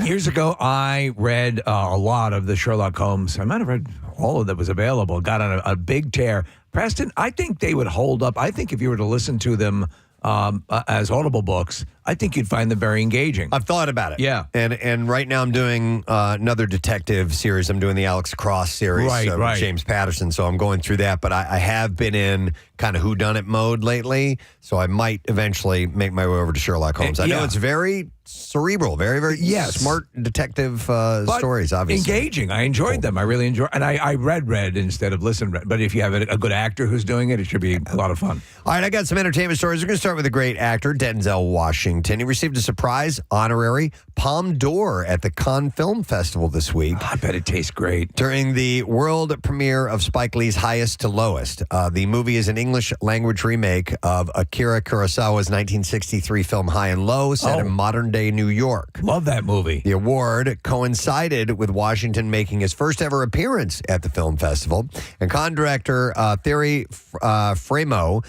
Years ago, I read a lot of the Sherlock Holmes. I might have read all of that was available. Got on a big tear. Preston, I think they would hold up. I think if you were to listen to them as Audible books, I think you'd find them very engaging. I've thought about it. Yeah. And right now I'm doing another detective series. I'm doing the Alex Cross series with James Patterson. So I'm going through that. But I have been in kind of whodunit mode lately. So I might eventually make my way over to Sherlock Holmes. I know it's very cerebral, very, very smart detective stories, obviously. Engaging. I enjoyed them. I really enjoyed and I read instead of listened. But if you have a good actor who's doing it, it should be a lot of fun. All right, I got some entertainment stories. We're going to start with a great actor, Denzel Washington. He received a surprise honorary Palme d'Or at the Cannes Film Festival this week. I bet it tastes great. During the world premiere of Spike Lee's Highest to Lowest. The movie is an English language remake of Akira Kurosawa's 1963 film High and Low, set in modern-day New York. Love that movie. The award coincided with Washington making his first ever appearance at the film festival. And Cannes director Thierry Frémaux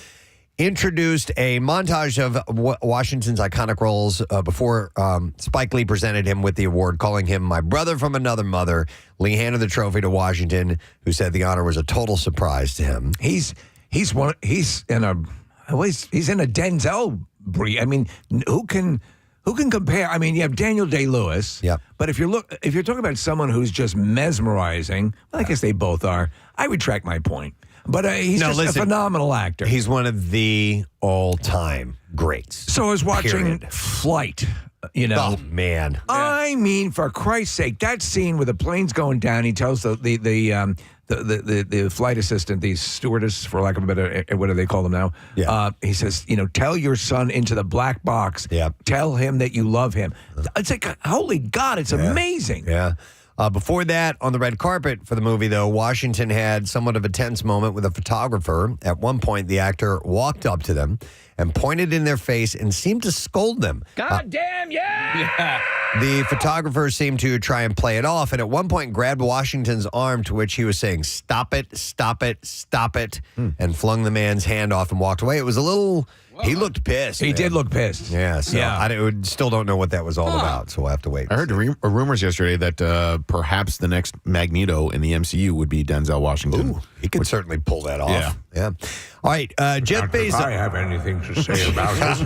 introduced a montage of Washington's iconic roles before Spike Lee presented him with the award, calling him my brother from another mother. Lee handed the trophy to Washington, who said the honor was a total surprise to him. He's in a Denzel breed. I mean, who can compare? I mean, you have Daniel Day-Lewis. Yep. But if you're talking about someone who's just mesmerizing, well, I guess they both are. I retract my point. But he's a phenomenal actor. He's one of the all-time greats. So I was watching Flight, you know. Oh, man. I mean, for Christ's sake, that scene where the plane's going down, he tells the flight assistant, the stewardess, for lack of a better, what do they call them now? Yeah. He says, tell your son into the black box. Yeah. Tell him that you love him. It's like, holy God, it's amazing. Yeah. Before that, on the red carpet for the movie, though, Washington had somewhat of a tense moment with a photographer. At one point, the actor walked up to them and pointed in their face and seemed to scold them. God damn, yeah! The photographer seemed to try and play it off, and at one point grabbed Washington's arm, to which he was saying, "Stop it, stop it, stop it," and flung the man's hand off and walked away. It was a little... He looked pissed. He did look pissed. Yeah, so I still don't know what that was all about, so we'll have to wait. I heard rumors yesterday that perhaps the next Magneto in the MCU would be Denzel Washington. Ooh, he could certainly pull that off. Yeah. All right, Jeff Bezos. I have anything to say about this.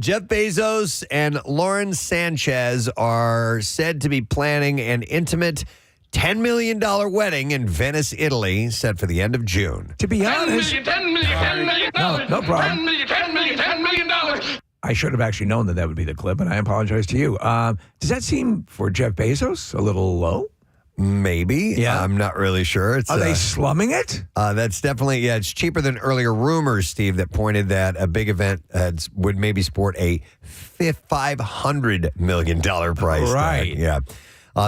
Jeff Bezos and Lauren Sanchez are said to be planning an intimate $10 million wedding in Venice, Italy, set for the end of June. To be honest, $10 million. No problem. $10 million. I should have actually known that would be the clip, and I apologize to you. Does that seem, for Jeff Bezos, a little low? Maybe. Yeah. I'm not really sure. Are they slumming it? That's definitely, it's cheaper than earlier rumors, Steve, that pointed that a big event would maybe sport a $500 million price Right. tag. Yeah.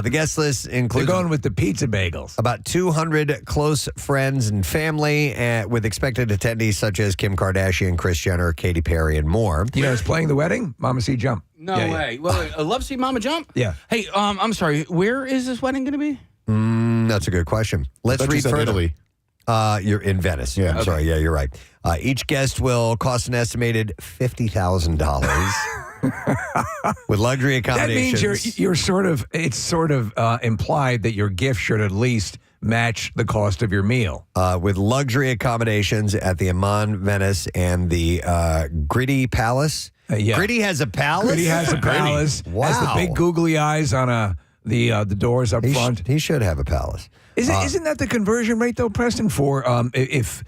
The guest list includes... They're going with the pizza bagels. About 200 close friends and family, with expected attendees such as Kim Kardashian, Kris Jenner, Katy Perry, and more. You know who's playing the wedding? Mama C. Jump. No way. Well, Love See Mama Jump? Yeah. Hey, I'm sorry. Where is this wedding going to be? That's a good question. Let's read further. Italy. You're in Venice. Yeah. I'm sorry. Yeah, you're right. Each guest will cost an estimated $50,000. With luxury accommodations. That means you're sort of implied that your gift should at least match the cost of your meal. With luxury accommodations at the Amman, Venice, and the Gritty Palace. Gritty has a palace? Gritty has a palace. Wow. Has the big googly eyes on the doors up front. He should have a palace. Isn't that the conversion rate, though, Preston, for if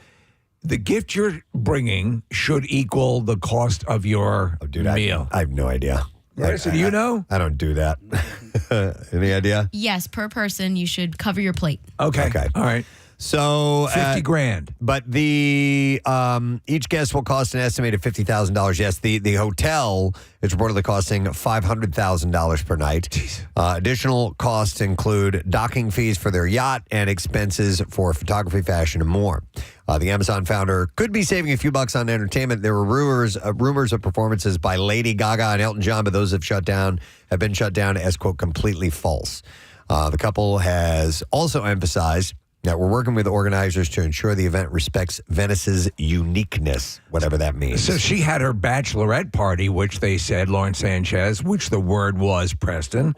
the gift you're bringing should equal the cost of your meal? I have no idea. Marissa, do you know? I don't do that. Any idea? Yes, per person, you should cover your plate. Okay. All right. So $50,000. But the each guest will cost an estimated $50,000. Yes, the hotel is reportedly costing $500,000 per night. Additional costs include docking fees for their yacht and expenses for photography, fashion, and more. The Amazon founder could be saving a few bucks on entertainment. There were rumors of performances by Lady Gaga and Elton John, but those have been shut down as, quote, completely false. The couple has also emphasized Yeah, we're working with organizers to ensure the event respects Venice's uniqueness, whatever that means. So she had her bachelorette party, which they said, Lauren Sanchez, which the word was, Preston,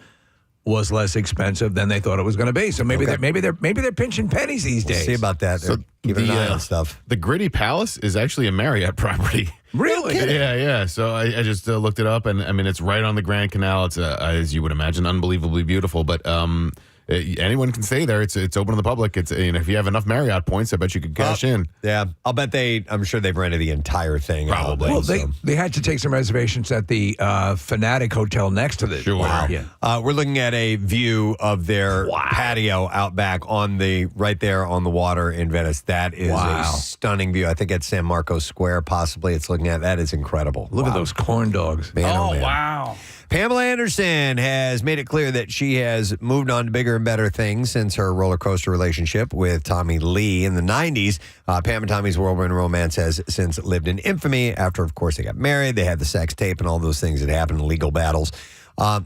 was less expensive than they thought it was going to be. So maybe they're pinching pennies these days. See about that. So Keeping an eye on stuff. The Gritty Palace is actually a Marriott property. Really? Yeah. So I just looked it up, and I mean, it's right on the Grand Canal. It's, as you would imagine, unbelievably beautiful. But anyone can stay there. It's open to the public. It's if you have enough Marriott points, I bet you could cash in. Yeah, I'll bet I'm sure they've rented the entire thing. Probably. Well, they had to take some reservations at the Fanatic Hotel next to this. Sure. Wow. Yeah. We're looking at a view of their patio out back right there on the water in Venice. That is a stunning view. I think at San Marcos Square, possibly. It's looking at that is incredible. Look at those corn dogs. Man, Oh, man. wow. Pamela Anderson has made it clear that she has moved on to bigger and better things since her roller coaster relationship with Tommy Lee in the 90s. Pam and Tommy's whirlwind romance has since lived in infamy after, of course, they got married. They had the sex tape and all those things that happened in legal battles.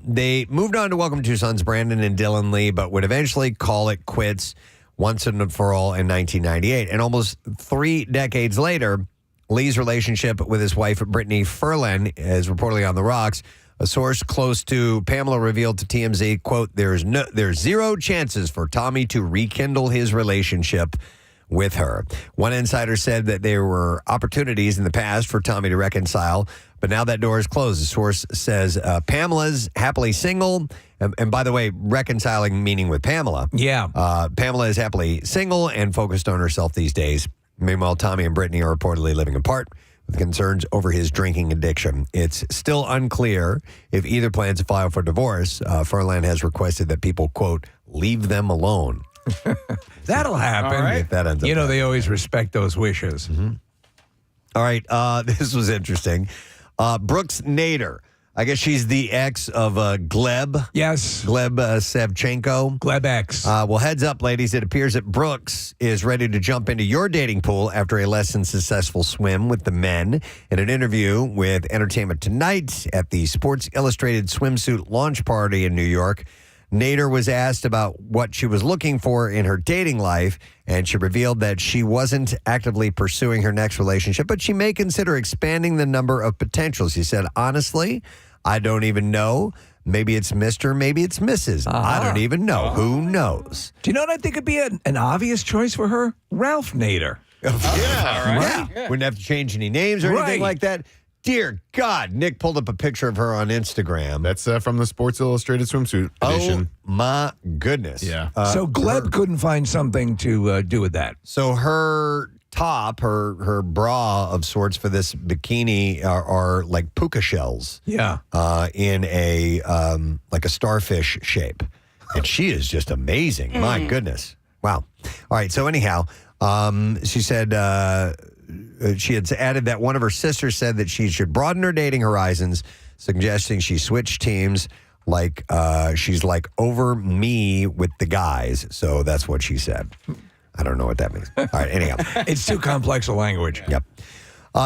They moved on to welcome two sons, Brandon and Dylan Lee, but would eventually call it quits once and for all in 1998. And almost 3 decades later, Lee's relationship with his wife, Brittany Ferlin, is reportedly on the rocks. A source close to Pamela revealed to TMZ, quote, there's zero chances for Tommy to rekindle his relationship with her. One insider said that there were opportunities in the past for Tommy to reconcile, but now that door is closed. The source says Pamela's happily single. And by the way, reconciling meaning with Pamela. Yeah. Pamela is happily single and focused on herself these days. Meanwhile, Tommy and Brittany are reportedly living apart with concerns over his drinking addiction. It's still unclear if either plans to file for divorce. Furlan has requested that people, quote, leave them alone. That'll happen. All right. If that ends up They always respect those wishes. Mm-hmm. All right, this was interesting. Brooks Nader. I guess she's the ex of Gleb. Yes. Gleb Savchenko. Gleb X. Well, heads up, ladies. It appears that Brooks is ready to jump into your dating pool after a less than successful swim with the men. In an interview with Entertainment Tonight at the Sports Illustrated swimsuit launch party in New York, Nader was asked about what she was looking for in her dating life, and she revealed that she wasn't actively pursuing her next relationship, but she may consider expanding the number of potentials. She said, honestly, I don't even know. Maybe it's Mr., maybe it's Mrs. I don't even know. Who knows? Do you know what I think would be an obvious choice for her? Ralph Nader. Yeah. Wouldn't have to change any names or anything Right. like that. Dear God, Nick pulled up a picture of her on Instagram. That's from the Sports Illustrated swimsuit edition. Oh, my goodness. Yeah. So Gleb couldn't find something to do with that. So her top, her bra of sorts for this bikini are like puka shells. Yeah. In a like a starfish shape. And she is just amazing. My goodness. Wow. All right. So anyhow, she said she had added that one of her sisters said that she should broaden her dating horizons, suggesting she switch teams like she's like over me with the guys. So that's what she said. I don't know what that means. All right. Anyhow. It's too complex a language. Yep.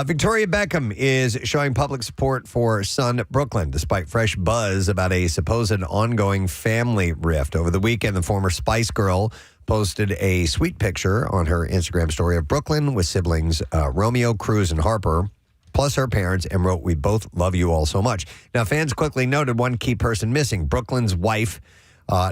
Victoria Beckham is showing public support for son Brooklyn, despite fresh buzz about a supposed ongoing family rift. Over the weekend, the former Spice Girl posted a sweet picture on her Instagram story of Brooklyn with siblings Romeo, Cruz, and Harper, plus her parents, and wrote, "We both love you all so much." Now, fans quickly noted one key person missing, Brooklyn's wife,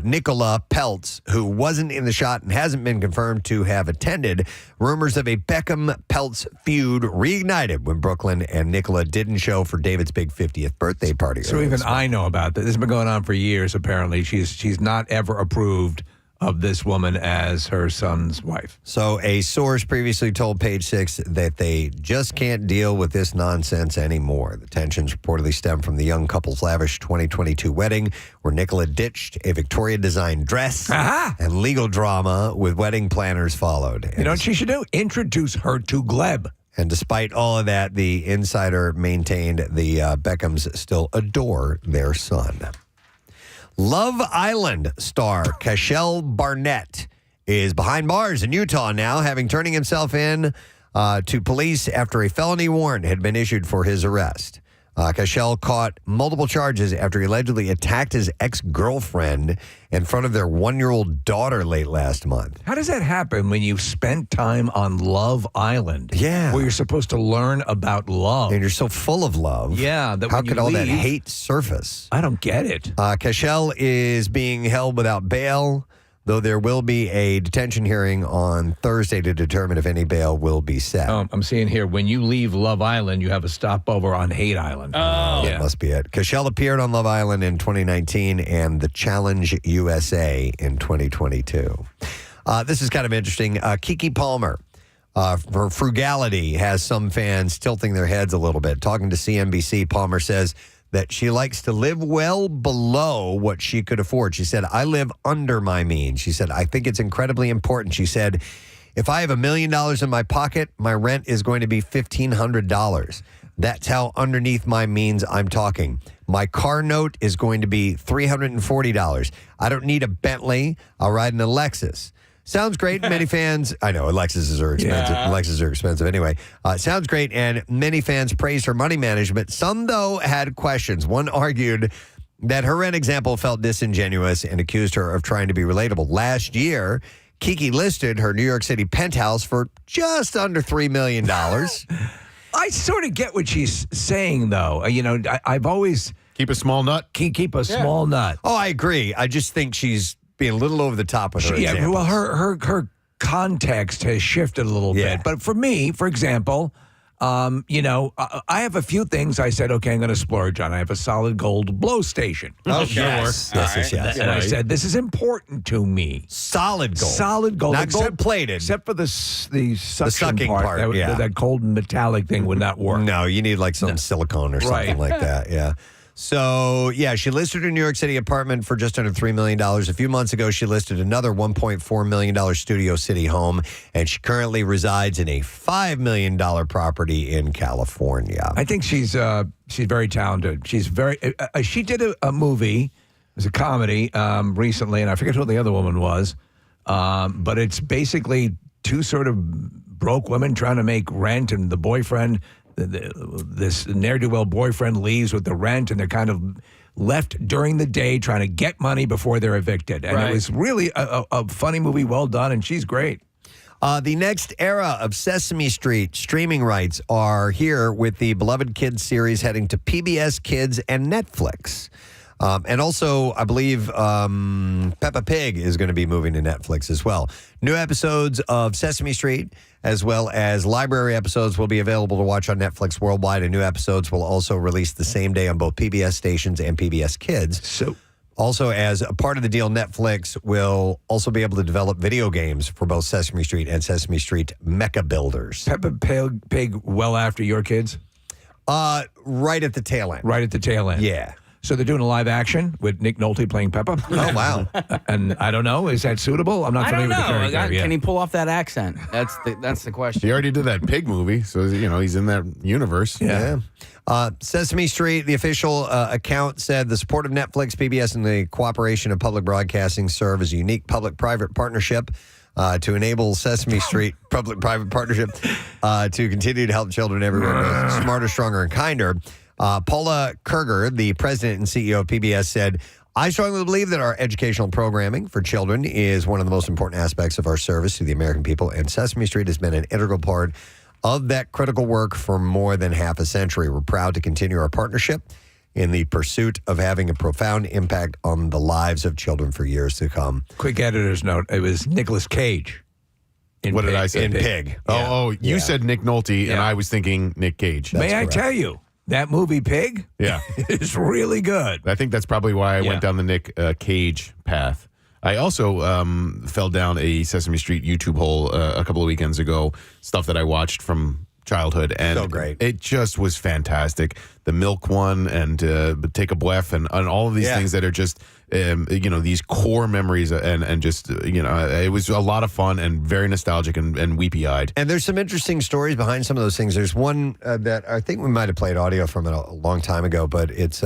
Nicola Peltz, who wasn't in the shot and hasn't been confirmed to have attended. Rumors of a Beckham-Peltz feud reignited when Brooklyn and Nicola didn't show for David's big 50th birthday party. So even I know about this. This has been going on for years, apparently. She's not ever approved of this woman as her son's wife. So a source previously told Page Six that they just can't deal with this nonsense anymore. The tensions reportedly stem from the young couple's lavish 2022 wedding, where Nicola ditched a Victoria-designed dress, and legal drama with wedding planners followed. You know what she should do? Introduce her to Gleb. And despite all of that, the insider maintained the Beckhams still adore their son. Love Island star Cashel Barnett is behind bars in Utah now, having turning himself in to police after a felony warrant had been issued for his arrest. Cashel caught multiple charges after he allegedly attacked his ex-girlfriend in front of their 1-year-old daughter late last month. How does that happen when you've spent time on Love Island? Yeah. Where you're supposed to learn about love. And you're so full of love. Yeah. That How when you could all that leave- hate surface? I don't get it. Cashel is being held without bail, though there will be a detention hearing on Thursday to determine if any bail will be set. I'm seeing here, when you leave Love Island, you have a stopover on Hate Island. That must be it. Cashel appeared on Love Island in 2019 and The Challenge USA in 2022. This is kind of interesting. Keke Palmer, for frugality, has some fans tilting their heads a little bit. Talking to CNBC, Palmer says that she likes to live well below what she could afford. She said, I live under my means. She said, I think it's incredibly important. She said, if I have $1 million in my pocket, my rent is going to be $1,500. That's how underneath my means I'm talking. My car note is going to be $340. I don't need a Bentley. I'll ride in a Lexus. Sounds great. Many fans, I know, Lexuses are expensive. Yeah. Lexuses are expensive anyway. Sounds great, and many fans praised her money management. Some, though, had questions. One argued that her rent example felt disingenuous and accused her of trying to be relatable. Last year, Keke listed her New York City penthouse for just under $3 million. I sort of get what she's saying, though. I've always Keep a small nut. keep a small nut. Oh, I agree. I just think she's being a little over the top with her examples. Well, her context has shifted a little Yeah. bit. But for me, for example, I have a few things I said, okay, I'm going to splurge on. I have a solid gold blow station. Yes. Yes. And I said, this is important to me. Solid gold. Solid gold. Not gold-plated. Except for the suction sucking part, That, yeah. that cold metallic thing would not work. No, you need like some silicone or something Right. like that. Yeah. So, yeah, she listed her New York City apartment for just under $3 million. A few months ago, she listed another $1.4 million Studio City home, and she currently resides in a $5 million property in California. I think she's very talented. She's very. She did a movie. It was a comedy recently, and I forget who the other woman was. But it's basically two sort of broke women trying to make rent, and the boyfriend, this ne'er-do-well boyfriend, leaves with the rent, and they're kind of left during the day trying to get money before they're evicted. And Right. it was really a funny movie, well done, and she's great. The next era of Sesame Street streaming rights are here with the beloved kids series heading to PBS Kids and Netflix. And also, I believe Peppa Pig is going to be moving to Netflix as well. New episodes of Sesame Street, as well as library episodes, will be available to watch on Netflix worldwide. And new episodes will also release the same day on both PBS stations and PBS Kids. So Also, as a part of the deal, Netflix will also be able to develop video games for both Sesame Street and Sesame Street Mecha Builders. Peppa Pig well after your kids? Right at the tail end. Right at the tail end. Yeah. So they're doing a live action with Nick Nolte playing Peppa? Oh, wow. And I don't know, is that suitable? I'm not I don't familiar with the know. character. Can he pull off that accent? That's the question. He already did that pig movie, so he's in that universe. Yeah. Sesame Street, the official account said the support of Netflix, PBS, and the cooperation of public broadcasting serve as a unique public-private partnership to enable Sesame Street public-private partnership to continue to help children everywhere be smarter, stronger, and kinder. Paula Kerger, the president and CEO of PBS, said, I strongly believe that our educational programming for children is one of the most important aspects of our service to the American people, and Sesame Street has been an integral part of that critical work for more than half a century. We're proud to continue our partnership in the pursuit of having a profound impact on the lives of children for years to come. Quick editor's note. It was Nicolas Cage. What did I say? In Pig. You Yeah. said Nick Nolte, and Yeah. I was thinking Nick Cage. May I correct. tell you, that movie Pig Yeah. is really good. I think that's probably why I Yeah. went down the Nick Cage path. I also fell down a Sesame Street YouTube hole a couple of weekends ago, stuff that I watched from childhood. And So great. It just was fantastic. The Milk one and Take a Breath and all of these Yeah. things that are just, these core memories and just, it was a lot of fun and very nostalgic and weepy-eyed. And there's some interesting stories behind some of those things. There's one that I think we might have played audio from it a long time ago, but it's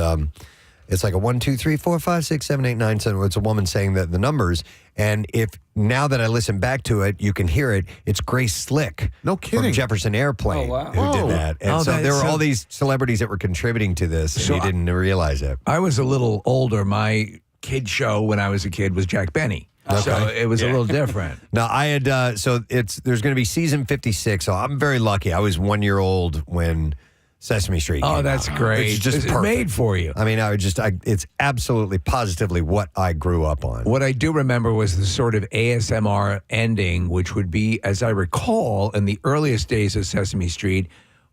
It's like a 1, 2, 3, 4, 5, 6, 7, 8, 9, 10. It's a woman saying the numbers. And if now that I listen back to it, you can hear it. It's Grace Slick. No kidding. From Jefferson Airplane who did that. And so there were all these celebrities that were contributing to this, and you didn't realize it. I was a little older. My kid show when I was a kid was Jack Benny. So it was a little different. Now, I had, there's going to be season 56, so I'm very lucky. I was 1 year old when Sesame Street came that's out. great. It's just it's made for you. I mean, it's absolutely, positively what I grew up on. What I do remember was the sort of ASMR ending, which would be, as I recall, in the earliest days of Sesame Street,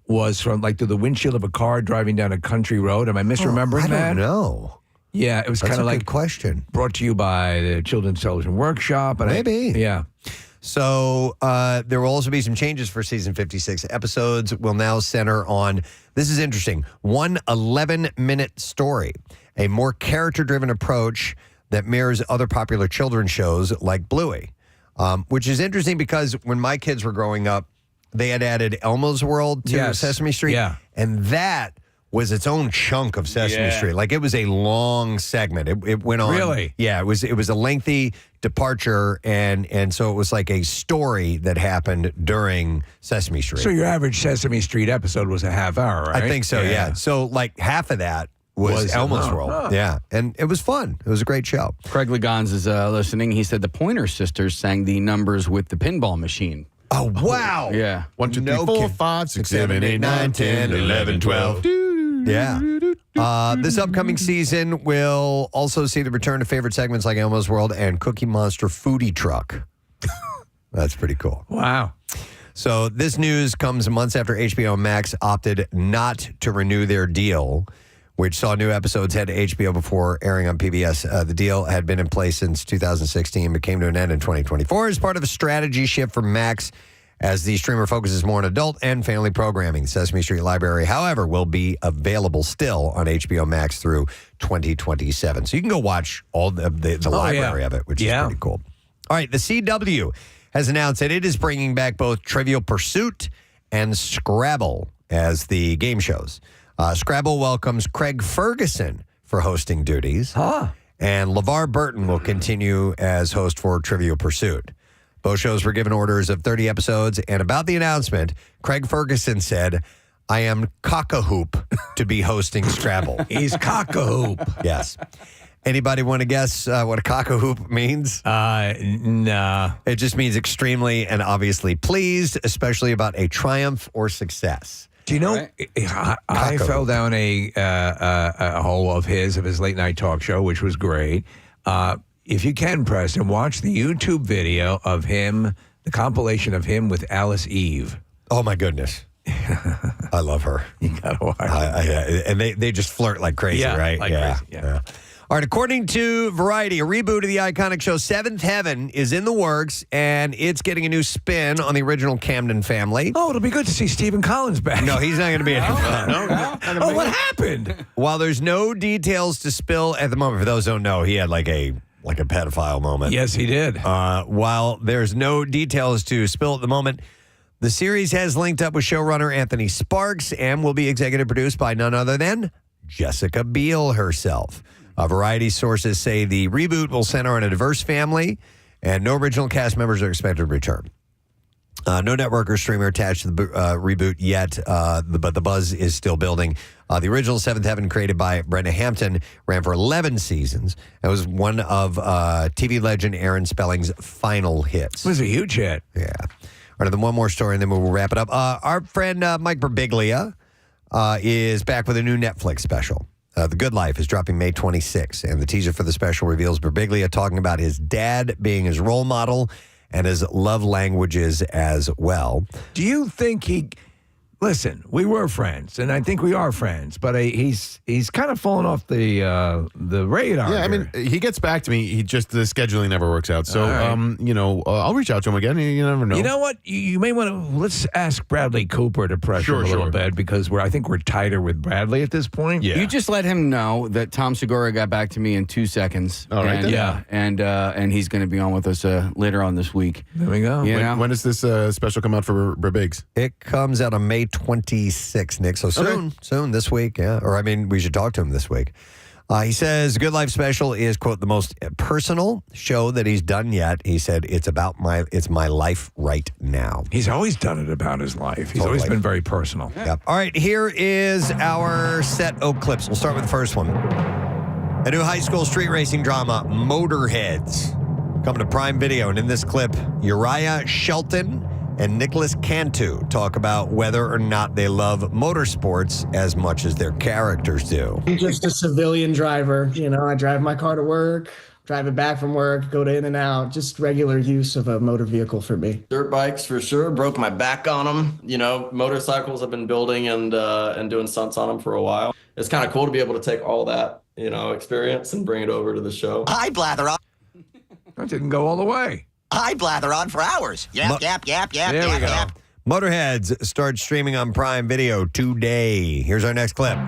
was from like through the windshield of a car driving down a country road. Am I misremembering that? I don't know. Yeah, it was kind of like good question. Brought to you by the Children's Television Workshop. And Maybe. Yeah. So there will also be some changes for season 56. Episodes will now center on, this is interesting, one 11-minute story, a more character-driven approach that mirrors other popular children's shows like Bluey, which is interesting because when my kids were growing up, they had added Elmo's World to Sesame Street, and that was its own chunk of Sesame Street. Like, it was a long segment. It went on. Really? Yeah, it was a lengthy departure, and so it was like a story that happened during Sesame Street. So your average Sesame Street episode was a half hour, right? I think so, yeah. So like half of that was Elmo's World. Yeah, and it was fun. It was a great show. Craig Legans is listening. He said the Pointer Sisters sang the numbers with the pinball machine. Oh, wow. Yeah. 1, 2, 3, 4, 5, 6, 7, 8, 9, 10, 11, 12. Yeah. This upcoming season will also see the return of favorite segments like Elmo's World and Cookie Monster Foodie Truck. That's pretty cool. Wow. So this news comes months after HBO Max opted not to renew their deal, which saw new episodes head to HBO before airing on PBS. The deal had been in place since 2016, but came to an end in 2024 as part of a strategy shift from Max as the streamer focuses more on adult and family programming. Sesame Street Library, however, will be available still on HBO Max through 2027. So you can go watch all the library of it, which is pretty cool. All right, the CW has announced that it is bringing back both Trivial Pursuit and Scrabble as the game shows. Scrabble welcomes Craig Ferguson for hosting duties. And LeVar Burton will continue as host for Trivial Pursuit. Both shows were given orders of 30 episodes, and about the announcement, Craig Ferguson said, I am cock-a-hoop to be hosting Scrabble. He's cock-a-hoop. Yes. Anybody want to guess what a cock-a-hoop means? Nah. It just means extremely and obviously pleased, especially about a triumph or success. Do you know, I fell down a hole of his late night talk show, which was great. If you can, Preston, watch the YouTube video of him, the compilation of him with Alice Eve. Oh, my goodness. I love her. You got to watch and they just flirt like crazy, right? Crazy. Yeah. All right, according to Variety, a reboot of the iconic show Seventh Heaven is in the works, and it's getting a new spin on the original Camden family. Oh, it'll be good to see Stephen Collins back. No, he's not going to be in it. Oh, what happened? While there's no details to spill at the moment, for those who don't know, he had like a pedophile moment. Yes, he did. While there's no details to spill at the moment, the series has linked up with showrunner Anthony Sparks and will be executive produced by none other than Jessica Biel herself. Variety sources say the reboot will center on a diverse family, and no original cast members are expected to return. No network or streamer attached to the reboot yet, but the buzz is still building. The original Seventh Heaven, created by Brenda Hampton, ran for 11 seasons. It was one of TV legend Aaron Spelling's final hits. It was a huge hit. Yeah. All right, then one more story, and then we'll wrap it up. Our friend Mike Birbiglia is back with a new Netflix special. The Good Life is dropping May 26th, and the teaser for the special reveals Birbiglia talking about his dad being his role model and his love languages as well. Do you think he... Listen, we were friends, and I think we are friends, but he's kind of fallen off the radar. Yeah, I here. mean, he gets back to me. He just, the scheduling never works out. So, right. I'll reach out to him again. You never know. You know what? You may want to, let's ask Bradley Cooper to pressure him a little bit, because I think we're tighter with Bradley at this point. Yeah. You just let him know that Tom Segura got back to me in 2 seconds. All right. And, Yeah. And he's going to be on with us later on this week. There we go. When does this special come out for Birbigs? It comes out on May 26th, Nick. So soon this week, yeah. Or, I mean, we should talk to him this week. He says Good Life Special is, quote, the most personal show that he's done yet. He said it's my life right now. He's always done it about his life. He's always been very personal. Yep. All right, here is our set of clips. We'll start with the first one. A new high school street racing drama, Motorheads, coming to Prime Video. And in this clip, Uriah Shelton and Nicholas Cantu talk about whether or not they love motorsports as much as their characters do. I'm just a civilian driver. I drive my car to work, drive it back from work, go to in and out, just regular use of a motor vehicle for me. Dirt bikes for sure. Broke my back on them. Motorcycles I've been building and doing stunts on them for a while. It's kind of cool to be able to take all that, experience and bring it over to the show. I blather on. That didn't go all the way. I blather on for hours. Yap. There we go. Motorheads starts streaming on Prime Video today. Here's our next clip.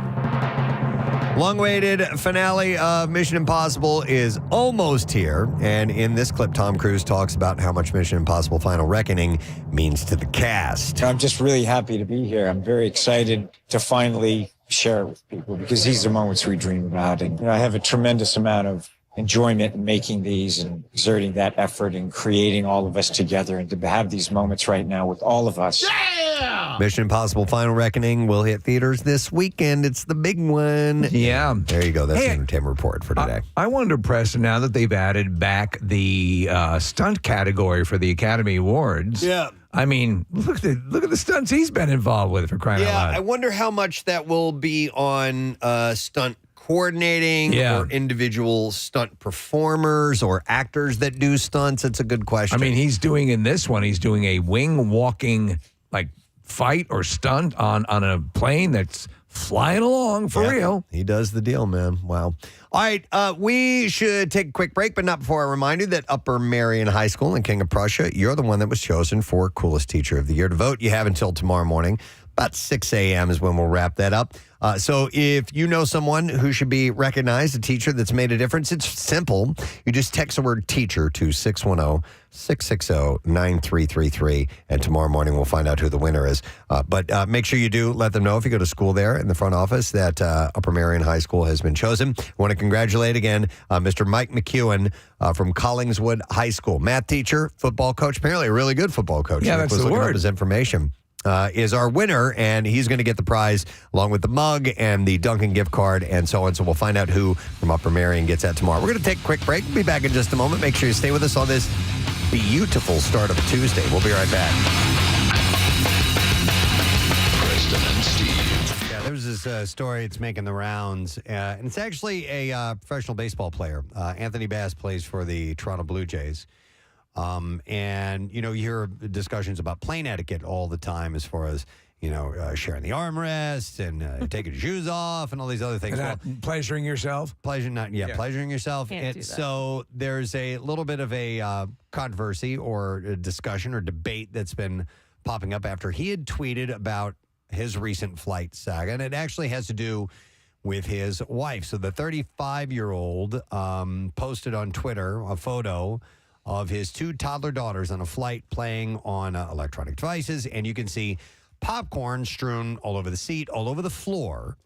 Long-awaited finale of Mission Impossible is almost here. And in this clip, Tom Cruise talks about how much Mission Impossible Final Reckoning means to the cast. I'm just really happy to be here. I'm very excited to finally share it with people because these are moments we dream about. And I have a tremendous amount of enjoyment in making these and exerting that effort and creating all of us together, and to have these moments right now with all of us. Yeah! Mission Impossible Final Reckoning will hit theaters this weekend. It's the big one. Yeah. There you go. That's the entertainment report for today. I wonder, Preston, now that they've added back the stunt category for the Academy Awards. Yeah. I mean, look at the stunts he's been involved with, for crying out loud. I wonder how much that will be on stunt coordinating or individual stunt performers or actors that do stunts. It's a good question. I mean, he's doing a wing walking fight or stunt on a plane that's flying along for real. He does the deal, man. Wow. All right, we should take a quick break, but not before I remind you that Upper Marion High School in King of Prussia, you're the one that was chosen for Coolest Teacher of the Year. To vote, you have until tomorrow morning. About 6 a.m. is when we'll wrap that up. So if you know someone who should be recognized, a teacher that's made a difference, it's simple. You just text the word teacher to 610-660-9333, and tomorrow morning we'll find out who the winner is. But make sure you do let them know if you go to school there in the front office that Upper Marion High School has been chosen. I want to congratulate again Mr. Mike McEwen from Collingswood High School. Math teacher, football coach, apparently a really good football coach. Yeah, I that's was the looking word. up his information. Is our winner, and he's going to get the prize along with the mug and the Dunkin' gift card and so on. So we'll find out who from Upper Marion gets that tomorrow. We're going to take a quick break. We'll be back in just a moment. Make sure you stay with us on this beautiful start of a Tuesday. We'll be right back. Preston and Steve. Yeah, there's this story. It's making the rounds. And it's actually a professional baseball player. Anthony Bass plays for the Toronto Blue Jays. And, you hear discussions about plane etiquette all the time as far as, sharing the armrest and taking your shoes off and all these other things. Pleasuring yourself? Pleasuring yourself. Can't do that. So there's a little bit of a controversy or a discussion or debate that's been popping up after he had tweeted about his recent flight saga. And it actually has to do with his wife. So the 35-year-old posted on Twitter a photo of his two toddler daughters on a flight playing on electronic devices. And you can see popcorn strewn all over the seat, all over the floor.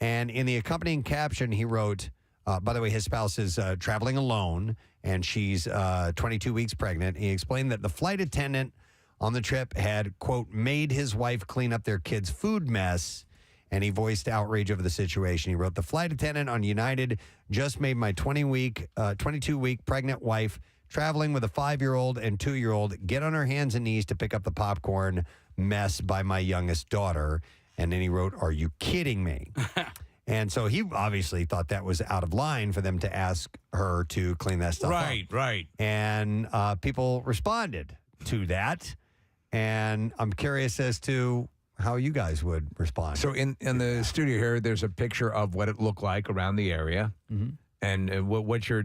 And in the accompanying caption, he wrote, by the way, his spouse is traveling alone, and she's 22 weeks pregnant. He explained that the flight attendant on the trip had, quote, made his wife clean up their kids' food mess, and he voiced outrage over the situation. He wrote, the flight attendant on United just made my 22-week pregnant wife traveling with a 5-year-old and 2-year-old get on her hands and knees to pick up the popcorn mess by my youngest daughter. And then he wrote, are you kidding me? And so he obviously thought that was out of line for them to ask her to clean that stuff up. Right. And people responded to that. And I'm curious as to how you guys would respond. So in the studio here, there's a picture of what it looked like around the area. Mm-hmm. And what you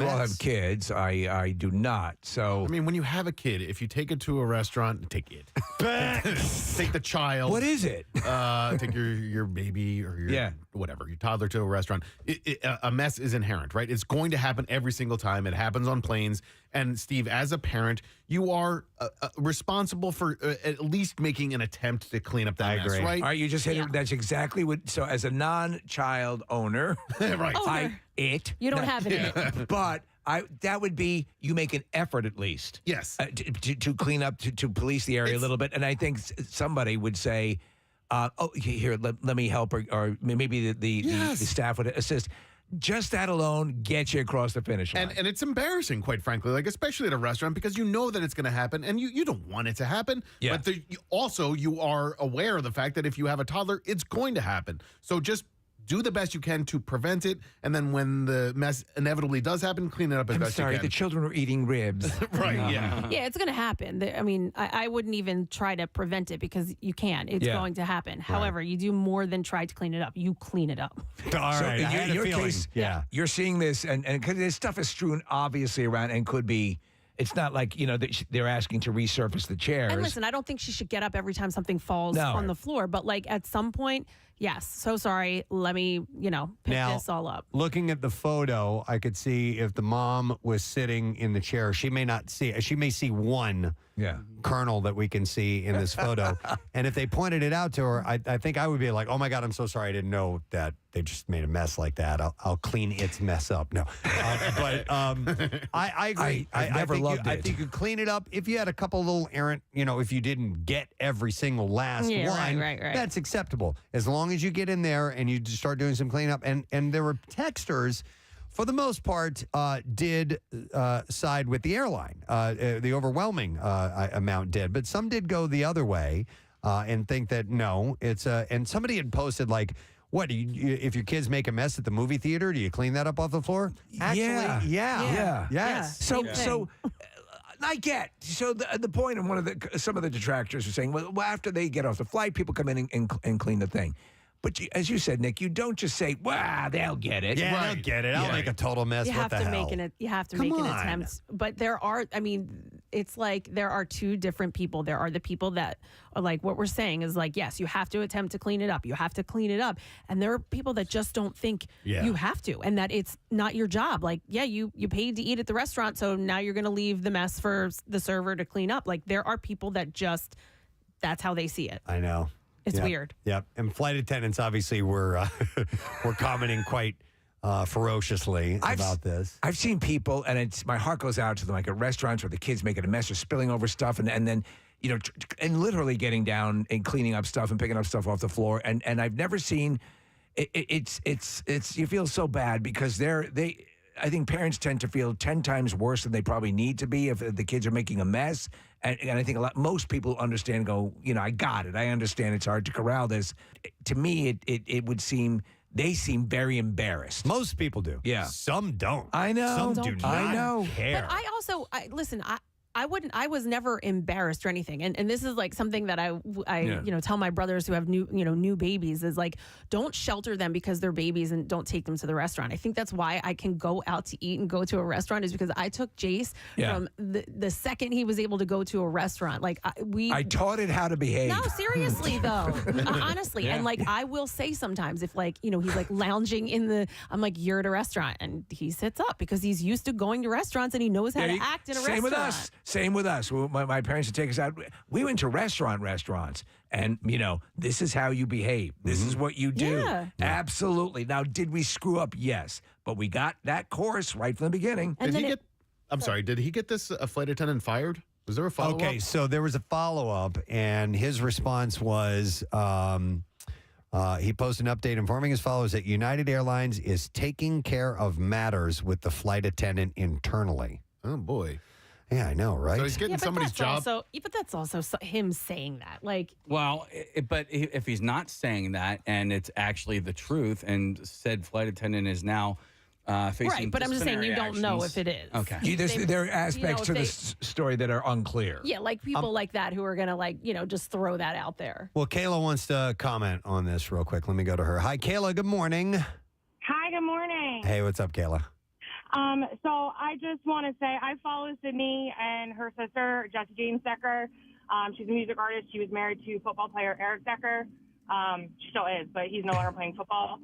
all have kids. I do not. So I mean, when you have a kid, if you take it to a restaurant, take it. Take the child. what is it? Take your baby or your whatever, your toddler to a restaurant. A mess is inherent, right? It's going to happen every single time. It happens on planes. And Steve, as a parent, you are responsible for at least making an attempt to clean up that mess, right? All right, you just hit it. That's exactly what. So, as a non-child owner, right? You don't have it. But that would be you make an effort at least. Yes. To clean up, to police the area a little bit. And I think somebody would say, here, let me help, or maybe the staff would assist. Just that alone gets you across the finish line. And it's embarrassing, quite frankly, like especially at a restaurant, because you know that it's going to happen and you don't want it to happen. Yeah. But you are aware of the fact that if you have a toddler, it's going to happen. So just do the best you can to prevent it. And then when the mess inevitably does happen, clean it up as best you can. The children were eating ribs. Right, yeah. Yeah, it's going to happen. I mean, I wouldn't even try to prevent it because you can't. It's going to happen. Right. However, you do more than try to clean it up. You clean it up. All right. In your case, you're seeing this, and because this stuff is strewn obviously around and could be. It's not like, they're asking to resurface the chairs. And listen, I don't think she should get up every time something falls on the floor. But like at some point, yes, so sorry. Let me, pick this all up. Looking at the photo, I could see if the mom was sitting in the chair, she may see one kernel that we can see in this photo. And if they pointed it out to her, I think I would be like, oh my God, I'm so sorry. I didn't know that they just made a mess like that. I'll clean its mess up. No, but I agree. I think you clean it up. If you had a couple little errant, if you didn't get every single last one, right. that's acceptable. As long as you get in there and you just start doing some cleanup. And there were texters, for the most part, did side with the airline. The overwhelming amount did. But some did go the other way and think that, no, it's and somebody had posted like, what, if your kids make a mess at the movie theater, do you clean that up off the floor? Actually, yeah. Yes. So I get. So the point of some of the detractors are saying, well, after they get off the flight, people come in and clean the thing. But as you said, Nick, you don't just say, "Wow, they'll get it." Yeah, they'll get it. I'll make a total mess. You what the hell? You have to make an attempt. But there are, it's like there are two different people. There are the people that are like what we're saying is like, yes, you have to attempt to clean it up. You have to clean it up. And there are people that just don't think you have to, and that it's not your job. Like, you paid to eat at the restaurant, so now you're going to leave the mess for the server to clean up. Like, there are people that just that's how they see it. I know. It's weird. Yep. And flight attendants obviously were commenting quite ferociously about this. I've seen people, and my heart goes out to them, like at restaurants where the kids making a mess or spilling over stuff, and then and literally getting down and cleaning up stuff and picking up stuff off the floor. And I've never seen it's you feel so bad because I think parents tend to feel 10 times worse than they probably need to be if the kids are making a mess. And I think most people understand, I got it. I understand it's hard to corral this. To me, it would seem, they seem very embarrassed. Most people do. Yeah. Some don't. I know. Some do not I know. care. But I also, listen, I was never embarrassed or anything. And this is like something that I tell my brothers who have new babies is like, don't shelter them because they're babies and don't take them to the restaurant. I think that's why I can go out to eat and go to a restaurant is because I took Jace from the second he was able to go to a restaurant. Like I taught it how to behave. No, seriously though, honestly. And like, I will say sometimes if like, he's like lounging I'm like, you're at a restaurant, and he sits up because he's used to going to restaurants and he knows how to act in a restaurant. Same with us. My parents would take us out. We went to restaurants, and, this is how you behave. This is what you do. Yeah. Absolutely. Now, did we screw up? Yes. But we got that course right from the beginning. And did he get this flight attendant fired? Was there a follow-up? Okay, so there was a follow-up, and his response was he posted an update informing his followers that United Airlines is taking care of matters with the flight attendant internally. Oh, boy. Yeah, I know, right? So he's getting somebody's job. But that's also him saying that. Like, well, but if he's not saying that and it's actually the truth, and said flight attendant is now facing right, but I'm just saying you don't know if it is. Okay, there are aspects to this story that are unclear. Yeah, like people like that who are gonna just throw that out there. Well, Kayla wants to comment on this real quick. Let me go to her. Hi, Kayla. Good morning. Hi. Good morning. Hey, what's up, Kayla? So I just want to say I follow Sydney and her sister, Jessie James Decker. She's a music artist. She was married to football player Eric Decker. She still is, but he's no longer playing football.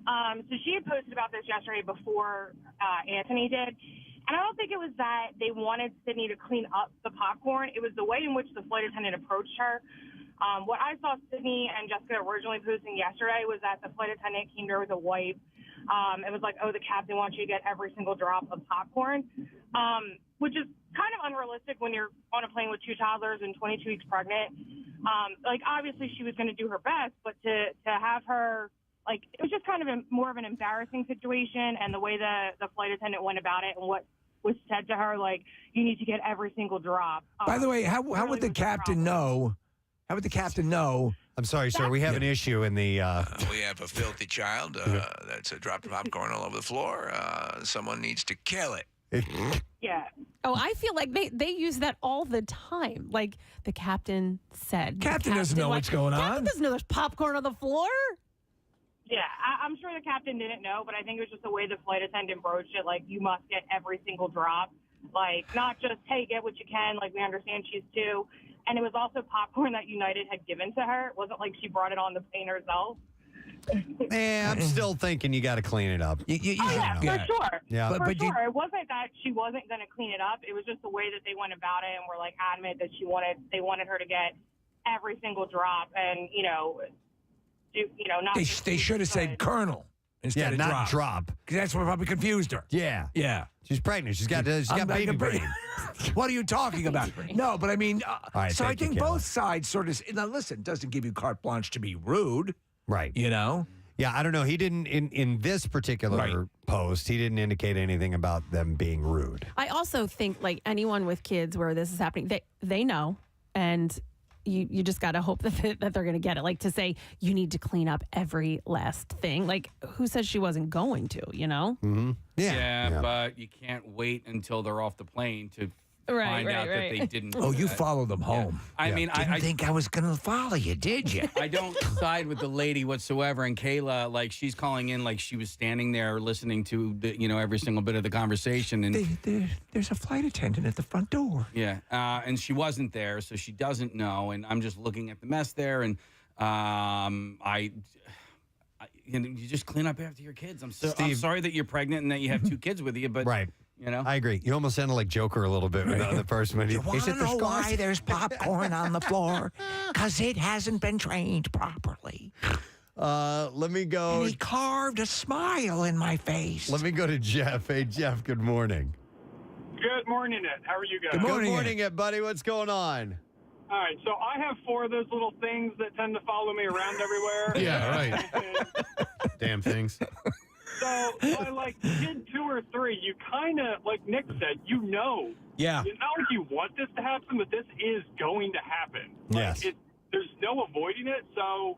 So she had posted about this yesterday before Anthony did. And I don't think it was that they wanted Sydney to clean up the popcorn. It was the way in which the flight attendant approached her. What I saw Sydney and Jessica originally posting yesterday was that the flight attendant came to her with a wipe. It was like, oh, the captain wants you to get every single drop of popcorn, which is kind of unrealistic when you're on a plane with 2 toddlers and 22 weeks pregnant. Like, obviously she was going to do her best, but to have her, like, it was just kind of more of an embarrassing situation, and the way the flight attendant went about it and what was said to her, like, you need to get every single drop. By the way, how really would the was captain know? How would the captain know? I'm sorry, sir. We have an issue in the. We have a filthy child that's dropped popcorn all over the floor. Someone needs to kill it. Yeah. Oh, I feel like they use that all the time. Like the captain said. Captain doesn't know what's going on. Captain doesn't know there's popcorn on the floor. Yeah, I'm sure the captain didn't know, but I think it was just the way the flight attendant broached it. Like, you must get every single drop. Like, not just, hey, get what you can. Like, we understand she's 2. And it was also popcorn that United had given to her. It wasn't like she brought it on the plane herself. I'm still thinking you got to clean it up. For sure. Yeah. For sure. It wasn't that she wasn't going to clean it up. It was just the way that they went about it and were, like, adamant that they wanted her to get every single drop and, not. They should have said Colonel instead of not drop. Because that's what probably confused her. Yeah. Yeah. She's pregnant. She's got baby brain. What are you talking about? No, but I mean, right, so I thank you, think Kayla. both sides sort of. Now, listen, it doesn't give you carte blanche to be rude, Right. you know? Yeah, I don't know. He didn't, in this particular post, he didn't indicate anything about them being rude. I also think like anyone with kids where this is happening, they know, and you just got to hope that they're going to get it. Like to say you need to clean up every last thing. Like who said she wasn't going to? You know? Mm-hmm. Yeah, but you can't wait until they're off the plane to find out that they didn't. Oh, you follow them home. I mean, I think I was going to follow you, did you? I don't side with the lady whatsoever. And Kayla, like, she's calling in like she was standing there listening to every single bit of the conversation. And there's a flight attendant at the front door. Yeah, and she wasn't there, so she doesn't know. And I'm just looking at the mess there, and you just clean up after your kids. I'm sorry that you're pregnant and that you have 2 kids with you, but Right. I agree. You almost sounded like Joker a little bit the first one. You want to know why there's popcorn on the floor? Because it hasn't been trained properly. Let me go. And he carved a smile in my face. Let me go to Jeff. Hey, Jeff, good morning. Good morning, Ed. How are you guys? Good morning, Ed, buddy. What's going on? All right, so I have 4 of those little things that tend to follow me around everywhere. Yeah, right. Damn things. So by like kid 2 or 3, you kind of, like Nick said, Yeah. you want this to happen, but this is going to happen. Yes. There's no avoiding it. So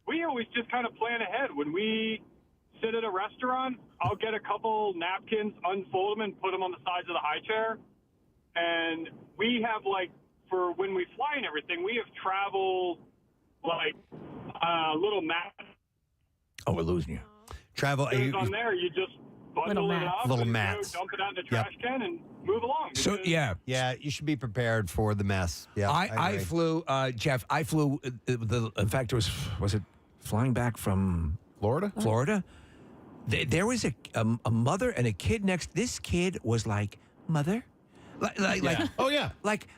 we always just kind of plan ahead. When we sit at a restaurant, I'll get a couple napkins, unfold them, and put them on the sides of the high chair. And we have for when we fly and everything, we have travel little mats. Oh, we're losing you. Travel. On there, you just bundle it up, little and mats. dump it out in the trash can, and move along. So Yeah, you should be prepared for the mess. Yeah, I flew, Jeff. I flew. In fact, it was it flying back from Florida? Florida. There was a mother and a kid next. This kid was like, mother. Like Oh, yeah. like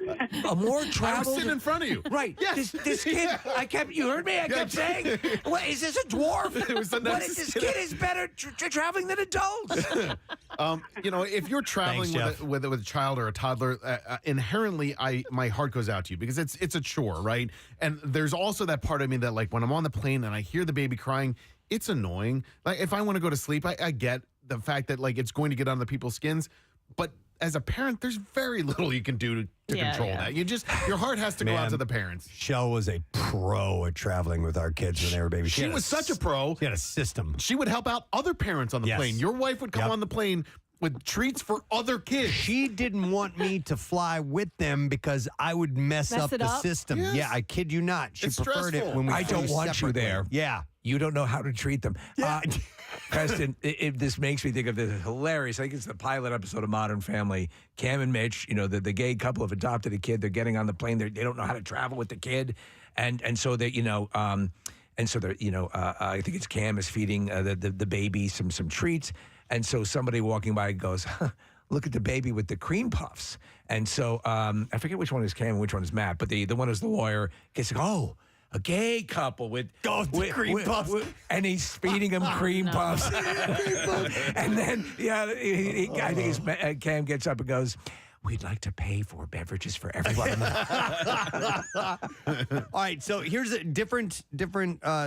a more I traveled. was sitting in front of you. Right. Yes. This kid, you heard me? I kept saying, what, is this a dwarf? This kid is better traveling than adults. If you're traveling Thanks, with a child or a toddler, inherently, my heart goes out to you because it's a chore, right? And there's also that part of me that, like, when I'm on the plane and I hear the baby crying, it's annoying. Like, if I want to go to sleep, I get the fact that, like, it's going to get on the people's skins, but as a parent, there's very little you can do to control that. Your heart has to go out to the parents. Shell was a pro at traveling with our kids when they were babies. She was such a pro. She had a system. She would help out other parents on the Yes. plane. Your wife would come on the plane with treats for other kids. She didn't want me to fly with them because I would mess up it the up? system. Yes. Yeah, I kid you not. She It's preferred stressful. it when we I don't flew want you separately. there. Yeah. You don't know how to treat them. Preston, this makes me think of this hilarious. I think it's the pilot episode of Modern Family. Cam and Mitch, the gay couple have adopted a kid. They're getting on the plane. They don't know how to travel with the kid, and so they and so they're I think it's Cam is feeding the baby some treats, and so somebody walking by goes, look at the baby with the cream puffs. And so I forget which one is Cam and which one is Matt, but the one who's the lawyer gets like, oh, a gay couple with cream puffs. and he's feeding him cream puffs. And then, I think Cam gets up and goes, we'd like to pay for beverages for everyone. All right, so here's a different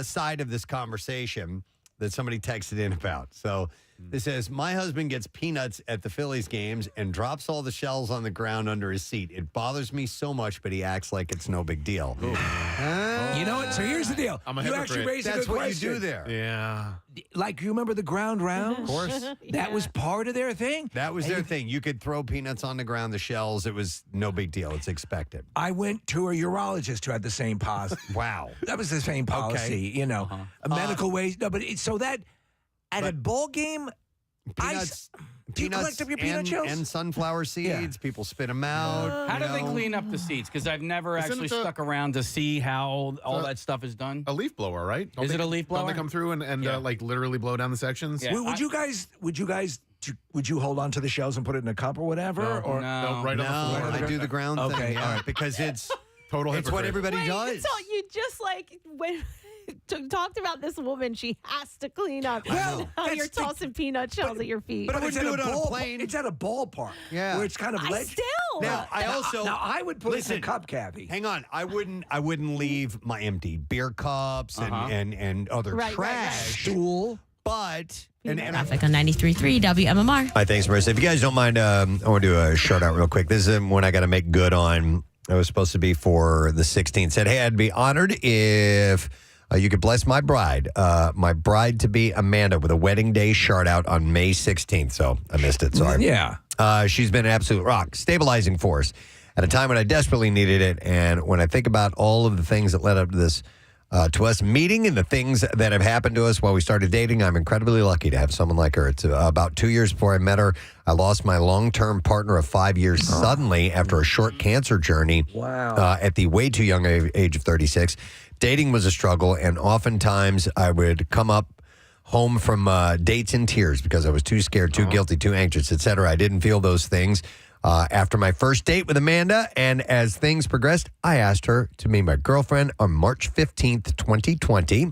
side of this conversation that somebody texted in about. So this says, my husband gets peanuts at the Phillies games and drops all the shells on the ground under his seat. It bothers me so much, but he acts like it's no big deal. You know what? So here's the deal. I'm a You hypocrite. actually raised a That's good what question. you do there. Yeah. Like, you remember the ground rounds? Of course. That was part of their thing? That was their thing. You could throw peanuts on the ground, the shells. It was no big deal. It's expected. I went to a urologist who had the same policy. Wow. That was the same policy, you know. A medical waste. No, but so that at a ball game, Peanuts. do you collect up your peanut shells? And sunflower seeds. People spit them out. How do they clean up the seats? Because I've never actually stuck around to see how all that stuff is done. A leaf blower, right? Is it a leaf blower? Don't they come through and like literally blow down the sections? Yeah. Would you hold on to the shells and put it in a cup or whatever? or No, right on the floor. I do the ground thing. Okay, all right. Because it's Total it's what hypocrite. everybody does. So you just when talked about this woman, she has to clean up. Well, Now that's you're the- tossing peanut shells at your feet. but I it's wouldn't at do it on a ball- plane. It's at a ballpark. Yeah. Where it's kind of still. Now I would put it in listen, a cup, Kathy. Hang on, I wouldn't leave my empty beer cups and other Right, trash. Stool. But Traffic on 93.3 WMMR. Hi, thanks, Marissa. If you guys don't mind, I want to do a shout out real quick. This is one I got to make good on. It was supposed to be for the 16th. Said, hey, I'd be honored if you could bless my bride to be Amanda, with a wedding day shout out on May 16th. So I missed it. Sorry. Yeah. She's been an absolute rock, stabilizing force at a time when I desperately needed it. And when I think about all of the things that led up to this, to us meeting and the things that have happened to us while we started dating, I'm incredibly lucky to have someone like her. It's about 2 years before I met her, I lost my long-term partner of 5 years suddenly after a short cancer journey. Wow. At the way too young age of 36. Dating was a struggle, and oftentimes I would come up home from dates in tears because I was too scared, too guilty, too anxious, etc. I didn't feel those things. After my first date with Amanda, and as things progressed, I asked her to be my girlfriend on March 15th, 2020.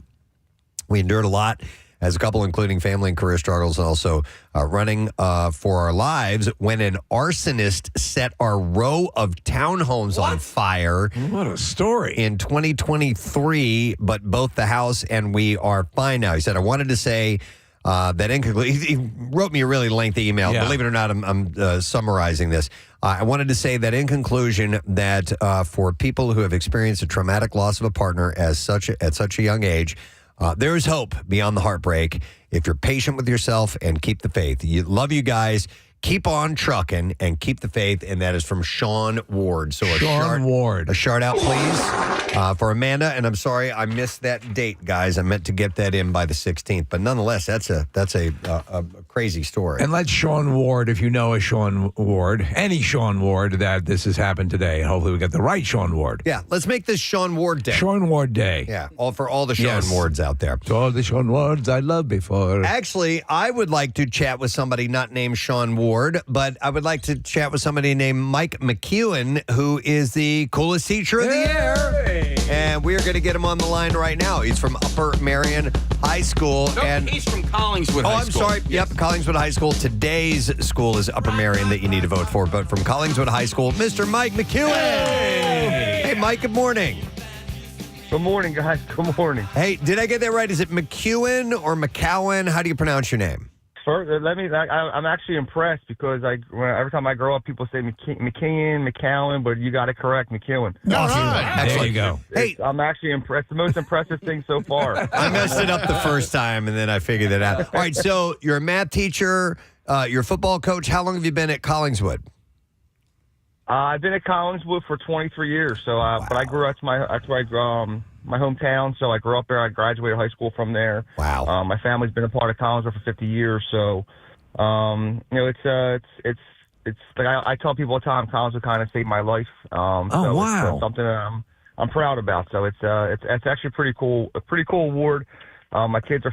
We endured a lot as a couple, including family and career struggles, and also running for our lives when an arsonist set our row of townhomes on fire. What a story. In 2023, but both the house and we are fine now. He said, I wanted to say that in conclusion, he wrote me a really lengthy email. Yeah. Believe it or not, I'm summarizing this. I wanted to say that in conclusion, that for people who have experienced a traumatic loss of a partner at such a young age, there is hope beyond the heartbreak if you're patient with yourself and keep the faith. Love you guys. Keep on trucking and keep the faith. And that is from Sean Ward. So Sean Ward. A shout out, please, for Amanda. And I'm sorry I missed that date, guys. I meant to get that in by the 16th. But nonetheless, that's a crazy story. And let Sean Ward, if you know a Sean Ward, any Sean Ward, that this has happened today. Hopefully we get the right Sean Ward. Yeah, let's make this Sean Ward Day. Sean Ward Day. Yeah, for all the Sean Wards out there. To all the Sean Wards I loved before. Actually, I would like to chat with somebody not named Sean Ward, but I would like to chat with somebody named Mike McEwen, who is the coolest teacher of the year. And we're going to get him on the line right now. He's from Upper Marion High School. Nope, and he's from Collingswood High School. I'm sorry. Yep, Collingswood High School. Today's school is Upper Marion that you need to vote for. But from Collingswood High School, Mr. Mike McEwen. Hey, Mike, good morning. Good morning, guys. Good morning. Hey, did I get that right? Is it McEwen or McCowan? How do you pronounce your name? First, I'm actually impressed because every time I grow up, people say McKeon, McCowan, but you got it correct, McEwen. Awesome. There you go. Hey, I'm actually impressed. The most impressive thing so far. I messed it up the first time, and then I figured it out. All right, so you're a math teacher, you're a football coach. How long have you been at Collingswood? I've been at Collingswood for 23 years. So, but I grew up. That's where I grew. My hometown, so I grew up there. I graduated high school from there. Wow. My family's been a part of Collingswood for 50 years, so it's like I tell people all the time, Collingswood kind of saved my life. So wow. It's something that I'm proud about. So it's actually a pretty cool award my kids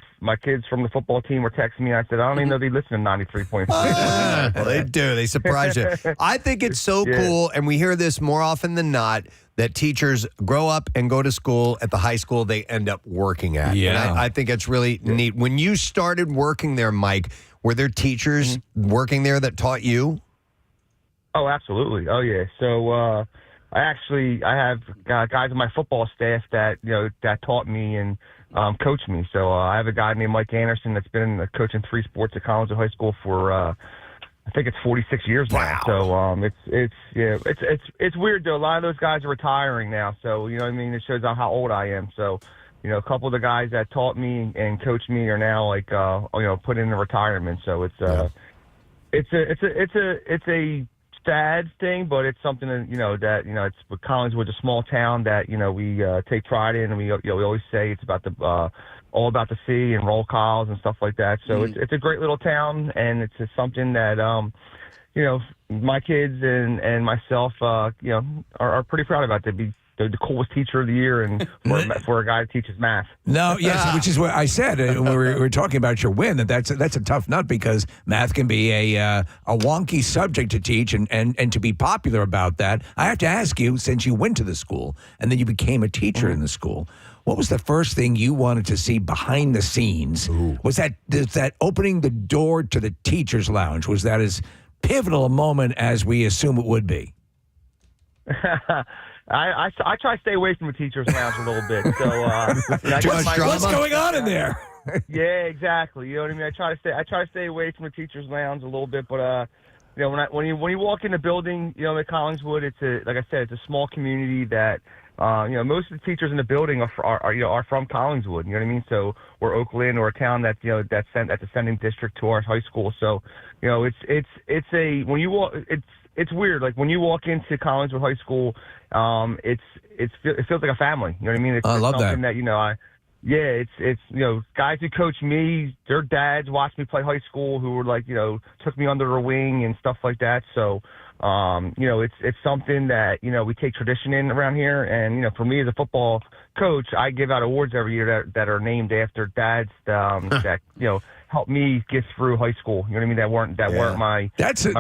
from the football team were texting me. I said, I don't even know they listen to 93.3. Well, they do. They surprise you. I think it's so cool, and we hear this more often than not, that teachers grow up and go to school at the high school they end up working at. Yeah. And I think it's really neat. When you started working there, Mike, were there teachers working there that taught you? Oh, absolutely. Oh, yeah. So I have guys on my football staff that that taught me and coached me. So I have a guy named Mike Anderson that's been coaching 3 sports at Collinswood High School for I think it's 46 years now. So it's weird though. A lot of those guys are retiring now. So you know what I mean. It shows how old I am. So a couple of the guys that taught me and coached me are now put in retirement. So it's a sad thing, but it's something that it's Collinswood's a small town that we take pride in, and we always say it's about all about the sea and roll calls and stuff like that. So it's a great little town, and it's just something that my kids and myself are pretty proud about. To be the coolest teacher of the year, and for a guy that teaches math. No, yes, which is what I said when we were talking about your win. That's a tough nut because math can be a wonky subject to teach, and to be popular about that. I have to ask you, since you went to the school and then you became a teacher in the school, what was the first thing you wanted to see behind the scenes? Was that opening the door to the teachers' lounge? Was that as pivotal a moment as we assume it would be? I try to stay away from the teachers' lounge a little bit. So what's going on in there? Yeah, exactly. You know what I mean. I try to stay away from the teachers' lounge a little bit, but when you walk in the building, at Collinswood, like I said, it's a small community that most of the teachers in the building are from Collinswood. You know what I mean. So we're Oakland, or a town that's that's the sending district to our high school. So it's weird. Like when you walk into Collinswood High School, it feels like a family. You know what I mean? I love something that. It's guys who coach me, their dads watched me play high school, who were took me under their wing and stuff like that. So it's something that we take tradition in around here. And for me as a football coach, I give out awards every year that are named after dads that helped me get through high school. You know what I mean? That weren't my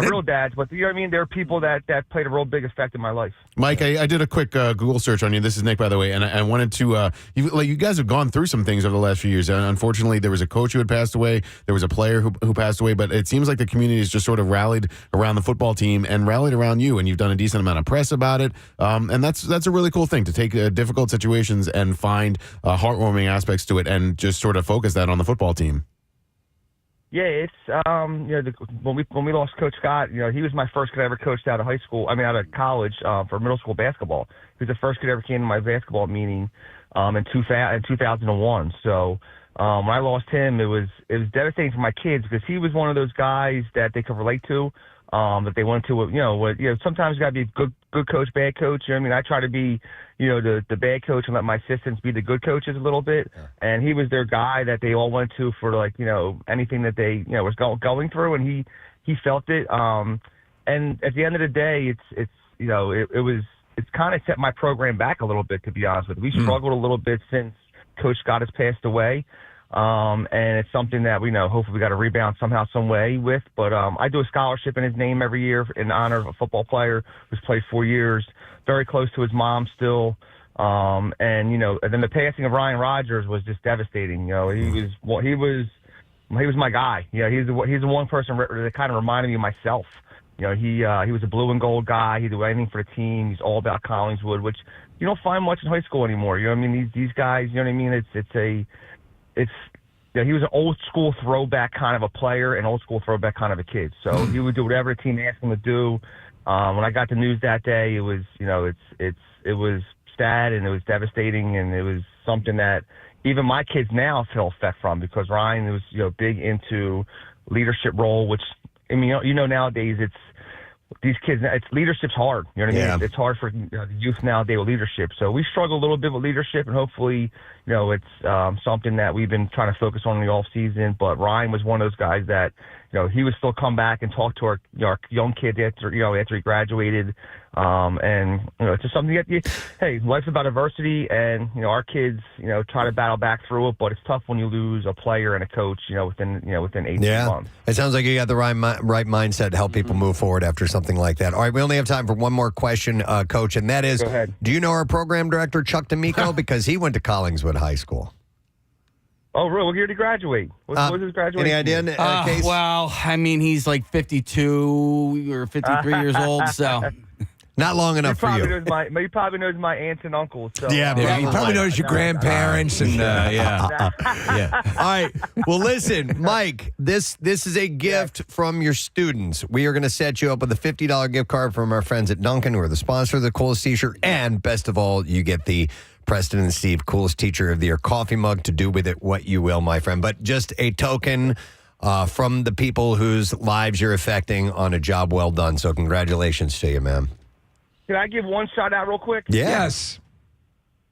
real dads, but you know what I mean? There are people that played a real big effect in my life. Mike, I did a quick Google search on you. This is Nick, by the way, and I wanted to you guys have gone through some things over the last few years. Unfortunately, there was a coach who had passed away. There was a player who passed away, but it seems like the community has just sort of rallied around the football team and rallied around you, and you've done a decent amount of press about it. And that's a really cool thing, to take difficult situations and find heartwarming aspects to it, and just sort of focus that on the football team. Yeah, it's when we lost Coach Scott, he was my first kid I ever coached out of college for middle school basketball. He was the first kid ever came to my basketball meeting in 2001. So when I lost him, it was devastating for my kids, because he was one of those guys that they could relate to. That they went to, sometimes you got to be a good coach, bad coach. You know what I mean? I try to be, the bad coach and let my assistants be the good coaches a little bit. Yeah. And he was their guy that they all went to for anything that they, was going through, and he felt it. And at the end of the day, it's kind of set my program back a little bit, to be honest with you. We struggled a little bit since Coach Scott has passed away. And it's something that we hopefully we got to rebound somehow, some way with. But I do a scholarship in his name every year in honor of a football player who's played 4 years, very close to his mom still. And then the passing of Ryan Rodgers was just devastating. He was my guy. He's the one person that kind of reminded me of myself. He was a blue and gold guy. He did anything for the team. He's all about Collinswood, which you don't find much in high school anymore. You know what I mean? These guys, you know what I mean? He was an old school throwback kind of a player and old school throwback kind of a kid. So he would do whatever the team asked him to do. When I got the news that day, it was, it was sad, and it was devastating, and it was something that even my kids now feel effect from, because Ryan was, big into leadership role, which, I mean, nowadays these kids, leadership's hard. You know what I mean? It's hard for the youth nowadays with leadership. So we struggle a little bit with leadership, and hopefully, it's something that we've been trying to focus on in the off season. But Ryan was one of those guys that, he would still come back and talk to our young kids after he graduated. And it's just something that hey, life's about adversity, and our kids try to battle back through it, but it's tough when you lose a player and a coach within 18 months. It sounds like you got the right mindset to help people move forward after something like that. All right, we only have time for one more question, Coach, and that is, Go ahead. Do you know our program director, Chuck D'Amico? Because he went to Collingswood High School. Oh, really? Where did he graduate? What's his graduation? Any idea, Case? Well, I mean, he's like 52 or 53 years old, so. Not long enough for you. He probably knows my aunts and uncles. So, Yeah, he probably knows your grandparents and yeah. All right. Well, listen, Mike, this is a gift from your students. We are going to set you up with a $50 gift card from our friends at Duncan, who are the sponsor of the coolest t-shirt. And best of all, you get the Preston and Steve Coolest Teacher of the Year coffee mug to do with it what you will, my friend. But just a token from the people whose lives you're affecting on a job well done. So congratulations to you, man. Can I give one shout out real quick? Yes.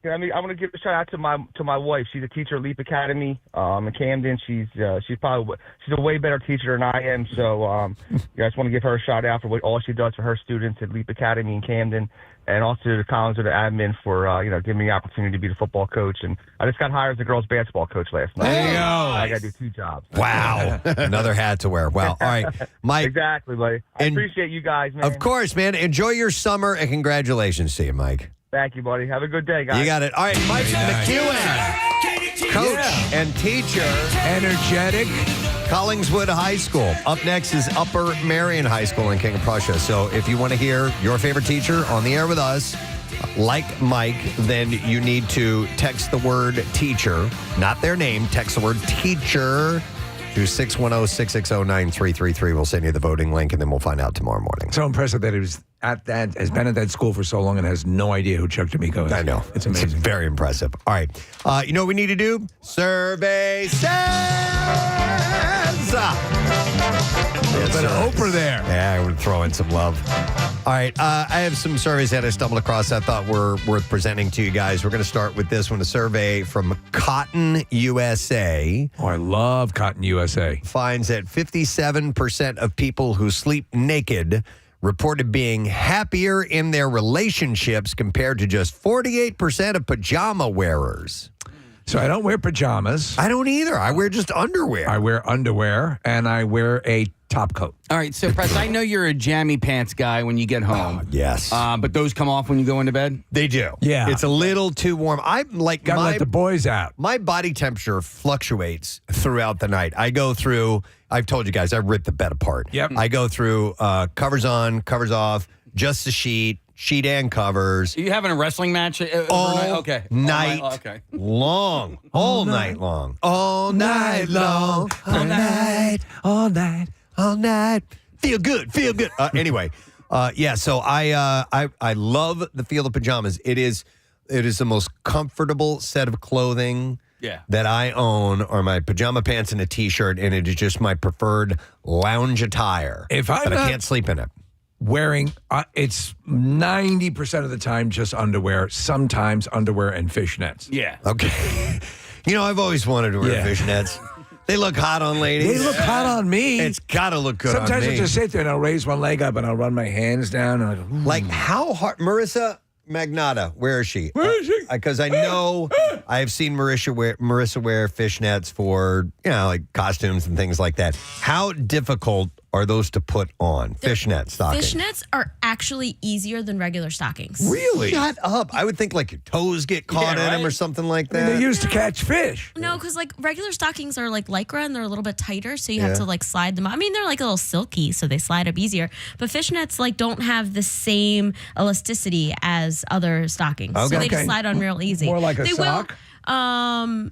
I mean, I want to give a shout out to my wife. She's a teacher at Leap Academy in Camden. She's a way better teacher than I am. So I just want to give her a shout out for all she does for her students at Leap Academy in Camden, and also to the Collingswood admin for giving me the opportunity to be the football coach. And I just got hired as the girls basketball coach last night. There you go. I got to do 2 jobs. Wow. Another hat to wear. Wow. All right, Mike. Exactly, buddy. I appreciate you guys, man. Of course, man. Enjoy your summer, and congratulations to you, Mike. Thank you, buddy. Have a good day, guys. You got it. All right, Mike McEwen, coach and teacher, energetic. Collingswood High School. Up next is Upper Marion High School in King of Prussia. So if you want to hear your favorite teacher on the air with us, like Mike, then you need to text the word teacher, not their name, text the word teacher to 610-660-9333. We'll send you the voting link, and then we'll find out tomorrow morning. So impressive that he has been at that school for so long and has no idea who Chuck D'Amico is. I know. It's amazing. It's very impressive. All right. You know what we need to do? Survey says. Yes, an Oprah there. Yeah, I would throw in some love. All right. I have some surveys that I stumbled across I thought were worth presenting to you guys. We're going to start with this one, a survey from Cotton USA. Oh, I love Cotton USA. Finds that 57% of people who sleep naked reported being happier in their relationships compared to just 48% of pajama wearers. So I don't wear pajamas. I don't either. I wear just underwear. I wear underwear, and I wear a top coat. All right, so Press, I know you're a jammy pants guy when you get home. Yes. But those come off when you go into bed? They do. Yeah. It's a little too warm. I'm like, Gotta let the boys out. My body temperature fluctuates throughout the night. I go through, I've told you guys, I rip the bed apart. Yep. I go through covers on, covers off, just the sheet and covers. Are you having a wrestling match all overnight? Okay. night Okay. long. All night long. All night long. All night. All night. All night. Feel good. Feel good. Anyway, yeah, so I love the feel of pajamas. It is the most comfortable set of clothing that I own are my pajama pants and a T-shirt, and it is just my preferred lounge attire. But I can't sleep in it. Wearing, it's 90% of the time just underwear, sometimes underwear and fishnets. Yeah. Okay. I've always wanted to wear fishnets. They look hot on ladies. They look hot on me. It's got to look good on me. Sometimes I just sit there and I'll raise one leg up and I'll run my hands down and I go, like how hard, Marissa Magnata, where is she? Where is she? Because I know I have seen Marissa wear fishnets for, like costumes and things like that. How difficult are those to put on? Fishnet stockings. Fishnets are actually easier than regular stockings. Really? Shut up. I would think like your toes get caught in them or something like that. They're used to catch fish. No, because like regular stockings are like Lycra and they're a little bit tighter, so you have to like slide them up. I mean, they're like a little silky, so they slide up easier. But fishnets like don't have the same elasticity as other stockings. Okay. So they just slide on real easy. More like a they sock? Will,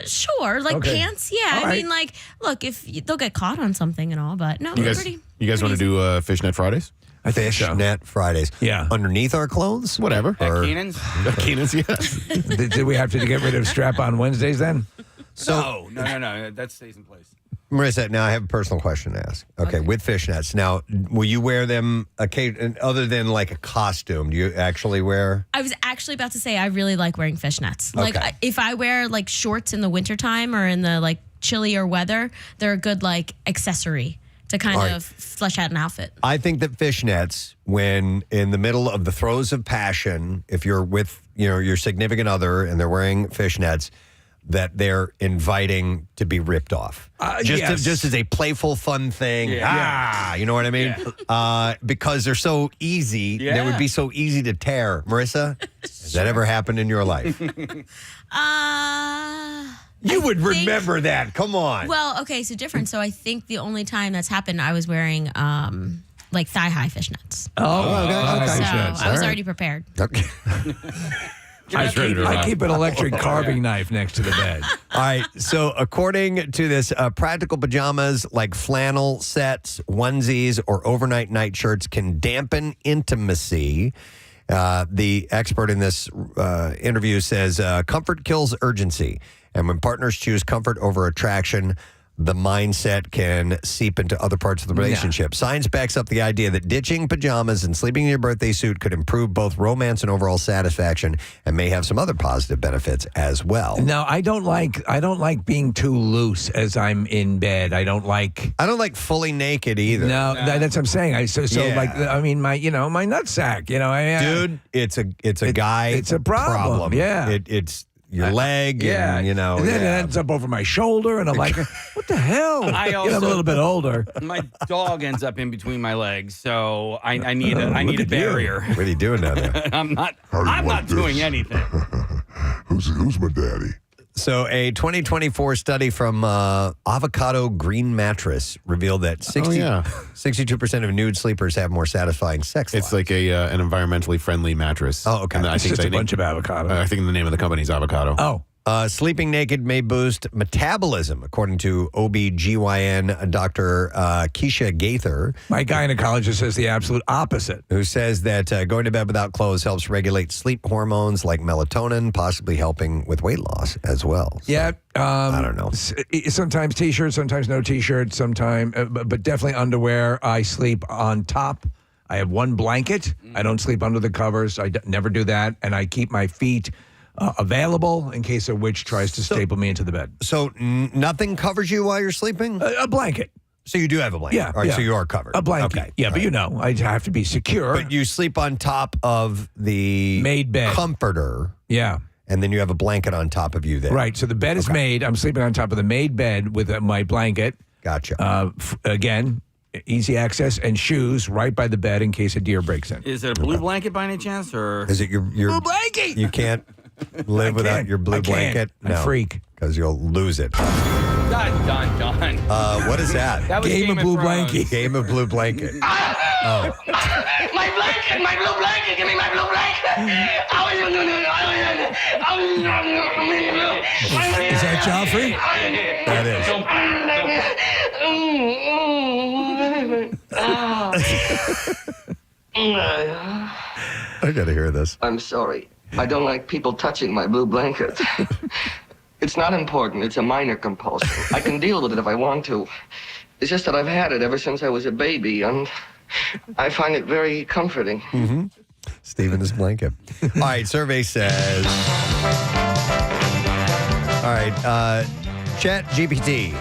sure, like pants. Yeah, All I right. mean, like, look, if they'll get caught on something and all, but no, they're pretty. You guys want to do Fishnet Fridays? I think so. Fishnet Fridays. Yeah. Underneath our clothes? Whatever. At Keenan's? Keenan's, yes. Did we have to get rid of strap-on Wednesdays then? No. That stays in place. Marissa, now I have a personal question to ask. Okay, with fishnets. Now, will you wear them other than like a costume? Do you actually wear? I was actually about to say I really like wearing fishnets. Like Okay. if I wear like shorts in the wintertime or in the like chillier weather, they're a good like accessory. to kind of flesh out an outfit. I think that fishnets, when in the middle of the throes of passion, if you're with your significant other and they're wearing fishnets, that they're inviting to be ripped off. Just as a playful, fun thing. Yeah. You know what I mean? Because they're so easy. They would be so easy to tear. Marissa, has that ever happened in your life? You would remember that. Come on. Well, okay, so different. So I think the only time that's happened, I was wearing like thigh-high fishnets. Okay. So I was already prepared. Okay. I keep an electric carving knife next to the bed. All right. So, according to this, practical pajamas like flannel sets, onesies, or overnight nightshirts can dampen intimacy. The expert in this interview says comfort kills urgency. And when partners choose comfort over attraction, the mindset can seep into other parts of the relationship. Science backs up the idea that ditching pajamas and sleeping in your birthday suit could improve both romance and overall satisfaction, and may have some other positive benefits as well. No, I don't like being too loose as I'm in bed. I don't like fully naked either. No, that's what I'm saying. My my nutsack. Dude, it's a guy. It's a problem. Yeah, it's your leg. And, and then it ends up over my shoulder, and I'm like, what the hell? I'm a little bit older. My dog ends up in between my legs, so I need a barrier. What are you doing down there? I'm not doing anything. Who's my daddy? So, a 2024 study from Avocado Green Mattress revealed that 62% of nude sleepers have more satisfying sex lives. It's like an environmentally friendly mattress. Oh, okay. And It's just a bunch of avocado. I think the name of the company is Avocado. Oh. Sleeping naked may boost metabolism, according to OBGYN Dr. Keisha Gaither. My gynecologist says the absolute opposite. Who says that going to bed without clothes helps regulate sleep hormones like melatonin, possibly helping with weight loss as well. So, Yeah. I don't know. Sometimes T-shirts, sometimes no T-shirts, but definitely underwear. I sleep on top. I have one blanket. I don't sleep under the covers. I never do that. And I keep my feet available in case a witch tries to staple me into the bed. So nothing covers you while you're sleeping? A blanket. So you do have a blanket? Yeah. All right, so you are covered. A blanket. Okay. Yeah, but I have to be secure. But you sleep on top of the made bed comforter. Yeah. And then you have a blanket on top of you there. Right. So the bed is made. I'm sleeping on top of the made bed with my blanket. Gotcha. Again, easy access, and shoes right by the bed in case a deer breaks in. Is it a blue blanket by any chance, or is it your blue blanket? You can't live without your blue blanket. I freak because you'll lose it. Done. What is that? That was Game of Blue Blanket. Game of Blue Blanket. My blanket, my blue blanket. Give me my blue blanket. Is that Joffrey? That I gotta hear this. I'm sorry. I don't like people touching my blue blanket. It's not important. It's a minor compulsion. I can deal with it if I want to. It's just that I've had it ever since I was a baby, and I find it very comforting. Mm-hmm. Stephen's blanket. All right, survey says... All right, ChatGPT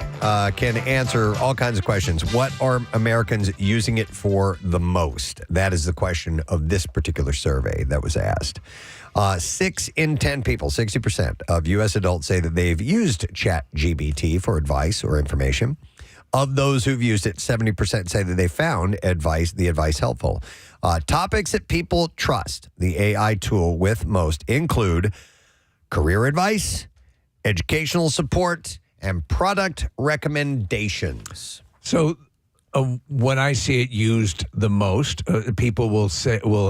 can answer all kinds of questions. What are Americans using it for the most? That is the question of this particular survey that was asked. 6 in 10 people, 60% of U.S. adults say that they've used ChatGPT for advice or information. Of those who've used it, 70% say that they found the advice helpful. Topics that people trust the AI tool with most include career advice, educational support, and product recommendations. So when I see it used the most, people will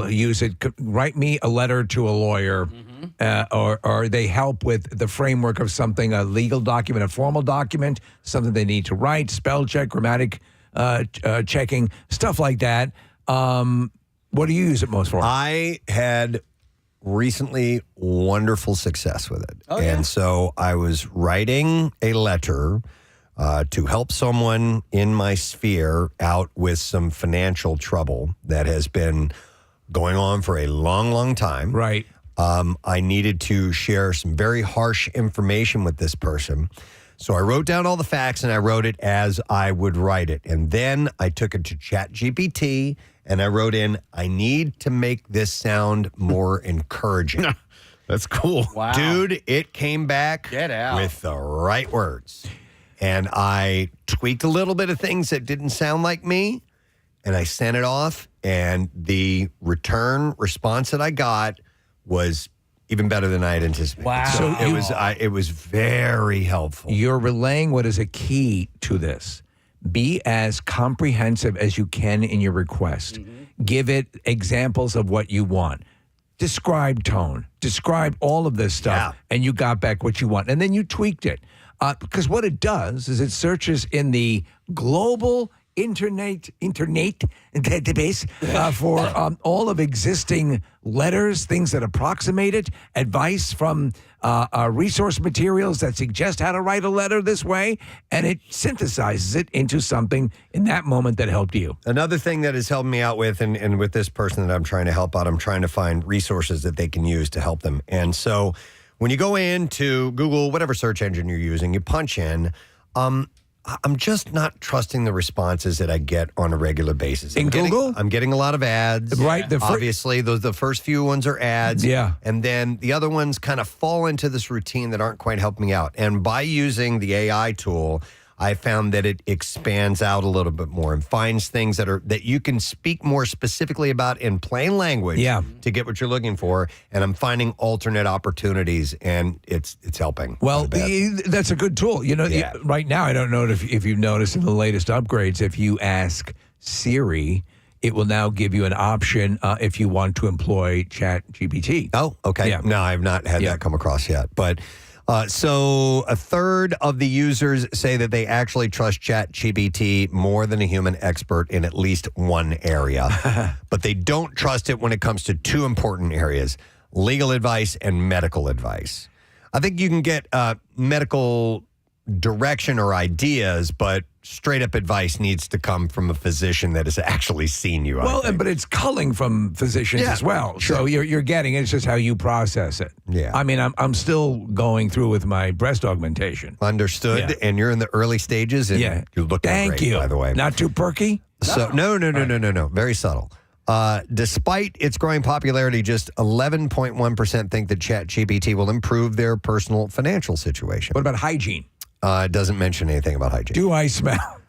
use it. Write me a letter to a lawyer, or they help with the framework of something, a legal document, a formal document, something they need to write, spell check, grammatic checking, stuff like that. What do you use it most for? I had recently wonderful success with it. Oh, yeah? And so I was writing a letter to help someone in my sphere out with some financial trouble that has been going on for a long, long time. Right. I needed to share some very harsh information with this person. So I wrote down all the facts and I wrote it as I would write it. And then I took it to ChatGPT and I wrote in, I need to make this sound more encouraging. That's cool. Wow. Dude, it came back Get out. with the right words. And I tweaked a little bit of things that didn't sound like me. And I sent it off. And the return response that I got was even better than I had anticipated. Wow. So it was very helpful. You're relaying what is a key to this. Be as comprehensive as you can in your request. Give it examples of what you want. Describe tone. Describe all of this stuff. And you got back what you want. And then you tweaked it. Because what it does is it searches in the global internet database for all of existing letters, things that approximate it, advice from resource materials that suggest how to write a letter this way, and it synthesizes it into something in that moment that helped you. Another thing that has helped me out with, and with this person that I'm trying to help out, I'm trying to find resources that they can use to help them. And so when you go into Google, whatever search engine you're using, you punch in, I'm just not trusting the responses that I get on a regular basis. Google? I'm getting a lot of ads. Right. Obviously, the first few ones are ads. Yeah. And then the other ones kind of fall into this routine that aren't quite helping me out. And by using the AI tool, I found that it expands out a little bit more and finds things that you can speak more specifically about in plain language to get what you're looking for. And I'm finding alternate opportunities, and it's helping. Well, that's a good tool. Right now, I don't know if you've noticed in the latest upgrades, if you ask Siri, it will now give you an option if you want to employ ChatGPT. Oh, okay. Yeah. No, I've not had that come across yet. But so a third of the users say that they actually trust ChatGPT more than a human expert in at least one area. But they don't trust it when it comes to two important areas, legal advice and medical advice. I think you can get medical direction or ideas, but straight up advice needs to come from a physician that has actually seen you. But it's culling from physicians as well. Sure. So you're getting it. It's just how you process it. Yeah. I mean, I'm still going through with my breast augmentation. Understood. Yeah. And you're in the early stages, and you're looking Thank great, you. by the way. Not too perky? So no. Very subtle. Despite its growing popularity, just 11.1% think that ChatGPT will improve their personal financial situation. What about hygiene? It doesn't mention anything about hygiene. Do I smell?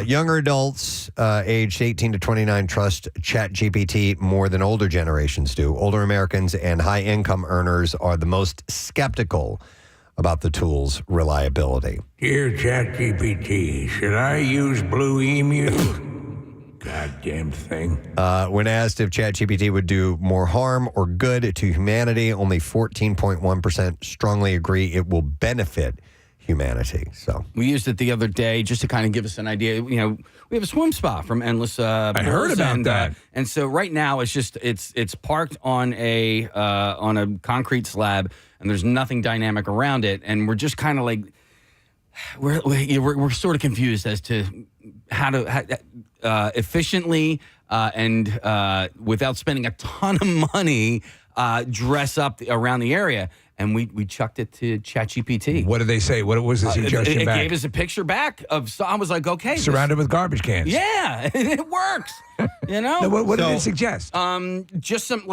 Younger adults aged 18 to 29 trust ChatGPT more than older generations do. Older Americans and high-income earners are the most skeptical about the tool's reliability. Dear ChatGPT, should I use Blue Emu? Goddamn thing. When asked if ChatGPT would do more harm or good to humanity, only 14.1% strongly agree it will benefit humanity. So we used it the other day just to kind of give us an idea. We have a swim spa from Endless. I heard about that. And so right now it's parked on a concrete slab, and there's nothing dynamic around it, and we're just kind of like we're sort of confused as to how to efficiently and without spending a ton of money dress up around the area. And we chucked it to ChatGPT. What did they say? What was the suggestion it back? It gave us a picture back of. So I was like, okay, surrounded with garbage cans. Yeah, it works. No, what did it suggest? Just some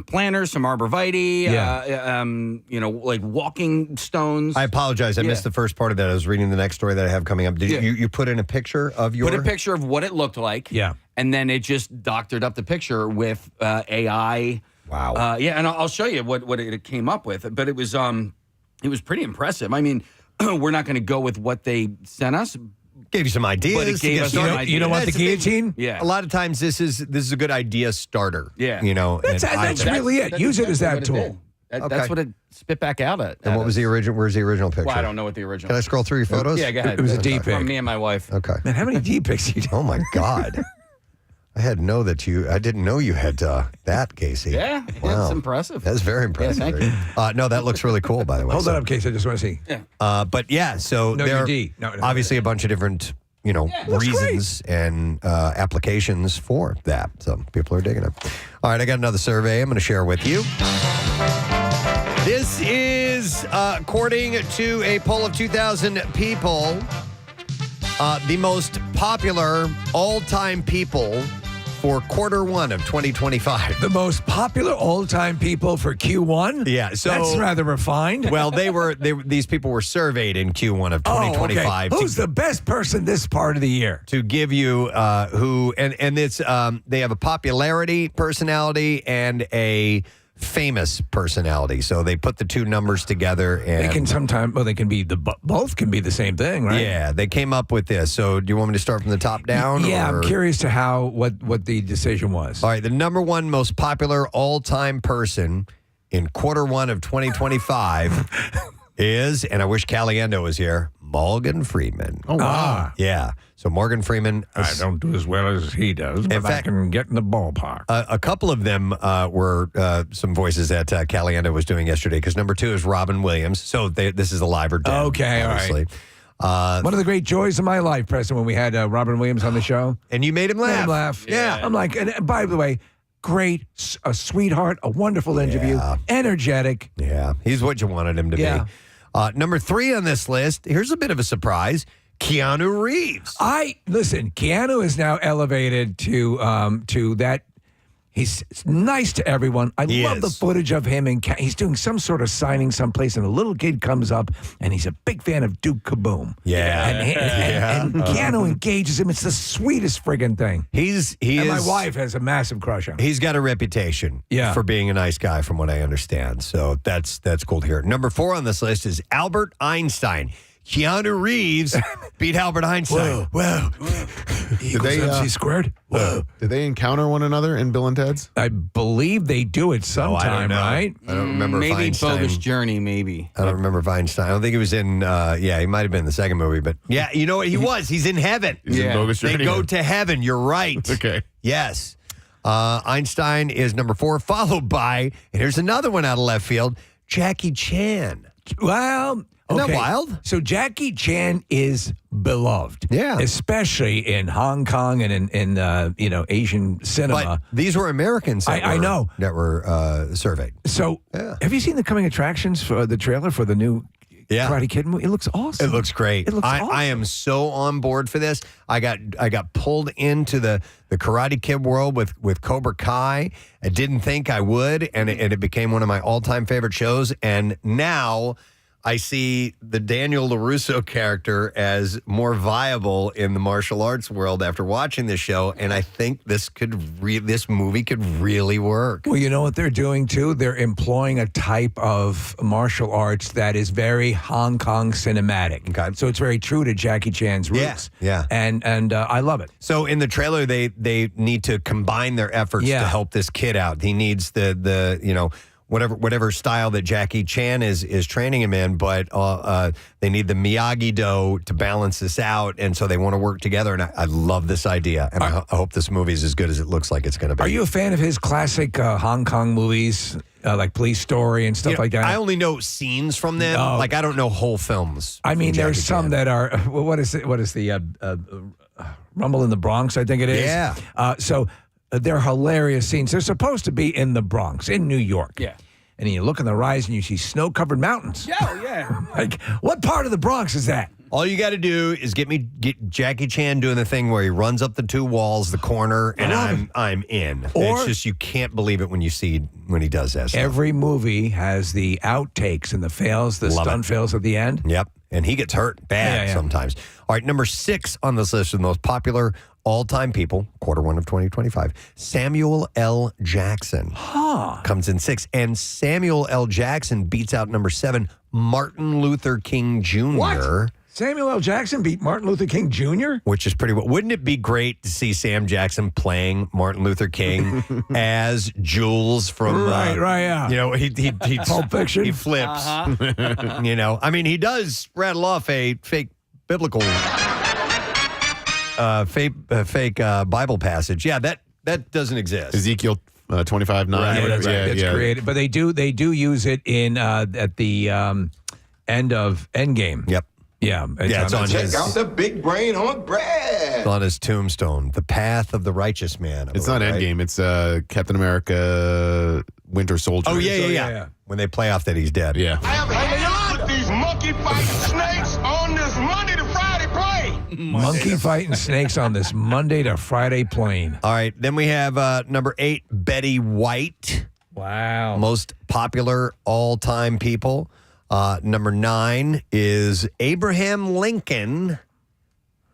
planters, some arborvitae. Like walking stones. I apologize. I missed the first part of that. I was reading the next story that I have coming up. Did you put in a picture of your? Put a picture of what it looked like. Yeah, and then it just doctored up the picture with AI. Wow. And I'll show you what it came up with. But it was pretty impressive. I mean, we're not going to go with what they sent us. Gave you some ideas. But it gave us some ideas. You don't want the guillotine? Yeah. A lot of times this is a good idea starter. Yeah. That's really it. Use it as that tool. That's what it spit back out at. And what was the original? Where's the original picture? Well, I don't know what the original. Can I scroll through your photos? Yeah, go ahead. It was a D pic from me and my wife. Okay. Man, how many D pics you did? Oh my God. I didn't know you had that, Casey. Yeah, it's impressive. That's very impressive. Yeah, thank you. No, that looks really cool, by the way. Hold that up, Casey. I just want to see. Yeah. But yeah, so No, there you're are D. No, obviously a bunch of different, reasons and applications for that. So people are digging it. All right, I got another survey I'm going to share with you. This is is, according to a poll of 2,000 people, the most popular all-time people for quarter one of 2025. The most popular all-time people for Q1? Yeah, so that's rather refined. Well, these people were surveyed in Q1 of 2025. Who's the best person this part of the year? To give you who, and it's they have a popularity personality and a famous personality. So they put the two numbers together, and They can sometimes, well, they can be both can be the same thing, right? yeah, they came up with this. So do you want me to start from the top down? Yeah, or? I'm curious to what the decision was. All right, the number one most popular all-time person in quarter one of 2025 is, and I wish Caliendo was here, Morgan Freeman. Oh, wow. Yeah. So Morgan Freeman. I don't do as well as he does, but I can get in the ballpark. A couple of them were some voices that Caliendo was doing yesterday, because number two is Robin Williams. So this is a live or dead. Okay, obviously. all right. One of the great joys of my life, Preston, when we had Robin Williams on the show. And you made him laugh. Yeah. I'm like, and by the way, great, a sweetheart, a wonderful interview, energetic. Yeah, he's what you wanted him to be. Number three on this list, here's a bit of a surprise, Keanu Reeves. Listen, Keanu is now elevated to that. He's nice to everyone. I love the footage of him, and he's doing some sort of signing someplace, and a little kid comes up, and he's a big fan of Duke Kaboom. Yeah. And Keanu engages him. It's the sweetest friggin' thing. My wife has a massive crush on him. He's got a reputation Yeah. for being a nice guy, from what I understand. So that's cool to hear. Number four on this list is Albert Einstein. Keanu Reeves beat Albert Einstein. Whoa. Did MC squared? Whoa. Did they encounter one another in Bill and Ted's? I believe they do it sometime, right? I don't remember if Maybe Einstein. Bogus Journey, maybe. I don't remember if Einstein. I don't think he was in. He might have been in the second movie, but yeah, you know what? He was. He's in heaven. He's in Bogus Journey. They go to heaven. You're right. Okay. Yes. Einstein is number four, followed by, and here's another one out of left field, Jackie Chan. Well, Isn't that wild? So Jackie Chan is beloved, Yeah. especially in Hong Kong and in Asian cinema. But these were Americans. I know that were surveyed. So, have you seen the coming attractions for the trailer for the new Karate Kid movie? It looks awesome. It looks great. It looks awesome. I am so on board for this. I got pulled into the Karate Kid world with Cobra Kai. I didn't think I would, and it became one of my all-time favorite shows. And now I see the Daniel LaRusso character as more viable in the martial arts world after watching this show, and I think this movie could really work. Well, you know what they're doing too? They're employing a type of martial arts that is very Hong Kong cinematic. Okay. So it's very true to Jackie Chan's roots. Yeah. And I love it. So in the trailer, they need to combine their efforts to help this kid out. He needs the whatever style that Jackie Chan is training him in, but they need the Miyagi-Do to balance this out, and so they want to work together, and I love this idea, and I hope this movie is as good as it looks like it's going to be. Are you a fan of his classic Hong Kong movies, like Police Story and stuff like that? I only know scenes from them. I don't know whole films. I mean, there's some that are, what is the Rumble in the Bronx, I think it is? Yeah. So they're hilarious scenes. They're supposed to be in the Bronx, in New York. Yeah. And you look on the horizon, you see snow-covered mountains. Yeah. Like, what part of the Bronx is that? All you got to do is get Jackie Chan doing the thing where he runs up the two walls, the corner, and I'm in. It's just you can't believe it when he does that stuff. Every movie has the outtakes and the stunt fails at the end. Yep. And he gets hurt bad sometimes. All right, number 6 on this list of the most popular all-time people, quarter one of 2025, Samuel L. Jackson comes in 6. And Samuel L. Jackson beats out number 7, Martin Luther King Jr. What? Samuel L. Jackson beat Martin Luther King Jr.? Which is pretty well. Wouldn't it be great to see Sam Jackson playing Martin Luther King as Jules from right, yeah. He Pulp Fiction. He flips. I mean, he does rattle off a fake biblical fake Bible passage. Yeah, that doesn't exist. Ezekiel 25:9. Right, that's created, but they do use it in at the end of Endgame. Yep. Yeah, it's on Check out the big brain on bread. It's on his tombstone, the path of the righteous man. It's not Endgame. It's Captain America. Winter Soldier. Oh, yeah. When they play off that he's dead. Yeah. I have put these monkey fight snakes on this Monday to Friday plane. Monkey fighting snakes on this Monday to Friday plane. All right. Then we have number 8, Betty White. Wow. Most popular all-time people. Number 9 is Abraham Lincoln.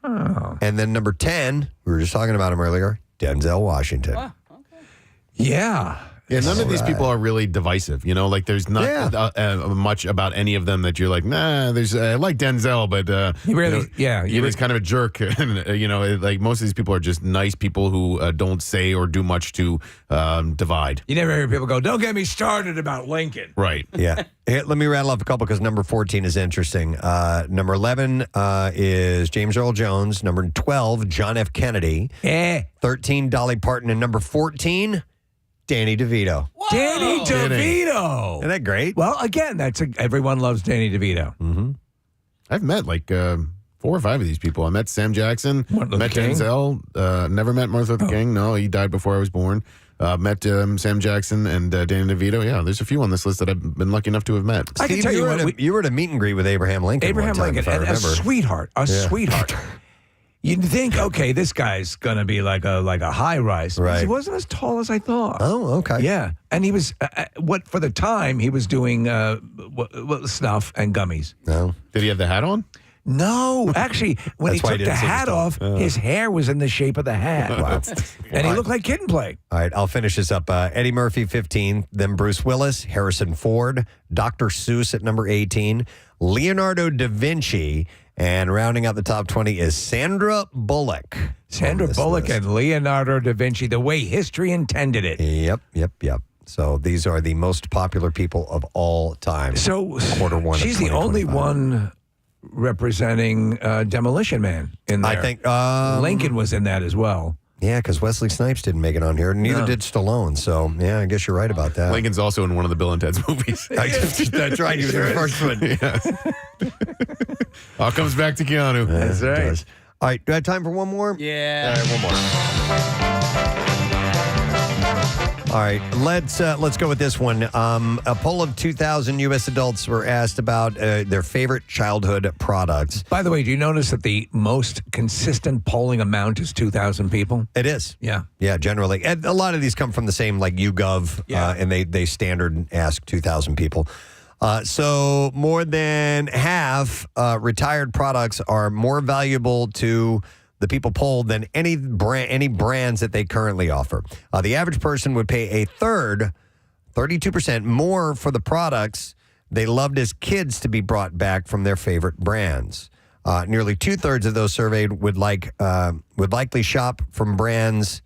Oh. And then number 10, we were just talking about him earlier, Denzel Washington. Yeah. Yeah, none of these people are really divisive. You know, like there's not much about any of them that you're like, nah. I like Denzel, but You really, he's kind of a jerk. And, like most of these people are just nice people who don't say or do much to divide. You never hear people go, "Don't get me started about Lincoln." Right. Yeah. Here, let me rattle off a couple because number 14 is interesting. Number 11 is James Earl Jones. Number 12, John F. Kennedy. 13, Dolly Parton. And number 14, Danny DeVito. Danny DeVito. Isn't that great? Well, again, everyone loves Danny DeVito. Mm-hmm. I've met like 4 or 5 of these people. I met Sam Jackson, met King? Denzel, never met Martin Luther King. No, he died before I was born. Met Sam Jackson and Danny DeVito. Yeah, there's a few on this list that I've been lucky enough to have met. I can Steve, tell you were at a meet and greet with Abraham Lincoln. Abraham one time, Lincoln, if I and a remember. sweetheart, sweetheart. You'd think, okay, this guy's gonna be like a high rise. Right. He wasn't as tall as I thought. Oh, okay. Yeah, and he was for the time he was doing snuff and gummies. No, did he have the hat on? No, actually, when he That's why he took the didn't say hat stuff. off, his hair was in the shape of the hat. Wow. And he looked like Kid and Play. All right, I'll finish this up. Eddie Murphy, 15. Then Bruce Willis, Harrison Ford, Dr. Seuss at number 18, Leonardo da Vinci, and rounding out the top 20 is Sandra Bullock. Sandra Bullock and Leonardo da Vinci, the way history intended it. Yep. So these are the most popular people of all time. So quarter one. She's the only one representing Demolition Man in there. I think Lincoln was in that as well. Yeah, because Wesley Snipes didn't make it on here. Neither did Stallone. So, yeah, I guess you're right about that. Lincoln's also in one of the Bill and Ted's movies. That's right. He was in the first one. Yes. All comes back to Keanu. That's right. It does. All right, do I have time for one more? Yeah. All right, one more. All right, let's go with this one. A poll of 2,000 U.S. adults were asked about their favorite childhood products. By the way, do you notice that the most consistent polling amount is 2,000 people? It is. Yeah. Yeah, generally. And a lot of these come from the same, like YouGov, and they standard ask 2,000 people. So more than half retired products are more valuable to the people polled than any brands that they currently offer. The average person would pay a third, 32% more for the products they loved as kids to be brought back from their favorite brands. Nearly 2/3 of those surveyed would likely shop from brands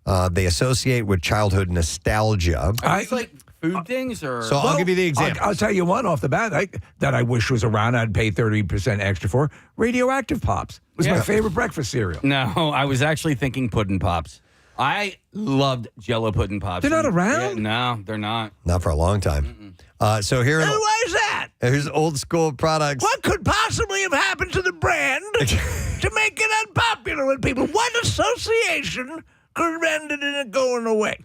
they associate with childhood nostalgia. It's like food things, or So I'll give you the example. I'll tell you one off the bat that I wish was around. I'd pay 30% extra for. Radioactive Pops was my favorite breakfast cereal. No, I was actually thinking Puddin' Pops. I loved Jello Puddin' Pops. They're not around? Yeah, no, they're not. Not for a long time. So here, Why is that? here's old school products. What could possibly have happened to the brand to make it unpopular with people? What association could have ended in it going away?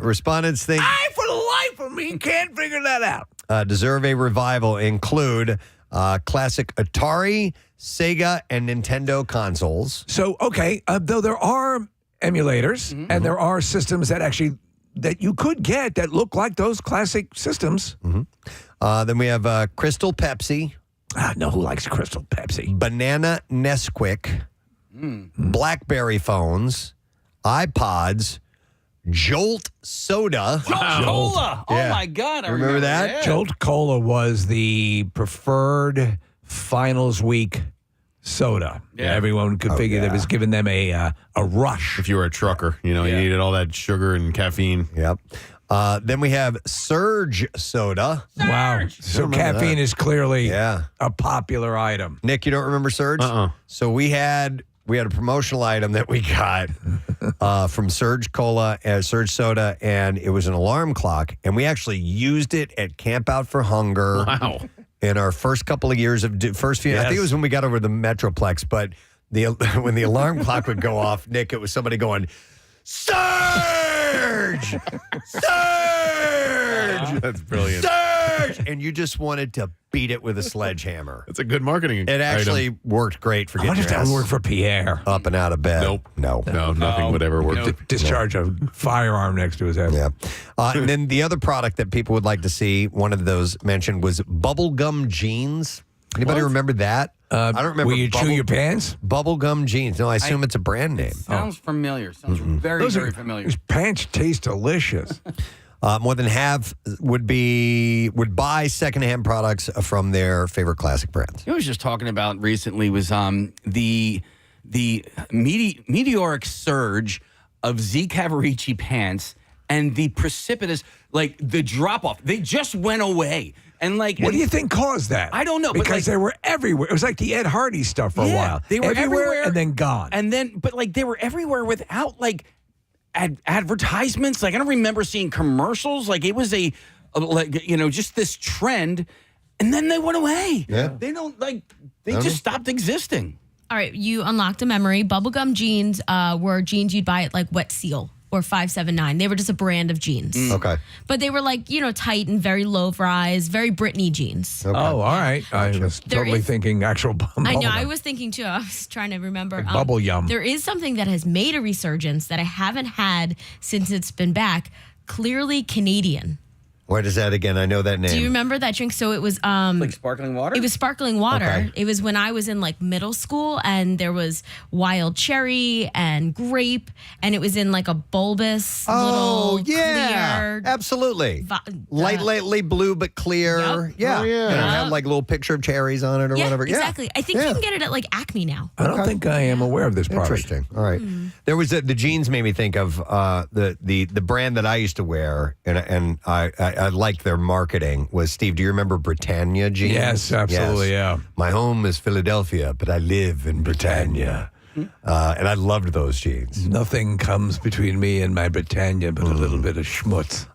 Respondents think I, for the life of me, can't figure that out. deserve a revival include classic Atari, Sega, and Nintendo consoles. So, okay, though there are emulators and there are systems that you could get that look like those classic systems. Then we have Crystal Pepsi. No, who likes Crystal Pepsi? Banana Nesquik, BlackBerry phones, iPods, Jolt Soda. Jolt Cola. Oh Yeah. my God! I Remember that? Yeah. Jolt Cola was the preferred finals week soda. Yeah. Everyone could figure that was giving them a rush. If you were a trucker, you needed all that sugar and caffeine. Yep. Then we have Surge Soda. Wow. So caffeine is clearly Yeah. a popular item. Nick, you don't remember Surge? So we had a promotional item that we got from Surge Cola, Surge Soda, and it was an alarm clock. And we actually used it at Camp Out for Hunger. Wow. In our first couple of years of first few, I think it was when we got over the Metroplex, but when the alarm clock would go off, Nick, it was somebody going, Surge! Surge! Surge! That's brilliant. Surge! And you just wanted to beat it with a sledgehammer. That's a good marketing It actually item. worked great for I getting wonder if your that ass would work for Pierre. up and out of bed. Nope. No. No, nothing would ever work. Discharge a firearm next to his head. Yeah. And then the other product that people would like to see, one of those mentioned, was bubblegum jeans. Anybody remember that? I don't remember. Will you chew your pants? Bubblegum jeans. No, I assume it's a brand name. Sounds familiar. Sounds very, very familiar. Those pants taste delicious. More than half would buy secondhand products from their favorite classic brands. I was just talking about recently was the meteoric surge of Z Cavaricci pants and the precipitous, like the drop off. They just went away. And like, what do you think caused that? I don't know. Because but like, they were everywhere. It was like the Ed Hardy stuff for a while. They were everywhere and then gone. And then, but like they were everywhere without like advertisements. Like I don't remember seeing commercials. Like it was just this trend, and then they went away. Yeah. They just stopped existing. All right, you unlocked a memory. Bubblegum jeans were jeans you'd buy at like Wet Seal or 579. They were just a brand of jeans. Okay. But they were like, tight and very low rise, very Britney jeans. Okay. Oh, all right. I was totally thinking actual bubble. I know. I was thinking too. I was trying to remember. Like bubble yum. There is something that has made a resurgence that I haven't had since it's been back. Clearly Canadian. What is that again? I know that name. Do you remember that drink? So it was like sparkling water? It was sparkling water. Okay. It was when I was in like middle school, and there was wild cherry and grape, and it was in like a bulbous little clear. Absolutely. Lightly blue but clear. Yep. Yeah. Oh, yeah. And it had like a little picture of cherries on it or whatever. Exactly. I think you can get it at like Acme now. I don't think I am aware of this product. Interesting. All right. There was the jeans made me think of the brand that I used to wear, and I liked their marketing. Was Steve? Do you remember Britannia jeans? Yes, absolutely. Yes. Yeah. My home is Philadelphia, but I live in Britannia, and I loved those jeans. Nothing comes between me and my Britannia but a little bit of schmutz.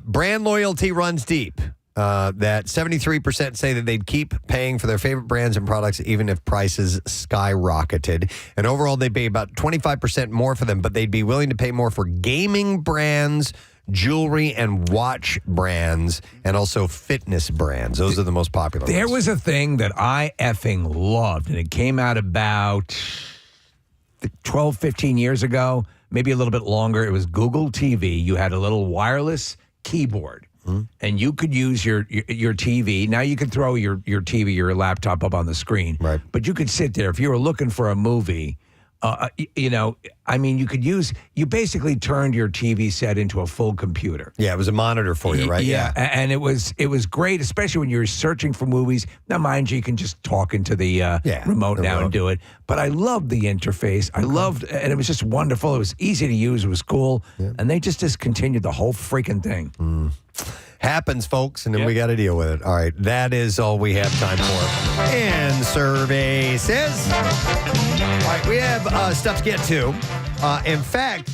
Brand loyalty runs deep. That 73% say that they'd keep paying for their favorite brands and products even if prices skyrocketed. And overall, they pay about 25% more for them, but they'd be willing to pay more for gaming brands, jewelry and watch brands, and also fitness brands. Those are the most popular There ones. was a thing that I effing loved, and it came out about 12, 15 years ago, maybe a little bit longer. It was Google TV. You had a little wireless keyboard, and you could use your TV. Now you could throw your TV, your laptop up on the screen, right? But you could sit there. If you were looking for a movie, you basically turned your TV set into a full computer. Yeah, it was a monitor for you, right? Yeah. And it was great, especially when you're searching for movies. Now, mind you can just talk into the remote now and do it. But I loved the interface. And it was just wonderful. It was easy to use. It was cool. Yeah. And they just discontinued the whole freaking thing. Happens, folks, and then we got to deal with it. All right, that is all we have time for. And survey says, all right, we have stuff to get to. In fact,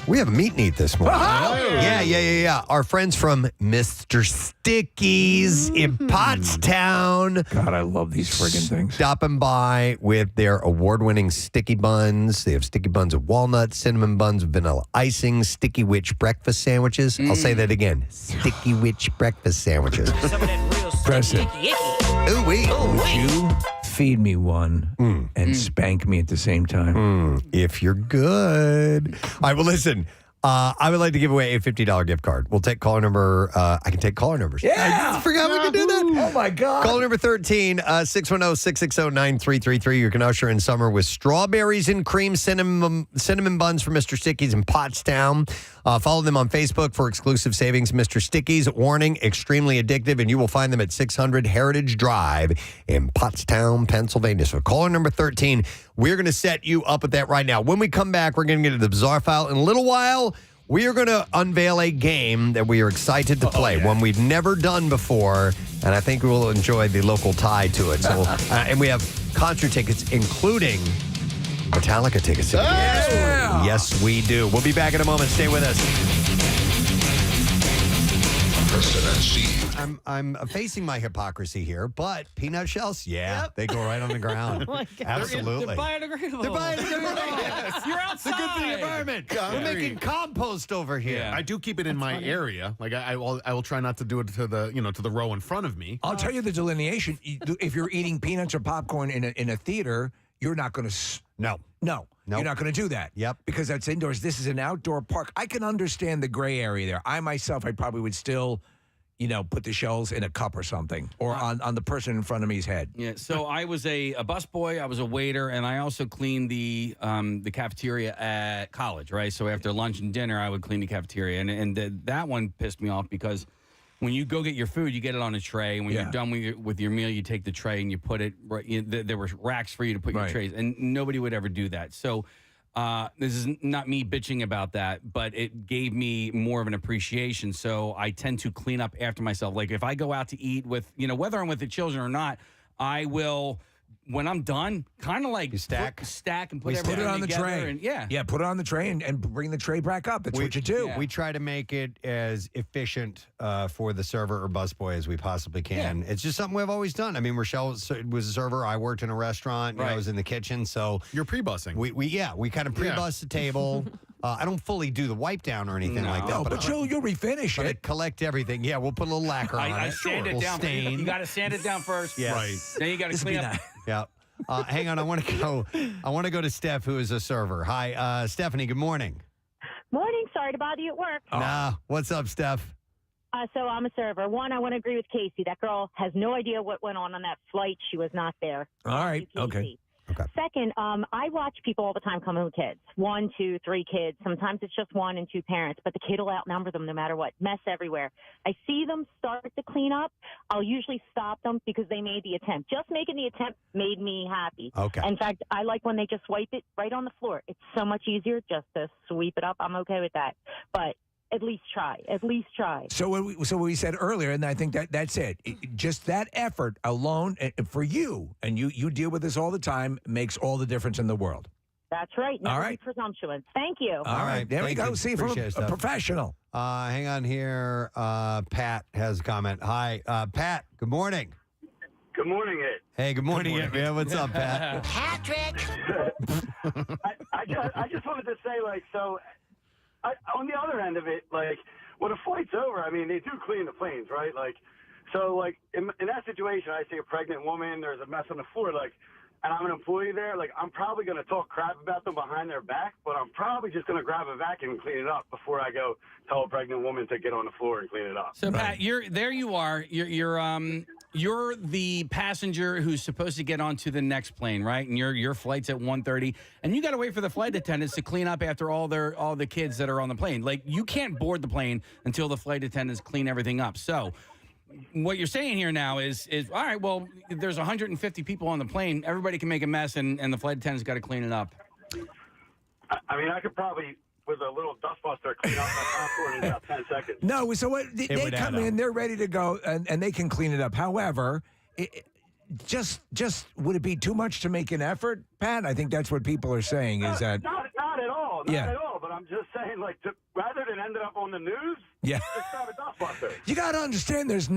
we have a meet and eat this morning. Yeah. Our friends from Mr. Sticky's in Pottstown. God, I love these friggin' things. Stopping by with their award-winning sticky buns. They have sticky buns of walnuts, cinnamon buns with vanilla icing, sticky witch breakfast sandwiches. I'll say that again. Sticky witch breakfast sandwiches. Preston, Ooh-wee. would you feed me one and spank me at the same time? If you're good. All right, well, listen. I would like to give away a $50 gift card. We'll take caller number. I can take caller numbers. Yeah. I forgot we could do that. Oh, my God. Caller number 13, 610-660-9333. You can usher in summer with strawberries and cream cinnamon buns from Mr. Sticky's in Pottstown. Follow them on Facebook for exclusive savings. Mr. Sticky's, warning, extremely addictive, and you will find them at 600 Heritage Drive in Pottstown, Pennsylvania. So caller number 13, we're going to set you up with that right now. When we come back, we're going to get to the bizarre file in a little while. We are going to unveil a game that we are excited to play, one we've never done before, and I think we will enjoy the local tie to it. So, and we have concert tickets, including Metallica tickets. Yes, we do. We'll be back in a moment. Stay with us. Preston and Steve. I'm facing my hypocrisy here, but peanut shells, they go right on the ground. Oh my God. Absolutely. They're biodegradable. They're biodegradable. Yes, you're outside. It's good for the environment. We're making compost over here. I do keep it in my area. Like I will try not to do it to the row in front of me. I'll tell you the delineation. If you're eating peanuts or popcorn in a theater, you're not going to. No, you're not going to do that. Yep. Because that's indoors. This is an outdoor park. I can understand the gray area there. I probably would still, put the shells in a cup or something, or on the person in front of me's head. Yeah. So I was a busboy. I was a waiter, and I also cleaned the cafeteria at college. Right. So after lunch and dinner, I would clean the cafeteria, and that one pissed me off because when you go get your food, you get it on a tray. And when you're done with your meal, you take the tray and you put it right. There were racks for you to put your trays, and nobody would ever do that. So this is not me bitching about that, but it gave me more of an appreciation. So I tend to clean up after myself. Like if I go out to eat with, whether I'm with the children or not, I will. When I'm done, kind of like stack and put everything it on the together tray. And, put it on the tray and bring the tray back up. That's what you do. We try to make it as efficient for the server or busboy as we possibly can. It's just something we've always done. I mean, Rochelle was a server. I worked in a restaurant. I was in the kitchen. So you're pre-bussing. We kind of pre-bus the table. I don't fully do the wipe down or anything like that. But you'll refinish it. it. Collect everything. Yeah, we'll put a little lacquer on it. I sand it down. Stain. You got to sand it down first. Yes. Right. Then you got to clean up. Yeah. Hang on. I want to go to Steph, who is a server. Hi, Stephanie. Good morning. Morning. Sorry to bother you at work. Nah. What's up, Steph? So I'm a server. One, I want to agree with Casey. That girl has no idea what went on that flight. She was not there. All right. Okay. Second, I watch people all the time come home with kids. 1, 2, 3 kids. Sometimes it's just 1 and 2 parents, but the kid will outnumber them no matter what. Mess everywhere. I see them start to clean up. I'll usually stop them because they made the attempt. Just making the attempt made me happy. Okay. In fact, I like when they just wipe it right on the floor. It's so much easier just to sweep it up. I'm okay with that. But at least try. At least try. So what we said earlier, and I think that's it. Just that effort alone for you, and you deal with this all the time, makes all the difference in the world. That's right. Never All right. be presumptuous. Thank you. All right. There we go. See, from a professional. Hang on here. Pat has a comment. Hi, Pat. Good morning. Good morning, Ed. Hey, good morning, Ed. Man, what's up, Pat? Patrick. I just wanted to say, on the other end of it, when a flight's over, I mean, they do clean the planes, right? In that situation, I see a pregnant woman, there's a mess on the floor, and I'm an employee there, I'm probably going to talk crap about them behind their back, but I'm probably just going to grab a vacuum and clean it up before I go tell a pregnant woman to get on the floor and clean it up. So, Pat, you're the passenger who's supposed to get onto the next plane, right? And your flight's at 1:30, and you got to wait for the flight attendants to clean up after all the kids that are on the plane. You can't board the plane until the flight attendants clean everything up. So, what you're saying here now is all right, well, there's 150 people on the plane. Everybody can make a mess, and the flight attendant's got to clean it up. I mean, I could probably, with a little dustbuster, clean up my popcorn in about 10 seconds. No, so what? They come in, they're ready to go, and they can clean it up. However, just would it be too much to make an effort, Pat? I think that's what people are saying. Is that not at all? Not at all. But I'm just saying, rather than end it up on the news, just grab a dustbuster. You got to understand, there's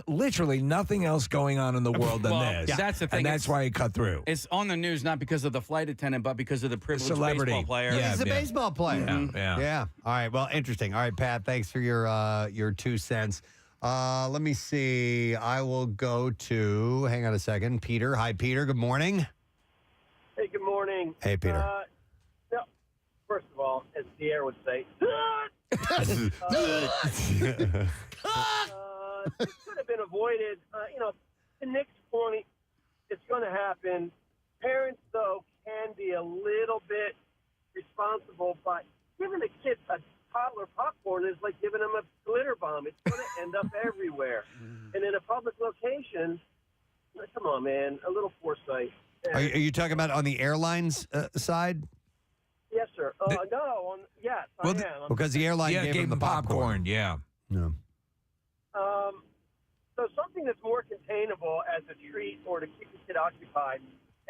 literally nothing else going on in the world than this. That's the thing. And that's why it cut through. It's on the news not because of the flight attendant, but because of the privileged celebrity baseball player. Yeah, he's a baseball player. Yeah. All right. Well, interesting. All right, Pat. Thanks for your 2 cents. Let me see. I will go to. Hang on a second. Peter. Hi, Peter. Good morning. Hey, good morning. Hey, Peter. First of all, as Pierre would say, it could have been avoided. To Nick's point, it's going to happen. Parents, though, can be a little bit responsible, but giving a kid a toddler popcorn is like giving them a glitter bomb. It's going to end up everywhere. And in a public location, come on, man, a little foresight. Are you talking about on the airlines side? Yes, sir. Yes, I am. Because the airline gave him the popcorn. Yeah. So something that's more containable as a treat or to keep the kid occupied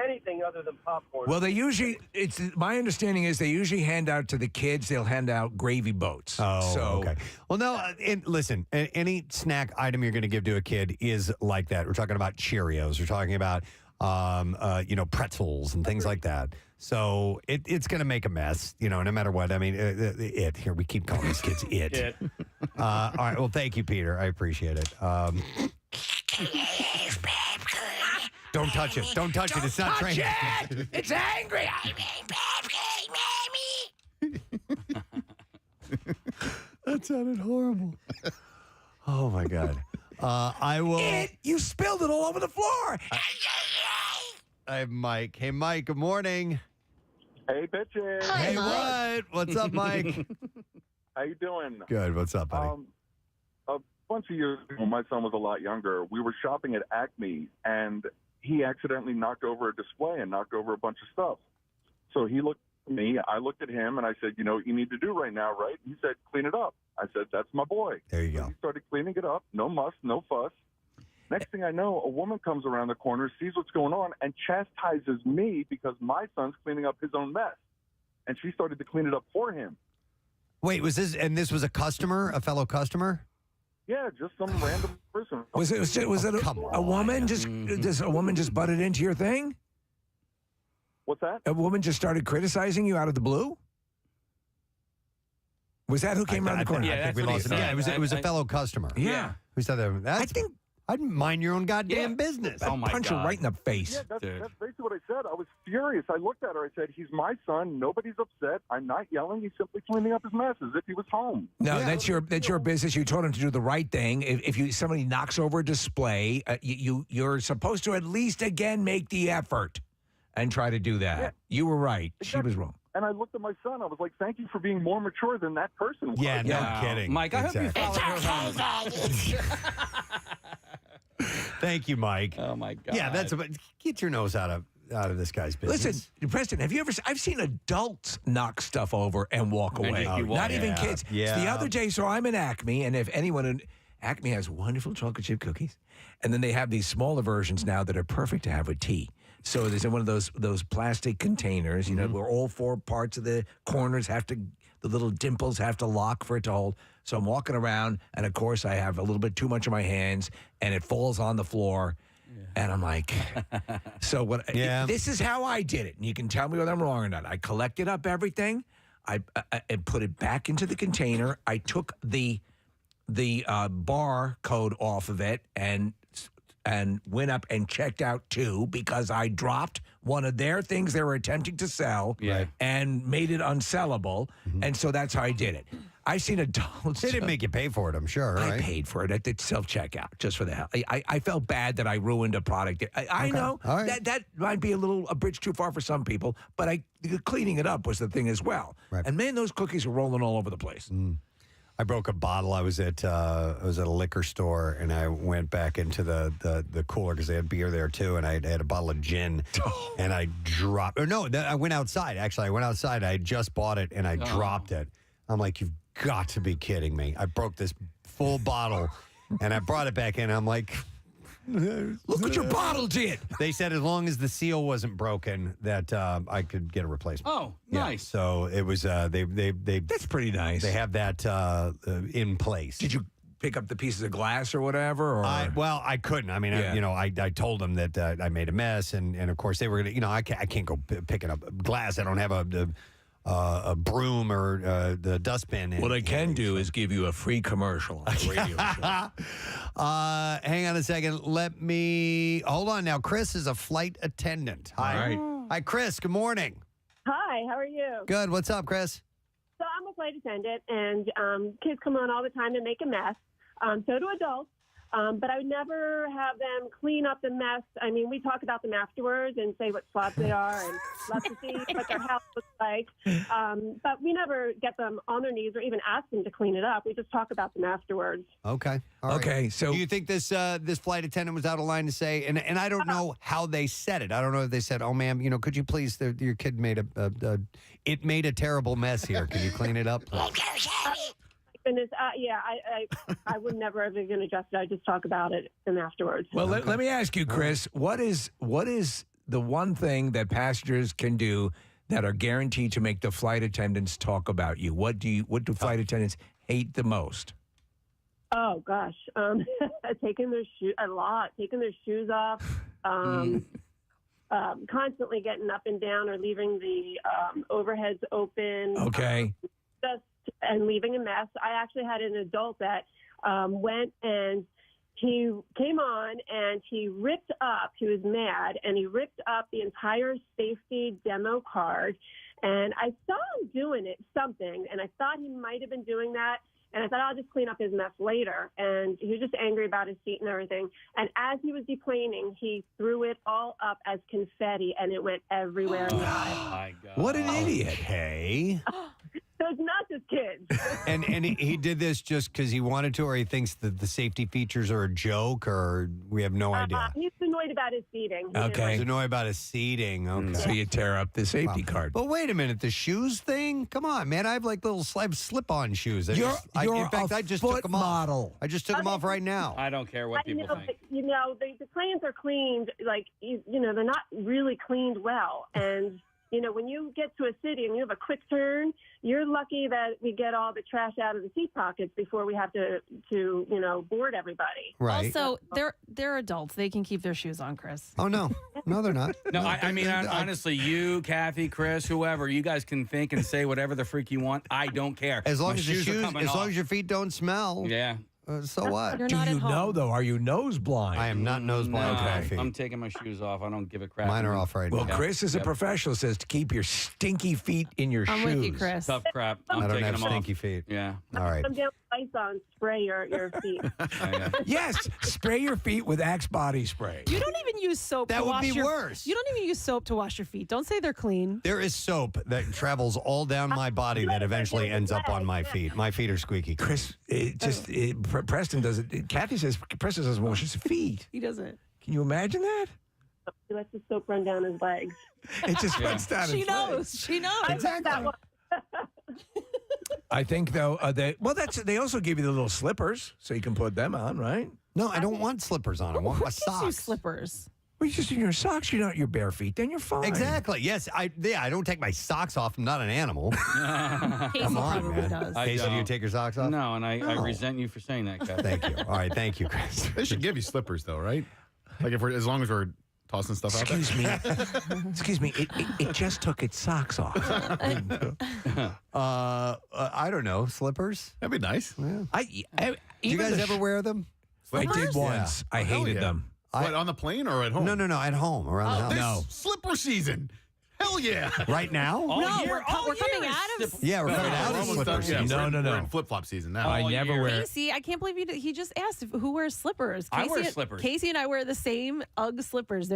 anything other than popcorn. Well, it's my understanding is they usually hand out to the kids. They'll hand out gravy boats. Oh, okay. Well, no, and listen, any snack item you're going to give to a kid is like that. We're talking about Cheerios. We're talking about, pretzels and things like that. So it's going to make a mess, no matter what. I mean, here, we keep calling these kids it. All right. Well, thank you, Peter. I appreciate it. Don't touch it. Don't touch it. It's not trained. It! It's angry. That sounded horrible. Oh, my God. I will. You spilled it all over the floor. I have Mike. Hey, Mike, good morning. Hey, bitches. Hey, what? What's up, Mike? How you doing? Good. What's up, buddy? A bunch of years ago, when my son was a lot younger, we were shopping at Acme, and he accidentally knocked over a display and knocked over a bunch of stuff. So he looked at me, I looked at him, and I said, you know what you need to do right now, right? He said, clean it up. I said, that's my boy. There you go. He started cleaning it up. No muss, no fuss. Next thing I know, a woman comes around the corner, sees what's going on, and chastises me because my son's cleaning up his own mess. And she started to clean it up for him. Wait, this was a customer, a fellow customer? Yeah, just some random person. Was it a woman? Does a woman just butted into your thing? What's that? A woman just started criticizing you out of the blue? Was that who came around the corner? I think we lost it. Yeah, it was a fellow customer. Yeah. Who said that? I think I'd mind your own goddamn business. I'd punch her right in the face. Yeah, that's basically what I said. I was furious. I looked at her. I said, he's my son. Nobody's upset. I'm not yelling. He's simply cleaning up his mess as if he was home. No, that's your business. You told him to do the right thing. If somebody knocks over a display, you're supposed to at least again make the effort and try to do that. Yeah. You were right. Exactly. She was wrong. And I looked at my son. I was like, thank you for being more mature than that person was. Yeah, no kidding. Mike, I hope you Exactly. follow her home. Thank you, Mike. Oh, my God. Yeah, get your nose out of this guy's business. Listen, Preston, have you ever? I've seen adults knock stuff over and walk away. Not even kids. Yeah. The other day, so I'm in Acme, and if anyone in Acme has wonderful chocolate chip cookies, and then they have these smaller versions now that are perfect to have with tea. So there's in one of those plastic containers, where all four parts of the corners the little dimples have to lock for it to hold. So I'm walking around, and of course I have a little bit too much in my hands, and it falls on the floor. And I'm like, so what? This is how I did it. And you can tell me whether I'm wrong or not. I collected up everything. I put it back into the container. I took the bar code off of it and went up and checked out too, because I dropped one of their things they were attempting to sell and made it unsellable. And so that's how I did it. I've seen adults. They didn't make you pay for it, I'm sure, right? I paid for it at the self-checkout just for the hell. I felt bad that I ruined a product. I know that might be a bridge too far for some people, but cleaning it up was the thing as well. Right. And man, those cookies were rolling all over the place. I broke a bottle. I was at a liquor store, and I went back into the cooler because they had beer there too, and I had a bottle of gin, and I dropped. Or no, I went outside. Actually, I went outside. I had just bought it, and I dropped it. I'm like, you've got to be kidding me! I broke this full bottle, and I brought it back in. I'm like, look what your bottle did. They said as long as the seal wasn't broken, that I could get a replacement. Oh, nice. So it was. They. That's pretty nice. They have that in place. Did you pick up the pieces of glass or whatever? Or? I couldn't. I mean, I told them that I made a mess, and of course they were going to. I can't go picking up glass. I don't have a broom or the dustbin. What I can do is give you a free commercial on the radio show. Hang on a second. Hold on now. Chris is a flight attendant. Hi. All right. Hi, Chris. Good morning. Hi, how are you? Good. What's up, Chris? So I'm a flight attendant, and kids come on all the time and make a mess. So do adults. But I would never have them clean up the mess. I mean, we talk about them afterwards and say what slots they are and love to see what their house looks like. But we never get them on their knees or even ask them to clean it up. We just talk about them afterwards. Okay. All right. Okay. So do you think this flight attendant was out of line to say? And I don't know how they said it. I don't know if they said, "Oh, ma'am, could you please? Your kid made a terrible mess here. Can you clean it up?" Goodness, I would never have even adjusted. I just talk about it and afterwards. Well, let me ask you, Chris, what is the one thing that passengers can do that are guaranteed to make the flight attendants talk about you? What do flight attendants hate the most? Oh gosh, taking their shoes off, constantly getting up and down or leaving the overheads open. Okay. And leaving a mess. I actually had an adult that went and he came on and he ripped up. He was mad and he ripped up the entire safety demo card. And I saw him doing something, and I thought he might have been doing that. And I thought, I'll just clean up his mess later. And he was just angry about his seat and everything. And as he was deplaning, he threw it all up as confetti, and it went everywhere. Oh, my God. What an idiot. Hey. So it's not just kids. And he did this just because he wanted to, or he thinks that the safety features are a joke, or we have no idea? He's annoyed about his seating. He's annoyed about his seating. Okay. So you tear up the safety card. But wait a minute, the shoes thing? Come on, man. I have like little slip-on shoes. You're in fact, I just took them model. off. I just took them off right now. I don't care what people think. The planes are cleaned, they're not really cleaned well. And, when you get to a city and you have a quick turn, you're lucky that we get all the trash out of the seat pockets before we have to board everybody. Right. Also, they're adults. They can keep their shoes on, Chris. Oh, no. No, they're not. No, I mean, honestly, you, Kathy, Chris, whoever, you guys can think and say whatever the freak you want. I don't care. As long My as shoes are coming as long off. as your feet don't smell. Yeah. So what? You're Do not you at home. know, though? Are you nose blind? I am not nose blind. No, Kathy. I'm taking my shoes off. I don't give a crap. Mine are off right Well, now. Chris is a Yep. professional, says to keep your stinky feet in your I'm shoes. with you, Chris. Tough crap. I'm I don't taking have them off. stinky feet. Yeah. All right. Come down with ice on, spray your feet. Yes, spray your feet with Axe body spray. You don't even use soap That to would wash be your worse. You don't even use soap to wash your feet. Don't say they're clean. There is soap that travels all down my body that eventually ends up on my feet. My feet are squeaky. Chris, Preston does it. Kathy says Preston doesn't wash his feet. He doesn't. Can you imagine that? He lets the soap run down his legs. It just runs down She his knows. legs. She knows. Exactly. I think though they also give you the little slippers so you can put them on, right? No, I don't want slippers on. I want my Who gives you socks. slippers? Well, you just in your socks. You're not your bare feet. Then you're fine. Exactly. Yes. I don't take my socks off. I'm not an animal. Casey Come on, probably man. does. Casey, do you don't. take your socks off? No, and I Oh. resent you for saying that, Kathy. Thank you. All right. Thank you, Chris. They should give you slippers, though, right? Like as long as we're tossing stuff out there. Excuse me. It just took its socks off. I don't know. Slippers? That'd be nice. Yeah. Do you guys ever wear them? I did once. Yeah. I hated them. What, on the plane or at home? No. At home, around the house. There's slipper season. Hell yeah. Right now? All No, year, we're coming out of. Yeah, we're coming out We're of almost slipper done. Yeah, season. No. We're in flip-flop season now. I never year. wear. Casey, I can't believe he just asked who wears slippers. I wear Casey- slippers. Casey and I wear the same UGG slippers.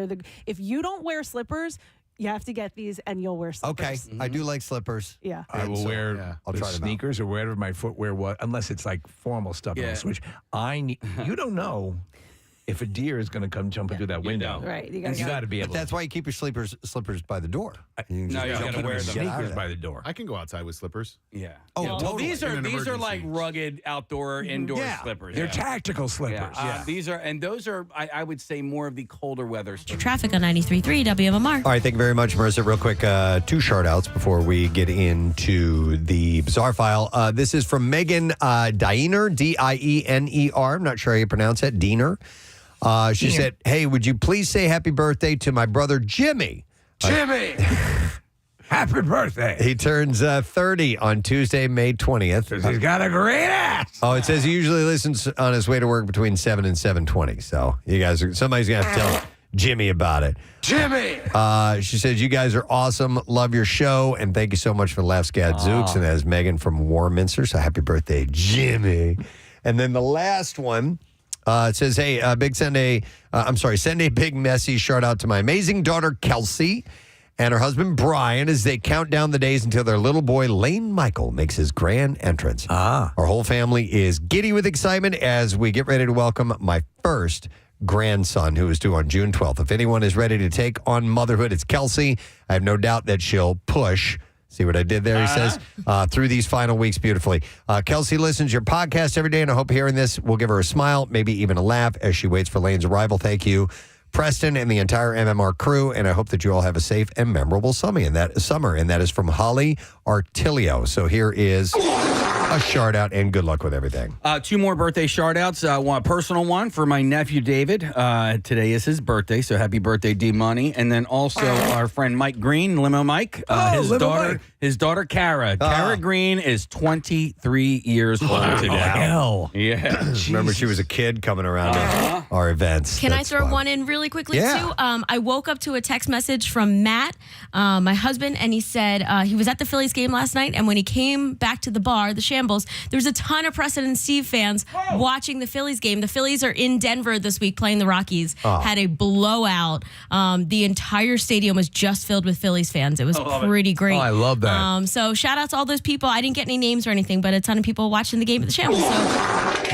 If you don't wear slippers, you have to get these, and you'll wear Okay. slippers. I do like slippers. Yeah. I will wear I'll the try them out. sneakers or whatever my footwear was, unless it's like formal stuff. Yeah. On the switch. You don't know if a deer is going to come jumping through that window. don't. Right. You got to be able. But that's why you keep your slippers by the door. You No, you jump gotta in wear and them. get out of sneakers there. by the door. I can go outside with slippers. Yeah. Oh, Well, totally. these In an are like emergency. rugged outdoor, indoor Yeah. slippers. They're yeah. tactical slippers. Yeah. These are, and those are, I would say, more of the colder weather slippers. Traffic on 93.3 WMMR. All right, thank you very much, Marissa. Real quick, 2 shout outs before we get into the bizarre file. This is from Megan Diener, Diener. I'm not sure how you pronounce it. Diener. She said, hey, would you please say happy birthday to my brother Jimmy? Jimmy, happy birthday. He turns 30 on Tuesday, May 20th. He's got a great ass. Oh, it says he usually listens on his way to work between 7 and 7:20. So you guys, somebody's going to have to tell Jimmy about it. Jimmy. She says, you guys are awesome. Love your show. And thank you so much for the Laughs Gadzooks. And that is Megan from Warminster. So happy birthday, Jimmy. And then the last one, it says, hey, send a big messy shout out to my amazing daughter, Kelsey, and her husband, Brian, as they count down the days until their little boy, Lane Michael, makes his grand entrance. Our whole family is giddy with excitement as we get ready to welcome my first grandson, who is due on June 12th. If anyone is ready to take on motherhood, it's Kelsey. I have no doubt that she'll push. See what I did there? He says, through these final weeks beautifully. Kelsey listens to your podcast every day, and I hope hearing this will give her a smile, maybe even a laugh as she waits for Lane's arrival. Thank you Preston, and the entire MMR crew. And I hope that you all have a safe and memorable summer. And that is from Holly Artilio. So here is a shout out and good luck with everything. 2 more birthday shout outs. One personal one for my nephew David. Today is his birthday, so happy birthday, D Money. And then also our friend Mike Green, Limo Mike. His daughter Kara. Kara Green is 23 years old today. Hell. Yeah. Remember, she was a kid coming around to our events. Can That's I throw fun. one in really quickly, Yeah. too? I woke up to a text message from Matt, my husband, and he said he was at the Phillies game last night, and when he came back to the bar, the Shambles, there was a ton of Preston and Steve fans watching the Phillies game. The Phillies are in Denver this week playing the Rockies. Had a blowout. The entire stadium was just filled with Phillies fans. It was pretty great. Oh, I love that. So shout out to all those people. I didn't get any names or anything, but a ton of people watching the game at the Shambles. So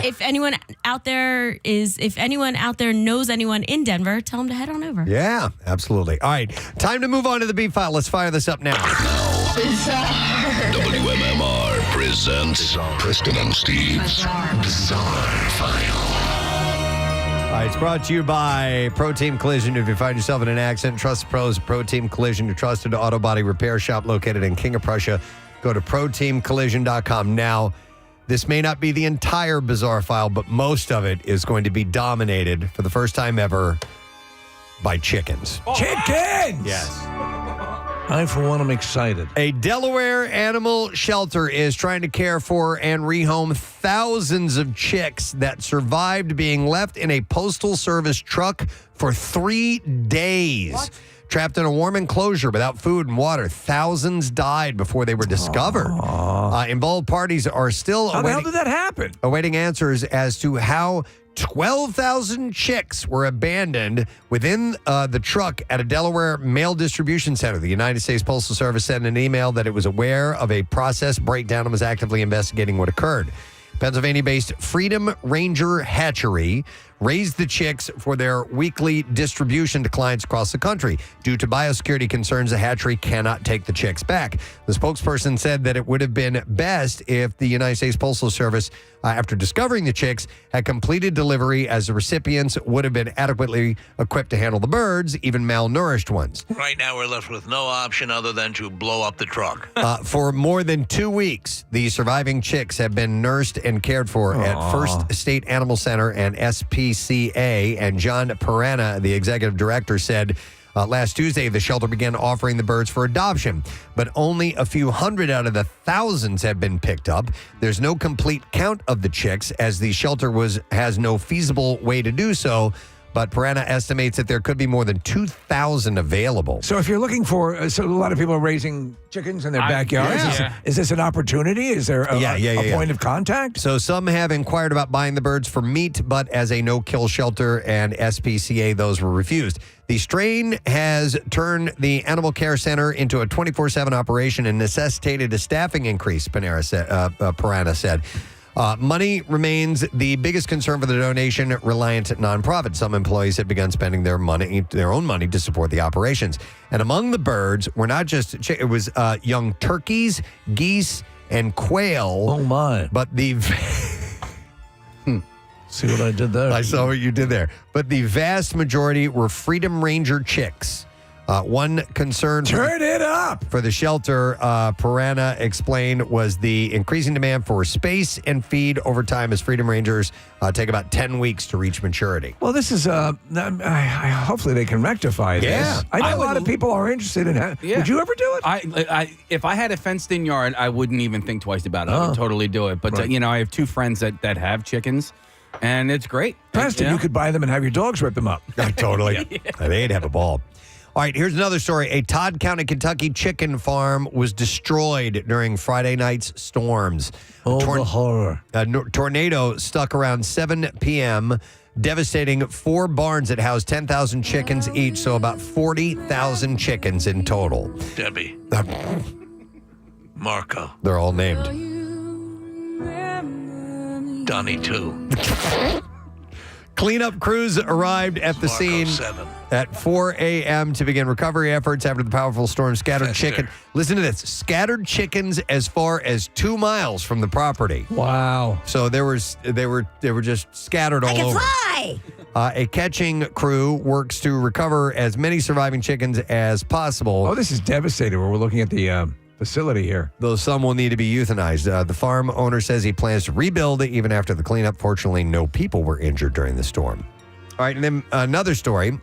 if anyone out there knows anyone in Denver, tell them to head on over. Yeah, absolutely. All right, time to move on to the B file. Let's fire this up now. WMMR presents Preston and Steve's Bizarre File. All right, it's brought to you by Pro Team Collision. If you find yourself in an accident, trust the pros. Pro Team Collision, your trusted auto body repair shop located in King of Prussia. Go to proteamcollision.com. Now, this may not be the entire bizarre file, but most of it is going to be dominated for the first time ever by chickens. Chickens! Yes. I, for one, am excited. A Delaware animal shelter is trying to care for and rehome thousands of chicks that survived being left in a Postal Service truck for 3 days. What? Trapped in a warm enclosure without food and water. Thousands died before they were discovered. Involved parties are still How the hell did that happen? awaiting answers as to how 12,000 chicks were abandoned within the truck at a Delaware mail distribution center. The United States Postal Service said in an email that it was aware of a process breakdown and was actively investigating what occurred. Pennsylvania-based Freedom Ranger Hatchery raised the chicks for their weekly distribution to clients across the country. Due to biosecurity concerns, the hatchery cannot take the chicks back. The spokesperson said that it would have been best if the United States Postal Service, after discovering the chicks, had completed delivery, as the recipients would have been adequately equipped to handle the birds, even malnourished ones. Right now, we're left with no option other than to blow up the truck. For more than 2 weeks, the surviving chicks have been nursed and cared for at First State Animal Center and SPCA. And John Perana, the executive director, said last Tuesday the shelter began offering the birds for adoption, but only a few hundred out of the thousands have been picked up. There's no complete count of the chicks, as the shelter has no feasible way to do so. But Perana estimates that there could be more than 2,000 available. So if you're looking for, so a lot of people are raising chickens in their backyards. Is this an opportunity? Is there a point of contact? So some have inquired about buying the birds for meat, but as a no-kill shelter and SPCA, those were refused. The strain has turned the animal care center into a 24/7 operation and necessitated a staffing increase, Perana said. Money remains the biggest concern for the donation-reliant nonprofit. Some employees have begun spending their own money to support the operations. And among the birds were not just it was young turkeys, geese, and quail. Oh my! But the see what I did there? I saw what you did there. But the vast majority were Freedom Ranger chicks. One concern Turn it up for the shelter, Perana explained, was the increasing demand for space and feed over time, as Freedom Rangers take about 10 weeks to reach maturity. Well, this is hopefully they can rectify this. Yeah. I know a lot of people are interested in that. Yeah. Would you ever do it? If I had a fenced-in yard, I wouldn't even think twice about it. I would totally do it. But Right. I have 2 friends that have chickens, and it's great. Preston, you could buy them and have your dogs rip them up. Totally. They'd have a ball. All right, here's another story. A Todd County, Kentucky chicken farm was destroyed during Friday night's storms. Oh, the horror. A tornado struck around 7 p.m., devastating 4 barns that housed 10,000 chickens each, so about 40,000 chickens in total. Debbie. Marco. They're all named. Donnie, too. Cleanup crews arrived at the Marco scene 7. at 4 a.m. to begin recovery efforts after the powerful storm scattered chicken. Listen to this. Scattered chickens as far as 2 miles from the property. Wow. So they were just scattered all over. Fly. A catching crew works to recover as many surviving chickens as possible. Oh, this is devastating. We're looking at the facility here. Though some will need to be euthanized. The farm owner says he plans to rebuild it even after the cleanup. Fortunately, no people were injured during the storm. All right, and then another story.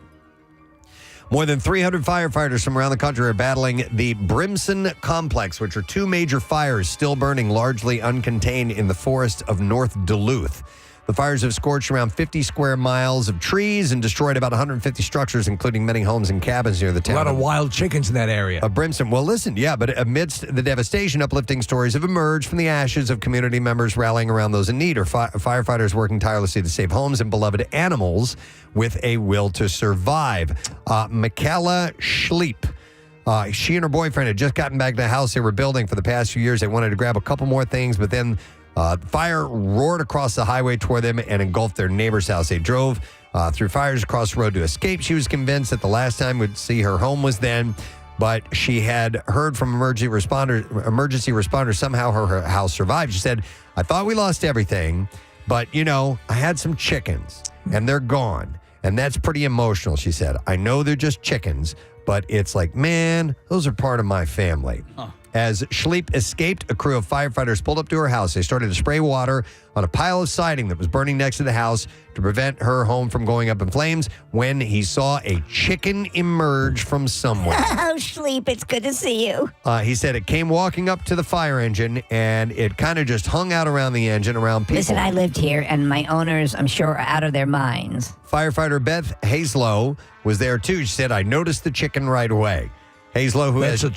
More than 300 firefighters from around the country are battling the Brimson Complex, which are two major fires still burning largely uncontained in the forest of North Duluth. The fires have scorched around 50 square miles of trees and destroyed about 150 structures, including many homes and cabins near the town. A lot of wild chickens in that area. Of Brimson. Well, listen, yeah, but amidst the devastation, uplifting stories have emerged from the ashes of community members rallying around those in need, or firefighters working tirelessly to save homes and beloved animals with a will to survive. Michaela Schleep. She and her boyfriend had just gotten back to the house they were building for the past few years. They wanted to grab a couple more things, but then fire roared across the highway toward them and engulfed their neighbor's house. They drove through fires across the road to escape. She was convinced that the last time we'd see her home was then, but she had heard from emergency responders somehow her house survived. She said, I thought we lost everything, but, I had some chickens, and they're gone. And that's pretty emotional, she said. I know they're just chickens, but it's like, man, those are part of my family. Huh. As Schleep escaped, a crew of firefighters pulled up to her house. They started to spray water on a pile of siding that was burning next to the house to prevent her home from going up in flames when he saw a chicken emerge from somewhere. Oh, Schleep, it's good to see you. He said it came walking up to the fire engine, and it kind of just hung out around the engine, around people. Listen, I lived here, and my owners, I'm sure, are out of their minds. Firefighter Beth Hazlow was there, too. She said, I noticed the chicken right away. Hazlow, who has a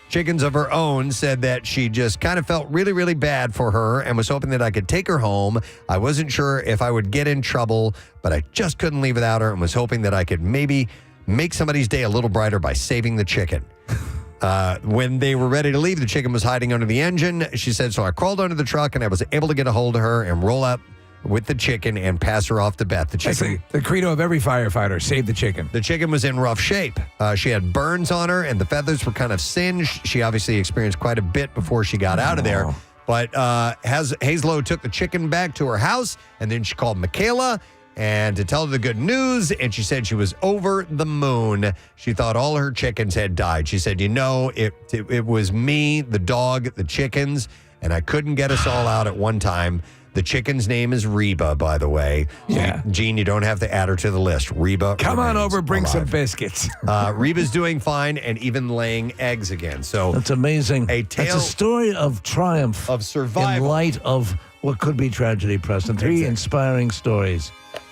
chickens of her own, said that she just kind of felt really, really bad for her and was hoping that I could take her home. I wasn't sure if I would get in trouble, but I just couldn't leave without her and was hoping that I could maybe make somebody's day a little brighter by saving the chicken. When they were ready to leave, the chicken was hiding under the engine. She said, so I crawled under the truck and I was able to get a hold of her and roll up with the chicken and pass her off to Beth. The chicken, the credo of every firefighter, save the chicken. The chicken was in rough shape. She had burns on her and the feathers were kind of singed. She obviously experienced quite a bit before she got out of there. But Hazlow took the chicken back to her house, and then she called Michaela and to tell her the good news, and she said she was over the moon. She thought all her chickens had died. She said, it was me, the dog, the chickens, and I couldn't get us all out at one time. The chicken's name is Reba, by the way. Yeah. Gene, you don't have to add her to the list. Reba. Come on over, bring some biscuits. Reba's doing fine and even laying eggs again. So that's amazing. It's a story of triumph. Of survival. In light of what could be tragedy, Preston. Three inspiring stories.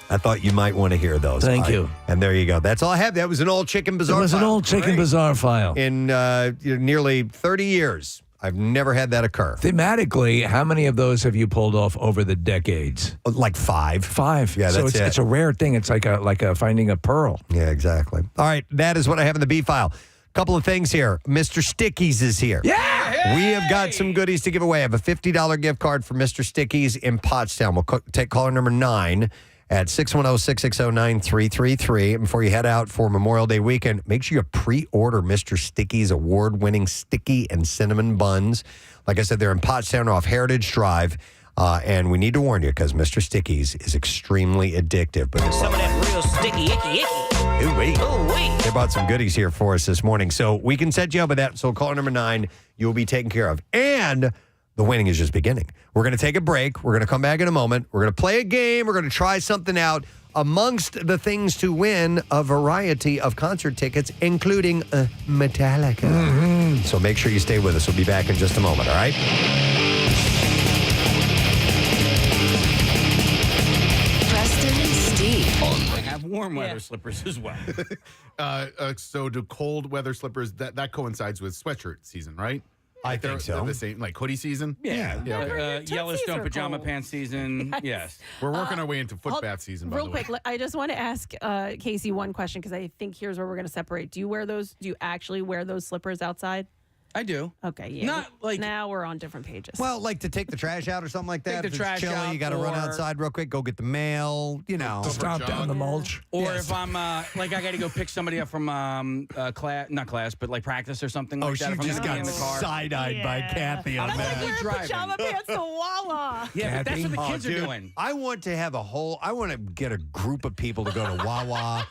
I thought you might want to hear those. Thank you. And there you go. That's all I have. That was an old chicken bizarre file. It was an old chicken bizarre file. In nearly 30 years. I've never had that occur. Thematically, how many of those have you pulled off over the decades? Like 5. 5. Yeah, so that's it's a rare thing. It's like a finding a pearl. Yeah, exactly. All right, that is what I have in the B file. Couple of things here. Mr. Stickies is here. Yeah! We have got some goodies to give away. I have a $50 gift card for Mr. Stickies in Pottstown. We'll take caller number 9 at 610-660-9333. Before you head out for Memorial Day weekend, make sure you pre-order Mr. Sticky's award-winning sticky and cinnamon buns. Like I said, they're in Pottstown off Heritage Drive. And we need to warn you because Mr. Sticky's is extremely addictive. But Some of that real sticky, icky. Ooh-wee. They brought some goodies here for us this morning. So we can set you up with that. So caller number 9, you will be taken care of. And the winning is just beginning. We're going to take a break. We're going to come back in a moment. We're going to play a game. We're going to try something out. Amongst the things to win, a variety of concert tickets, including Metallica. Mm-hmm. So make sure you stay with us. We'll be back in just a moment, all right? Preston and Steve. They have warm weather slippers as well. So do cold weather slippers, that coincides with sweatshirt season, right? I think so. They're the same, like hoodie season? Okay. Yellowstone pajama pants season. Yes. We're working our way into foot bath season, by the way. Real quick, I just want to ask Casey one question because I think here's where we're going to separate. Do you wear those? Do you actually wear those slippers outside? I do. Okay, yeah. Not like now we're on different pages. Well, like to take the trash out or something like that. Take the If it's trash chilly, out, you got to run or- outside real quick, go get the mail, you know. Stomp down the mulch. Or Yes. if I'm like I got to go pick somebody up from class, not class, but like practice or something like that. she if I'm just gonna be got in the car. side-eyed by Kathy on I'm that. like Wear pajama pants to Wawa. Yeah, but that's what the Oh, kids are dude, doing. I want to have I want to get a group of people to go to Wawa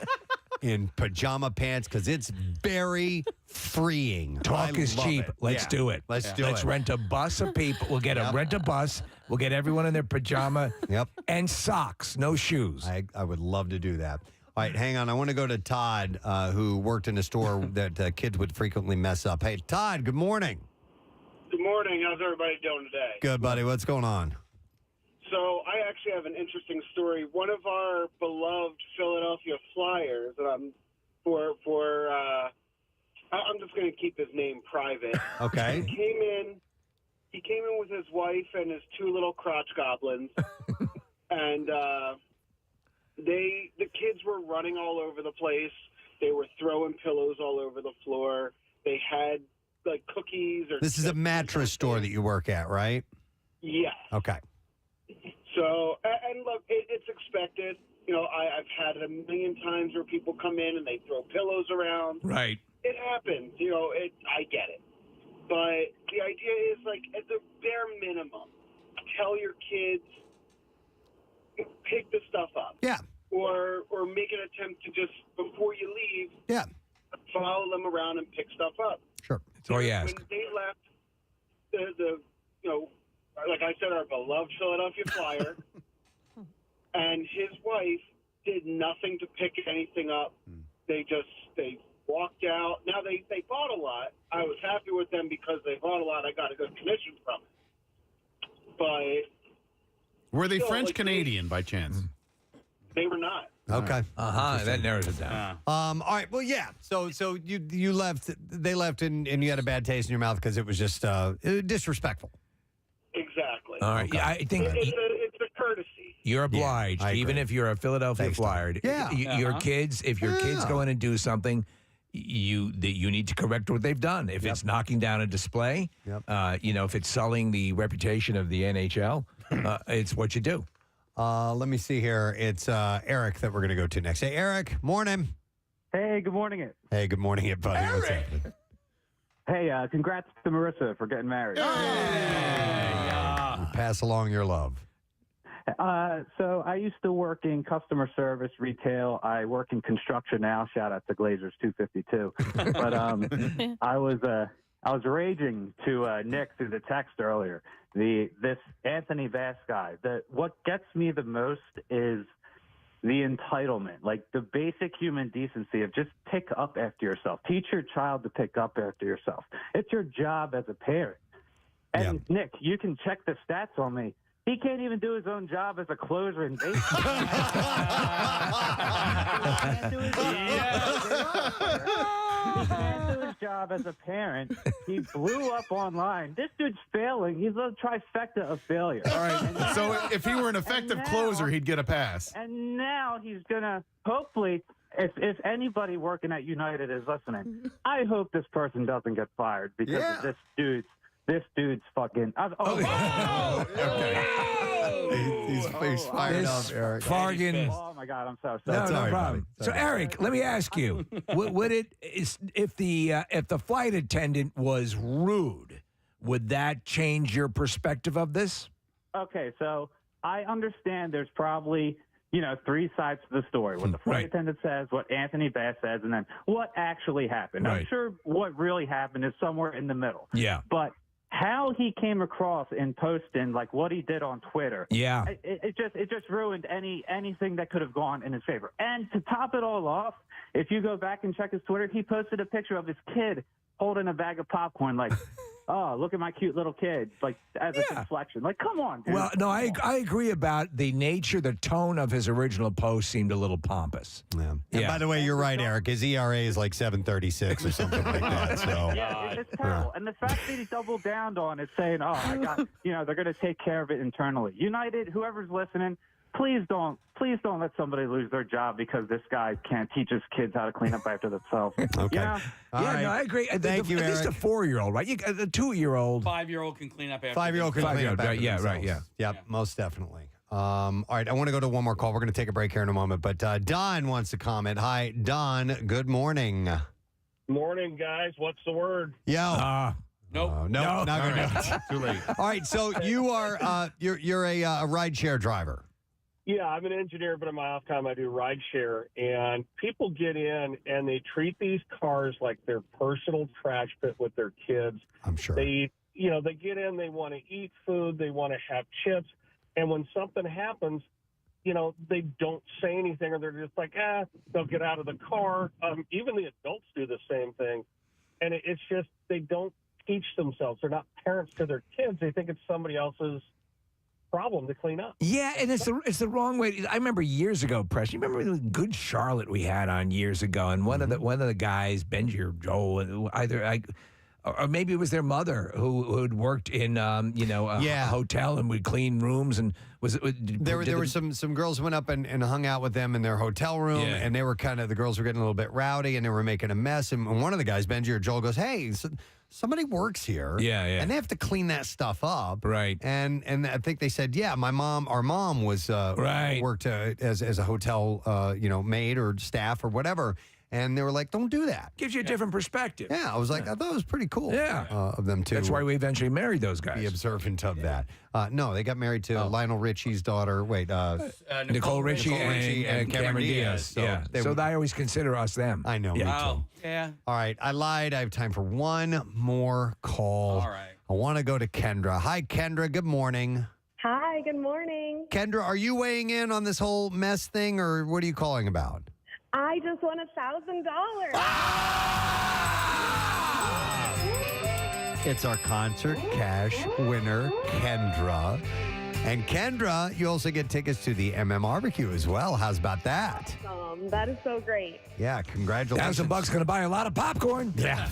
in pajama pants because it's very freeing. Talk I is love cheap. it. Let's Yeah. do it. Let's do Let's it. rent a bus of people. We'll get rent a bus. We'll get everyone in their pajama. Yep. And socks, no shoes. I would love to do that. All right, hang on. I want to go to Todd, who worked in a store that kids would frequently mess up. Hey, Todd, good morning. Good morning. How's everybody doing today? Good, buddy. What's going on? So I actually have an interesting story. One of our beloved Philadelphia Flyers, I'm just going to keep his name private. Okay. He came in with his wife and his two little crotch goblins, and the kids were running all over the place. They were throwing pillows all over the floor. They had like cookies or. This is a mattress store that you work at, right? Yes. Okay. So, and look, it's expected. You know, I've had it a million times where people come in and they throw pillows around. Right. It happens. You know, I get it. But the idea is, like, at the bare minimum, tell your kids, pick the stuff up. Yeah. Or make an attempt to just, before you leave, yeah, follow them around and pick stuff up. Sure. That's all you ask. When they left, the you know, like I said, our beloved Philadelphia Flyer, and his wife did nothing to pick anything up. They walked out. Now, they bought a lot. I was happy with them because they bought a lot. I got a good commission from it. But Were they still, French like, Canadian by chance? They were not. Okay. That narrows it down. All right. Well, yeah. So you left. They left, and you had a bad taste in your mouth because it was just disrespectful. Exactly. All right. Yeah, I think It's a courtesy. you're obliged, I even agree. if you're a Philadelphia Thanks, Flyer. Yeah. Your kids, if your kids go in and do something, you need to correct what they've done. If it's knocking down a display, if it's sullying the reputation of the NHL, it's what you do. Let me see here. It's Eric that we're going to go to next. Hey, Eric. Morning. Hey, good morning, it. Hey, good morning, it buddy. What's happening? Hey, congrats to Marissa for getting married. Pass along your love. So I used to work in customer service, retail. I work in construction now. Shout out to Glazers 252. But I was raging to Nick through the text earlier. This Anthony Bass guy. What gets me the most is the entitlement, like the basic human decency of just pick up after yourself. Teach your child to pick up after yourself. It's your job as a parent. And Nick, you can check the stats on me. He can't even do his own job as a closer in baseball. He can't do his job as a parent. He blew up online. This dude's failing. He's a trifecta of failure. All right. So if he were an effective closer, he'd get a pass. And now he's going to, hopefully, if anybody working at United is listening, I hope this person doesn't get fired because of this dude's fucking. He's fired up, Eric. Fargan. Oh my God, I'm so No, sorry. no problem. So, Eric, let me ask you: if the flight attendant was rude, would that change your perspective of this? Okay, so I understand there's probably, three sides to the story. What the flight attendant says, what Anthony Bass says, and then what actually happened. I'm sure what really happened is somewhere in the middle. Yeah. But how he came across in posting, like what he did on Twitter, it just ruined anything that could have gone in his favor. And to top it all off, if you go back and check his Twitter, he posted a picture of his kid holding a bag of popcorn, like, oh, look at my cute little kid, like as a deflection. Like, come on, dude. Well, no, I agree about the nature, the tone of his original post seemed a little pompous. Yeah. And by the way, you're right, Eric. His ERA is like 7.36 or something like that. So it's terrible. And the fact that he doubled down on it, saying, "Oh, I got," they're going to take care of it internally. United, whoever's listening, please don't let somebody lose their job because this guy can't teach his kids how to clean up after themselves. Okay. Yeah. All right. No, I agree. Thank you, At least a Eric. 4-year-old, right? A 2-year-old. 5-year-old can clean up after. 5-year-old can clean up after right, yeah, right, themselves. yeah. Yep, most definitely. All right, I want to go to one more call. We're going to take a break here in a moment, but Don wants to comment. Hi, Don. Good morning. Morning, guys. What's the word? Yo. Nope. No, not gonna do it. Too late. All right, so you are you're a rideshare driver. Yeah, I'm an engineer, but in my off time I do ride share, and people get in and they treat these cars like their personal trash pit with their kids. I'm sure. They get in, they want to eat food, they want to have chips, and when something happens, they don't say anything, or they're just like, they'll get out of the car. Even the adults do the same thing, and it's just they don't teach themselves. They're not parents to their kids. They think it's somebody else's problem to clean up. Yeah, and it's the wrong way. I remember years ago, Preston. You remember the Good Charlotte we had on years ago, and one of the guys, Benji or Joel, or maybe it was their mother who had worked in a hotel and would clean rooms, and There were some girls who went up and hung out with them in their hotel room, and they were the girls were getting a little bit rowdy, and they were making a mess. And one of the guys, Benji or Joel, goes, "Hey, somebody works here, and they have to clean that stuff up, right?" And I think they said, "Yeah, our mom was worked as a hotel, maid or staff or whatever." And they were like, "Don't do that." Gives you a different perspective. Yeah, I was like, I thought it was pretty cool. Yeah, of them too. That's why we eventually married those guys. Be observant of that. No, they got married to Lionel Richie's daughter. Wait, Nicole Richie and Cameron Diaz. So I always consider us them. I know. Me too. Yeah. All right, I lied. I have time for one more call. All right. I want to go to Kendra. Hi, Kendra. Good morning. Hi, good morning. Kendra, are you weighing in on this whole mess thing, or what are you calling about? I just won $1,000. It's our concert cash winner, Kendra. And Kendra, you also get tickets to the Barbecue as well. How's about that? That is so great. Yeah, congratulations. $1,000 going to buy a lot of popcorn. Yeah.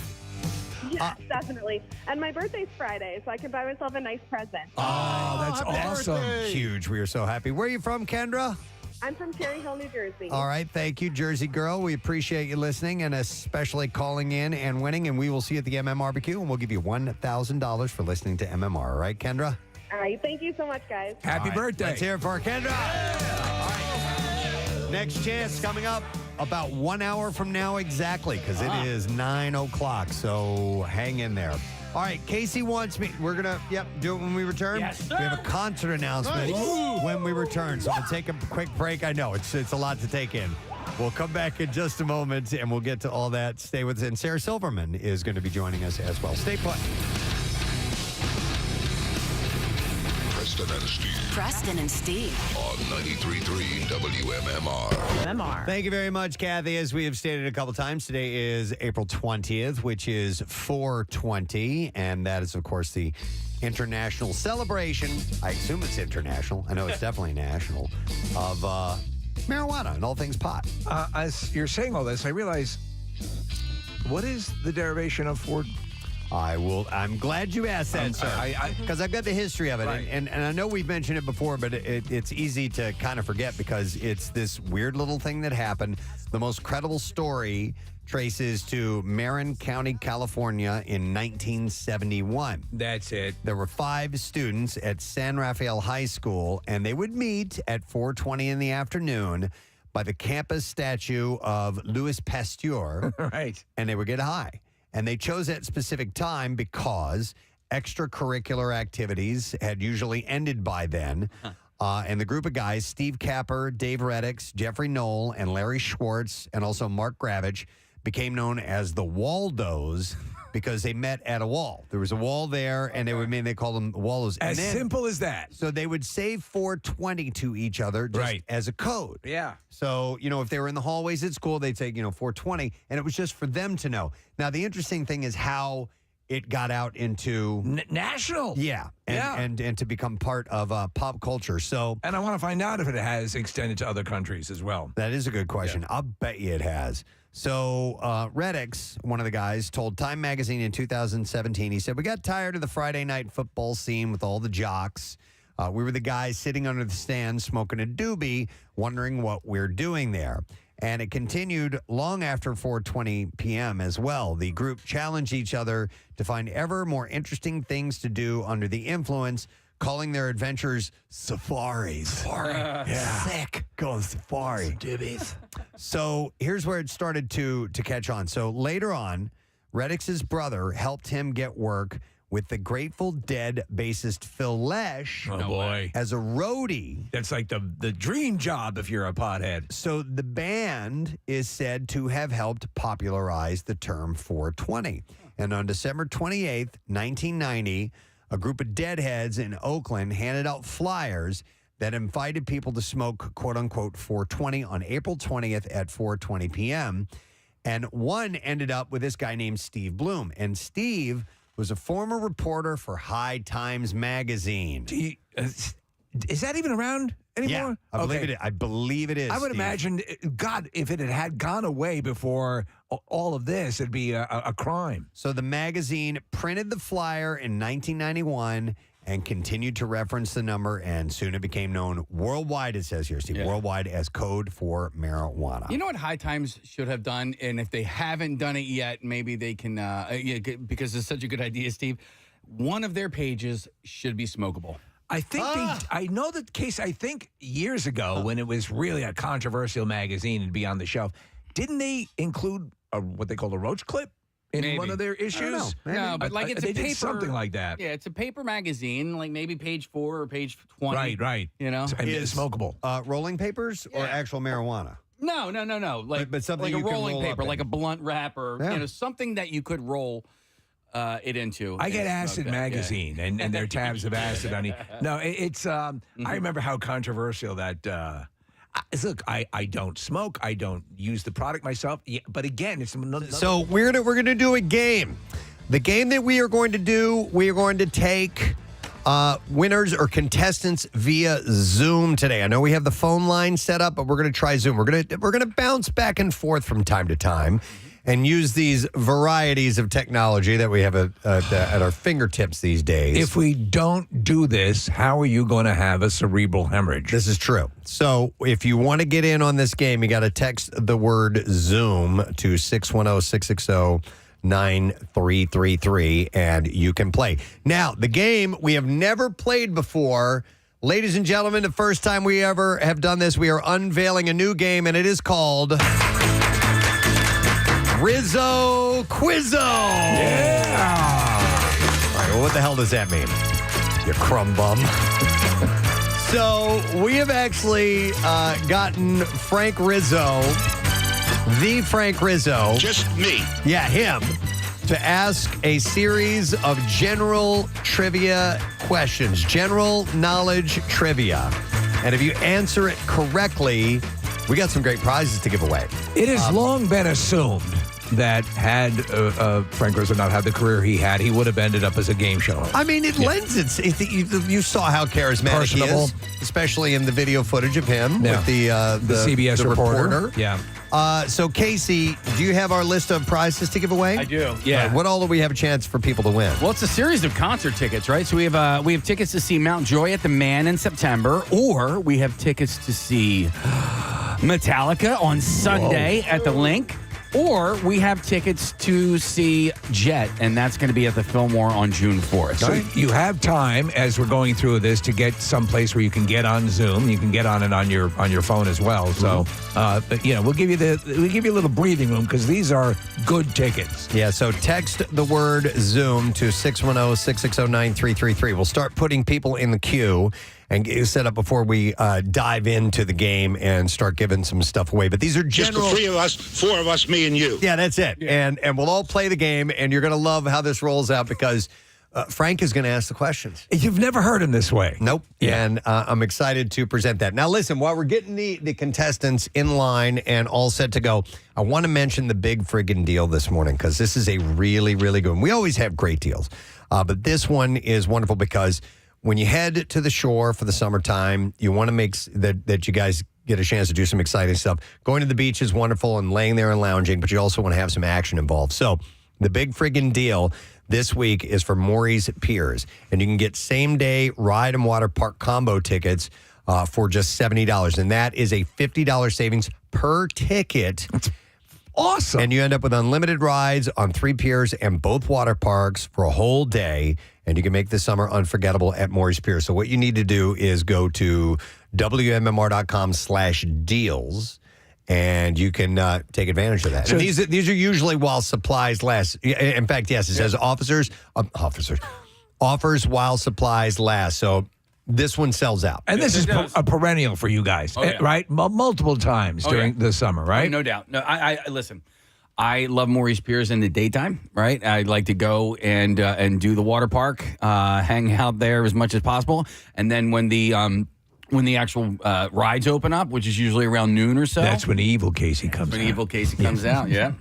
Yes, definitely. And my birthday's Friday, so I can buy myself a nice present. Oh, that's awesome. birthday. Huge. We are so happy. Where are you from, Kendra? I'm from Cherry Hill, New Jersey. All right. Thank you, Jersey girl. We appreciate you listening and especially calling in and winning. And we will see you at the Barbecue, and we'll give you $1,000 for listening to MMR. All right, Kendra? All right. Thank you so much, guys. All right, Let's hear it for Kendra. All right. Next chance coming up about 1 hour from now exactly, because it is 9 o'clock. So hang in there. All right, Casey wants me. We're going to, do it when we return. Yes, sir. We have a concert announcement when we return. So we'll take a quick break. I know it's a lot to take in. We'll come back in just a moment, and we'll get to all that. Stay with us. And Sarah Silverman is going to be joining us as well. Stay put. Preston and Steve. Preston and Steve. On 93.3 WMMR. MMR. Thank you very much, Kathy. As we have stated a couple times, today is April 20th, which is 420. And that is, of course, the international celebration. I assume it's international. I know it's definitely national. Of marijuana and all things pot. As you're saying all this, I realize, what is the derivation of Ford? I'm glad you asked that, sir. Because I've got the history of it. Right. And I know we've mentioned it before, but it's easy to kind of forget because it's this weird little thing that happened. The most credible story traces to Marin County, California in 1971. That's it. There were 5 students at San Rafael High School, and they would meet at 4:20 in the afternoon by the campus statue of Louis Pasteur. Right. And they would get high. And they chose that specific time because extracurricular activities had usually ended by then. And the group of guys, Steve Capper, Dave Reddix, Jeffrey Knoll, and Larry Schwartz, and also Mark Gravich, became known as the Waldos because they met at a wall. There was a wall there, and they called them Waldos. As simple as that. So they would say 420 to each other just as a code. Yeah. So, if they were in the hallways at school, they'd say, 420, and it was just for them to know. Now, the interesting thing is how it got out into national. Yeah. And to become part of pop culture. So, and I want to find out if it has extended to other countries as well. That is a good question. I'll bet you it has. So Reddix, one of the guys, told Time Magazine in 2017, he said, "We got tired of the Friday night football scene with all the jocks. We were the guys sitting under the stand smoking a doobie, wondering what we're doing there. And it continued long after 4:20 p.m. as well. The group challenged each other to find ever more interesting things to do under the influence, calling their adventures safaris. Safari. Yeah. Sick. Going safari. Doobies. So here's where it started to catch on. So later on, Reddix's brother helped him get work with the Grateful Dead bassist Phil Lesh. Oh, boy. As a roadie. That's like the dream job if you're a pothead. So the band is said to have helped popularize the term 420. And on December 28th, 1990, a group of deadheads in Oakland handed out flyers that invited people to smoke, quote-unquote, 420 on April 20th at 4:20 p.m. And one ended up with this guy named Steve Bloom. And Steve was a former reporter for High Times magazine. Is that even around anymore? Yeah, I believe it is. I would Steve. imagine, God, if it had gone away before all of this, it'd be a crime. So the magazine printed the flyer in 1991 and continued to reference the number, and soon it became known worldwide, it says here, Steve, worldwide as code for marijuana. You know what High Times should have done? And if they haven't done it yet, maybe they can, because it's such a good idea, Steve. One of their pages should be smokable. I think I know the case. I think years ago when it was really a controversial magazine and be on the shelf, didn't they include what they call a roach clip in one of their issues? No, but like it's a they paper, did something like that. Yeah, it's a paper magazine, like maybe page 4 or page 20. Right. You know, it's smokable. Rolling papers or actual marijuana? No. Like, but something like a you can rolling roll paper, up like in. a blunt wrap, or something that you could roll it into. I get and Acid smoke that, magazine and their tabs of acid on it. No, it's. I remember how controversial that. Look, I don't smoke. I don't use the product myself. Yeah, but again, it's another. So we're gonna do a game. The game that we are going to do, we are going to take winners or contestants via Zoom today. I know we have the phone line set up, but we're going to try Zoom. We're gonna bounce back and forth from time to time and use these varieties of technology that we have at our fingertips these days. If we don't do this, how are you going to have a cerebral hemorrhage? This is true. So if you want to get in on this game, you got to text the word Zoom to 610-660-9333, and you can play. Now, the game we have never played before. Ladies and gentlemen, the first time we ever have done this, we are unveiling a new game, and it is called Rizzo Quizzo. Yeah. All right, well, what the hell does that mean? You crumb bum. So we have actually gotten Frank Rizzo, the Frank Rizzo. Just me. Yeah, him. To ask a series of general trivia questions, general knowledge trivia. And if you answer it correctly, we got some great prizes to give away. It has long been assumed that had Frank Rizzo not had the career he had, he would have ended up as a game show host. I mean, it lends you saw how charismatic he is, especially in the video footage of him with the CBS reporter. Yeah. So, Casey, do you have our list of prizes to give away? I do. Yeah. What all do we have a chance for people to win? Well, it's a series of concert tickets, right? So we have tickets to see Mount Joy at the Man in September, or we have tickets to see Metallica on Sunday at the Link. Or we have tickets to see Jet, and that's going to be at the Fillmore on June 4th. So you have time as we're going through this to get someplace where you can get on Zoom. You can get on it on your phone as well. So, we'll give you a little breathing room because these are good tickets. Yeah. So text the word Zoom to 610-660-9333. We'll start putting people in the queue and get you set up before we dive into the game and start giving some stuff away. But these are general. Just the 3 of us, 4 of us, me and you. Yeah, that's it. Yeah. And we'll all play the game, and you're going to love how this rolls out because Frank is going to ask the questions. You've never heard him this way. Nope. Yeah. And I'm excited to present that. Now, listen, while we're getting the contestants in line and all set to go, I want to mention the big friggin' deal this morning because this is a really, really good one. We always have great deals, but this one is wonderful because when you head to the shore for the summertime, you want to make that you guys get a chance to do some exciting stuff. Going to the beach is wonderful and laying there and lounging, but you also want to have some action involved. So the big friggin' deal, this week is for Maury's Piers. And you can get same-day ride and water park combo tickets for just $70. And that is a $50 savings per ticket. That's awesome. And you end up with unlimited rides on 3 piers and both water parks for a whole day. And you can make this summer unforgettable at Maury's Piers. So what you need to do is go to WMMR.com/deals. And you can take advantage of that. So and these are usually while supplies last. In fact, yes, it says offers while supplies last. So this one sells out. And this is a perennial for you guys, right? Multiple times during the summer, right? Oh, no doubt. No, I listen. I love Maury's Piers in the daytime, right? I like to go and do the water park, hang out there as much as possible, and then when the actual rides open up, which is usually around noon or so. That's when Evil Casey comes out. Evil Casey comes out, yeah.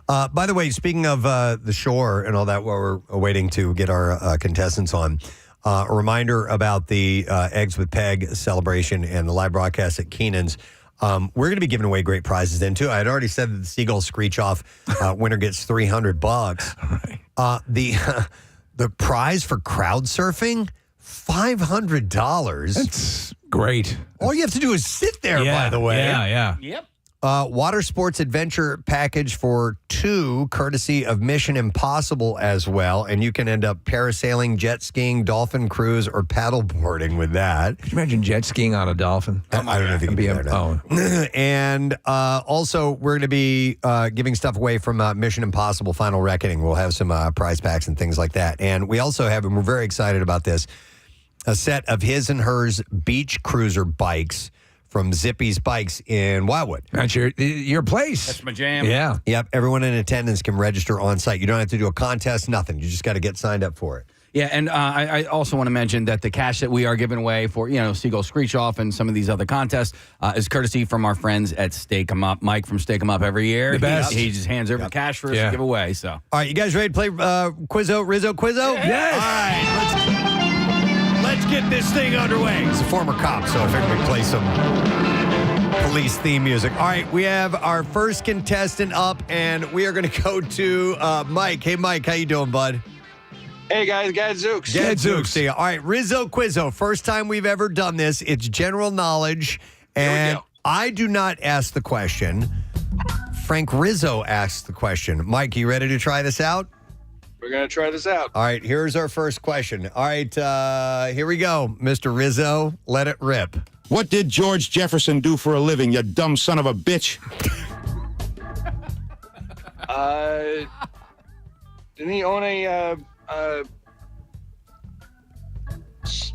By the way, speaking of the shore and all that, while we're waiting to get our contestants on, a reminder about the Eggs with Peg celebration and the live broadcast at Keenan's. We're going to be giving away great prizes then, too. I had already said that the Seagull Screech Off winner gets $300. Right. The prize for crowd surfing, $500. That's great. All you have to do is sit there, by the way. Yeah. Yep. Water sports adventure package for 2, courtesy of Mission Impossible as well. And you can end up parasailing, jet skiing, dolphin cruise, or paddle boarding with that. Could you imagine jet skiing on a dolphin? I don't know if you can be there now. And also, we're going to be giving stuff away from Mission Impossible Final Reckoning. We'll have some prize packs and things like that. And we also have, and we're very excited about this, a set of his and hers beach cruiser bikes from Zippy's Bikes in Wildwood. That's your place. That's my jam. Yeah. Yep. Everyone in attendance can register on site. You don't have to do a contest, nothing. You just got to get signed up for it. Yeah, and I also want to mention that the cash that we are giving away for, Seagull Screech Off and some of these other contests is courtesy from our friends at Stake 'em Up. Mike from Stake 'em Up every year. The best. He just hands over cash for us to give away. So, all right, you guys ready to play Rizzo Quizzo? Yes. All right, let's get this thing underway. He's a former cop, so I figured we'd play some police theme music. All right, we have our first contestant up, and we are going to go to Mike. Hey, Mike, how you doing, bud? Hey, guys, Gadzooks. Gadzooks. See ya. All right, Rizzo Quizzo. First time we've ever done this. It's general knowledge, and I do not ask the question. Frank Rizzo asks the question. Mike, you ready to try this out? We're going to try this out. All right, here's our first question. All right, here we go. Mr. Rizzo, let it rip. What did George Jefferson do for a living, you dumb son of a bitch? Didn't he own a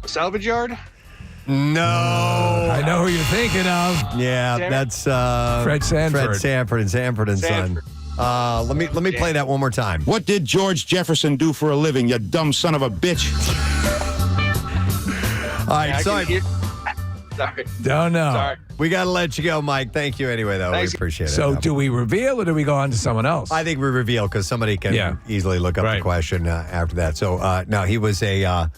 salvage yard? No. I know who you're thinking of. Yeah, that's Fred Sanford. Fred Sanford and Sanford and Son. Let me play that one more time. What did George Jefferson do for a living, you dumb son of a bitch? All right, sorry. Sorry. Don't know. Sorry. We got to let you go, Mike. Thank you anyway, though. Thanks. We appreciate it. So do we reveal or do we go on to someone else? I think we reveal because somebody can easily look up the question after that. So, no, he was a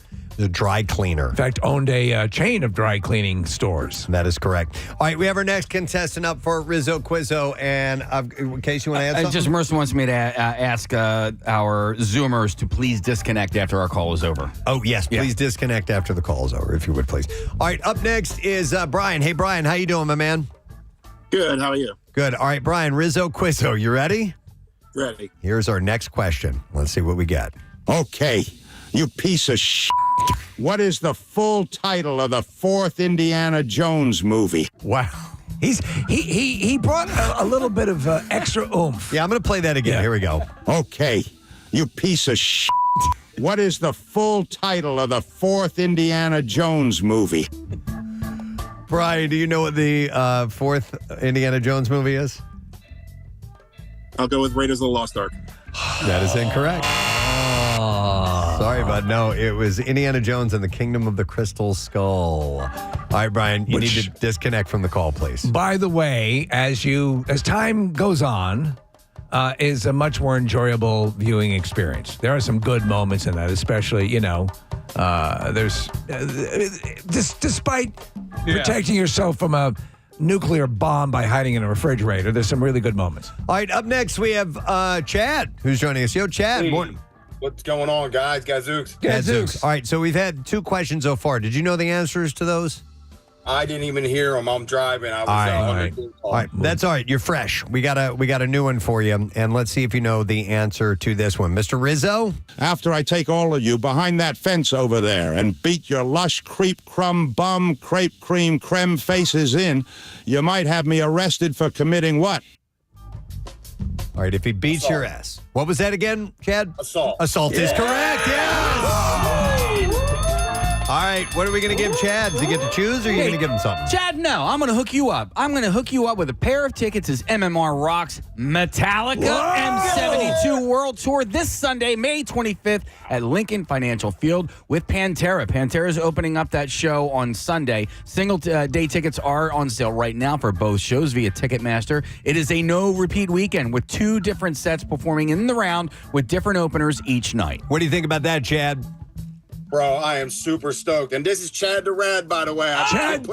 dry cleaner. In fact, owned a chain of dry cleaning stores. That is correct. All right, we have our next contestant up for Rizzo Quizzo. And in case you want to add something? just Marissa wants me to ask our Zoomers to please disconnect after our call is over. Oh, yes. Please disconnect after the call is over, if you would, please. All right, up next is Brian. Hey, Brian, how you doing, my man? Good. How are you? Good. All right, Brian, Rizzo Quizzo, you ready? Ready. Here's our next question. Let's see what we get. Okay, you piece of shit. What is the full title of the 4th Indiana Jones movie? Wow. He brought a little bit of extra oomph. Yeah, I'm going to play that again. Here we go. Okay, you piece of shit. What is the full title of the 4th Indiana Jones movie? Brian, do you know what the 4th Indiana Jones movie is? I'll go with Raiders of the Lost Ark. That is incorrect. Sorry, bud. No, it was Indiana Jones and the Kingdom of the Crystal Skull. All right, Brian, you need to disconnect from the call, please. By the way, as time goes on, is a much more enjoyable viewing experience. There are some good moments in that, especially, there's despite protecting yourself from a nuclear bomb by hiding in a refrigerator, there's some really good moments. All right, up next we have Chad, who's joining us. Yo, Chad. Hey. What's going on, guys? Gadzooks. Gadzooks. All right, so we've had 2 questions so far. Did you know the answers to those? I didn't even hear them. I'm driving. I was All right, that's all right. You're fresh. We got a new one for you, and let's see if you know the answer to this one, Mr. Rizzo. After I take all of you behind that fence over there and beat your lush, creep, crumb, bum, crepe, cream, creme faces in, you might have me arrested for committing what? All right, if he beats your ass. What was that again, Chad? Assault. Assault is correct, yes! All right, what are we going to give Chad? Does he get to choose, or are you going to give him something? Chad, no. I'm going to hook you up. I'm going to hook you up with a pair of tickets as MMR Rocks Metallica M72 World Tour this Sunday, May 25th at Lincoln Financial Field with Pantera. Pantera's opening up that show on Sunday. Single day tickets are on sale right now for both shows via Ticketmaster. It is a no-repeat weekend with 2 different sets performing in the round with different openers each night. What do you think about that, Chad? Bro, I am super stoked. And this is Chad the Rad, by the way. Chad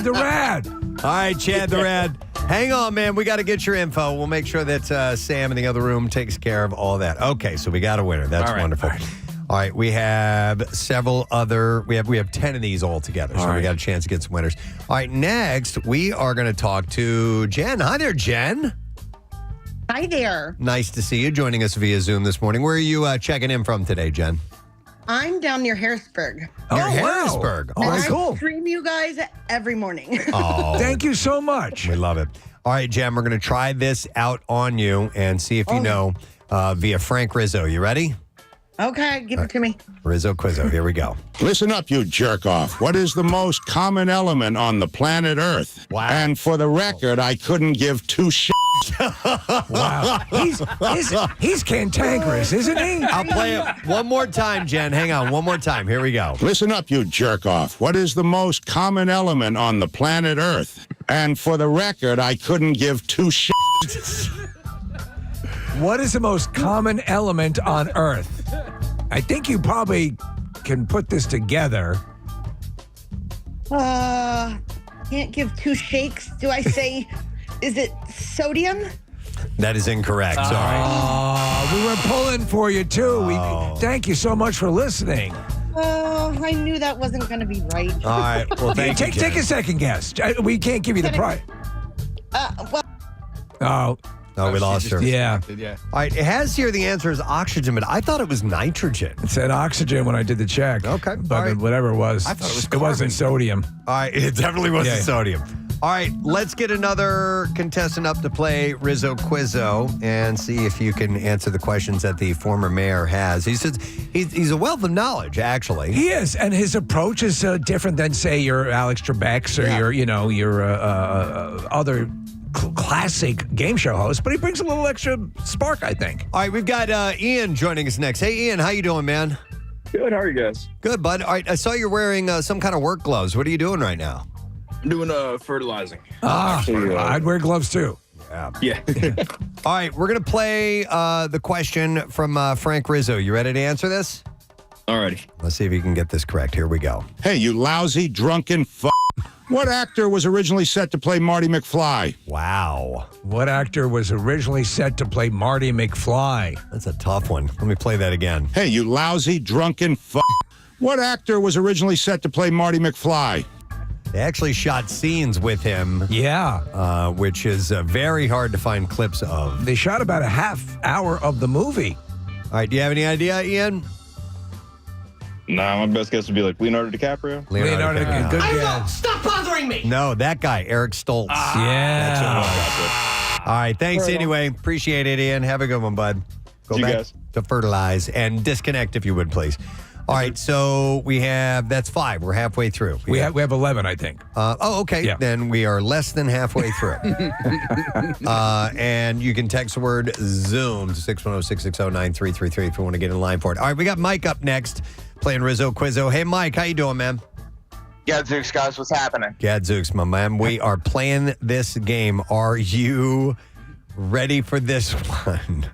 the Rad. All right, Chad the Rad. Hang on, man. We got to get your info. We'll make sure that Sam in the other room takes care of all that. Okay, so we got a winner. That's wonderful. All right, we have several other. We have 10 of these all together, so we got a chance to get some winners. All right, next we are going to talk to Jen. Hi there, Jen. Hi there. Nice to see you joining us via Zoom this morning. Where are you checking in from today, Jen? I'm down near Harrisburg. Near Harrisburg. And Oh, cool. I stream you guys every morning. Oh, thank you so much. We love it. All right, Jen, we're going to try this out on you and see if you know via Frank Rizzo. You ready? Okay, give it to me. Rizzo Quizzo. Here we go. Listen up, you jerk off. What is the most common element on the planet Earth? Wow. And for the record, I couldn't give 2 shits. Wow. He's cantankerous, isn't he? I'll play it one more time, Jen. Hang on. One more time. Here we go. Listen up, you jerk off. What is the most common element on the planet Earth? And for the record, I couldn't give 2 shits. What is the most common element on Earth? I think you probably can put this together. Can't give 2 shakes. Do I say, is it sodium? That is incorrect. Sorry. We were pulling for you, too. Thank you so much for listening. Oh, I knew that wasn't going to be right. All right. Well, thank you, Jen. Take a second guess. We can't give you the prize. Well, Oh, we lost her. Yeah. All right. It has here the answer is oxygen, but I thought it was nitrogen. It said oxygen when I did the check. Okay. But whatever it was, I thought it was it wasn't sodium. All right. It definitely wasn't sodium. All right. Let's get another contestant up to play Rizzo Quizzo and see if you can answer the questions that the former mayor has. He says he's a wealth of knowledge, actually. He is, and his approach is different than, say, your Alex Trebek's or your other classic game show host, but he brings a little extra spark, I think. All right, we've got Ian joining us next. Hey, Ian, how you doing, man? Good. How are you guys? Good, bud. All right, I saw you're wearing some kind of work gloves. What are you doing right now? I'm doing fertilizing. I'd wear gloves too. Yeah. All right, we're going to play the question from Frank Rizzo. You ready to answer this? Alrighty. Let's see if you can get this correct. Here we go. Hey, you lousy, drunken What actor was originally set to play Marty McFly? Wow. What actor was originally set to play Marty McFly? That's a tough one. Let me play that again. Hey, you lousy, drunken What actor was originally set to play Marty McFly? They actually shot scenes with him. Yeah. Which is very hard to find clips of. They shot about a half hour of the movie. All right, do you have any idea, Ian? Nah, my best guess would be like Leonardo DiCaprio. Leonardo DiCaprio. Good guess. Stop bothering me. No, that guy, Eric Stoltz. Yeah. All right, thanks anyway. Appreciate it, Ian. Have a good one, bud. Go See you back guys. to fertilize and disconnect if you would, please. All right, so we have, that's 5. We're halfway through. We have 11, I think. Okay. Yeah. Then we are less than halfway through. And you can text the word Zoom to 610-660-9333 if you want to get in line for it. All right, we got Mike up next playing Rizzo Quizzo. Hey, Mike, how you doing, man? Gadzooks, guys, what's happening? Gadzooks, my man. We are playing this game. Are you ready for this one?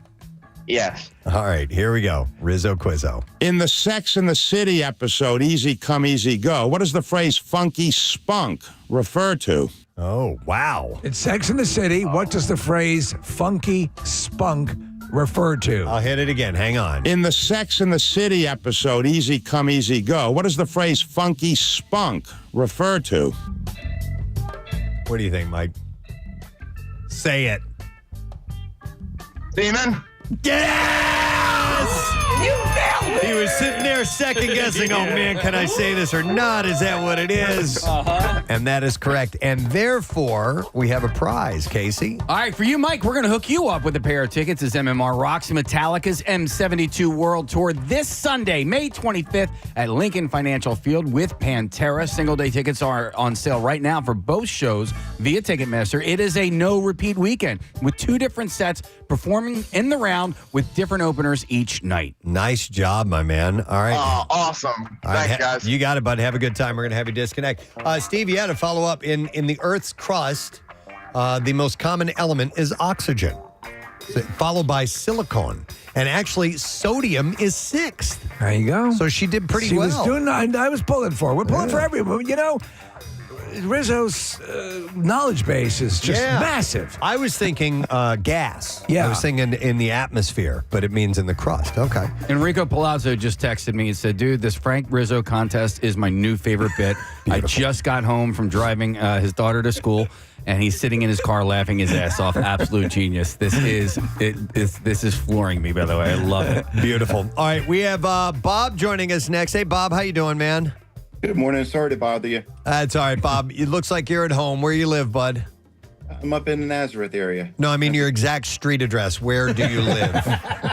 Yes. All right, here we go. Rizzo Quizzo. In the Sex and the City episode, Easy Come, Easy Go, what does the phrase funky spunk refer to? Oh, wow. In Sex and the City, what does the phrase funky spunk refer to? I'll hit it again. Hang on. In the Sex and the City episode, Easy Come, Easy Go, what does the phrase funky spunk refer to? What do you think, Mike? Say it. Demon? Yes! You nailed it! He was sitting there second guessing, oh man, can I say this or not? Is that what it is? And that is correct. And therefore, we have a prize, Casey. All right, for you, Mike, we're going to hook you up with a pair of tickets as MMR rocks Metallica's M72 World Tour this Sunday, May 25th at Lincoln Financial Field with Pantera. Single-day tickets are on sale right now for both shows via Ticketmaster. It is a no-repeat weekend with 2 different sets performing in the round with different openers each night. Nice job, my man. All right. Oh, awesome. All right, Thanks, guys. You got it, bud. Have a good time. We're going to have you disconnect. Steve, you had to follow up. In the Earth's crust, the most common element is oxygen, followed by silicon. And actually, sodium is 6th. There you go. So she did pretty she well. Was doing, I was pulling for her. We're pulling for everyone. You know, Rizzo's knowledge base is just massive. I was thinking gas. Yeah. I was thinking in the atmosphere, but it means in the crust. Okay. Enrico Palazzo just texted me and said, dude, this Frank Rizzo contest is my new favorite bit. I just got home from driving his daughter to school, and he's sitting in his car laughing his ass off. Absolute genius. This is flooring me, by the way. I love it. Beautiful. All right, we have Bob joining us next. Hey, Bob, how you doing, man? Good morning. Sorry to bother you. That's all right, Bob. It looks like you're at home. Where you live, bud? I'm up in the Nazareth area. No, I mean your exact street address. Where do you live?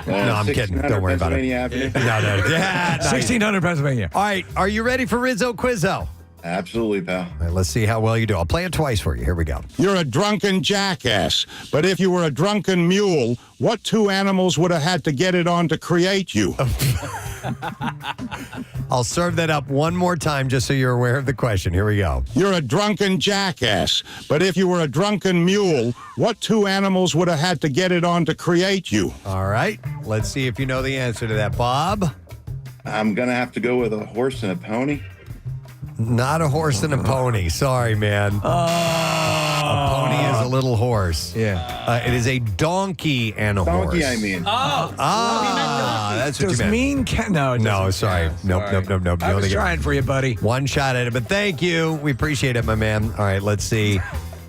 No, I'm kidding. Don't worry about it. Pennsylvania Avenue. No. Yeah, 1600 Pennsylvania. All right, are you ready for Rizzo Quizzo? Absolutely, pal. All right, let's see how well you do. I'll play it twice for you. Here we go. You're a drunken jackass. But if you were a drunken mule, what 2 animals would have had to get it on to create you? I'll serve that up one more time just so you're aware of the question. Here we go. You're a drunken jackass. But if you were a drunken mule, what 2 animals would have had to get it on to create you? All right, let's see if you know the answer to that. Bob? I'm going to have to go with a horse and a pony. Not a horse and a pony. Sorry, man. A pony is a little horse. Yeah. It is a donkey and a horse. Donkey, I mean. That's what you meant. No, sorry. Nope. I You was only get trying for you, buddy. one shot at it, but thank you. We appreciate it, my man. All right, let's see.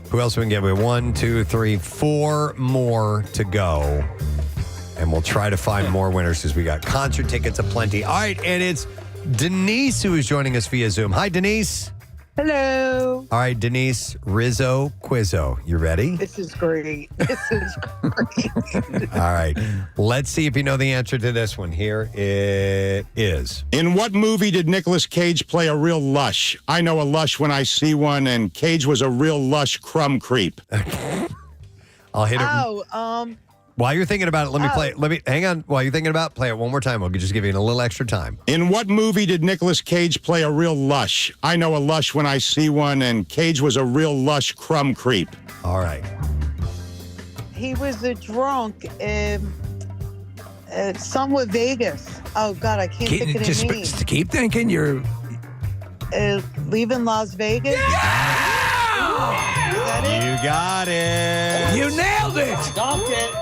Who else we can get? We have 1, 2, 3, 4 more to go. And we'll try to find more winners because we got concert tickets aplenty. All right, and it's Denise who is joining us via Zoom. Hi, Denise. Hello. All right, Denise, Rizzo Quizzo. You ready? This is great. This is great. All right. Let's see if you know the answer to this one. Here it is. In what movie did Nicolas Cage play a real lush? I know a lush when I see one, and Cage was a real lush crumb creep. I'll hit it. Oh, While you're thinking about it, let me play it. Hang on. While you're thinking about it, play it one more time. We'll just give you a little extra time. In what movie did Nicolas Cage play a real lush? I know a lush when I see one, and Cage was a real lush crumb creep. All right. he was a drunk. Somewhere Vegas. Oh God, I can't think of the name. Keep thinking. You're leaving Las Vegas. You got it. You nailed it. Stopped it.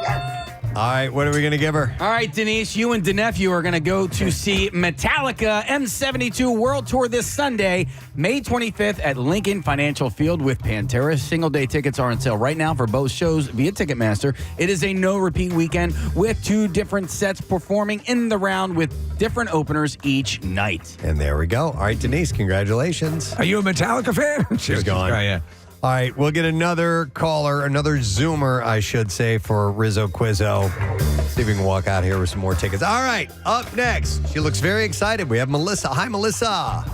All right, what are we going to give her? All right, Denise, you and DeNephew are going to go to see Metallica M72 World Tour this Sunday, May 25th at Lincoln Financial Field with Pantera. Single-day tickets are on sale right now for both shows via Ticketmaster. It is a no-repeat weekend with 2 different sets performing in the round with different openers each night. And there we go. All right, Denise, congratulations. Are you a Metallica fan? She's gone. Yeah. All right, we'll get another caller, another Zoomer, I should say, for Rizzo Quizzo. See if we can walk out here with some more tickets. All right, up next, she looks very excited. We have Melissa. Hi, Melissa.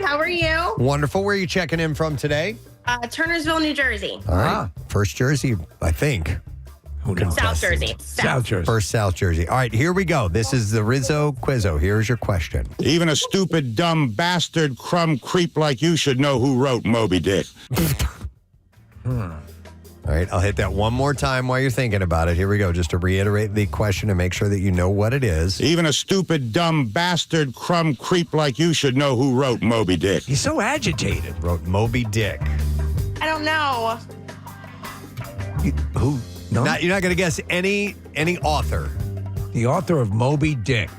How are you? Wonderful. Where are you checking in from today? Turnersville, New Jersey. All right, first Jersey, I think. South Jersey. South Jersey. First South Jersey. All right, here we go. This is the Rizzo Quizzo. Here's your question. Even a stupid, dumb bastard crumb creep like you should know who wrote Moby Dick. All right, I'll hit that one more time while you're thinking about it. Here we go, just to reiterate the question and make sure that you know what it is. Even a stupid, dumb bastard crumb creep like you should know who wrote Moby Dick. He's so agitated. Wrote Moby Dick. I don't know. Who? No? You're not going to guess any author. The author of Moby Dick.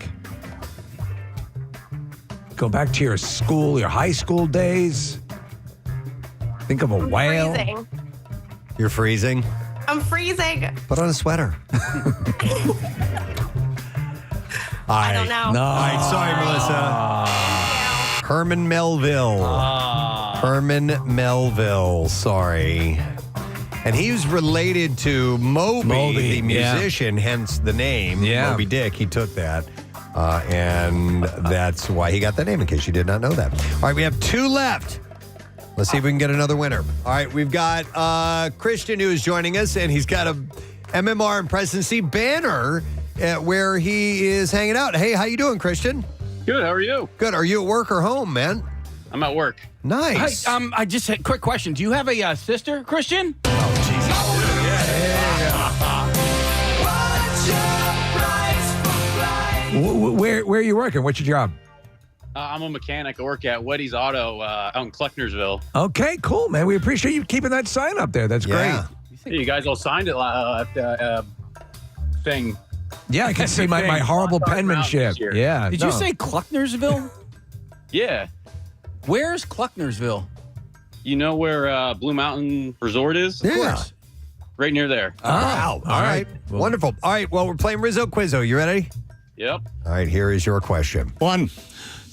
Go back to your high school days. Think of a whale. Freezing. You're freezing? I'm freezing. Put on a sweater. I don't know. No. All right, sorry, Melissa. Herman Melville. Herman Melville, sorry. And he was related to Moby, the musician, hence the name, Moby Dick. He took that. And that's why he got the name, in case you did not know that. All right, we have 2 left. Let's see if we can get another winner. All right, we've got Christian who is joining us, and he's got a MMR and Preston C banner where he is hanging out. Hey, how you doing, Christian? Good, how are you? Good. Are you at work or home, man? I'm at work. Nice. Hey, I just had a quick question. Do you have a sister, Christian? Where are you working? What's your job? I'm a mechanic. I work at Weddy's Auto out in Klecknersville. Okay, cool, man. We appreciate you keeping that sign up there. That's great. Hey, you guys all signed it at the thing. Yeah, I can see my horrible penmanship. Yeah. Did you say Klecknersville? Yeah. Where's Klecknersville? You know where Blue Mountain Resort is? Of course. Right near there. Wow. All right. Wonderful. All right, well, we're playing Rizzo Quizzo. You ready? Yep. All right, here is your question. 1,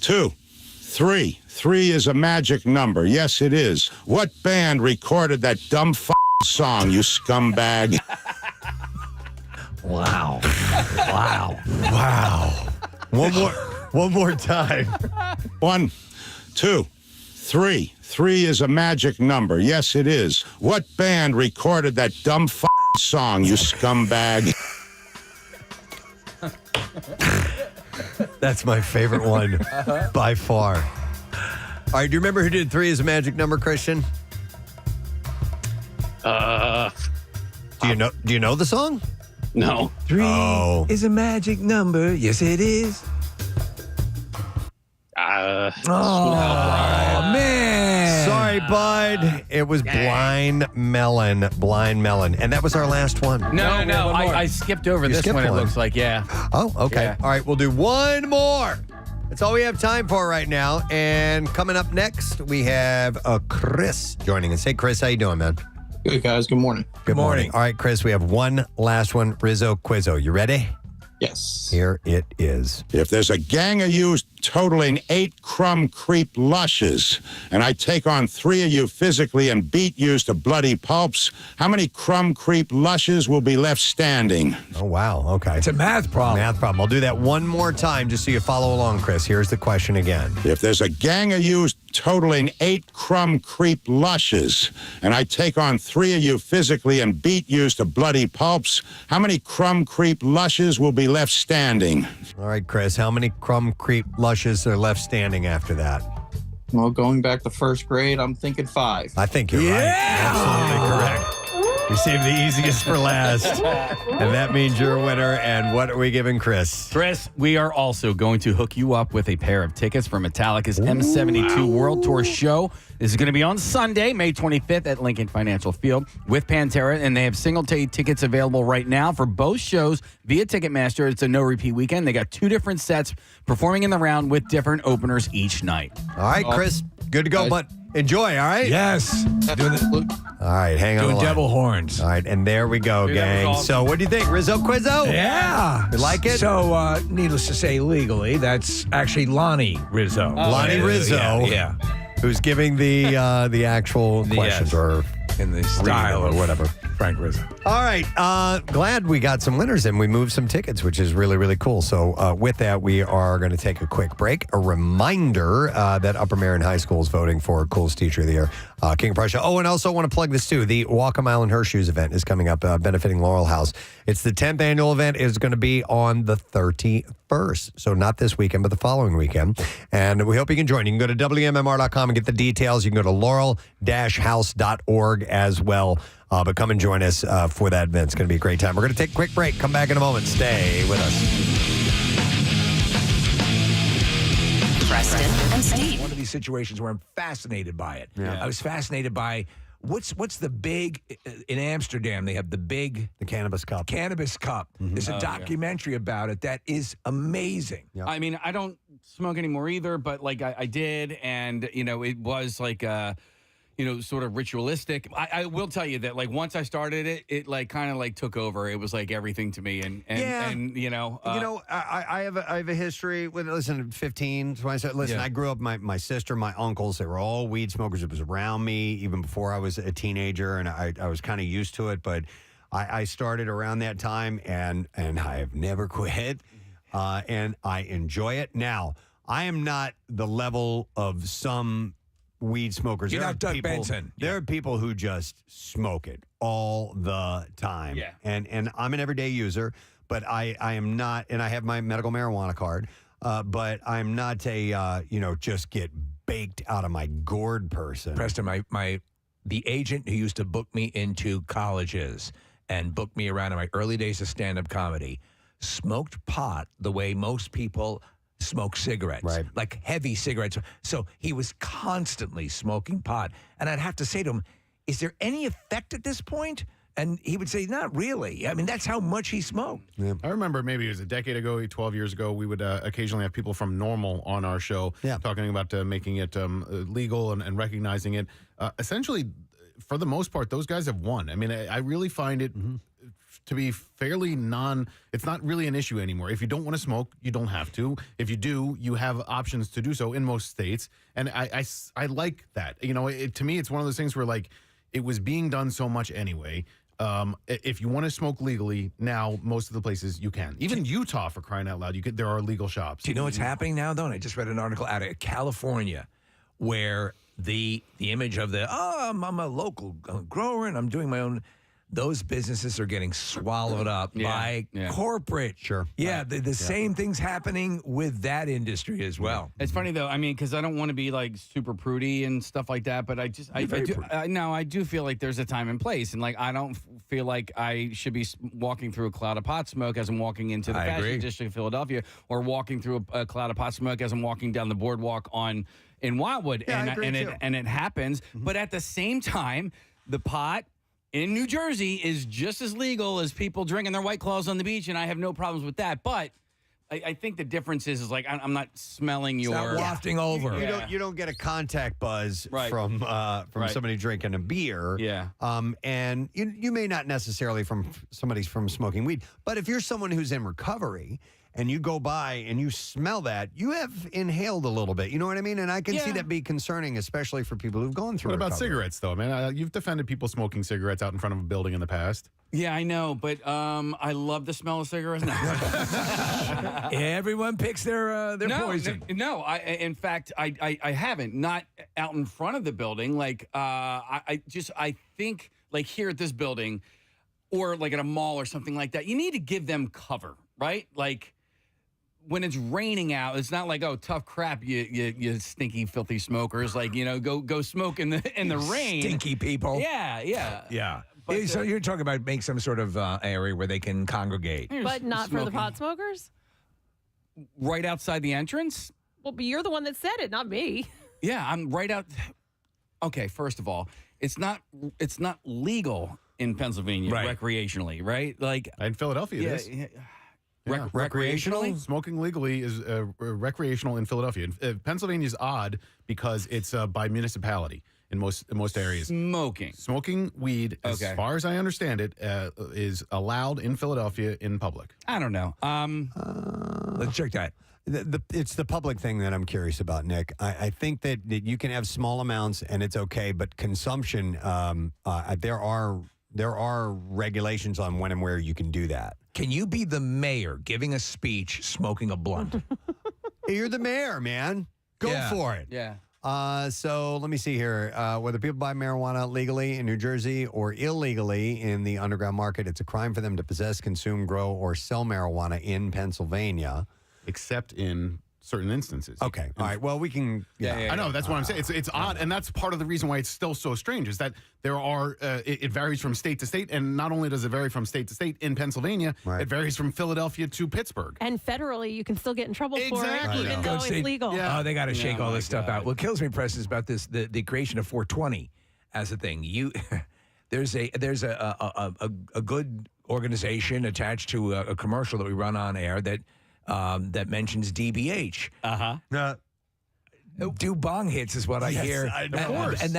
2, 3. 3 is a magic number. Yes, it is. What band recorded that dumb song, you scumbag? Wow. Wow. One more time. 1, 2, 3. 3 is a magic number. Yes, it is. What band recorded that dumb song, you scumbag? That's my favorite one by far. All right, do you remember who did 3 as a magic number, Christian? Uh, Do you know the song? No. 3 Oh. is a magic number. Yes, it is. Oh, man. Sorry, bud. It was Blind Melon. Blind Melon. And that was our last one. No. I skipped over this skipped one, it one. looks like, yeah. Oh, okay. Yeah. All right, we'll do one more. That's all we have time for right now. And coming up next, we have Chris joining us. Hey, Chris, how you doing, man? Good, guys. Good morning. Good morning. All right, Chris, we have one last one. Rizzo Quizzo. You ready? Yes. Here it is. If there's a gang of you totaling 8 crumb creep lushes, and I take on 3 of you physically and beat you to bloody pulps, how many crumb creep lushes will be left standing? Oh, wow. Okay. It's a math problem. Math problem. I'll do that one more time just so you follow along, Chris. Here's the question again. If there's a gang of you totaling 8 crumb creep lushes, and I take on 3 of you physically and beat you to bloody pulps, how many crumb creep lushes will be left standing? All right, Chris, how many crumb creep lushes are left standing after that? Well, going back to first grade, I'm thinking 5. I think you're right. Absolutely correct. We saved the easiest for last. And that means you're a winner. And what are we giving Chris? Chris, we are also going to hook you up with a pair of tickets for Metallica's M72 World Tour show. This is going to be on Sunday, May 25th at Lincoln Financial Field with Pantera, and they have single-day tickets available right now for both shows via Ticketmaster. It's a no-repeat weekend. They got 2 different sets performing in the round with different openers each night. All right, Chris, good to go, but enjoy, all right? Yes. All right, hang on. Doing the line. devil horns. All right, and there we go, gang. awesome. So what do you think, Rizzo Quizzo? Yeah. You like it? So, needless to say, legally, that's actually Lonnie Rizzo. Lonnie Rizzo. Yeah. Who's giving the actual questions or in the style or of whatever. Frank Rizzo. All right. Glad we got some winners and we moved some tickets, which is really, really cool. So with that, we are going to take a quick break. A reminder that Upper Marion High School is voting for Coolest Teacher of the Year, King of Prussia. Oh, and also want to plug this too. The Walk a Mile in Her Shoes event is coming up, benefiting Laurel House. It's the 10th annual event. It's going to be on the 31st. So not this weekend, but the following weekend. And we hope you can join. You can go to WMMR.com and get the details. You can go to laurel-house.org as well. But come and join us for that event. It's going to be a great time. We're going to take a quick break. Come back in a moment. Stay with us. Preston and Steve. One of these situations where I'm fascinated by it. Yeah. I was fascinated by What's the big in Amsterdam? They have the Cannabis Cup. Cannabis Cup. There's a documentary about it that is amazing. I mean, I don't smoke anymore either, but like I did, and it was like sort of ritualistic. I will tell you that like once I started it like kind of like took over. It was like everything to me, and I have a history with 15. So I said, listen, I grew up. My sister, my uncles, they were all weed smokers. It was around me even before I was a teenager, and I was kind of used to it. But I started around that time, and I have never quit, and I enjoy it. Now, I am not the level of some weed smokers. You're not Doug Benson. There are people who just smoke it all the time. Yeah. And I'm an everyday user, but I am not, and I have my medical marijuana card, but I'm not a, just get baked out of my gourd person. Preston, the agent who used to book me into colleges and booked me around in my early days of stand-up comedy smoked pot the way most people smoke cigarettes, right? Like heavy cigarettes. So he was constantly smoking pot. And I'd have to say to him, is there any effect at this point? And he would say, not really. I mean, that's how much he smoked. Yeah. I remember maybe it was a decade ago, 12 years ago, we would occasionally have people from Normal on our show talking about making it legal and recognizing it. Essentially, for the most part, those guys have won. I mean, I really find it to be fairly it's not really an issue anymore. If you don't want to smoke, you don't have to. If you do, you have options to do so in most states. And I like that. To me, it's one of those things where like it was being done so much anyway. If you want to smoke legally now, most of the places you can. Even Utah, for crying out loud, there are legal shops. Do you know what's happening now, though? And I just read an article out of California where the image of I'm a local grower and I'm doing my own. Those businesses are getting swallowed up by corporate. Sure. Yeah, the same thing's happening with that industry as well. It's funny though. I mean, because I don't want to be like super prudy and stuff like that, but I do feel like there's a time and place, and like I don't feel like I should be walking through a cloud of pot smoke as I'm walking into the fashion district of Philadelphia, or walking through a cloud of pot smoke as I'm walking down the boardwalk in Wildwood, and it happens. But at the same time, the pot in New Jersey is just as legal as people drinking their White Claws on the beach, and I have no problems with that. But I think the difference is like I'm not smelling your not wafting over. You don't get a contact buzz from somebody drinking a beer. Yeah. And you may not necessarily from smoking weed, but if you're someone who's in recovery and you go by and you smell that, you have inhaled a little bit. You know what I mean? And I can see that be concerning, especially for people who've gone through. What about recovery. cigarettes, though, man? You've defended people smoking cigarettes out in front of a building in the past. Yeah, I know, but I love the smell of cigarettes. No. Everyone picks their poison. No, in fact, I haven't. Not out in front of the building. Like I think like here at this building, or like at a mall or something like that, you need to give them cover, right? Like when it's raining out, it's not like, oh, tough crap, you stinky, filthy smokers. Like, go smoke in the rain. Stinky people. Yeah. But, so you're talking about make some sort of area where they can congregate. But not for the pot smokers? Right outside the entrance? Well, but you're the one that said it, not me. Yeah, I'm right out. Okay, first of all, it's not legal in Pennsylvania recreationally, right? Like in Philadelphia, it is. Yeah. Recreationally? Smoking legally is recreational in Philadelphia. Pennsylvania is odd because it's by municipality in most areas. Smoking weed, as far as I understand it, is allowed in Philadelphia in public. I don't know. Let's check that. It's the public thing that I'm curious about, Nick. I think that you can have small amounts and it's okay, but consumption, there are regulations on when and where you can do that. Can you be the mayor giving a speech smoking a blunt? You're the mayor, man. Go for it. Yeah. So let me see here. Whether people buy marijuana legally in New Jersey or illegally in the underground market, it's a crime for them to possess, consume, grow, or sell marijuana in Pennsylvania. Except in certain instances. Okay. All right. Well, we can. I know. That's what I'm saying. It's odd. And that's part of the reason why it's still so strange is that there are, it varies from state to state. And not only does it vary from state to state in Pennsylvania, it varies from Philadelphia to Pittsburgh. And federally, you can still get in trouble for it, even though it's legal. Oh, they got to shake all this stuff out. What kills me, Preston, is about this, the creation of 420 as a thing. There's a good organization attached to a commercial that we run on air that mentions DBH. Do bong hits is what I hear. I know. Of course.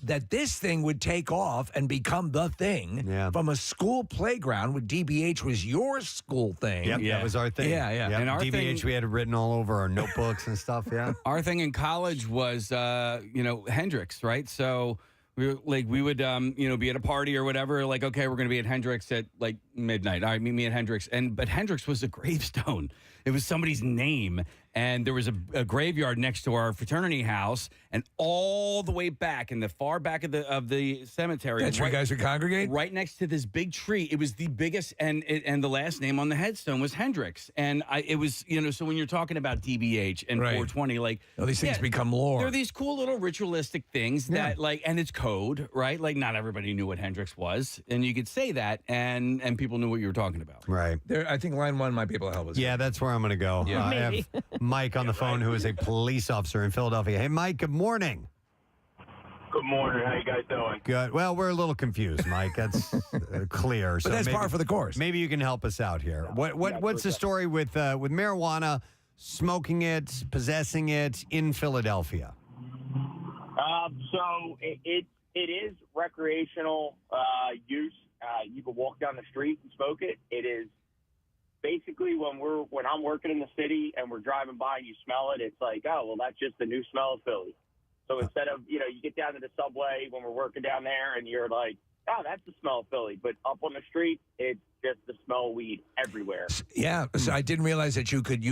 But this thing would take off and become the thing from a school playground. With DBH was your school thing. Yep, that was our thing. Yeah. Yep. And our DBH, thing- we had it written all over our notebooks and stuff. Yeah. Our thing in college was, Hendrix, right? So we would, be at a party or whatever. Like, okay, we're going to be at Hendrix at like midnight. All right, meet me at Hendrix. But Hendrix was a gravestone. It was somebody's name. And there was a graveyard next to our fraternity house, and all the way back in the far back of the cemetery. That's where you guys would congregate? Right next to this big tree. It was the biggest, and the last name on the headstone was Hendrix. And it was, so when you're talking about DBH and 420, like these things become lore. They're these cool little ritualistic things that and it's code, right? Like not everybody knew what Hendrix was, and you could say that, and people knew what you were talking about. Right. I think line one might be able to help us. Yeah, that's where I'm going to go. Yeah. I have Mike on the phone, who is a police officer in Philadelphia. Hey, Mike, good morning. Good morning. How you guys doing? Good. Well, we're a little confused, Mike. That's clear. But that's par for the course. Maybe you can help us out here. What's the story with marijuana, smoking it, possessing it in Philadelphia? So it is recreational use. You can walk down the street and smoke it. It is basically when I'm working in the city and we're driving by and you smell it, it's like, oh, well, that's just the new smell of Philly. So instead of, you get down to the subway when we're working down there and you're like, oh, that's the smell of Philly. But up on the street, it's just the smell of weed everywhere. Yeah. So I didn't realize that you could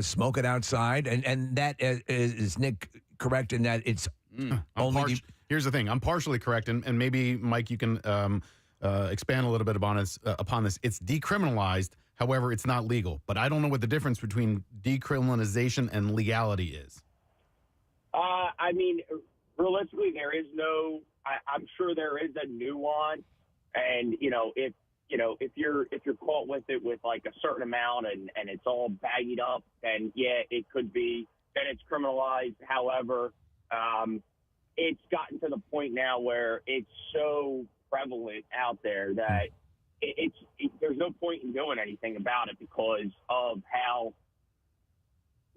smoke it outside. And that is Nick correct in that it's only. Here's the thing. I'm partially correct. And maybe, Mike, you can expand a little bit upon this. It's decriminalized. However, it's not legal. But I don't know what the difference between decriminalization and legality is. I mean, realistically, there is no. I'm sure there is a nuance, and if you're caught with it with like a certain amount and it's all baggied up, then yeah, it could be then it's criminalized. However, it's gotten to the point now where it's so prevalent out there that there's no point in doing anything about it because of how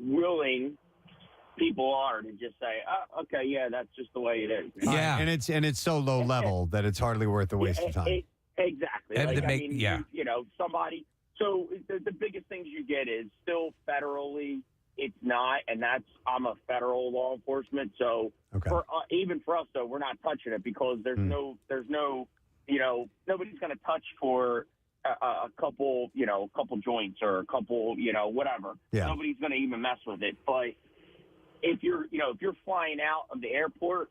willing people are to just say, oh, okay, yeah, that's just the way it is. Yeah, and it's so low level that it's hardly worth the waste of time. Exactly. Somebody. So the biggest things you get is still federally. It's not, and I'm a federal law enforcement. So even for us though, we're not touching it because there's no. Nobody's going to touch for a couple joints or a couple, whatever. Yeah. Nobody's going to even mess with it. But if you're flying out of the airport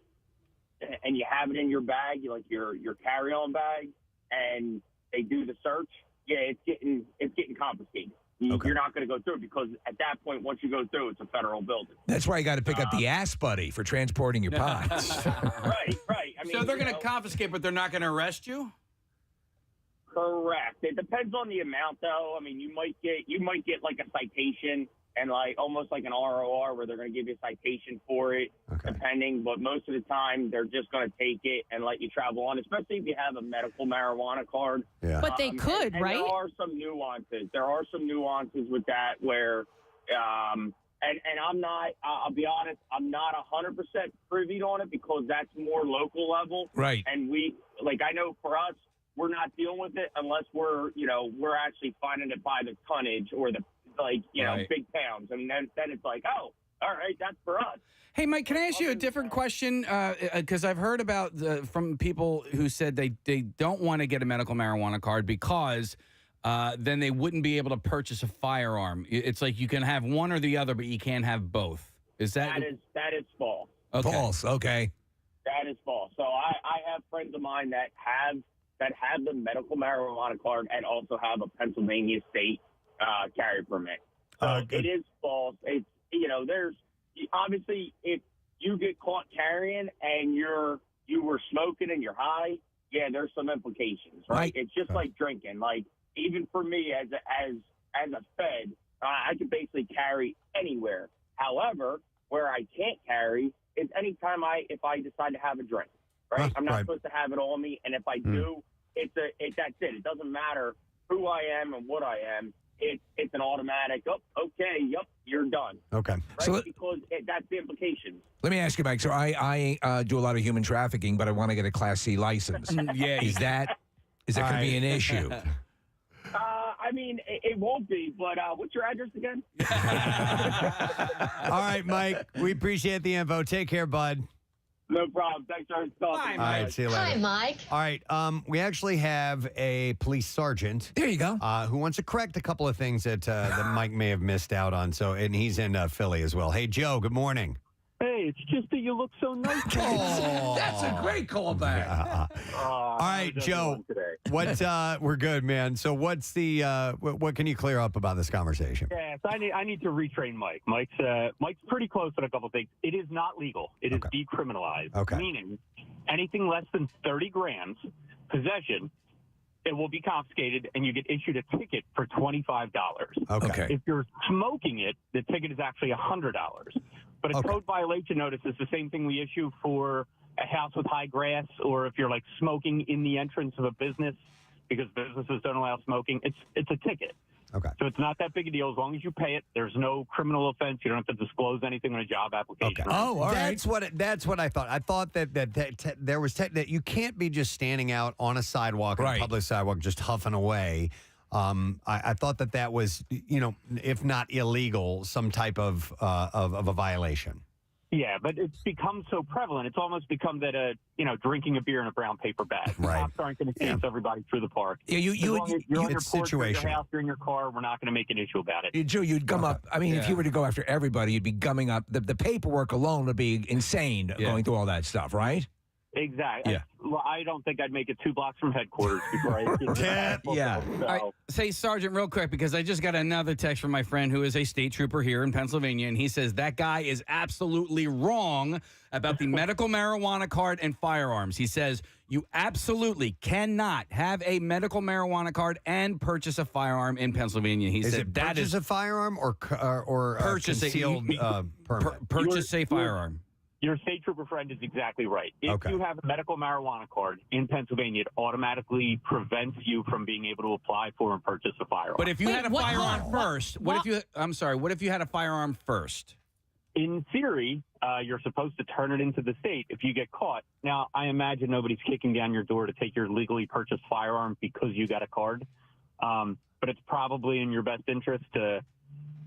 and you have it in your bag, like your carry-on bag, and they do the search, yeah, it's getting confiscated. You're not going to go through it because at that point, once you go through, it's a federal building. That's why you got to pick up the ass buddy for transporting your pot. Right. I mean, So they're going to confiscate, but they're not going to arrest you? Correct. It depends on the amount, though. I mean, you might get like a citation and like almost like an ROR where they're going to give you a citation for it, depending. But most of the time, they're just going to take it and let you travel on, especially if you have a medical marijuana card. Yeah. But they could, and right? There are some nuances with that where, and I'm not. I'll be honest. I'm not 100% privy on it because that's more local level. Right. And I know for us, we're not dealing with it unless we're actually finding it by the tonnage or the big towns, and then it's like, oh, all right, that's for us. Hey, Mike, can I ask you a different question? Because I've heard about from people who said they don't want to get a medical marijuana card because then they wouldn't be able to purchase a firearm. It's like you can have one or the other, but you can't have both. Is that that is false? Okay. False. Okay. That is false. So I have friends of mine that have the medical marijuana card and also have a Pennsylvania state carry permit. So it is false. It's there's obviously if you get caught carrying and you were smoking and you're high, yeah, there's some implications, right? It's just like drinking. Like even for me as a Fed, I can basically carry anywhere. However, where I can't carry is anytime if I decide to have a drink. right? Huh, I'm not right. supposed to have it on me, and if I do, that's it. It doesn't matter who I am and what I am. It's an automatic. Oh, okay, yep, you're done. Okay. Right? So because that's the implications. let me ask you, Mike. So I do a lot of human trafficking, but I want to get a Class C license. Yeah. Is that going to be an issue? I mean, it won't be, but what's your address again? All right, Mike. We appreciate the info. Take care, bud. No problem. Thanks for talking. All right, see you later. Hi, Mike. All right, we actually have a police sergeant. There you go. Who wants to correct a couple of things that Mike may have missed out on. So, and he's in Philly as well. Hey, Joe. Good morning. Hey, it's just that you look so nice. That's a great callback. All right, Joe. What? We're good, man. So, what's the? What can you clear up about this conversation? Yes, I need to retrain Mike. Mike's pretty close on a couple things. It is not legal. It is decriminalized. Okay. Meaning, anything less than 30 grams possession, it will be confiscated, and you get issued a ticket for $25. Okay. If you're smoking it, the ticket is actually $100. But a code violation notice is the same thing we issue for a house with high grass, or if you're like smoking in the entrance of a business because businesses don't allow smoking. It's a ticket. Okay. So it's not that big a deal as long as you pay it. There's no criminal offense. You don't have to disclose anything on a job application. Okay. Oh, all that's right. That's what I thought. I thought that there was that you can't be just standing out on a sidewalk, on a public sidewalk, just huffing away. I thought that was, if not illegal, some type of a violation. Yeah, but it's become so prevalent. It's almost become that drinking a beer in a brown paper bag. Right. Cops aren't going to chase everybody through the park. Yeah, you're on your it's porch, or your situational. house, you're in your car. We're not going to make an issue about it. Joe, you'd gum up. I mean, if you were to go after everybody, you'd be gumming up. The paperwork alone would be insane going through all that stuff, right? Exactly. Yeah. I don't think I'd make it 2 blocks from headquarters before I Yeah. So, All right, say, Sergeant, real quick, because I just got another text from my friend who is a state trooper here in Pennsylvania, and he says that guy is absolutely wrong about the medical marijuana card and firearms. He says you absolutely cannot have a medical marijuana card and purchase a firearm in Pennsylvania. He Is said it that purchase is a firearm or purchase concealed permit? purchase a firearm. Your state trooper friend is exactly right. If Okay. you have a medical marijuana card in Pennsylvania, it automatically prevents you from being able to apply for and purchase a firearm. But if you had a firearm first, what if you? I'm sorry. What if you had a firearm first? In theory, you're supposed to turn it into the state if you get caught. Now, I imagine nobody's kicking down your door to take your legally purchased firearm because you got a card. But it's probably in your best interest to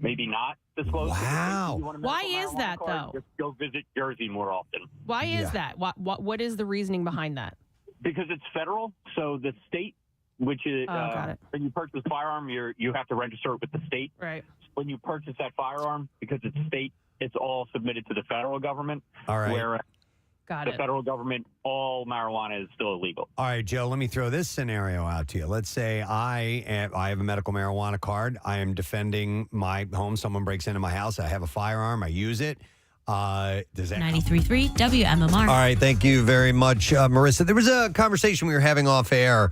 maybe not disclose. Wow. Why is that, though? Just go visit Jersey more often. Why is that? What is the reasoning behind that? Because it's federal. So the state, which is got it. when you purchase a firearm, you have to register it with the state. Right. When you purchase that firearm, because it's state, it's all submitted to the federal government. All right. Whereas Got the it. federal government, all marijuana is still illegal. All right, Joe, let me throw this scenario out to you. Let's say I have a medical marijuana card. I am defending my home. Someone breaks into my house. I have a firearm. I use it. Does that 93.3 WMMR. All right, thank you very much, Marissa. There was a conversation we were having off air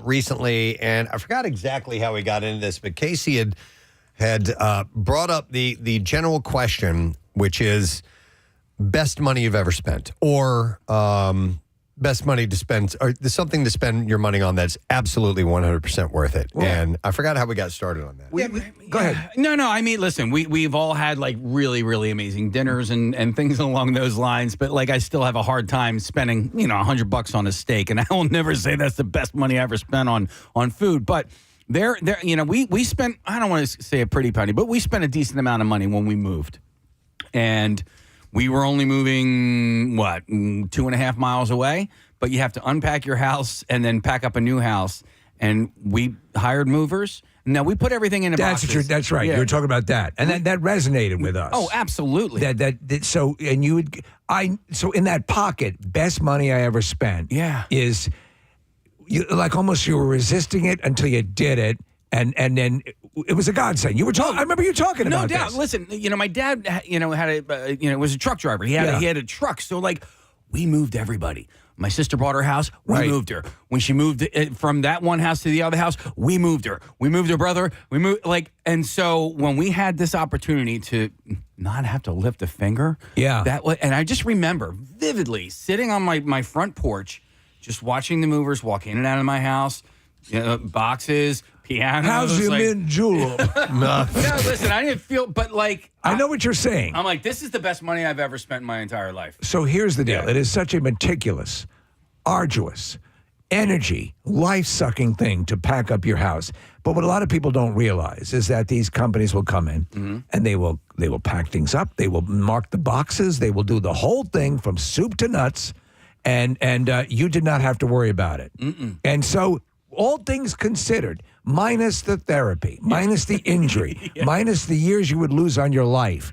recently, and I forgot exactly how we got into this, but Casey had brought up the general question, which is best money you've ever spent, or best money to spend, or something to spend your money on that's absolutely 100% worth it. Well, and I forgot how we got started on that. Go ahead. No. I mean, listen, we've all had like really, really amazing dinners and things along those lines. But like, I still have a hard time spending, $100 on a steak, and I will never say that's the best money I ever spent on food. But we spent, I don't want to say a pretty penny, but we spent a decent amount of money when we moved, and we were only moving, 2.5 miles away, but you have to unpack your house and then pack up a new house. And we hired movers. Now, we put everything in a box. That's right. Yeah. You were talking about that. And that resonated with us. Oh, absolutely. So in that pocket, best money I ever spent is you were resisting it until you did it. And then it was a godsend. You were talking. I remember you talking about this. No doubt. Listen, my dad, had was a truck driver. He had a truck. So like, we moved everybody. My sister bought her house. We moved her. When she moved from that one house to the other house, we moved her. We moved her brother. We moved and so when we had this opportunity to not have to lift a finger, and I just remember vividly sitting on my front porch, just watching the movers walk in and out of my house, boxes, pianos. How's your mint julep? No, listen, I didn't feel, but I know what you're saying. I'm like, this is the best money I've ever spent in my entire life. So here's the deal. It is such a meticulous, arduous, energy, life-sucking thing to pack up your house. But what a lot of people don't realize is that these companies will come in and they will pack things up. They will mark the boxes. They will do the whole thing from soup to nuts. And you did not have to worry about it. And so all things considered, minus the therapy, minus the injury, minus the years you would lose on your life,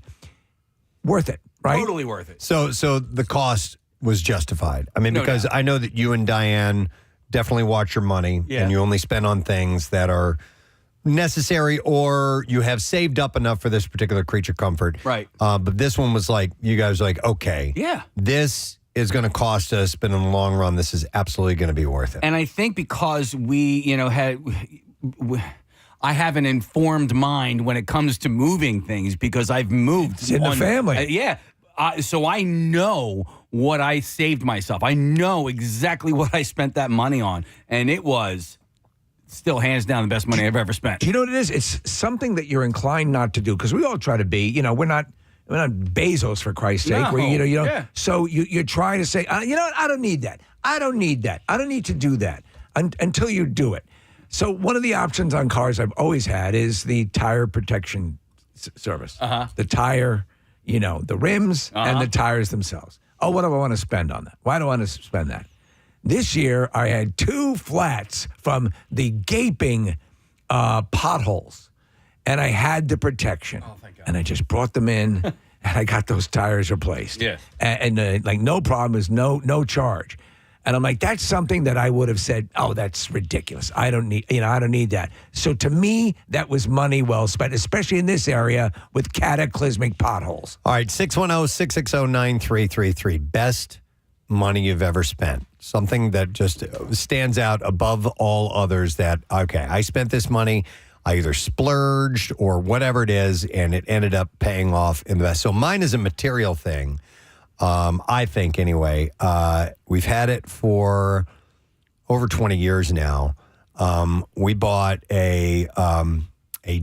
worth it, right? Totally worth it. So the cost was justified. I mean, because I know that you and Diane definitely watch your money and you only spend on things that are necessary or you have saved up enough for this particular creature comfort. Right. But this one was like, you guys were like, okay, this is going to cost us, but in the long run, this is absolutely going to be worth it. And I think because we, I have an informed mind when it comes to moving things because I've moved. It's in the family. So I know what I saved myself. I know exactly what I spent that money on. And it was still hands down the best money I've ever spent. You know what it is? It's something that you're inclined not to do because we all try to be, we're not Bezos, for Christ's sake. No. Where, So you're trying to say, you know what? I don't need that. I don't need that. I don't need to do that until you do it. So one of the options on cars I've always had is the tire protection service. The tire, the rims and the tires themselves. Oh, what do I want to spend on that? Why do I want to spend that? This year, I had 2 flats from the gaping potholes, and I had the protection. Oh, thank God. And I just brought them in, and I got those tires replaced. Yes. And no problem, is no charge. And I'm like, that's something that I would have said, oh, that's ridiculous. I don't need that. So to me, that was money well spent, especially in this area with cataclysmic potholes. All right, 610-660-9333. Best money you've ever spent. Something that just stands out above all others that, okay, I spent this money, I either splurged or whatever it is, and it ended up paying off in the best. So mine is a material thing. I think anyway, we've had it for over 20 years now. We bought a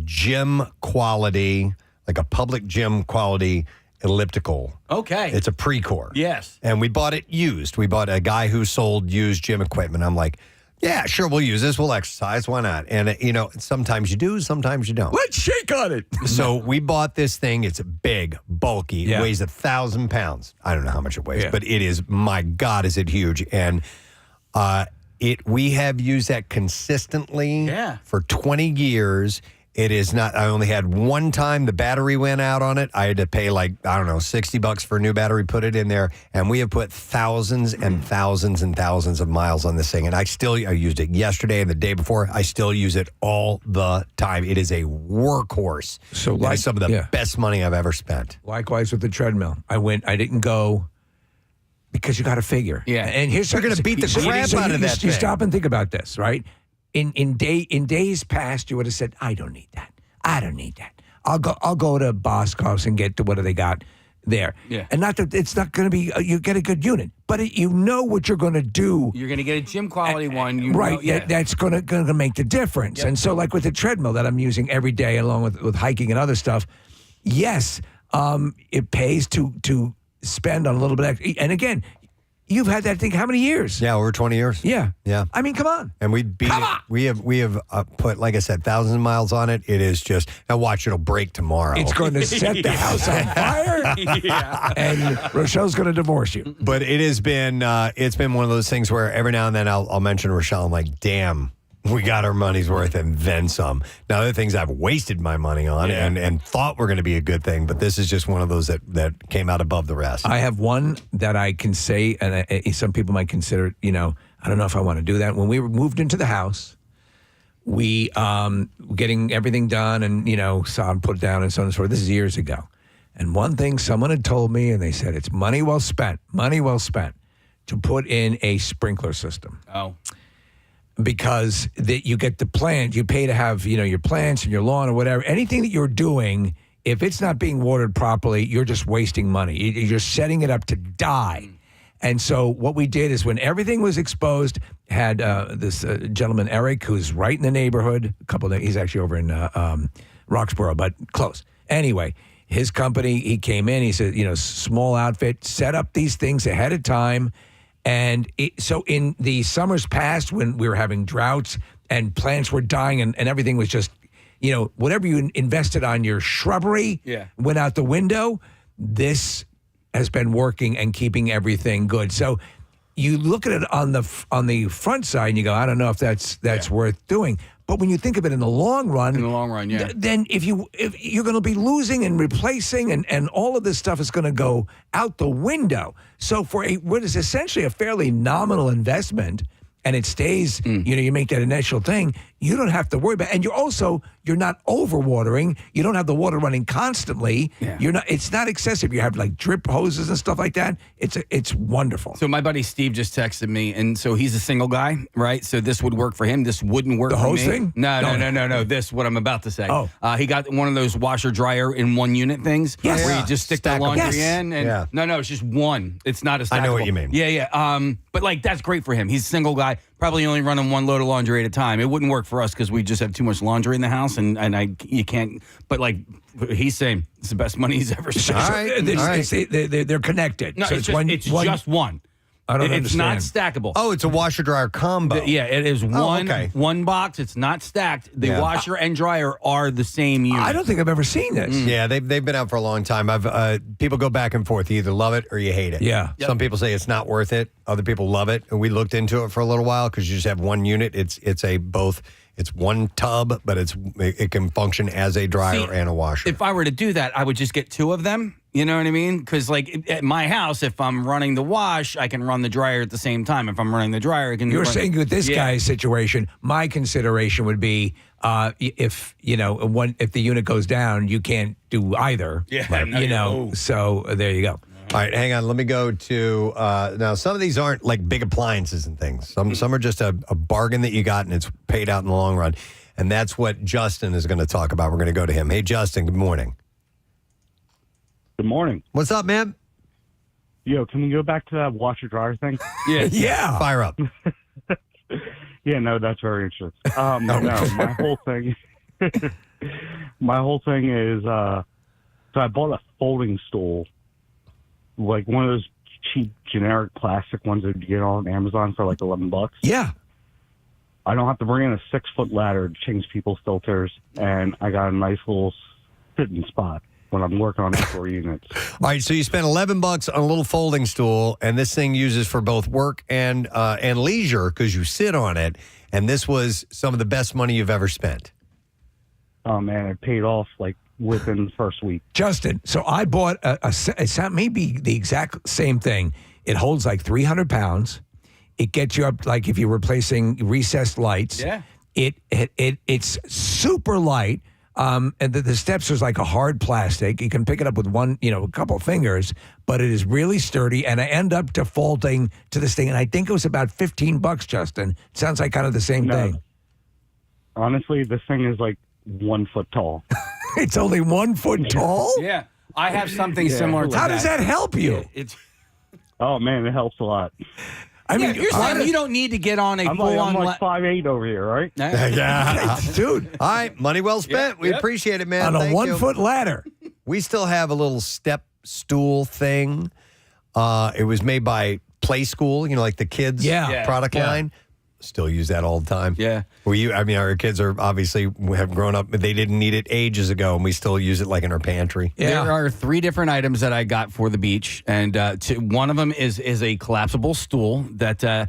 gym quality, like a public gym quality elliptical. Okay. It's a Precor. Yes. And we bought it used. We bought a guy who sold used gym equipment. I'm like, yeah, sure, we'll use this. We'll exercise. Why not? And, sometimes you do, sometimes you don't. Let's shake on it. So we bought this thing. It's big, bulky. It weighs 1,000 pounds. I don't know how much it weighs, but it is, my God, is it huge. And we have used that consistently for 20 years. It is not, I only had one time the battery went out on it. I had to pay $60 for a new battery, put it in there. And we have put thousands and thousands and thousands of miles on this thing. And I used it yesterday and the day before. I still use it all the time. It is a workhorse. So it's some of the best money I've ever spent. Likewise with the treadmill. I didn't go because you got to figure. Yeah. And here's you're going to beat the crap out of that You thing. stop and think about this, right? In days past, you would have said, I don't need that. I don't need that. I'll go to Boscov's and get to what do they got there. Yeah. And not that it's not going to be, you get a good unit, but you know what you're going to do. You're going to get a gym quality one. That's going to make the difference. Yep. And so like with the treadmill that I'm using every day along with hiking and other stuff, yes, it pays to spend on a little bit extra. And again, you've had that thing how many years? Yeah, over 20 years. Yeah. Yeah. I mean, come on. And we have put, like I said, thousands of miles on it. It is just, now watch, it'll break tomorrow. It's going to set the house on fire. And Rochelle's going to divorce you. But it has been, it's been one of those things where every now and then I'll mention Rochelle. I'm like, damn, we got our money's worth and then some. Now, other things I've wasted my money on and thought were going to be a good thing, but this is just one of those that came out above the rest. I have one that I can say, and some people might consider, I don't know if I want to do that. When we moved into the house, we getting everything done and, sod put down and so on and so forth. This is years ago. And one thing someone had told me, and they said, it's money well spent, to put in a sprinkler system. Oh. Because you get the plant, you pay to have, your plants and your lawn or whatever. Anything that you're doing, if it's not being watered properly, you're just wasting money. You're setting it up to die. And so what we did is when everything was exposed, had this gentleman, Eric, who's right in the neighborhood, he's actually over in Roxborough, but close. Anyway, his company, he came in, he said, small outfit, set up these things ahead of time. And so in the summers past when we were having droughts and plants were dying and everything was just, whatever you invested on your shrubbery went out the window, this has been working and keeping everything good. So you look at it on the front side and you go, I don't know if that's worth doing. But when you think of it in the long run, then if you're going to be losing and replacing and all of this stuff is going to go out the window. So for what is essentially a fairly nominal investment, and it stays, you make that initial thing, you don't have to worry about it. And you're not overwatering. You don't have the water running constantly. Yeah. It's not excessive. You have like drip hoses and stuff like that. It's wonderful. So my buddy Steve just texted me, and so he's a single guy, right? So this would work for him. This wouldn't work for me. The hose thing? No. This, what I'm about to say. Oh. He got one of those washer dryer in one unit things. Yes. Where you just stick the laundry in. And No, it's just one. It's not a stackable. I know what you mean. Yeah. But that's great for him. He's a single guy, probably only running one load of laundry at a time. It wouldn't work for us because we just have too much laundry in the house, and you can't. But he's saying it's the best money he's ever spent. All right. They're connected. No, so it's just one. I don't It's understand. not stackable. Oh, it's a washer dryer combo. It is one box. It's not stacked. The washer and dryer are the same unit. I don't think I've ever seen this. Yeah, they've been out for a long time. People go back and forth. You either love it or you hate it. Yeah. Some people say it's not worth it. Other people love it. And we looked into it for a little while because you just have one unit. It's one tub, but it can function as a dryer and a washer. If I were to do that, I would just get two of them. You know what I mean? Because at my house, if I'm running the wash, I can run the dryer at the same time. If I'm running the dryer, I can. You're saying with this guy's situation, my consideration would be if the unit goes down, you can't do either. Yeah. So there you go. All right, hang on. Let me go to now. Some of these aren't like big appliances and things. Some are just a bargain that you got, and it's paid out in the long run. And that's what Justin is going to talk about. We're going to go to him. Hey, Justin. Good morning. Good morning. What's up, man? Yo, can we go back to that washer dryer thing? Yeah. Fire up. Yeah, no, that's very interesting. No, my whole thing is so I bought a folding stool, like one of those cheap generic plastic ones that you get on Amazon for like $11. Yeah. I don't have to bring in a 6-foot ladder to change people's filters, and I got a nice little sitting spot when I'm working on outdoor units. All right, so you spent $11 on a little folding stool, and this thing uses for both work and leisure because you sit on it. And this was some of the best money you've ever spent. Oh man, it paid off like within the first week. Justin, so I bought it may be the exact same thing. It holds like 300 pounds. It gets you up like if you're replacing recessed lights. Yeah. It's super light. And the steps is like a hard plastic. You can pick it up with a couple fingers, but it is really sturdy. And I end up defaulting to this thing, and I think it was about $15, Justin. It sounds like kind of the same thing. Honestly, this thing is like 1 foot tall. It's only 1 foot tall? Yeah. I have something similar to that. How does that help you? Oh, man, it helps a lot. I mean, you're saying you don't need to get on a full-on... I'm like 5'8" over here, right? Yeah. Dude. All right, money well spent. We appreciate it, man. On a Thank 1 you. foot ladder. We still have a little step stool thing. It was made by Play School, like the kids product line. Still use that all the time. Yeah. Our kids are obviously have grown up, but they didn't need it ages ago, and we still use it like in our pantry. Yeah. There are 3 different items that I got for the beach, and one of them is a collapsible stool that.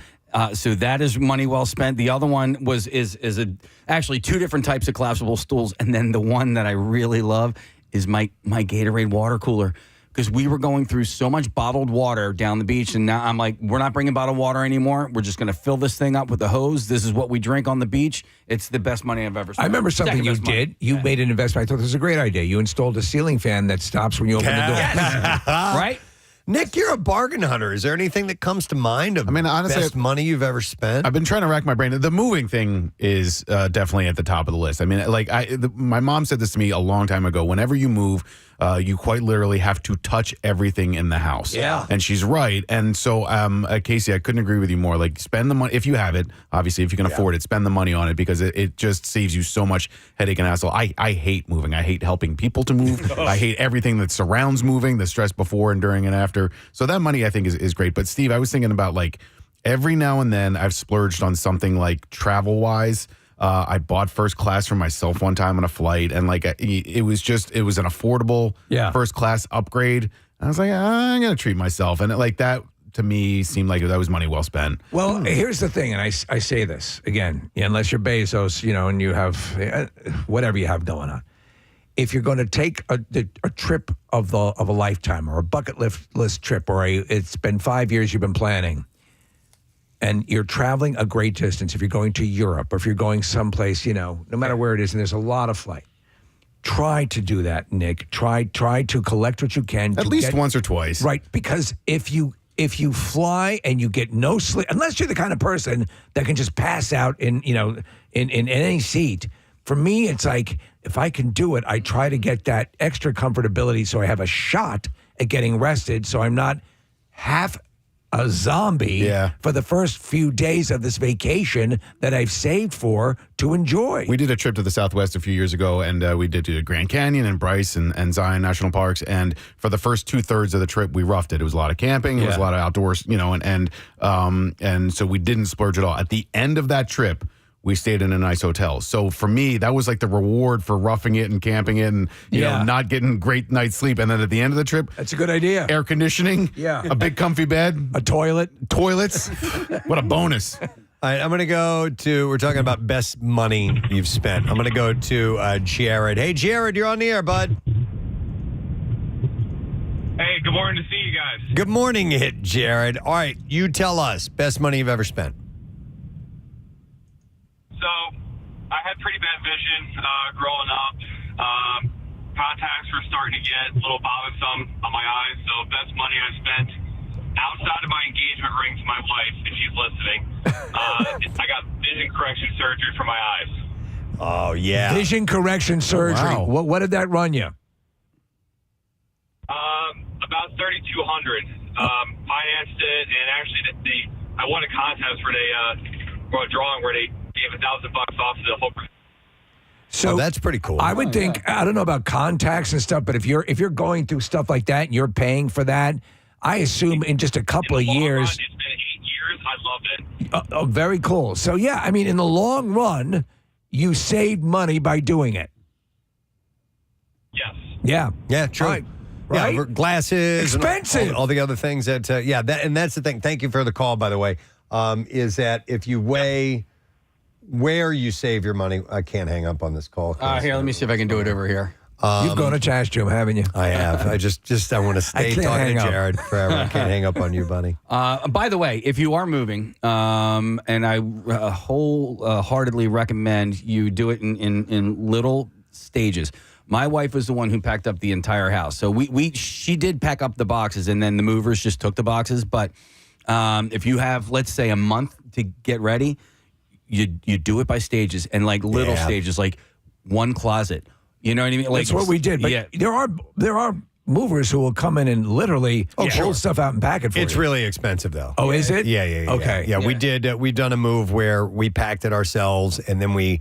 So that is money well spent. The other one is actually 2 different types of collapsible stools, and then the one that I really love is my Gatorade water cooler. Because we were going through so much bottled water down the beach, and now I'm like, we're not bringing bottled water anymore. We're just going to fill this thing up with the hose. This is what we drink on the beach. It's the best money I've ever spent. I remember something you did. You made an investment. I thought this was a great idea. You installed a ceiling fan that stops when you open the door. Right? Nick, you're a bargain hunter. Is there anything that comes to mind of honestly, best money you've ever spent? I've been trying to rack my brain. The moving thing is definitely at the top of the list. I mean, my mom said this to me a long time ago. Whenever you move, you quite literally have to touch everything in the house. Yeah. And she's right. And so, Casey, I couldn't agree with you more. Like, spend the money. If you have it, obviously, if you can afford it, spend the money on it because it just saves you so much headache and hassle. I hate moving. I hate helping people to move. I hate everything that surrounds moving, the stress before and during and after. So that money, I think, is great. But, Steve, I was thinking about, like, every now and then I've splurged on something like travel-wise. I bought first class for myself one time on a flight, and like it was an affordable first class upgrade. I was like, I'm gonna treat myself, and like that to me seemed like that was money well spent. Well, here's the thing, and I say this again, unless you're Bezos, and you have whatever you have going on. If you're going to take a trip of a lifetime or a bucket list trip, or it's been 5 years you've been planning, and you're traveling a great distance, if you're going to Europe or if you're going someplace, no matter where it is, and there's a lot of flight, try to do that, Nick. Try to collect what you can. At least once or twice. Right, because if you fly and you get no sleep, unless you're the kind of person that can just pass out in any seat, for me, it's like, if I can do it, I try to get that extra comfortability so I have a shot at getting rested so I'm not half a zombie for the first few days of this vacation that I've saved for to enjoy. We did a trip to the Southwest a few years ago, and we did do Grand Canyon and Bryce and Zion National Parks. And for the first 2/3 of the trip, we roughed it. It was a lot of camping. It was a lot of outdoors, and so we didn't splurge at all. At the end of that trip, we stayed in a nice hotel. So for me, that was like the reward for roughing it and camping it and not getting great night's sleep. And then at the end of the trip, that's a good idea. Air conditioning, a big comfy bed, a toilets. What a bonus. All right, I'm going to go to, we're talking about best money you've spent. I'm going to go to Jared. Hey, Jared, you're on the air, bud. Hey, good morning to see you guys. Good morning, Jared. All right, you tell us, best money you've ever spent. So, I had pretty bad vision growing up. Contacts were starting to get a little bothersome on my eyes. So, best money I spent outside of my engagement ring to my wife, if she's listening, I got vision correction surgery for my eyes. Oh, yeah. Vision correction surgery. Wow. What did that run you? About $3,200. Financed it, and actually, I won a contest where for a drawing where they gave $1,000 off to the whole. So that's pretty cool. I would think, I don't know about contacts and stuff, but if you're going through stuff like that and you're paying for that, I assume in just a couple of years. It's been 8 years. I loved it. Very cool. So yeah, I mean, in the long run, you saved money by doing it. Yes. Yeah. Yeah, true. Right. Yeah, glasses, expensive, and all the other things that. And that's the thing. Thank you for the call, by the way. Is that if you weigh where you save your money? I can't hang up on this call. Here, let me see if I can do it over here. You've gone to Trash Room, haven't you? I have. I just I want to stay talking to Jared forever. I can't hang up on you, buddy. By the way, if you are moving, and I wholeheartedly recommend you do it in little stages. My wife was the one who packed up the entire house. So she did pack up the boxes, and then the movers just took the boxes. But if you have, let's say, a month to get ready, you do it by stages and like little stages, like one closet. You know what I mean? Like, that's what we did. But there are movers who will come in and literally pull stuff out and pack it for you. It's really expensive, though. Oh, is it? Yeah. Okay. Yeah, we did. We've done a move where we packed it ourselves, and then we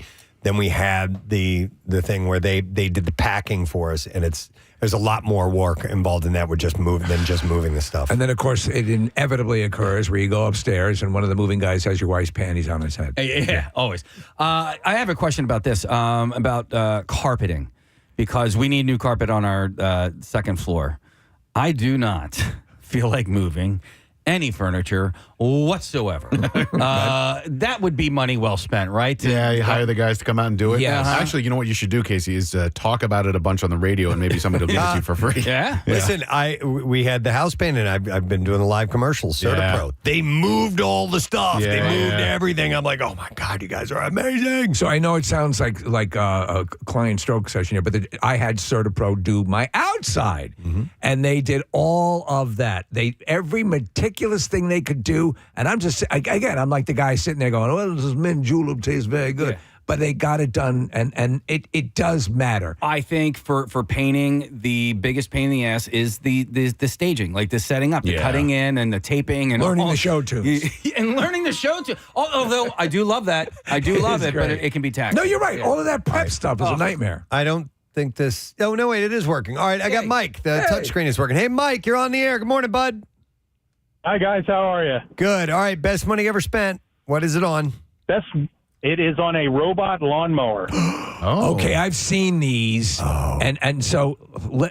had the thing where they did the packing for us, and there's a lot more work involved in that with just moving the stuff. And then, of course, it inevitably occurs where you go upstairs and one of the moving guys has your wife's panties on his head. Yeah, always. I have a question about this, about carpeting, because we need new carpet on our second floor. I do not feel like moving, any furniture whatsoever, that would be money well spent, right? Yeah, you hire the guys to come out and do it. Yes. Actually, you know what you should do, Casey, is talk about it a bunch on the radio, and maybe somebody will give it to you for free. Yeah. Listen, we had the house band, and I've been doing the live commercials. CertaPro. They moved all the stuff. Yeah. They moved everything. I'm like, oh my God, you guys are amazing. So I know it sounds like a client stroke session here, but I had CertaPro do my outside, and they did all of that. Every meticulous thing they could do, and I'm just again, I'm like the guy sitting there going, "Well, this mint julep tastes very good." Yeah. But they got it done, and it does matter. I think for painting, the biggest pain in the ass is the staging, like the setting up, the cutting in, and the taping, and learning the show tunes, and learning the show too. Although I do love that, I do love it, but it can be taxing. No, you're right. All of that prep stuff is a nightmare. I don't think this. Oh no, wait, it is working. All right, I got Mike. The touchscreen is working. Hey, Mike, you're on the air. Good morning, bud. Hi, guys. How are you? Good. All right, best money ever spent. What is it on? It is on a robot lawnmower. Okay, I've seen these, and so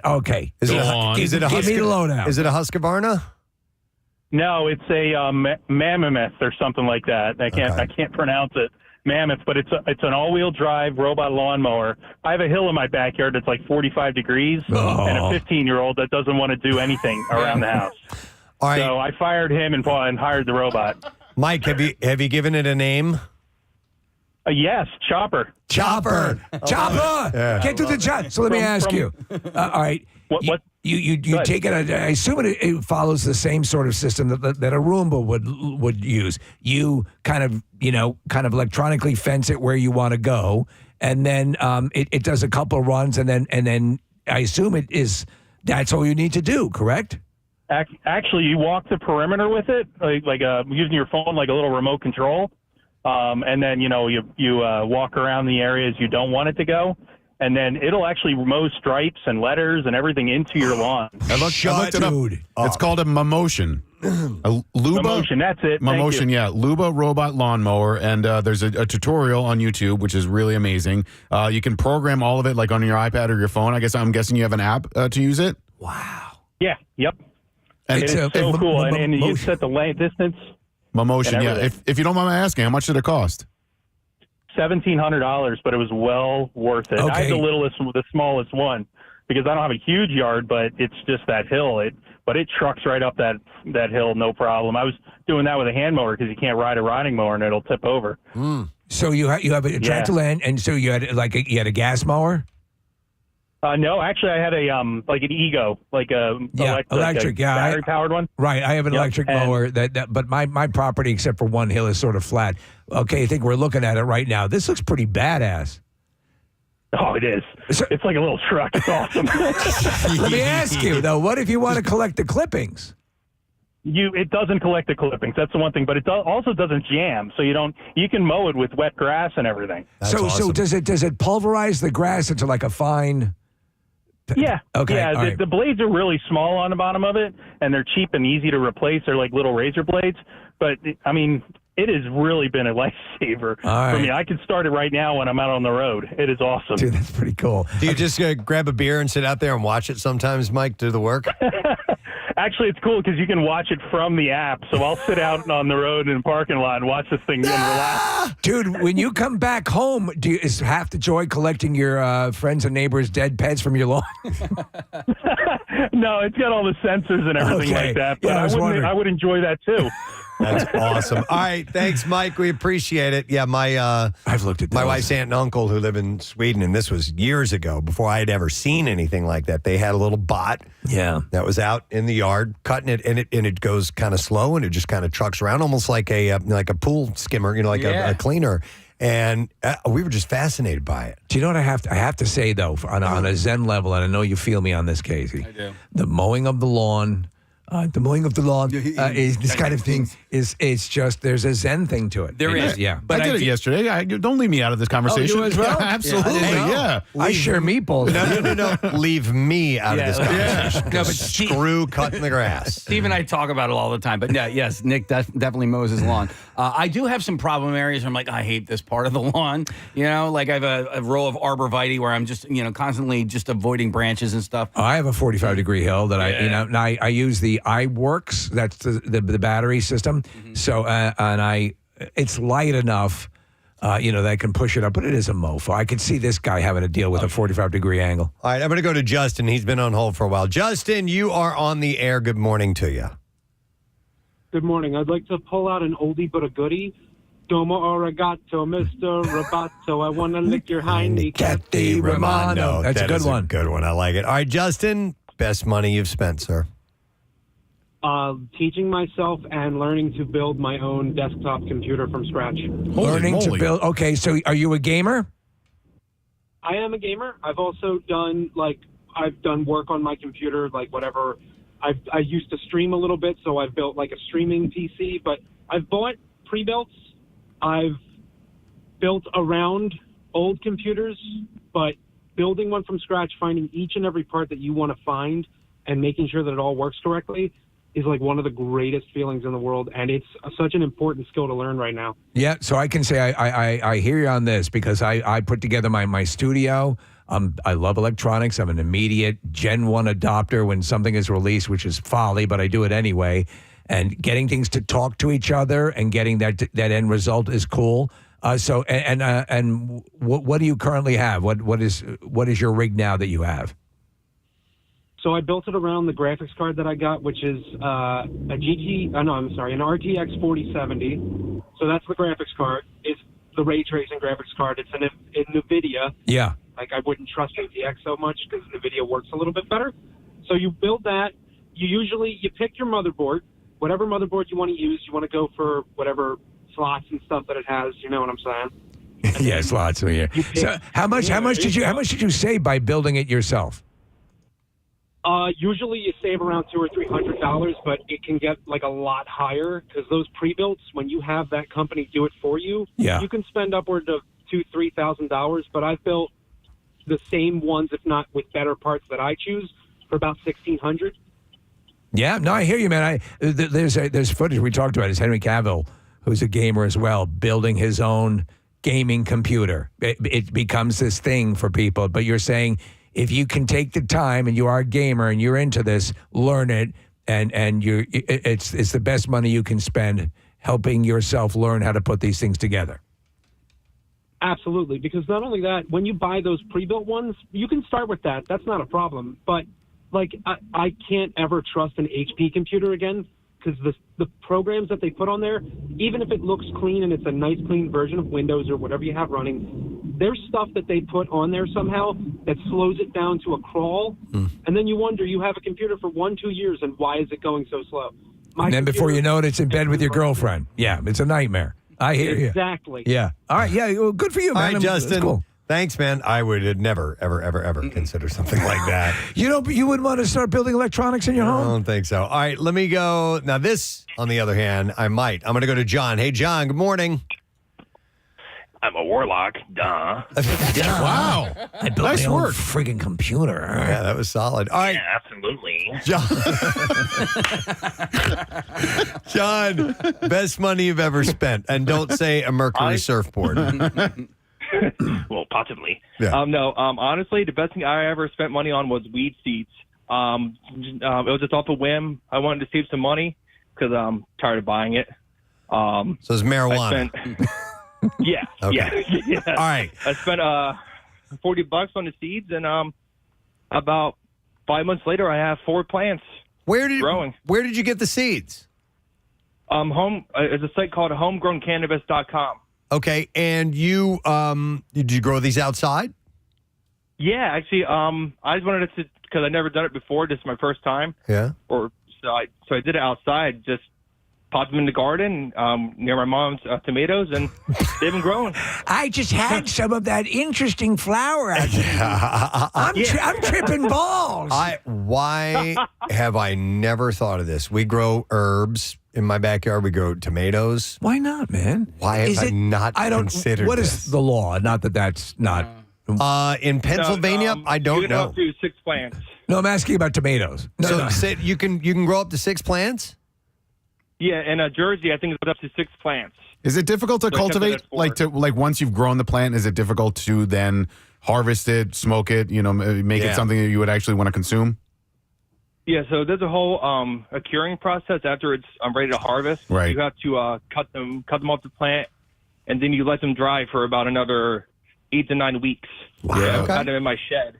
okay. Is it a give me the lowdown. Is it a Husqvarna? No, it's a Mammoth or something like that. I can't pronounce it. Mammoth, but it's an all-wheel drive robot lawnmower. I have a hill in my backyard that's like 45 degrees, and a 15-year-old that doesn't want to do anything around the house. All right. So I fired him and hired the robot. Mike, have you given it a name? Yes, Chopper. Chopper. Yeah. Get to the chat. So let me ask you. All right. What? You take it. I assume it follows the same sort of system that a Roomba would use. You kind of electronically fence it where you want to go, and then it does a couple of runs, and then I assume that's all you need to do. Correct? Actually, you walk the perimeter with it, like using your phone like a little remote control. And then, you walk around the areas you don't want it to go. And then it'll actually mow stripes and letters and everything into your lawn. I looked it up. It's called a Mamotion. Mamotion, that's it. Mamotion, yeah. Luba robot lawnmower. And there's a tutorial on YouTube, which is really amazing. You can program all of it like on your iPad or your phone. I'm guessing you have an app to use it. Wow. Yeah, yep. And it's so cool. And you set the lane distance. Mamotion, yeah. If you don't mind my asking, how much did it cost? $1,700, but it was well worth it. Okay. I had the smallest one because I don't have a huge yard, but it's just that hill. But it trucks right up that hill, no problem. I was doing that with a hand mower because you can't ride a riding mower and it'll tip over. So you have a tract of land, and so you had a gas mower. No, actually, I had an Ego, like a electric, battery powered one. Right, I have an electric mower but my property, except for one hill, is sort of flat. Okay, I think we're looking at it right now. This looks pretty badass. Oh, it is. It's like a little truck. It's awesome. Let me ask you though, what if you want to collect the clippings? It doesn't collect the clippings. That's the one thing, but it also doesn't jam. So you can mow it with wet grass and everything. So does it pulverize the grass into like a fine? Yeah. Okay. Yeah. The blades are really small on the bottom of it, and they're cheap and easy to replace. They're like little razor blades. But I mean, it has really been a lifesaver for me. I can start it right now when I'm out on the road. It is awesome. Dude, that's pretty cool. Do you just grab a beer and sit out there and watch it sometimes, Mike, do the work? Actually, it's cool because you can watch it from the app. So I'll sit out on the road in the parking lot and watch this thing and relax. Dude, when you come back home, is half the joy collecting your friends and neighbors' dead pets from your lawn? No, it's got all the sensors and everything like that. But I would enjoy that too. That's awesome. All right, thanks, Mike. We appreciate it. Yeah, I've looked at my wife's aunt and uncle who live in Sweden, and this was years ago before I had ever seen anything like that. They had a little bot, that was out in the yard cutting it, and it goes kind of slow, and it just kind of trucks around, almost like a pool skimmer, like a cleaner. And we were just fascinated by it. Do you know what I have to say though, on a Zen level, and I know you feel me on this, Casey. I do. The mowing of the lawn. Is this kind of thing it's just there's a Zen thing to it. There is, yeah. But I did it yesterday. Don't leave me out of this conversation. Oh, you as well? Yeah, absolutely, yeah. I share meatballs. No. Leave me out of this conversation. No, but screw cutting the grass. Steve and I talk about it all the time. But yes, Nick definitely mows his lawn. I do have some problem areas where I'm like, I hate this part of the lawn. Like I have a row of arborvitae where I'm just, constantly just avoiding branches and stuff. I have a 45-degree hill that I use the the iWorks. That's the battery system. So it's light enough, that I can push it up, but it is a mofo. I could see this guy having to deal with a 45-degree angle. All right, I'm going to go to Justin. He's been on hold for a while. Justin, you are on the air. Good morning to you. Good morning. I'd like to pull out an oldie but a goodie. Domo arigato, Mr. Roboto. I want to lick your hiney. Cathy Romano. That's a good one. Good one. I like it. All right, Justin, best money you've spent, sir. Teaching myself and learning to build my own desktop computer from scratch. Learning to build. Okay, so are you a gamer? I am a gamer. I've also done work on my computer, like whatever. I used to stream a little bit, so I've built like a streaming PC, but I've bought pre-builts. I've built around old computers, but building one from scratch, finding each and every part that you want to find and making sure that it all works correctly is like one of the greatest feelings in the world, and it's such an important skill to learn right now. Yeah, so I can say I hear you on this because I put together my studio. I love electronics. I'm an immediate Gen 1 adopter when something is released, which is folly, but I do it anyway. And getting things to talk to each other and getting that end result is cool. So what do you currently have? What is your rig now that you have? So I built it around the graphics card that I got, which is an RTX 4070. So that's the graphics card. It's the ray tracing graphics card. It's an NVIDIA. Yeah. Like I wouldn't trust ATX so much because NVIDIA works a little bit better. So you build that. You pick your motherboard, whatever motherboard you want to use. You want to go for whatever slots and stuff that it has. You know what I'm saying? Yeah, slots. Yeah. So how much did you save by building it yourself? Usually you save around $200 or $300, but it can get like a lot higher because those pre-builts, when you have that company do it for you, you can spend upward of $2,000-$3,000. But I've built the same ones, if not with better parts that I choose, for about $1,600. Yeah, no, I hear you, man. There's footage we talked about. Is Henry Cavill, who's a gamer as well, building his own gaming computer. It becomes this thing for people. But you're saying, if you can take the time and you are a gamer and you're into this, learn it, and it's the best money you can spend helping yourself learn how to put these things together. Absolutely, because not only that, when you buy those pre-built ones, you can start with that. That's not a problem. But like I can't ever trust an HP computer again because the programs that they put on there, even if it looks clean and it's a nice clean version of Windows or whatever you have running, there's stuff that they put on there somehow that slows it down to a crawl. And then you wonder, you have a computer for 1-2 years and why is it going so slow? And then before you know it, it's in bed with your girlfriend. Yeah, it's a nightmare. I hear you. Exactly. Yeah. All right. Yeah. Well, good for you, man. All right, Justin. That's cool. Thanks, man. I would never, ever consider something like that. You wouldn't want to start building electronics in your home? I don't think so. All right, let me go. Now, this, on the other hand, I might. I'm going to go to John. Hey, John, good morning. I'm a warlock. Duh. Wow. I built my own friggin' computer. All right. Yeah, that was solid. All right. Yeah, absolutely. John, best money you've ever spent. And don't say a Mercury surfboard. Well, possibly. Yeah. No, honestly, the best thing I ever spent money on was weed seeds. It was just off a whim. I wanted to save some money because I'm tired of buying it. So it's marijuana. Yeah. Okay. Yeah. All right. I spent $40 on the seeds, and about 5 months later, I have 4 plants growing. Where did you get the seeds? It's a site called homegrowncannabis.com. Okay, and you did you grow these outside? Yeah, actually, I just wanted to because I never done it before. This is my first time. Yeah. So I did it outside. Just popped them in the garden near my mom's tomatoes, and they've been growing. I just had some of that interesting flower out there. I'm tripping balls. Why have I never thought of this? We grow herbs in my backyard. We grow tomatoes. Why not, man? Why have I not considered What this? is the law? Not that that's not. In Pennsylvania, I don't you can know. up to 6 plants. No, I'm asking about tomatoes. So you can grow up to 6 plants? Yeah, in Jersey, I think it's up to 6 plants. Is it difficult to cultivate? Like once you've grown the plant, is it difficult to then harvest it, smoke it, make it something that you would actually want to consume? Yeah, so there's a whole a curing process after it's ready to harvest. Right. You have to cut them off the plant, and then you let them dry for about another 8 to 9 weeks. Wow. Yeah, Okay. I had them in my shed,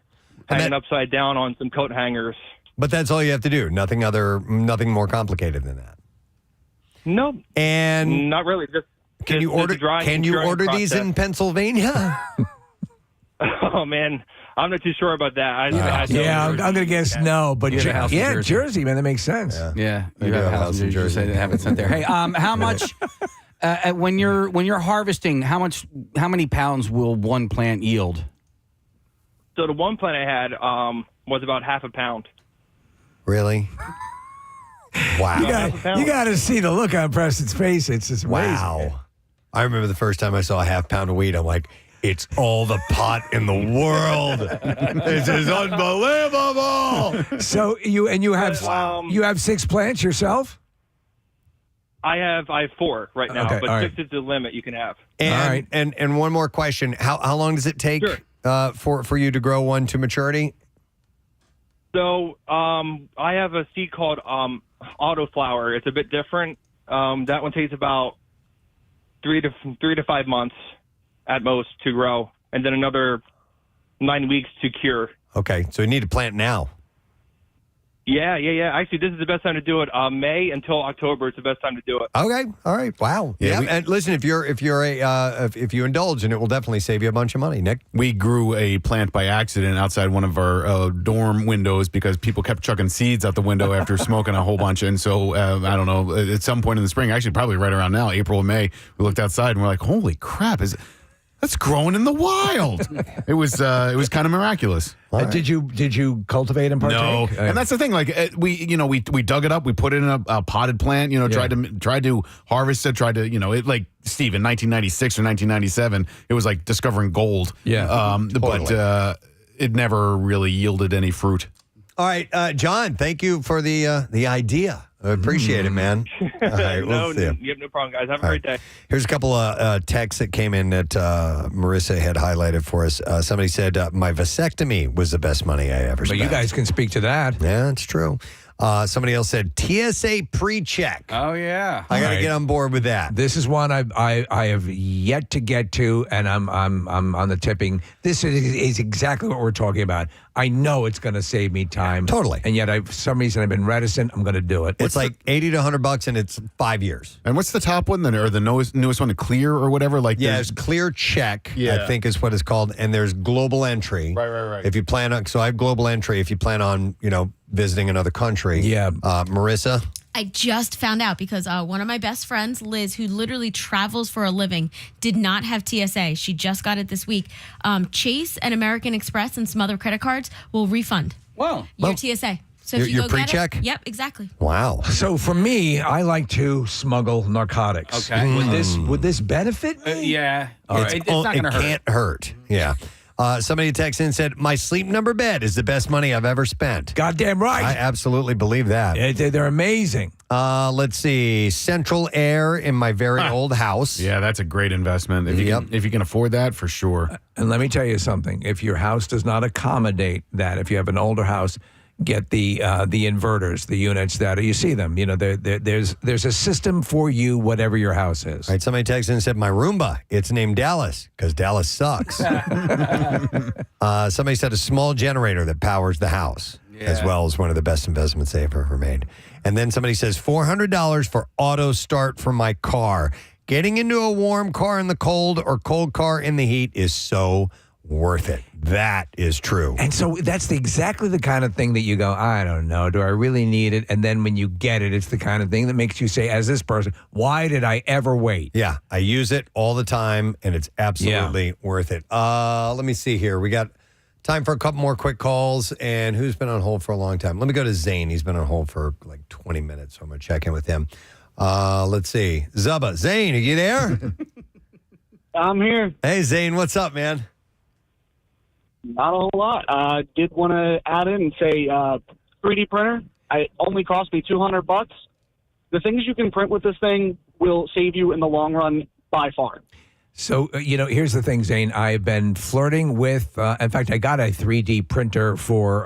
hanging upside down on some coat hangers. But that's all you have to do. Nothing more complicated than that. No, and not really. Can you order these in Pennsylvania? Oh man, I'm not too sure about that. I'm going to guess no, but You have a house in Jersey, man, that makes sense. Yeah, I you do have have a house in Jersey. Just say they have it sent there. Hey, how much when you're harvesting? How many pounds will one plant yield? So the one plant I had was about half a pound. Really? Wow. You got to see the look on Preston's face. It's just amazing. Wow. I remember the first time I saw a half pound of weed, I'm like, it's all the pot in the world. This is unbelievable. So you have 6 plants yourself? I have 4 right now, Okay, but all 6 is the limit you can have. And, and one more question. How long does it take for you to grow one to maturity? So I have a seed called autoflower. It's a bit different. That one takes about 3 to 5 months at most to grow, and then another 9 weeks to cure. Okay, so you need to plant now. Yeah. Actually, this is the best time to do it. May until October is the best time to do it. Okay, all right. Wow. Yeah. And listen, if you indulge, and it will definitely save you a bunch of money, Nick. We grew a plant by accident outside one of our dorm windows because people kept chucking seeds out the window after smoking a whole bunch. And so, I don't know, at some point in the spring, actually probably right around now, April or May, we looked outside and we're like, holy crap, that's growing in the wild. It was kind of miraculous. Did you cultivate and partake? No, and that's the thing. Like we dug it up, we put it in a potted plant. Tried to harvest it. Tried to like Steve in 1996 or 1997. It was like discovering gold. Yeah, but it never really yielded any fruit. All right, John. Thank you for the idea. I appreciate it, man. All right, we'll see you. You have no problem, guys. Have a great day. Here's a couple of texts that came in that Marissa had highlighted for us. Somebody said, my vasectomy was the best money I ever spent. But you guys can speak to that. Yeah, it's true. Somebody else said TSA pre-check. Oh yeah, I got to get on board with that. This is one I have yet to get to, and I'm on the tipping. This is exactly what we're talking about. I know it's going to save me time, totally, and yet for some reason I've been reticent. I'm going to do it. It's like $80 to $100, and it's 5 years. And what's the top one then, or the newest one, the Clear or whatever? Like there's Clear Check, I think is what it's called, and there's Global Entry. Right. If you plan on, so I have Global Entry. If you plan on, visiting another country, Marissa. I just found out because one of my best friends, Liz, who literally travels for a living, did not have TSA. She just got it this week. Chase and American Express and some other credit cards will refund your TSA. So if you your go get pre-check? it, yep, exactly. Wow. So for me, I like to smuggle narcotics. Okay. Would this benefit me? Yeah. It's not going to hurt. It can't hurt. Yeah. Somebody texted in and said, my sleep number bed is the best money I've ever spent. Goddamn right. I absolutely believe that. They're amazing. Let's see. Central air in my very old house. Yeah, that's a great investment. If you can afford that, for sure. And let me tell you something. If your house does not accommodate that, if you have an older house, get the inverters, the units that you see them. There's a system for you, whatever your house is. All right, somebody texted in and said, my Roomba, it's named Dallas because Dallas sucks. Somebody said a small generator that powers the house, as well as one of the best investments they've ever made. And then somebody says $400 for auto start for my car. Getting into a warm car in the cold or cold car in the heat is so worth it. That is true. And so that's exactly the kind of thing that you go, I don't know, do I really need it? And then when you get it, it's the kind of thing that makes you say, as this person, why did I ever wait? Yeah, I use it all the time, and it's absolutely worth it. Let me see here. We got time for a couple more quick calls, and who's been on hold for a long time? Let me go to Zane. He's been on hold for like 20 minutes, so I'm going to check in with him. Let's see. Zubba. Zane, are you there? I'm here. Hey, Zane, what's up, man? Not a whole lot. Did want to add in and say 3D printer. It only cost me $200. The things you can print with this thing will save you in the long run by far. So, here's the thing, Zane. I've been flirting with, in fact, I got a 3D printer for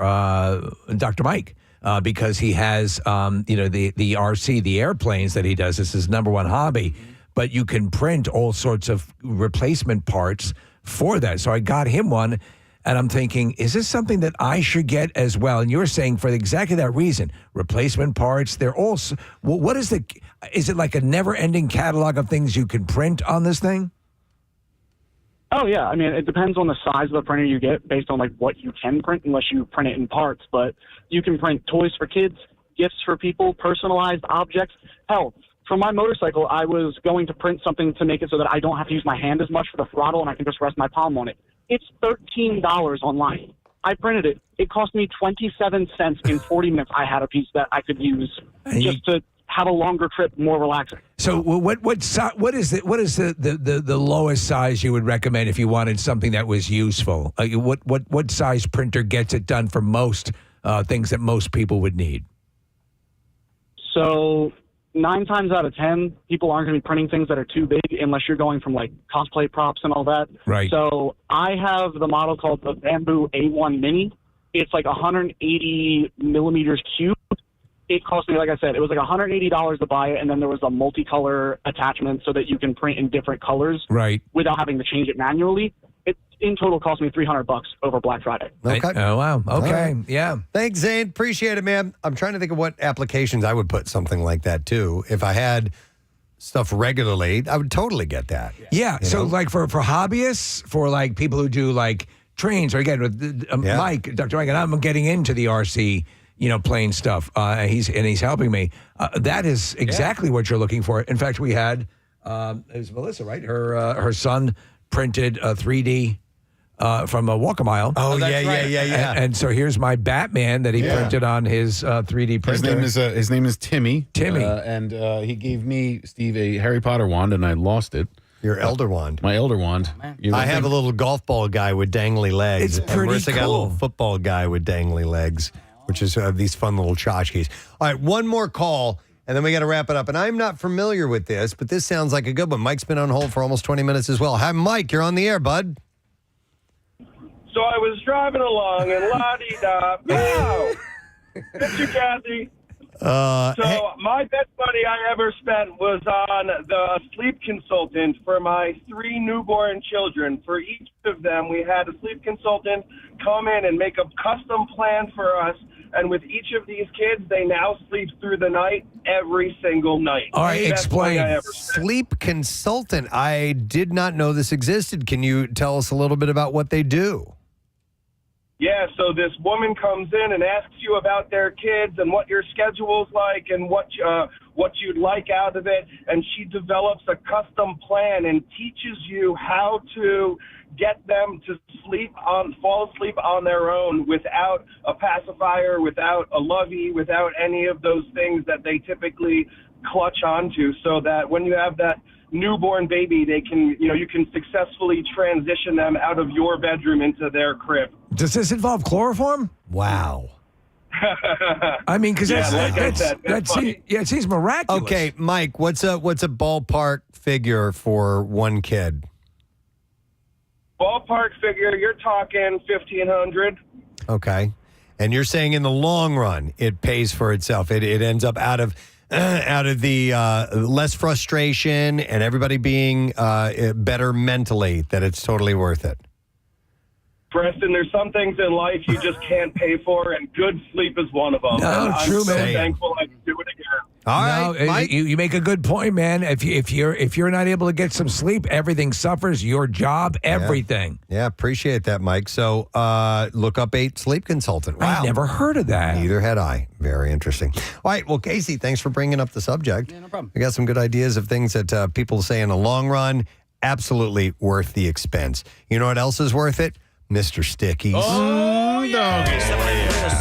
Dr. Mike. because he has, the RC, the airplanes that he does. It's his number one hobby. But you can print all sorts of replacement parts for that. So I got him one, and I'm thinking, is this something that I should get as well? And you're saying for exactly that reason, replacement parts. They're all. What is is it like a never-ending catalog of things you can print on this thing? Oh, yeah. I mean, it depends on the size of the printer you get based on, like, what you can print, unless you print it in parts. But you can print toys for kids, gifts for people, personalized objects. Hell, for my motorcycle, I was going to print something to make it so that I don't have to use my hand as much for the throttle and I can just rest my palm on it. It's $13 online. I printed it. It cost me 27 cents in 40 minutes. I had a piece that I could use just to have a longer trip, more relaxing. So what is the lowest size you would recommend if you wanted something that was useful? What size printer gets it done for most things that most people would need? So 9 times out of 10, people aren't going to be printing things that are too big unless you're going from like cosplay props and all that. Right. So I have the model called the Bamboo A1 Mini. It's like 180 millimeters cubed. It cost me, like I said, it was like $180 to buy it, and then there was a multicolor attachment so that you can print in different colors, right, without having to change it manually. It in total cost me $300 over Black Friday. Okay. Oh wow. Okay. Right. Yeah. Thanks, Zane. Appreciate it, man. I'm trying to think of what applications I would put something like that to. If I had stuff regularly, I would totally get that. Yeah. So like for hobbyists, for like people who do like trains, or again with Mike, Dr. Mike, and I'm getting into the RC. Plane stuff. He's helping me. That is exactly what you're looking for. In fact, we had it was Melissa, right? Her son printed a 3D from a Walk a Mile. Oh, yeah. And so here's my Batman that he printed on his 3D printer. His name is Timmy. Timmy, and he gave me, Steve, a Harry Potter wand, and I lost it. Your elder wand. My elder wand. I have a little golf ball guy with dangly legs. It's pretty Marissa got a little football guy with dangly legs, which is these fun little tchotchkes. All right, one more call, and then we got to wrap it up. And I'm not familiar with this, but this sounds like a good one. Mike's been on hold for almost 20 minutes as well. Hi, Mike. You're on the air, bud. So I was driving along and la-dee-da, pow! It's you, Kathy. So my best money I ever spent was on the sleep consultant for my 3 newborn children. For each of them, we had a sleep consultant come in and make a custom plan for us. And with each of these kids, they now sleep through the night every single night. All right, Best money I explain. ever spent. Sleep consultant. I did not know this existed. Can you tell us a little bit about what they do? Yeah, so this woman comes in and asks you about their kids and what your schedule's like and what you'd like out of it, and she develops a custom plan and teaches you how to get them to fall asleep on their own without a pacifier, without a lovey, without any of those things that they typically clutch onto, so that when you have that newborn baby, they can, you can successfully transition them out of your bedroom into their crib. Does this involve chloroform? Wow. I mean, because it seems miraculous. Okay, Mike, what's a ballpark figure for one kid? Ballpark figure, you're talking $1,500. Okay, and you're saying in the long run it pays for itself. It ends up out of the less frustration and everybody being better mentally, that it's totally worth it. Preston, there's some things in life you just can't pay for, and good sleep is one of them. No, and true, I'm so man. thankful I can do it again. All right, Mike. You make a good point, man. If you're not able to get some sleep, everything suffers. Your job, everything. Yeah, appreciate that, Mike. So look up 8 Sleep Consultant. Wow. I never heard of that. Neither had I. Very interesting. All right, well, Casey, thanks for bringing up the subject. Yeah, no problem. We got some good ideas of things that people say in the long run, absolutely worth the expense. You know what else is worth it? Mr. Stickies. Oh, no.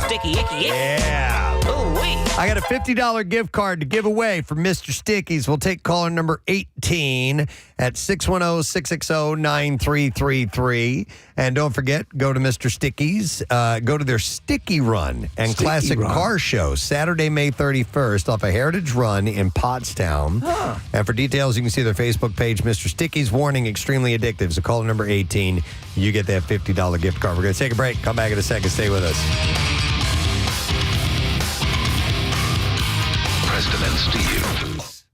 Sticky, icky, Yeah. Oh, wait. I got a $50 gift card to give away from Mr. Stickies. We'll take caller number 18 at 610-660-9333. And don't forget, go to Mr. Stickies. Go to their Sticky Run and Sticky Classic Run. Car Show, Saturday, May 31st, off a Heritage Run in Pottstown. And for details, you can see their Facebook page, Mr. Stickies. Warning, extremely addictive. So caller number 18, you get that $50 gift card. We're going to take a break. Come back in a second. Stay with us. Preston and Steve.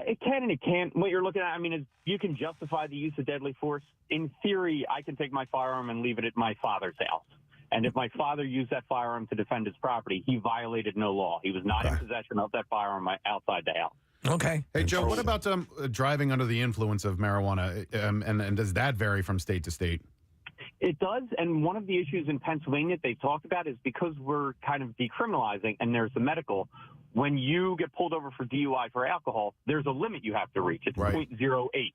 It can and it can't. What you're looking at, I mean, is you can justify the use of deadly force. In theory, I can take my firearm and leave it at my father's house. And if my father used that firearm to defend his property, he violated no law. He was not in possession of that firearm outside the house. Okay. Hey, Joe, what about driving under the influence of marijuana? And does that vary from state to state? It does, and one of the issues in Pennsylvania they've talked about is because we're kind of decriminalizing and there's the medical, when you get pulled over for DUI for alcohol, there's a limit you have to reach. It's 0.08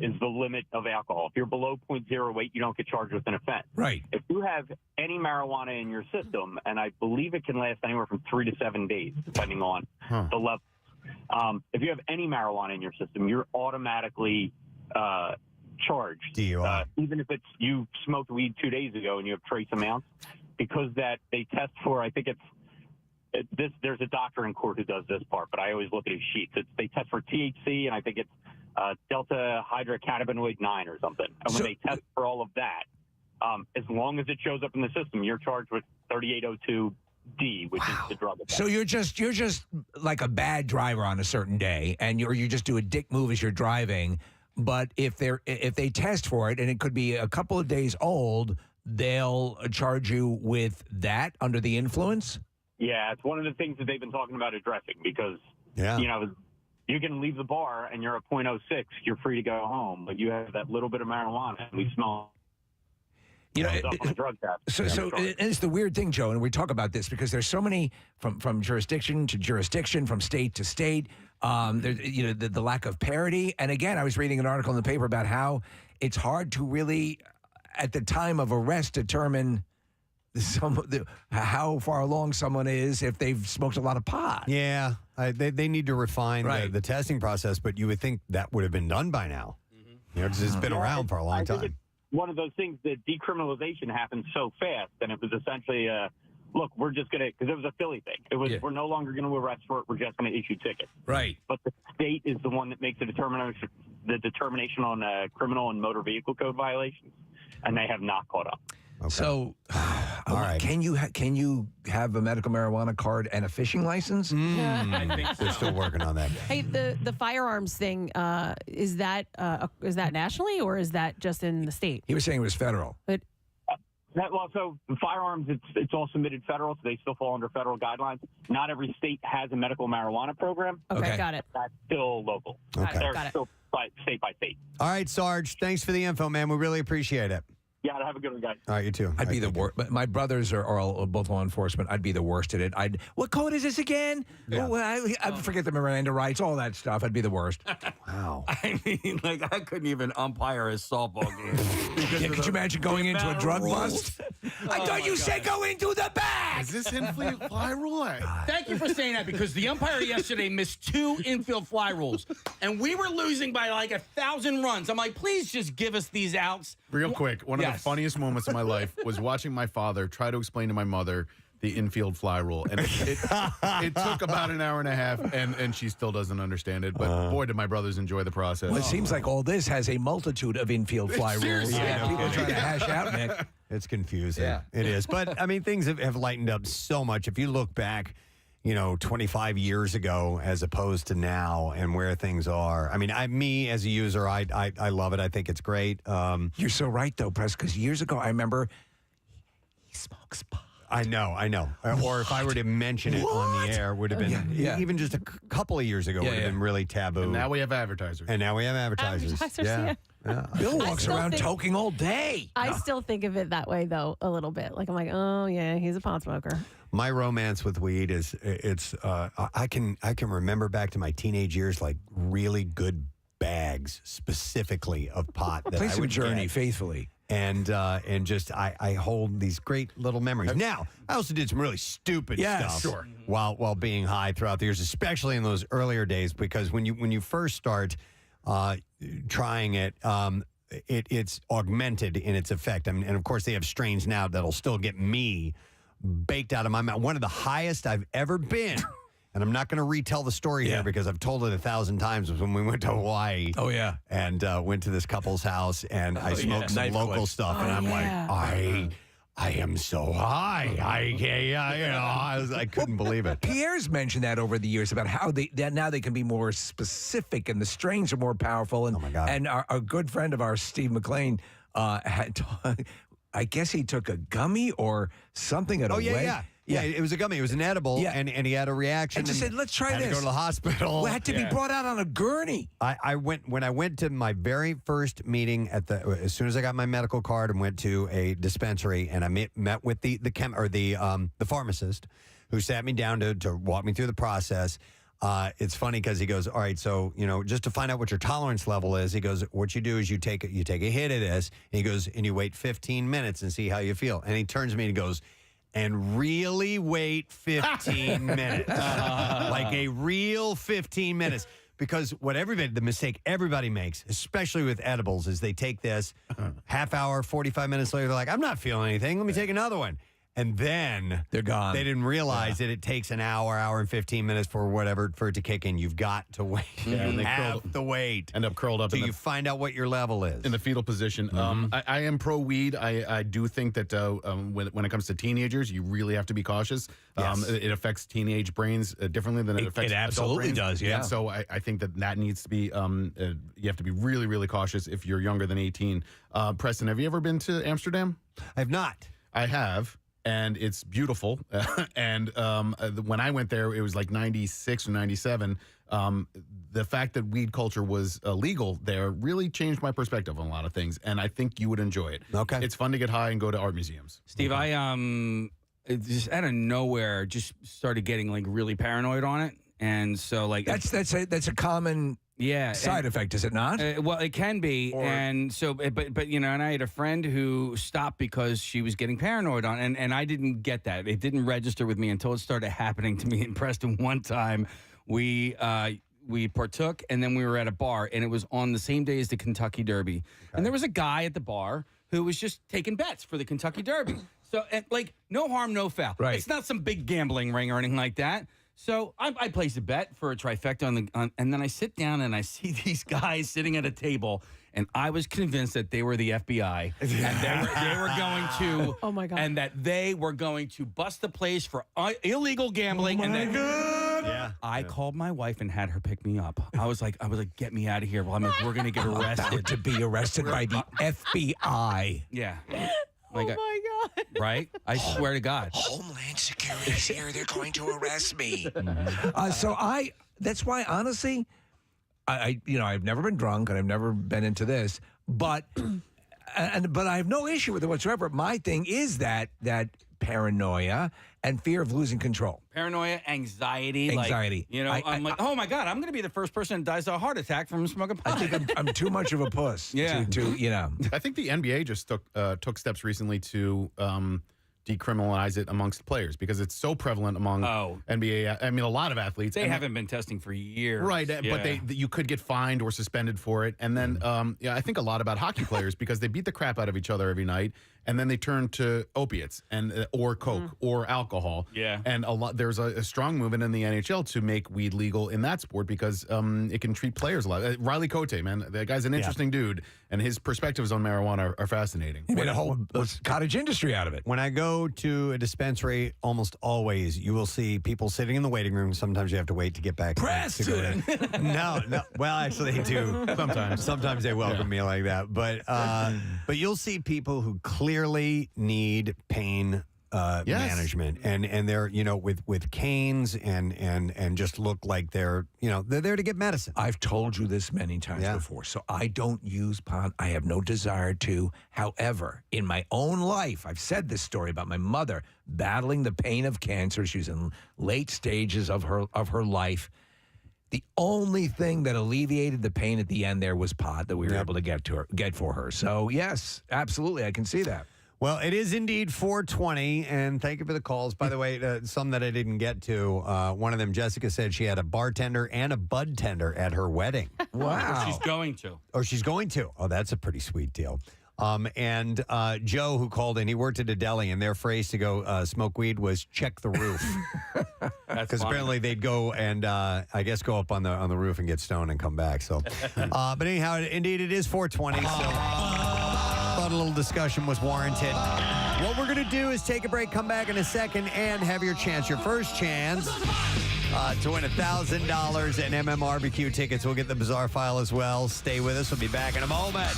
is the limit of alcohol. If you're below 0.08, you don't get charged with an offense. Right. If you have any marijuana in your system, and I believe it can last anywhere from 3 to 7 days, depending on the level. If you have any marijuana in your system, you're automatically charged. DUI. Even if it's you smoked weed 2 days ago and you have trace amounts, because that they test for, I think there's a doctor in court who does this part, but I always look at his sheets. They test for THC, and I think it's delta hydrocannabinoid 9 or something. And when they test for all of that, as long as it shows up in the system, you're charged with 3802D, which is the drug offense. So you're just like a bad driver on a certain day, and you just do a dick move as you're driving. But if they test for it, and it could be a couple of days old, they'll charge you with that under the influence? Yeah, it's one of the things that they've been talking about addressing because, you can leave the bar and you're at 0.06, you're free to go home, but you have that little bit of marijuana and we smell up on the drug test. So and it's the weird thing, Joe, and we talk about this because there's so many from jurisdiction to jurisdiction, from state to state. There's the lack of parity. And again, I was reading an article in the paper about how it's hard to really, at the time of arrest, determine how far along someone is if they've smoked a lot of pot. Yeah, they need to refine the testing process, but you would think that would have been done by now. Because it's been around for a long time. Think it's one of those things that decriminalization happened so fast, and it was essentially, look, we're just going to, because it was a Philly thing. It was, we're no longer going to arrest for it, we're just going to issue tickets. Right. But the state is the one that makes the determination on criminal and motor vehicle code violations, and they have not caught up. Okay. So, all right. Can you have a medical marijuana card and a fishing license? I think so. They're still working on that. Hey, the firearms thing, is that nationally or is that just in the state? He was saying it was federal. But so firearms, it's all submitted federal, so they still fall under federal guidelines. Not every state has a medical marijuana program. Okay, got it. That's still local. Okay. They're still state by state. All right, Sarge, thanks for the info, man. We really appreciate it. Yeah, have a good one, guys. All right, you too. I'd be the worst. But my brothers are all both law enforcement. I'd be the worst at it. What code is this again? Yeah. I forget the Miranda rights, all that stuff. I'd be the worst. Wow. I mean, I couldn't even umpire a softball game. Could you imagine going into a drug bust? I thought you said go into the bag. Is this infield fly rule? Thank you for saying that because the umpire yesterday missed 2 infield fly rules, and we were losing by 1,000 runs. I'm like, please just give us these outs. Real quick, one of the funniest moments of my life was watching my father try to explain to my mother the infield fly rule. And it took about an hour and a half, and she still doesn't understand it. But boy, did my brothers enjoy the process. Well, it seems like all this has a multitude of infield fly rules. Yeah, People are trying to hash out, Nick. It's confusing. Yeah. It is. But, I mean, things have lightened up so much. If you look back, 25 years ago as opposed to now and where things are. I mean, me as a user, I love it. I think it's great. You're so right, though, Press, because years ago, I remember he smokes pot. I know. Or if I were to mention it on the air, would have been, even just a couple of years ago, would have been really taboo. And now we have advertisers. Yeah. Bill walks around toking all day. I still think of it that way, though, a little bit. Like, I'm like, oh, yeah, he's a pot smoker. My romance with weed is I can remember back to my teenage years, like really good bags specifically of pot that Play I some would Journey get. faithfully. And just I hold these great little memories. Now, I also did some really stupid stuff while being high throughout the years, especially in those earlier days, because when you first start trying it, it's augmented in its effect. I mean, and of course they have strains now that'll still get me baked out of my mouth. One of the highest I've ever been. And I'm not going to retell the story here because I've told it 1,000 times, was when we went to Hawaii. Oh, yeah. And went to this couple's house, and I smoked some local stuff. And I'm like, I am so high. I couldn't believe it. Pierre's mentioned that over the years about how that now they can be more specific and the strains are more powerful. And, oh my God. And a good friend of ours, Steve McLean, I guess he took a gummy or something at a wedding. Yeah, it was a gummy. It was an edible, and he had a reaction. I just said, let's try had this. to go to the hospital. Well, had to be brought out on a gurney. When I went to my very first meeting as soon as I got my medical card and went to a dispensary, and I met with the pharmacist who sat me down to walk me through the process. It's funny because he goes, all right, so, just to find out what your tolerance level is, he goes, what you do is you take a hit of this, and he goes, and you wait 15 minutes and see how you feel. And he turns to me and goes, and really wait 15 minutes. Like a real 15 minutes. Because the mistake everybody makes, especially with edibles, is they take this half hour, 45 minutes later, they're like, I'm not feeling anything. Let me take another one. And then they're gone. They didn't realize that it takes an hour and 15 minutes for it to kick in. You've got to wait. Yeah, you have to wait. End up curled up. Until you find out what your level is. In the fetal position. I am pro weed. I do think that when it comes to teenagers, you really have to be cautious. Yes. It affects teenage brains differently than it affects it absolutely adult brains. does, yeah. And so I think that needs to be, you have to be really, really cautious if you're younger than 18. Preston, have you ever been to Amsterdam? I have not. I have. And it's beautiful. And when I went there, it was like 96 or 97. The fact that weed culture was legal there really changed my perspective on a lot of things. And I think you would enjoy it. Okay. It's fun to get high and go to art museums. Steve, I just out of nowhere just started getting like really paranoid on it. And so like that's a common side effect, is it not? Well, it can be, and so, but and I had a friend who stopped because she was getting paranoid on, and I didn't get that. It didn't register with me until it started happening to me in Preston. One time, we partook, and then we were at a bar, and it was on the same day as the Kentucky Derby, and there was a guy at the bar who was just taking bets for the Kentucky Derby. So, no harm, no foul. Right. It's not some big gambling ring or anything like that. So I placed a bet for a trifecta and then I sit down and I see these guys sitting at a table, and I was convinced that they were the FBI and they were going to oh my God, and that they were going to bust the place for illegal gambling. I called my wife and had her pick me up. I was like, get me out of here. Well, we're going to get arrested. To be arrested by the FBI. Yeah. Oh my God. Right? I swear to God. Homeland Security's here. They're going to arrest me. That's why, honestly, I've never been drunk and I've never been into this, but I have no issue with it whatsoever. My thing is that paranoia and fear of losing control. Paranoia, anxiety. I'm like, oh my God, I'm going to be the first person that dies of a heart attack from smoking pot. I think I'm too much of a puss. Yeah. I think the NBA just took steps recently to decriminalize it amongst players because it's so prevalent among NBA. I mean, a lot of athletes. They haven't been testing for years. Right, but you could get fined or suspended for it. And then, I think a lot about hockey players because they beat the crap out of each other every night, and then they turn to opiates and or coke or alcohol. Yeah, and there's a strong movement in the NHL to make weed legal in that sport because it can treat players a lot. Riley Cote, man, that guy's an interesting dude, and his perspectives on marijuana are fascinating. He made a whole cottage industry out of it. When I go to a dispensary, almost always you will see people sitting in the waiting room. Sometimes you have to wait to get back. Preston! To go in. No. Well, actually, they do. Sometimes they welcome me like that. But you'll see people who clearly need pain management, and they're with canes and just look like they're there to get medicine. I've told you this many times before, so I don't use pot. I have no desire to. However, in my own life, I've said this story about my mother battling the pain of cancer. She was in late stages of her life. The only thing that alleviated the pain at the end there was pot that we were able to get for her. So yes, absolutely, I can see that. Well, it is indeed 420, and thank you for the calls. By the way, some that I didn't get to, one of them, Jessica, said she had a bartender and a bud tender at her wedding. Wow. She's going to. Oh, she's going to. Oh, that's a pretty sweet deal. And Joe, who called in, he worked at a deli, and their phrase to go smoke weed was check the roof. Because apparently they'd go and I guess go up on the roof and get stoned and come back. So, but anyhow, indeed, it is 420. So. Thought a little discussion was warranted. What we're going to do is take a break, come back in a second, and have your chance. Your first chance to win $1,000 in MMRBQ tickets. We'll get the bizarre file as well. Stay with us. We'll be back in a moment.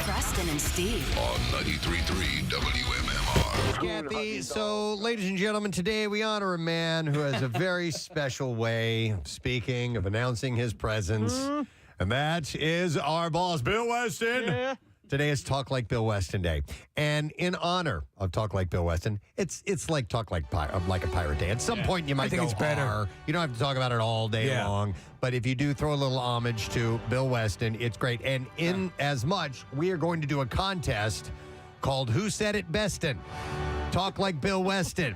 Preston and Steve. On 93.3 WMMR. Kathy, so ladies and gentlemen, today we honor a man who has a very special way of speaking, of announcing his presence, and that is our boss, Bill Weston. Yeah. Today is Talk Like Bill Weston Day, and in honor of Talk Like Bill Weston, it's like Talk Like a Pirate Day. At some point, you might think go, it's better. You don't have to talk about it all day long, but if you do throw a little homage to Bill Weston, it's great. And in as much, we are going to do a contest called Who Said It Bestin'? Talk Like Bill Weston.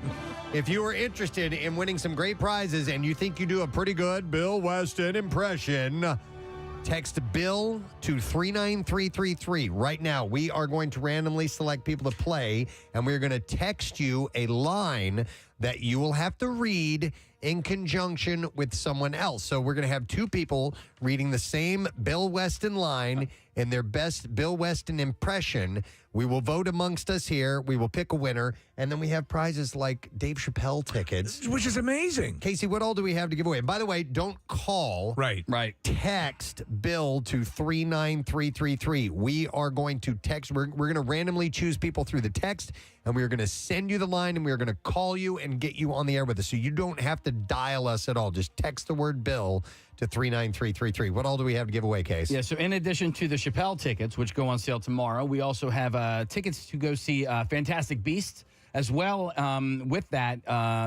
If you are interested in winning some great prizes and you think you do a pretty good Bill Weston impression, text Bill to 39333. Right now, we are going to randomly select people to play, and we're going to text you a line that you will have to read in conjunction with someone else. So we're going to have two people reading the same Bill Weston line in their best Bill Weston impression. We will vote amongst us here. We will pick a winner, and then we have prizes like Dave Chappelle tickets. Which is amazing. Casey, what all do we have to give away? And by the way, don't call. Right. Text Bill to 39333. We are going to text. We're going to randomly choose people through the text, and we are going to send you the line, and we are going to call you and get you on the air with us. So you don't have to dial us at all. Just text the word Bill to 39333. What all do we have to give away, Case? Yeah, so in addition to the Chappelle tickets, which go on sale tomorrow, we also have tickets to go see Fantastic Beasts. As well, with that,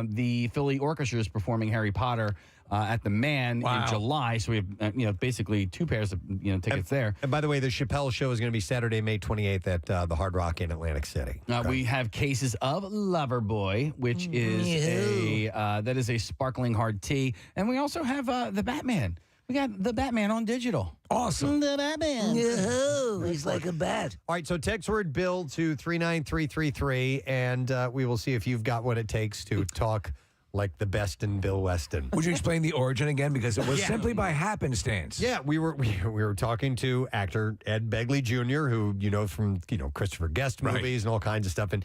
the Philly Orchestra is performing Harry Potter at the Man in July. So we have, basically two pairs of tickets there. And by the way, the Chappelle show is going to be Saturday, May 28th at the Hard Rock in Atlantic City. We have Cases of Loverboy, which is that is a sparkling hard tea, and we also have the Batman. We got the Batman on digital. Awesome. The Batman. He's like a bat. All right, so text word Bill to 39333, and we will see if you've got what it takes to talk like the best in Bill Weston. Would you explain the origin again? Because it was simply by happenstance. Yeah, we were talking to actor Ed Begley Jr., who you know from Christopher Guest movies and all kinds of stuff, and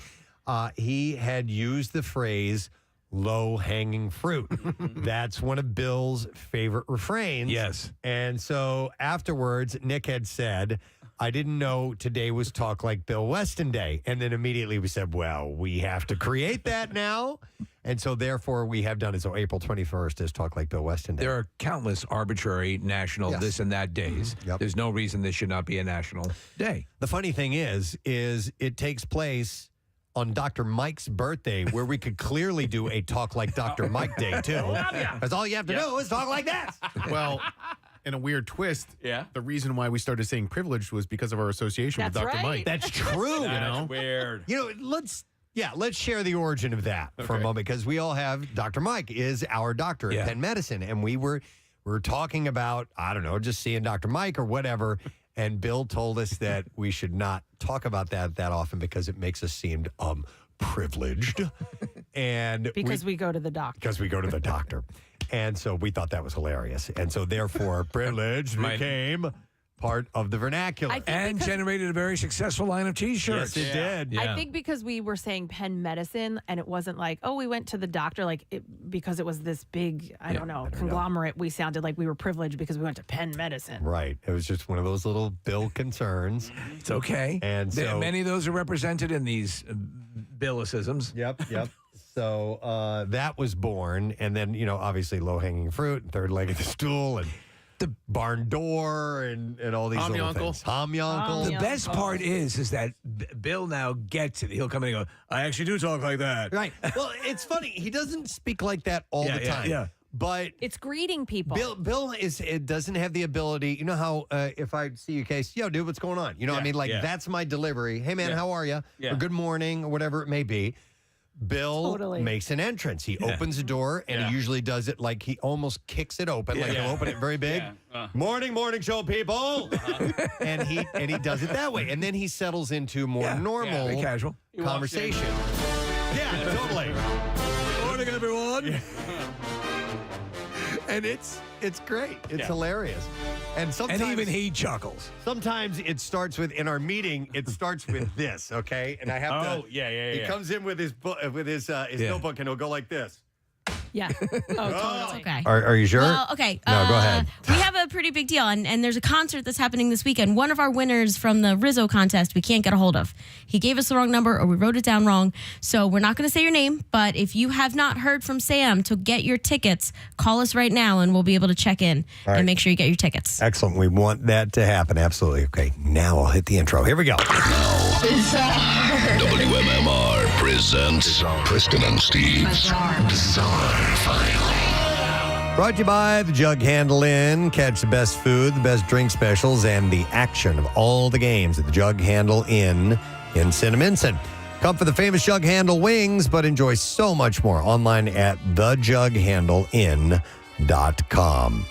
he had used the phrase low-hanging fruit. That's one of Bill's favorite refrains. Yes. And so afterwards, Nick had said, I didn't know today was Talk Like Bill Weston Day. And then immediately we said, well, we have to create that now. And so therefore we have done it. So April 21st is Talk Like Bill Weston Day. There are countless arbitrary national this and that days. There's no reason this should not be a national day. The funny thing is it takes place on Dr. Mike's birthday, where we could clearly do a Talk Like Dr. Mike Day, too. Because all you have to do is talk like that. Well, in a weird twist, the reason why we started saying privileged was because of our association with Dr. Mike. That's true. That's weird. Let's share the origin of that for a moment, because we all have Dr. Mike is our doctor at Penn Medicine, and we were talking about, I don't know, just seeing Dr. Mike or whatever, and Bill told us that we should not talk about that often because it makes us seem privileged. And because we go to the doctor. Because we go to the doctor. And so we thought that was hilarious. And so therefore, privileged became part of the vernacular. And generated a very successful line of T-shirts. Yes, it did. I think because we were saying Penn Medicine, and it wasn't like, we went to the doctor, because it was this big, I don't know, conglomerate. We sounded like we were privileged because we went to Penn Medicine. Right. It was just one of those little Bill concerns. It's okay. And so many of those are represented in these Billicisms. Yep. So that was born. And then, obviously low-hanging fruit and third leg of the stool and the barn door and all these little things. Hom-yonkel. The best part is that Bill now gets it. He'll come in and go, I actually do talk like that. Right. Well, it's funny. He doesn't speak like that all the time. Yeah. But it's greeting people. Bill doesn't have the ability. You know how if I see you, Case, yo, dude, what's going on? You know what I mean? That's my delivery. Hey, man, how are you? Yeah. Or good morning or whatever it may be. Bill Totally. makes an entrance. He opens the door, and he usually does it like he almost kicks it open, like he'll open it very big. Morning show, people. And he does it that way, and then he settles into more normal, very casual conversation. Yeah, totally. Good morning, everyone. And it's great. It's hilarious. And sometimes, And even he chuckles. Sometimes it starts with, in our meeting, it starts with this, okay? And I have to. Oh, yeah. He comes in with his book, with his notebook, and he'll go like this. Yeah. Oh, totally. Okay. Are you sure? Well, okay. No, go ahead. We have a pretty big deal, and there's a concert that's happening this weekend. One of our winners from the Rizzo contest we can't get a hold of. He gave us the wrong number, or we wrote it down wrong. So we're not going to say your name, but if you have not heard from Sam to get your tickets, call us right now, and we'll be able to check in All right. and make sure you get your tickets. Excellent. We want that to happen. Absolutely. Okay, now I'll hit the intro. Here we go. WMMR presents Preston and Steve's Bizarre File. Brought to you by the Jug Handle Inn. Catch the best food, the best drink specials, and the action of all the games at the Jug Handle Inn in Cinnaminson. Come for the famous Jug Handle wings, but enjoy so much more online at thejughandleinn.com.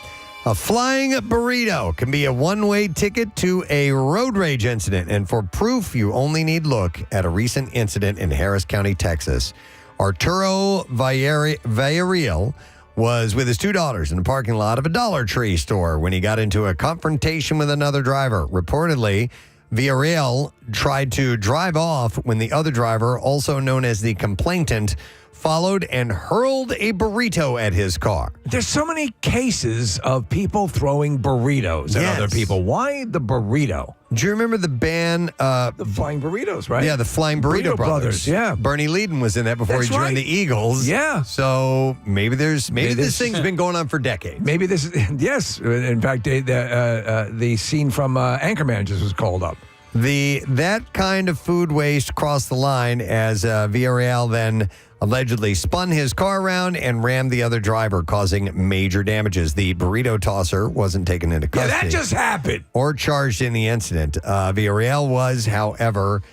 A flying burrito can be a one-way ticket to a road rage incident. And for proof, you only need look at a recent incident in Harris County, Texas. Arturo Villarreal was with his two daughters in the parking lot of a Dollar Tree store when he got into a confrontation with another driver. Reportedly, Villarreal tried to drive off when the other driver, also known as the complainant, followed and hurled a burrito at his car. There's so many cases of people throwing burritos at Yes. other people. Why the burrito? Do you remember the band? The Flying Burritos, right? Yeah, the Flying Burrito Brothers. Yeah. Bernie Leadon was in that before That's he joined right. the Eagles. Yeah. So maybe this thing's been going on for decades. Maybe this, yes. In fact, the scene from Anchorman just was called up. That kind of food waste crossed the line as Villarreal then allegedly spun his car around and rammed the other driver, causing major damages. The burrito tosser wasn't taken into custody. Yeah, that just happened. Or charged in the incident. Villarreal was, however,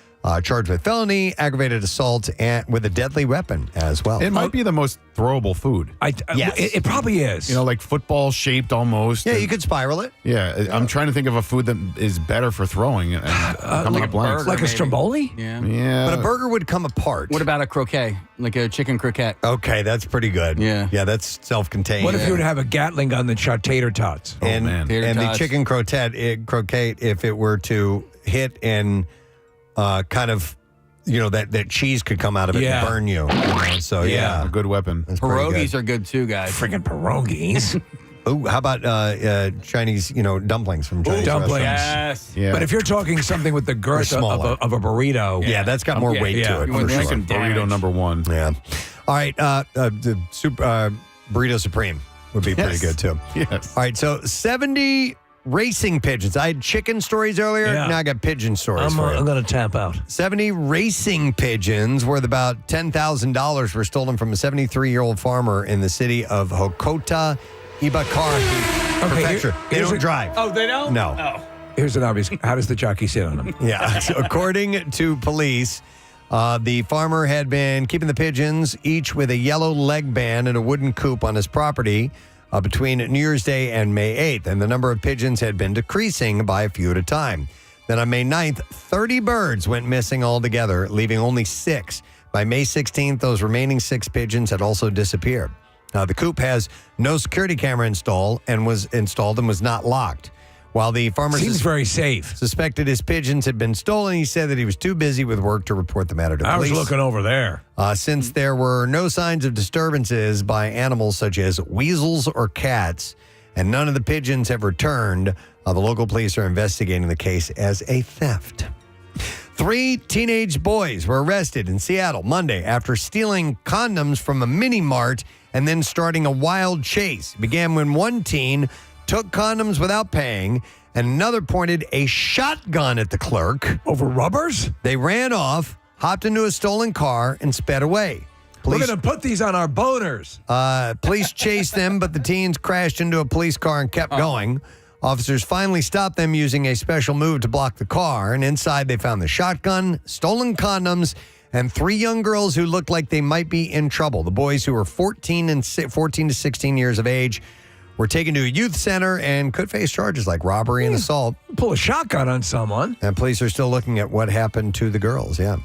charged with felony, aggravated assault, and with a deadly weapon as well. It might be the most throwable food. Yes. It probably is. You know, like football shaped almost. Yeah, you could spiral it. Yeah, I'm trying to think of a food that is better for throwing. And coming up blanks. Like a Stromboli? Yeah. Yeah. But a burger would come apart. What about a croquet? Like a chicken croquette? Okay, that's pretty good. Yeah. Yeah, that's self-contained. What if you would have a Gatling gun that shot tater tots? And, Tater and the tots. chicken croquette, if it were to hit and kind of, that cheese could come out of it and burn you. So, yeah. a good weapon. That's pretty Pierogies good. are good too, guys. Freaking pierogies. Ooh, how about Chinese, dumplings from Chinese dumplings. restaurants? Yes. Yeah. But if you're talking something with the girth Or of smaller. a burrito, Yeah, that's got more weight yeah. to it. You For want sure. some burrito damage. number one. Yeah. All right. The Burrito Supreme would be pretty Yes. good, too. Yes. All right. So 70 racing pigeons. I had chicken stories earlier. Yeah. Now I got pigeon stories for you. I'm going to tap out. 70 racing pigeons worth about $10,000 were stolen from a 73-year-old farmer in the city of Hokota, Ibakari Prefecture. They here's don't a- drive. Oh, they don't? No. Oh. Here's an obvious. How does the jockey sit on them? Yeah. So according to police, the farmer had been keeping the pigeons, each with a yellow leg band and a wooden coop on his property between New Year's Day and May 8th. And the number of pigeons had been decreasing by a few at a time. Then on May 9th, 30 birds went missing altogether, leaving only 6. By May 16th, those remaining 6 pigeons had also disappeared. The coop has no security camera installed and was not locked. While the farmer Seems very safe. suspected his pigeons had been stolen, he said that he was too busy with work to report the matter to I was police. looking over there. Since there were no signs of disturbances by animals such as weasels or cats, and none of the pigeons have returned, the local police are investigating the case as a theft. 3 teenage boys were arrested in Seattle Monday after stealing condoms from a mini mart and then starting a wild chase. It began when one teen took condoms without paying, and another pointed a shotgun at the clerk. Over rubbers? They ran off, hopped into a stolen car, and sped away. We're going to put these on our boners. Police chased them, but the teens crashed into a police car and kept going. Officers finally stopped them using a special move to block the car, and inside they found the shotgun, stolen condoms, and 3 young girls who looked like they might be in trouble. The boys, who were 14 to 16 years of age, were taken to a youth center and could face charges like robbery and assault. Pull a shotgun on someone. And police are still looking at what happened to the girls, yeah.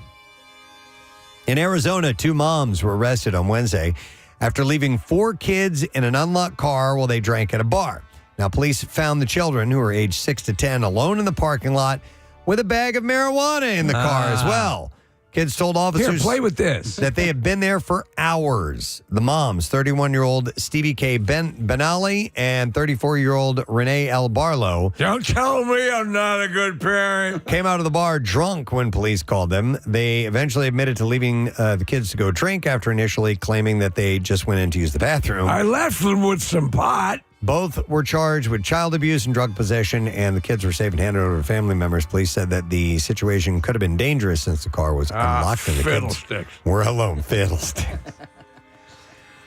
In Arizona, 2 moms were arrested on Wednesday after leaving 4 kids in an unlocked car while they drank at a bar. Now, police found the children, who were aged 6 to 10, alone in the parking lot with a bag of marijuana in the car as well. Kids told officers Here, play with this. that they had been there for hours. The moms, 31-year-old Stevie K. Benali and 34-year-old Renee L. Barlow. Don't tell me I'm not a good parent. Came out of the bar drunk when police called them. They eventually admitted to leaving the kids to go drink after initially claiming that they just went in to use the bathroom. I left them with some pot. Both were charged with child abuse and drug possession, and the kids were safe and handed over to family members. Police said that the situation could have been dangerous since the car was unlocked and the kids Fiddlesticks. were alone. Fiddlesticks.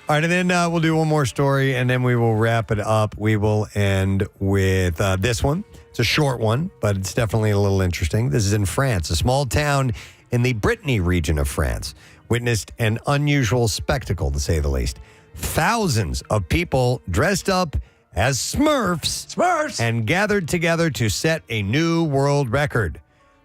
All right, and then we'll do one more story, and then we will wrap it up. We will end with this one. It's a short one, but it's definitely a little interesting. This is in France. A small town in the Brittany region of France witnessed an unusual spectacle, to say the least. Thousands of people dressed up as Smurfs and gathered together to set a new world record.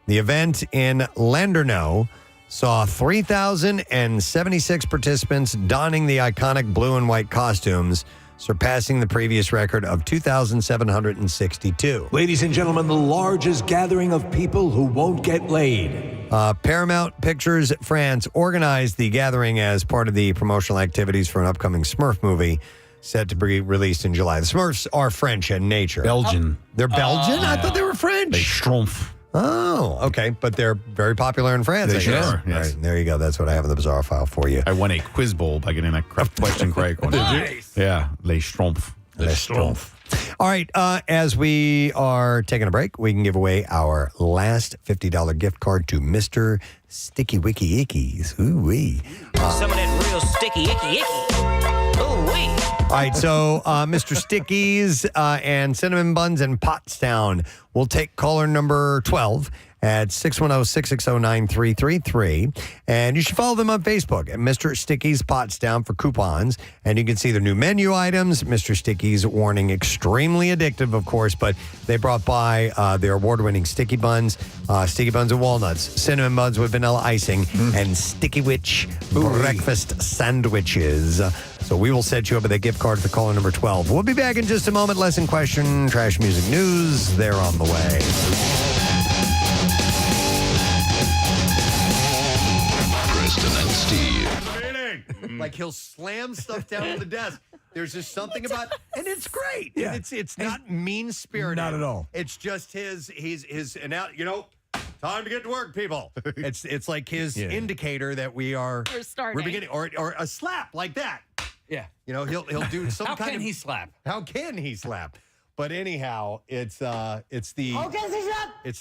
The event in Landerneau saw 3,076 participants donning the iconic blue and white costumes, surpassing the previous record of 2,762. Ladies and gentlemen, the largest gathering of people who won't get laid. Paramount Pictures France organized the gathering as part of the promotional activities for an upcoming Smurf movie set to be released in July. The Smurfs are French in nature. Belgian. They're Belgian? I thought they were French. They Schtroumpf. Oh, okay. But they're very popular in France, They I guess. sure are, yes. Right, there you go. That's what I have in the bizarre file for you. I won a quiz bowl by getting that question correct. Nice. Yeah, Les Schtroumpf. Les Schtroumpf. All right, as we are taking a break, we can give away our last $50 gift card to Mr. Sticky Wicky Ickies. Ooh-wee. Some of that real sticky, icky, icky. Ooh-wee. All right, so Mr. Stickies and Cinnamon Buns in Pottstown. We'll take caller number 12 at 610-660-9333. And you should follow them on Facebook at Mr. Stickies Pottstown for coupons. And you can see their new menu items. Mr. Stickies, warning, extremely addictive, of course, but they brought by their award-winning sticky buns with walnuts, cinnamon buns with vanilla icing, and Sticky Witch breakfast sandwiches. So we will set you up with a gift card for caller number 12. We'll be back in just a moment. Lesson question, trash music news. They're on the way. Preston and Steve. Like he'll slam stuff down on the desk. There's just something about, and it's great. Yeah. And it's not mean spirited. Not at all. It's just his and now time to get to work, people. It's like his indicator that we're starting. we're beginning, or a slap like that. Yeah. He'll do some How kind can of he slap? How can he slap? But anyhow, it's an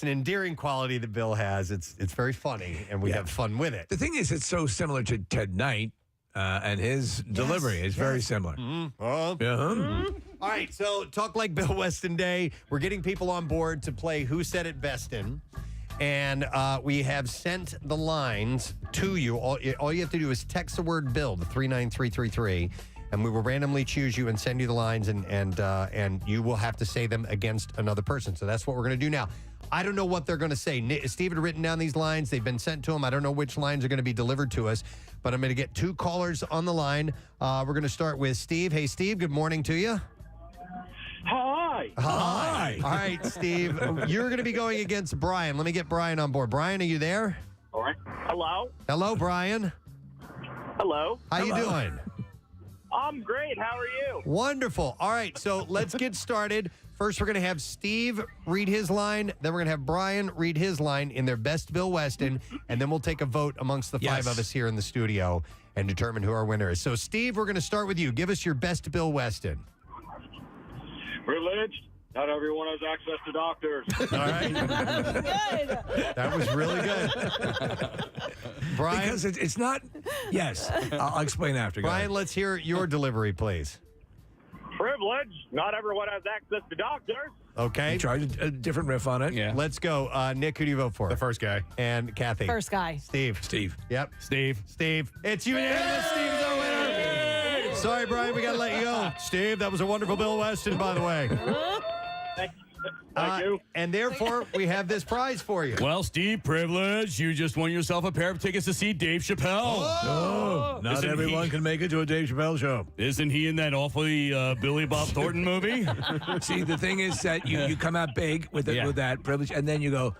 endearing quality that Bill has. It's very funny, and we have fun with it. The thing is, it's so similar to Ted Knight, and his delivery is very similar. All right, so Talk Like Bill Weston Day. We're getting people on board to play Who Said It Beston. And we have sent the lines to you. All you have to do is text the word Bill to 39333, and we will randomly choose you and send you the lines, and you will have to say them against another person. So that's what we're going to do now. I don't know what they're going to say. Steve had written down these lines. They've been sent to him. I don't know which lines are going to be delivered to us, but I'm going to get two callers on the line. We're going to start with Steve. Hey, Steve, good morning to you. Hi. Hi. All right, Steve, you're going to be going against Brian. Let me get Brian on board. Brian, are you there? All right. Hello. Hello, Brian. Hello. How you doing? I'm great. How are you? Wonderful. All right, so let's get started. First, we're going to have Steve read his line. Then we're going to have Brian read his line in their best Bill Weston. And then we'll take a vote amongst the five of us here in the studio and determine who our winner is. So, Steve, we're going to start with you. Give us your best Bill Weston. Privileged. Not everyone has access to doctors. All right. Good. That was really good. Brian? Because it's not. Yes. I'll explain after. Go Brian, ahead. let's hear your delivery, please. Privileged. Not everyone has access to doctors. Okay. You tried a different riff on it. Yeah. Let's go. Nick, who do you vote for? The first guy. And Kathy. First guy. Steve. Steve. Yep. Steve. Steve. It's unanimous. Steve is our winner. Sorry, Brian, we got to let you go. Steve, that was a wonderful Bill Weston, by the way. Thank you. And therefore, we have this prize for you. Well, Steve, privilege. You just won yourself a pair of tickets to see Dave Chappelle. Oh, not Isn't everyone can make it to a Dave Chappelle show. Isn't he in that awfully Billy Bob Thornton movie? See, the thing is that you come out big with that privilege, and then you go.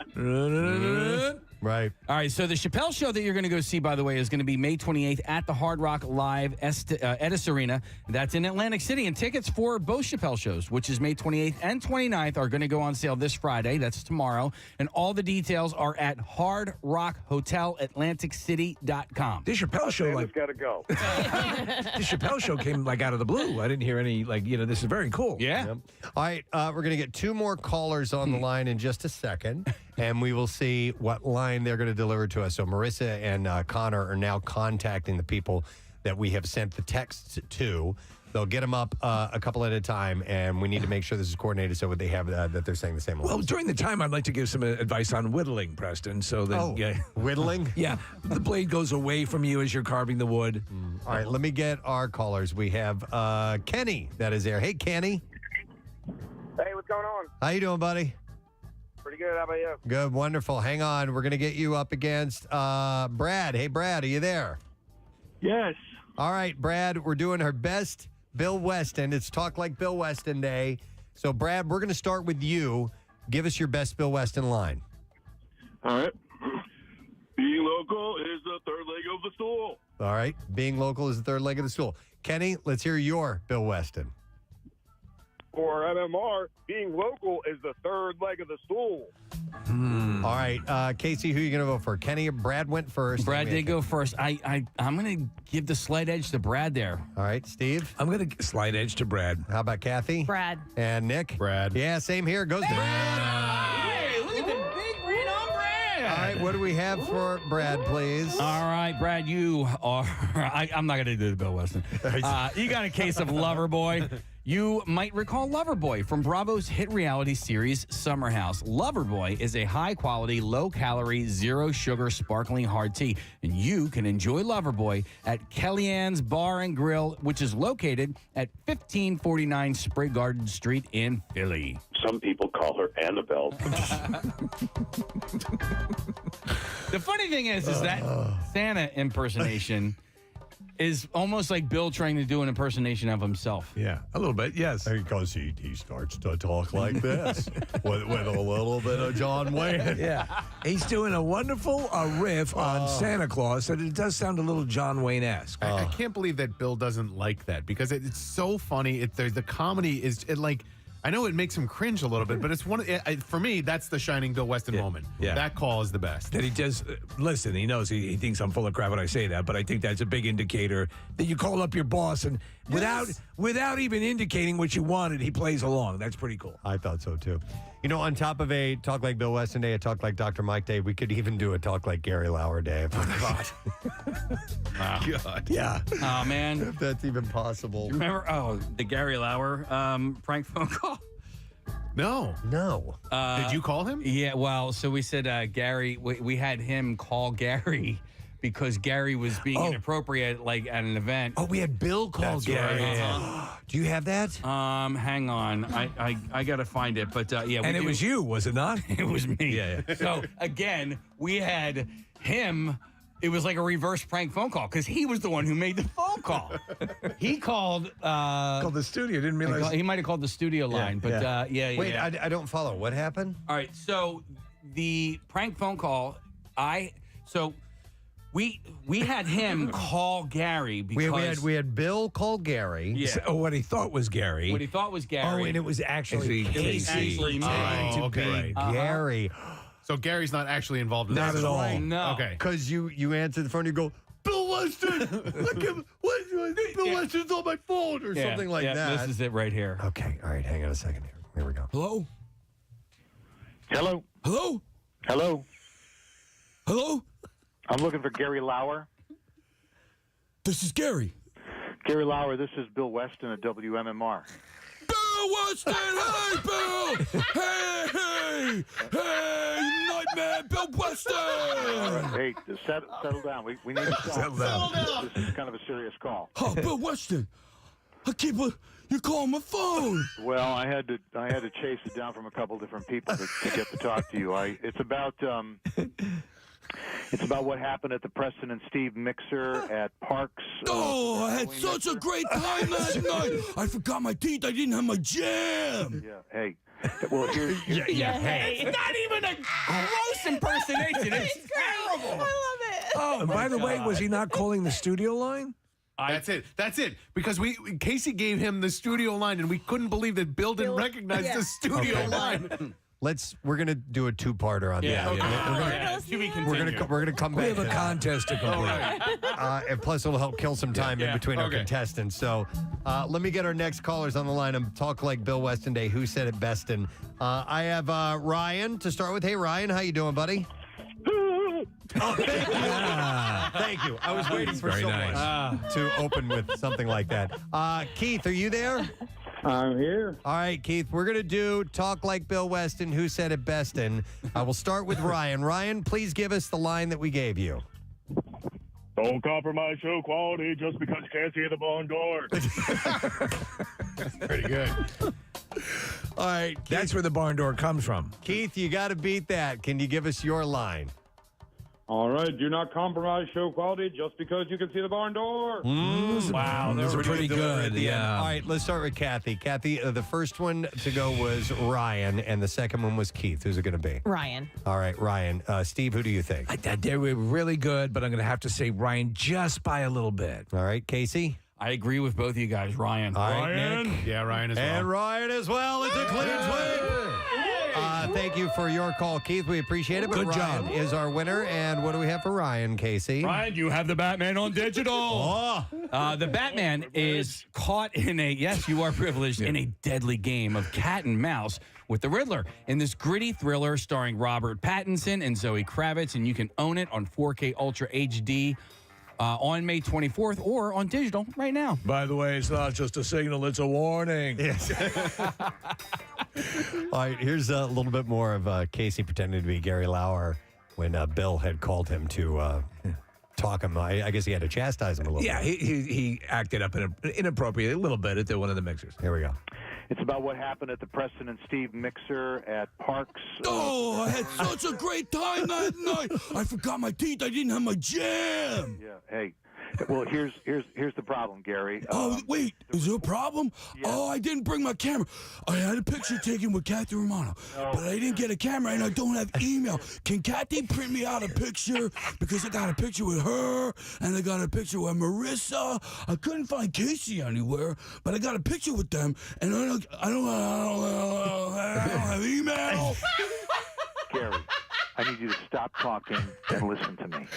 Right. All right, so the Chappelle show that you're going to go see, by the way, is going to be May 28th at the Hard Rock Live Edis Arena. That's in Atlantic City. And tickets for both Chappelle shows, which is May 28th and 29th, are going to go on sale this Friday. That's tomorrow. And all the details are at hardrockhotelatlanticcity.com. This Chappelle show, Got to go. the Chappelle show came out of the blue. I didn't hear any this is very cool. Yeah. Yep. All right, we're going to get 2 more callers on the line in just a second, and we will see what line they're going to deliver to us. So Marissa and Connor are now contacting the people that we have sent the texts to. They'll get them up a couple at a time, and we need to make sure this is coordinated so they have that they're saying the same Well, lines. during the time, I'd like to give some advice on whittling, Preston. So that whittling? Yeah, the blade goes away from you as you're carving the wood. All right, let me get our callers. We have Kenny that is there. Hey, Kenny. Hey, what's going on? How you doing, buddy? Pretty good. How about you? Good, wonderful. Hang on. We're going to get you up against Brad. Hey, Brad, are you there? Yes. All right, Brad, we're doing our best Bill Weston. It's Talk Like Bill Weston Day. So, Brad, we're going to start with you. Give us your best Bill Weston line. All right. Being local is the third leg of the stool. All right. Being local is the third leg of the stool. Kenny, let's hear your Bill Weston. For MMR, being local is the third leg of the stool. All right, Casey, who are you going to vote for? Kenny or Brad went first? Brad did go first. I'm going to give the slight edge to Brad there. All right, Steve? I'm going to slide edge to Brad. How about Kathy? Brad. And Nick? Brad. Yeah, same here. Goes to Brad. Hey, look at the big green on Brad. All right, what do we have for Brad, please? All right, Brad, you are. I'm not going to do the Bill Weston. You got a case of Loverboy. You might recall Loverboy from Bravo's hit reality series Summer House. Loverboy is a high-quality, low-calorie, zero-sugar sparkling hard tea, and you can enjoy Loverboy at Kellyanne's Bar and Grill, which is located at 1549 Spray Garden Street in Philly. Some people call her Annabelle. The funny thing is that Santa impersonation is almost like Bill trying to do an impersonation of himself. Yeah, a little bit, yes. Because he starts to talk like this with a little bit of John Wayne. Yeah, he's doing a wonderful riff on Santa Claus, and it does sound a little John Wayne-esque. I can't believe that Bill doesn't like that because it's so funny. The comedy is I know it makes him cringe a little bit, but it's for me, that's the shining Bill Weston moment. Yeah. That call is the best. That he does, listen, he knows he thinks I'm full of crap when I say that, but I think that's a big indicator that you call up your boss and without even indicating what you wanted, he plays along. That's pretty cool. I thought so too. You know, on top of a Talk Like Bill Weston Day, a Talk Like Dr. Mike Day, we could even do a Talk Like Gary Lauer Day. God. Yeah. Oh, man. If that's even possible. Remember, the Gary Lauer prank phone call? No. Did you call him? Yeah, well, so we said Gary, we had him call Gary because Gary was being inappropriate, like at an event. Oh, we had Bill call Gary. Right. Do you have that? Hang on. I got to find it. But yeah. And it was you, was it not? It was me. Yeah. So again, we had him. It was like a reverse prank phone call because he was the one who made the phone call. He called the studio. Didn't realize he might have called the studio line, but yeah. Wait, I don't follow. What happened? All right, so the prank phone call, we had him call Gary because we had Bill call Gary. Yeah. What he thought was Gary. What he thought was Gary. Oh, and it was actually Casey. Gary. Gary. So Gary's not actually involved in Not this at all. Right. No. Okay. Because you answer the phone and you go, Bill Weston! Look at Bill Weston's on my phone or something like that. This is it right here. Okay, all right, hang on a second here. Here we go. Hello? Hello. Hello? Hello. Hello? I'm looking for Gary Lauer. This is Gary. Gary Lauer, this is Bill Weston at WMMR. Bill Weston! Hey, Bill! Hey, Nightman Bill Weston! Hey, settle down. We need to Settle down. This is kind of a serious call. Oh, Bill Weston! I can't believe You call my phone. Well, I had to chase it down from a couple different people to get to talk to you. It's about what happened at the Preston and Steve mixer at Parks. I had such a great time last night. I forgot my teeth. I didn't have my jam. Yeah. Hey. Well, here's Hey. It's not even a gross impersonation. It's terrible. I love it. Oh, and by the way, was he not calling the studio line? That's it. Because Casey gave him the studio line, and we couldn't believe that Bill didn't recognize the studio line. We're gonna do a two-parter on that. We're gonna come back. We have to a that. contest to complete. And plus, it'll help kill some time in between our contestants. So, let me get our next callers on the line. I'm Talk Like Bill Weston Day. Who said it best? And I have Ryan to start with. Hey, Ryan, how you doing, buddy? Oh, thank you. Thank you. I was waiting for someone to open with something like that. Keith, are you there? I'm here. All right, Keith, we're going to do Talk Like Bill Weston, Who Said It Best? And I will start with Ryan. Ryan, please give us the line that we gave you. Don't compromise show quality just because you can't see the barn door. That's pretty good. All right, Keith, That's where the barn door comes from. Keith, you got to beat that. Can you give us your line? All right, do not compromise show quality just because you can see the barn door. Wow, those are pretty good. Yeah. All right, let's start with Kathy. Kathy, the first one to go was Ryan, and the second one was Keith. Who's it going to be? Ryan. All right, Ryan. Steve, who do you think? They were really good, but I'm going to have to say Ryan just by a little bit. All right, Casey? I agree with both of you guys. Ryan. All right, Nick? Yeah, Ryan as well. And Ryan as well. It's a clean sweep. Thank you for your call, Keith. We appreciate it. But Good Ryan job. is our winner. And what do we have for Ryan, Casey? Ryan, you have the Batman on digital. The Batman is caught in yes, you are privileged, in a deadly game of cat and mouse with the Riddler in this gritty thriller starring Robert Pattinson and Zoe Kravitz, and you can own it on 4K Ultra HD on May 24th or on digital right now. By the way, it's not just a signal, it's a warning. Yes. All right, here's a little bit more of Casey pretending to be Gary Lauer when Bill had called him to talk him. I guess he had to chastise him a little Yeah, bit. he acted up inappropriately a little bit at one of the mixers. Here we go. It's about what happened at the Preston and Steve mixer at Parks. I had such a great time that night. I forgot my teeth. I didn't have my jam. Yeah. Hey. Well, here's the problem, Gary. Wait, is there a problem? Oh, I didn't bring my camera. I had a picture taken with Kathy Romano, but I didn't get a camera and I don't have email. Can Kathy print me out a picture? Because I got a picture with her and I got a picture with Marissa. I couldn't find Casey anywhere, but I got a picture with them, and I don't have email. Gary, I need you to stop talking and listen to me.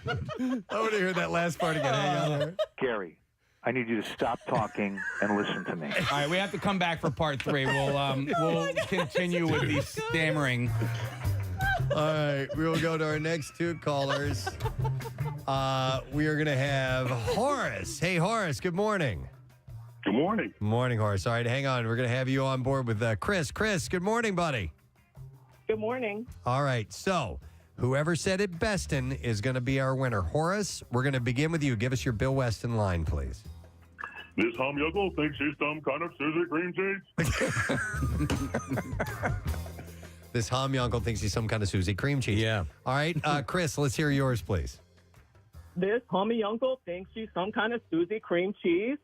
I want to hear that last part again. Hang on there. Gary, I need you to stop talking and listen to me. All right, we have to come back for part 3. We'll continue with the stammering. All right, we will go to our next two callers. We are going to have Horace. Hey, Horace, good morning. Good morning. Morning, Horace. All right, hang on. We're going to have you on board with Chris. Chris, good morning, buddy. Good morning. All right, so whoever said it bestin is going to be our winner. Horace, we're going to begin with you. Give us your Bill Weston line, please. This humyuckle thinks she's some kind of Susie cream cheese. This homyuncle thinks he's some kind of Susie cream cheese. Yeah. All right, Chris, let's hear yours, please. This homie uncle thinks she's some kind of Susie cream cheese.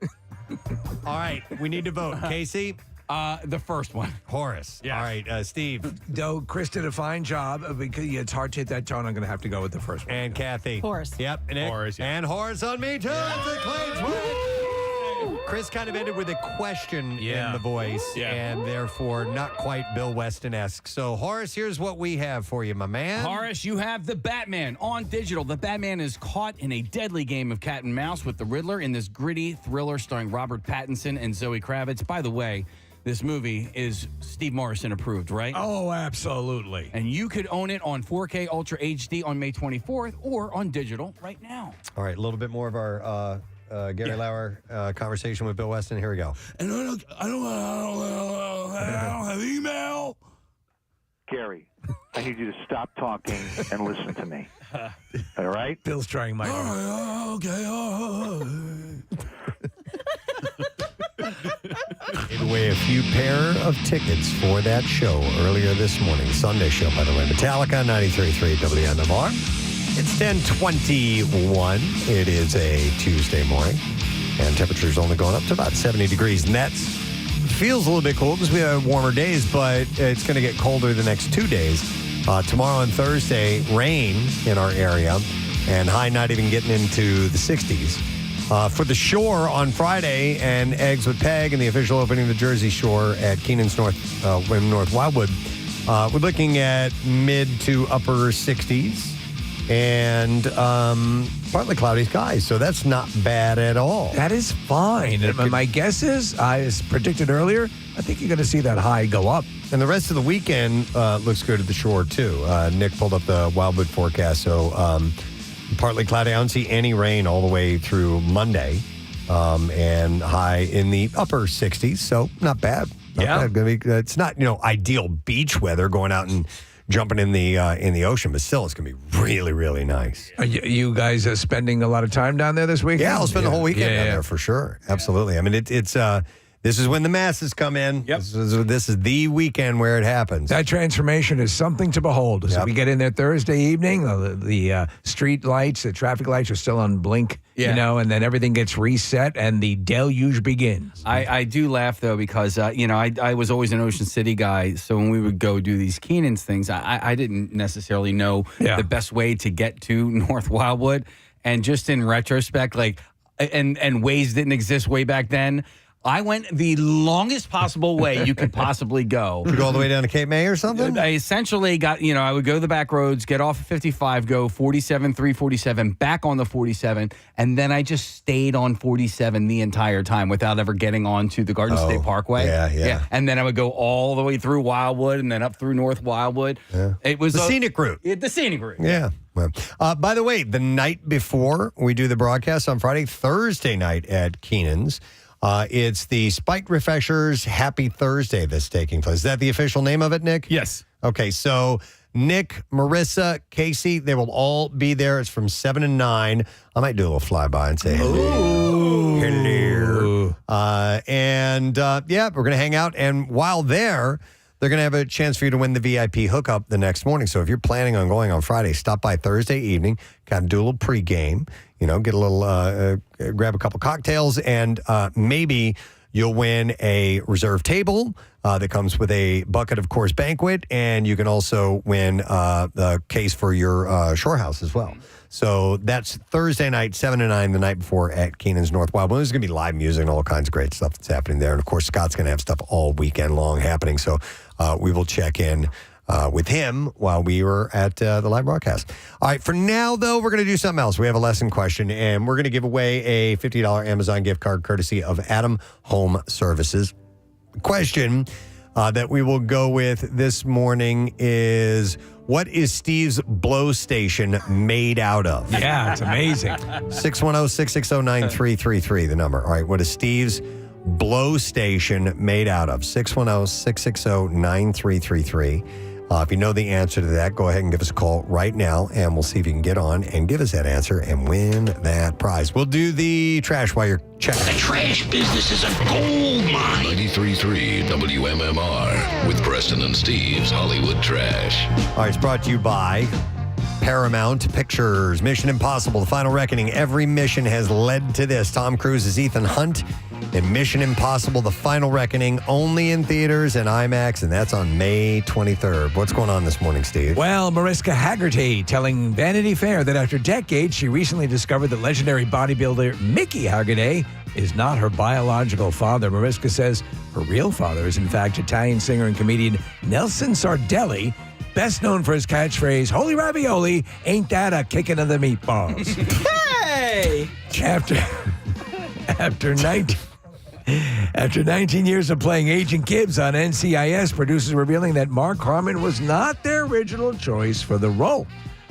All right, we need to vote. Casey? The first one. Horace. Yeah. All right, Steve. Though Chris did a fine job, because it's hard to hit that tone, I'm going to have to go with the first one. And Kathy. Horace. Yep. And Horace, yeah. And Horace on me, too. Yeah. It's a clean sweep. Chris kind of ended with a question in the voice, and therefore not quite Bill Weston-esque. So, Horace, here's what we have for you, my man. Horace, you have the Batman on digital. The Batman is caught in a deadly game of cat and mouse with the Riddler in this gritty thriller starring Robert Pattinson and Zoe Kravitz. By the way, this movie is Steve Morrison approved, right? Oh, absolutely. And you could own it on 4K Ultra HD on May 24th or on digital right now. All right, a little bit more of our Gary Lauer conversation with Bill Weston. Here we go. And I don't have email. Gary, I need you to stop talking and listen to me. All right? Bill's trying my Okay. Gave away a few pair of tickets for that show earlier this morning. Sunday show, by the way. Metallica, 93.3 WMMR. It's 10:21. It is a Tuesday morning. And temperature's only going up to about 70 degrees. And that feels a little bit cool because we have warmer days, but it's going to get colder the next 2 days. Tomorrow and Thursday, rain in our area. And high not even getting into the 60s. For the Shore on Friday and Eggs with Peg and the official opening of the Jersey Shore at Keenan's North Wildwood, we're looking at mid to upper 60s and partly cloudy skies. So that's not bad at all. That is fine. My guess is, as predicted earlier, I think you're going to see that high go up. And the rest of the weekend looks good at the Shore, too. Nick pulled up the Wildwood forecast, so partly cloudy. I don't see any rain all the way through Monday, and high in the upper 60s, so not bad. Not bad. It's not ideal beach weather going out and jumping in the ocean, but still it's gonna be really, really nice. Are you guys spending a lot of time down there this weekend? Yeah, I'll spend the whole weekend down there for sure. Absolutely. I mean, it's this is when the masses come in. Yep. This is the weekend where it happens. That transformation is something to behold. So we get in there Thursday evening, the street lights, the traffic lights are still on blink, and then everything gets reset and the deluge begins. I do laugh, though, because, I was always an Ocean City guy. So when we would go do these Keenan's things, I didn't necessarily know the best way to get to North Wildwood. And just in retrospect, and Waze didn't exist way back then. I went the longest possible way you could possibly go. You go all the way down to Cape May or something? I essentially got, I would go the back roads, get off at 55, go 47, 347, back on the 47, and then I just stayed on 47 the entire time without ever getting onto the Garden State Parkway. Yeah. And then I would go all the way through Wildwood and then up through North Wildwood. Yeah. It was the scenic route. The scenic route. Yeah. Well, by the way, the night before we do the broadcast on Friday, Thursday night at Keenan's, it's the Spiked Refreshers Happy Thursday that's taking place. Is that the official name of it, Nick? Yes. Okay, so Nick, Marissa, Casey, they will all be there. It's from 7 to 9. I might do a little flyby and say hello. Hello. We're going to hang out. And while there, they're going to have a chance for you to win the VIP hookup the next morning. So if you're planning on going on Friday, stop by Thursday evening, kind of do a little pregame, get a little, grab a couple cocktails, and maybe you'll win a reserved table that comes with a bucket of Coors Banquet, and you can also win the case for your shore house as well. So that's Thursday night, 7 to 9, the night before at Keenan's North Wildwood. There's going to be live music and all kinds of great stuff that's happening there. And, of course, Scott's going to have stuff all weekend long happening. So we will check in with him while we were at the live broadcast. All right, for now, though, we're going to do something else. We have a lesson question, and we're going to give away a $50 Amazon gift card courtesy of Adam Home Services. The question that we will go with this morning is, what is Steve's blow station made out of? Yeah, it's amazing. 610-660-9333, the number. All right, what is Steve's blow station made out of? 610-660-9333. If you know the answer to that, go ahead and give us a call right now, and we'll see if you can get on and give us that answer and win that prize. We'll do the trash while you're checking. The trash business is a gold mine. 93.3 WMMR with Preston and Steve's Hollywood Trash. All right, it's brought to you by Paramount Pictures. Mission Impossible, The Final Reckoning. Every mission has led to this. Tom Cruise's Ethan Hunt in Mission Impossible, The Final Reckoning, only in theaters and IMAX, and that's on May 23rd. What's going on this morning, Steve? Well, Mariska Haggerty telling Vanity Fair that after decades, she recently discovered that legendary bodybuilder Mickey Haggerty is not her biological father. Mariska says her real father is, in fact, Italian singer and comedian Nelson Sardelli, best known for his catchphrase, "Holy ravioli, ain't that a kicking of the meatballs?" Hey! After 19 years of playing Agent Gibbs on NCIS, producers revealing that Mark Harmon was not their original choice for the role.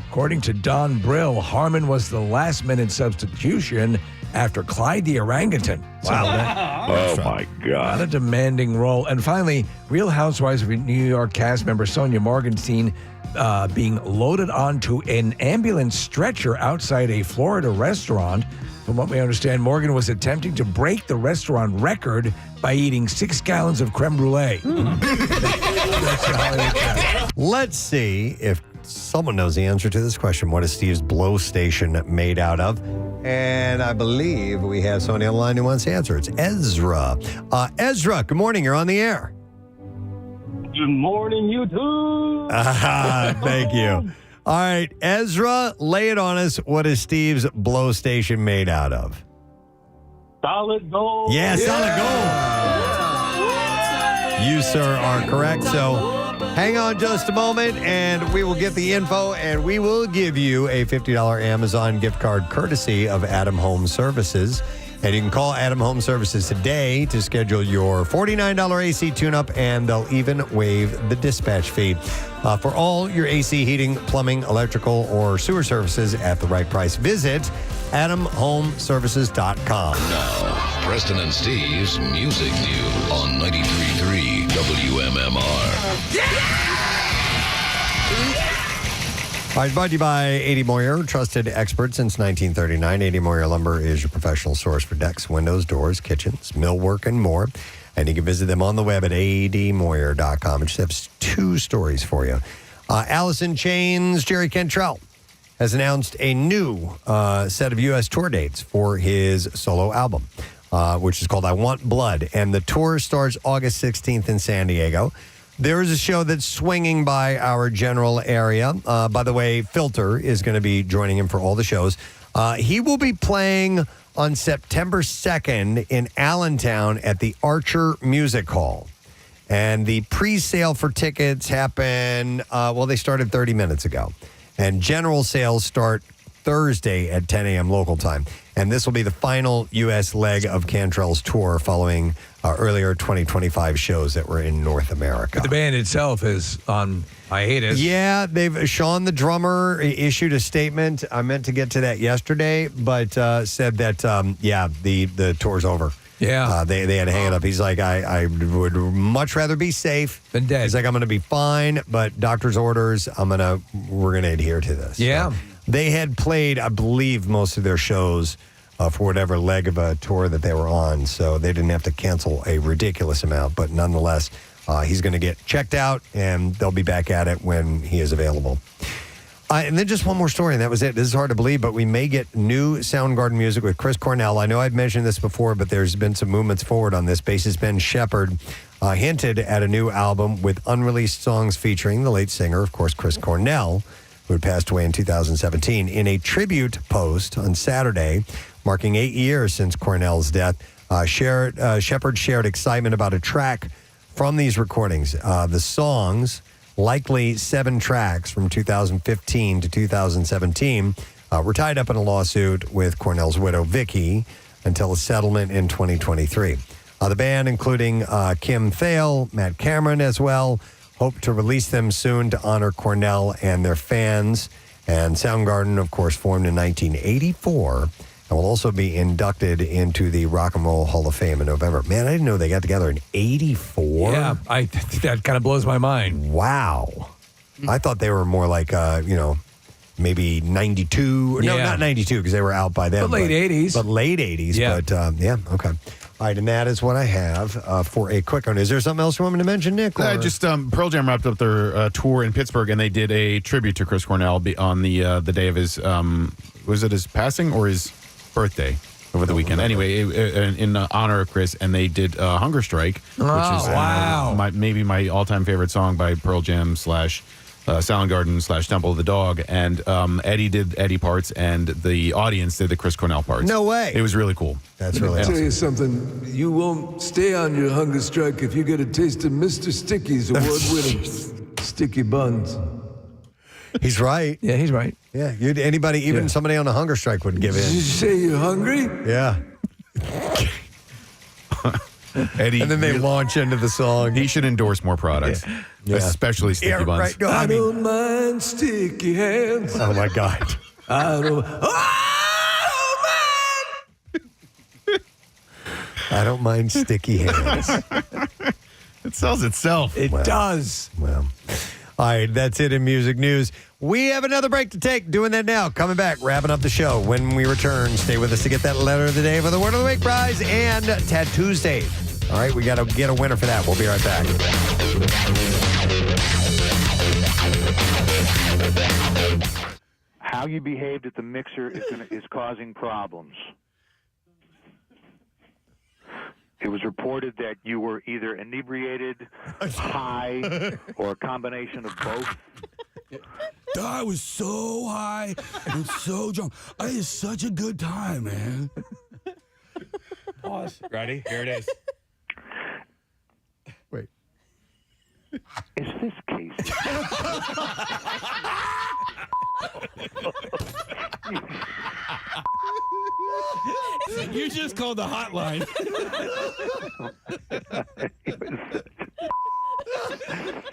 According to Don Brill, Harmon was the last-minute substitution after Clyde the orangutan. Wow. Oh, my God. Not a demanding role. And finally, Real Housewives of New York cast member Sonia Morgenstein being loaded onto an ambulance stretcher outside a Florida restaurant From what we understand, Morgan was attempting to break the restaurant record by eating 6 gallons of creme brulee. That's the Hollywood Trash. Let's see if someone knows the answer to this question. What is Steve's blow station made out of? And I believe we have somebody on the line who wants to answer. It's Ezra. Ezra, good morning. You're on the air. Good morning, YouTube. Thank you. All right, Ezra, lay it on us. What is Steve's blow station made out of? Solid gold. Yeah, solid gold. You, sir, are correct. So hang on just a moment, and we will get the info, and we will give you a $50 Amazon gift card courtesy of Adam Home Services. And you can call Adam Home Services today to schedule your $49 AC tune-up, and they'll even waive the dispatch fee for all your AC, heating, plumbing, electrical, or sewer services at the right price. Visit AdamHomeServices.com. Now, Preston and Steve's Music News on 93.3 WMMR. All right, brought to you by 80 Moyer, trusted expert since 1939. 80 Moyer Lumber is your professional source for decks, windows, doors, kitchens, millwork, and more. And you can visit them on the web at admoyer.com. It just has 2 stories for you. Alice in Chains' Jerry Cantrell has announced a new set of U.S. tour dates for his solo album, which is called I Want Blood. And the tour starts August 16th in San Diego. There is a show that's swinging by our general area. By the way, Filter is going to be joining him for all the shows. He will be playing on September 2nd in Allentown at the Archer Music Hall. And the pre-sale for tickets happen, they started 30 minutes ago. And general sales start Thursday at 10 a.m. local time. And this will be the final U.S. leg of Cantrell's tour following earlier 2025 shows that were in North America. But the band itself is on hiatus. Yeah, Sean, the drummer, issued a statement. I meant to get to that yesterday, but said that, the tour's over. Yeah. They had to hang it up. He's like, I would much rather be safe than dead. He's like, I'm going to be fine, but doctor's orders, we're going to adhere to this. Yeah. So they had played, I believe, most of their shows for whatever leg of a tour that they were on, so they didn't have to cancel a ridiculous amount. But nonetheless, he's going to get checked out, and they'll be back at it when he is available. And then just one more story, and that was it. This is hard to believe, but we may get new Soundgarden music with Chris Cornell. I know I'd mentioned this before, but there's been some movements forward on this. Bassist Ben Shepherd hinted at a new album with unreleased songs featuring the late singer, of course, Chris Cornell, who had passed away in 2017. In a tribute post on Saturday, marking 8 years since Cornell's death, Shepherd shared excitement about a track from these recordings. The songs, likely 7 tracks from 2015 to 2017, were tied up in a lawsuit with Cornell's widow, Vicky, until a settlement in 2023. The band, including Kim Thale, Matt Cameron as well, hope to release them soon to honor Cornell and their fans. And Soundgarden, of course, formed in 1984 and will also be inducted into the Rock and Roll Hall of Fame in November. Man, I didn't know they got together in 84. Yeah, that kind of blows my mind. Wow. I thought they were more like, maybe 92. No, not 92 because they were out by then. But late 80s. But late 80s. Yeah. But, okay. All right, and that is what I have for a quick one. Is there something else you want me to mention, Nick? Pearl Jam wrapped up their tour in Pittsburgh, and they did a tribute to Chris Cornell on the day of his, was it his passing or his birthday over the weekend? Anyway, in honor of Chris, and they did Hunger Strike, which is maybe my all-time favorite song by Pearl Jam / Soundgarden / Temple of the Dog. And Eddie did Eddie parts, and the audience did the Chris Cornell parts. No way. It was really cool. That's really I'll awesome. tell you something. You won't stay on your hunger strike if you get a taste of Mr. Sticky's award-winning sticky buns. He's right. Yeah, he's right. Yeah, somebody on a hunger strike would give in. Did you say you're hungry? Yeah. Eddie, and then they launch into the song. He should endorse more products, especially sticky buns. Right. No, I don't mind sticky hands. Oh, my God. I don't I don't mind sticky hands. It sells itself. It does. Well. All right, that's it in music news. We have another break to take. Doing that now. Coming back, wrapping up the show. When we return, stay with us to get that letter of the day for the Word of the Week prize and Tattoo Tuesday. All right, we got to get a winner for that. We'll be right back. How you behaved at the mixer is causing problems. It was reported that you were either inebriated, high, or a combination of both. I was so high and so drunk. I had such a good time, man. Pause. Ready? Here it is. Wait. Is this Casey? You just called the hotline.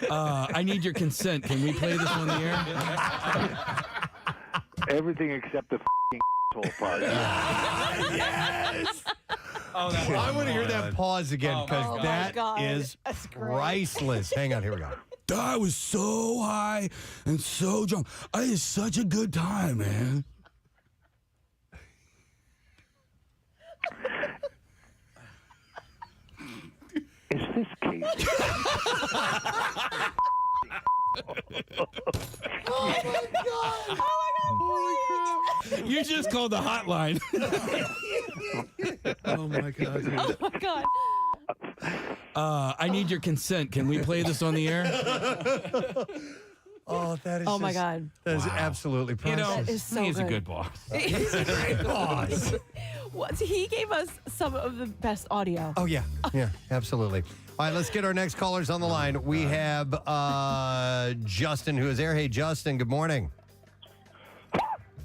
I need your consent. Can we play this on the air? Everything except the asshole part. Yes. Oh, that I want to hear that pause again because Oh, my that God. is That's great. priceless. Hang on, here we go. I was so high and so drunk. I had such a good time, man. Is this Casey? Oh my God. Oh my God. You just called the hotline. Oh, my God. Oh my God. I need your consent. Can we play this on the air? Oh, that is Oh my God. That is absolutely You priceless. know, That is so he's a good. good boss. He's a great boss. What? He gave us some of the best audio. Oh, yeah. Yeah, absolutely. All right, let's get our next callers on the line. We have Justin, who is there. Hey, Justin, good morning.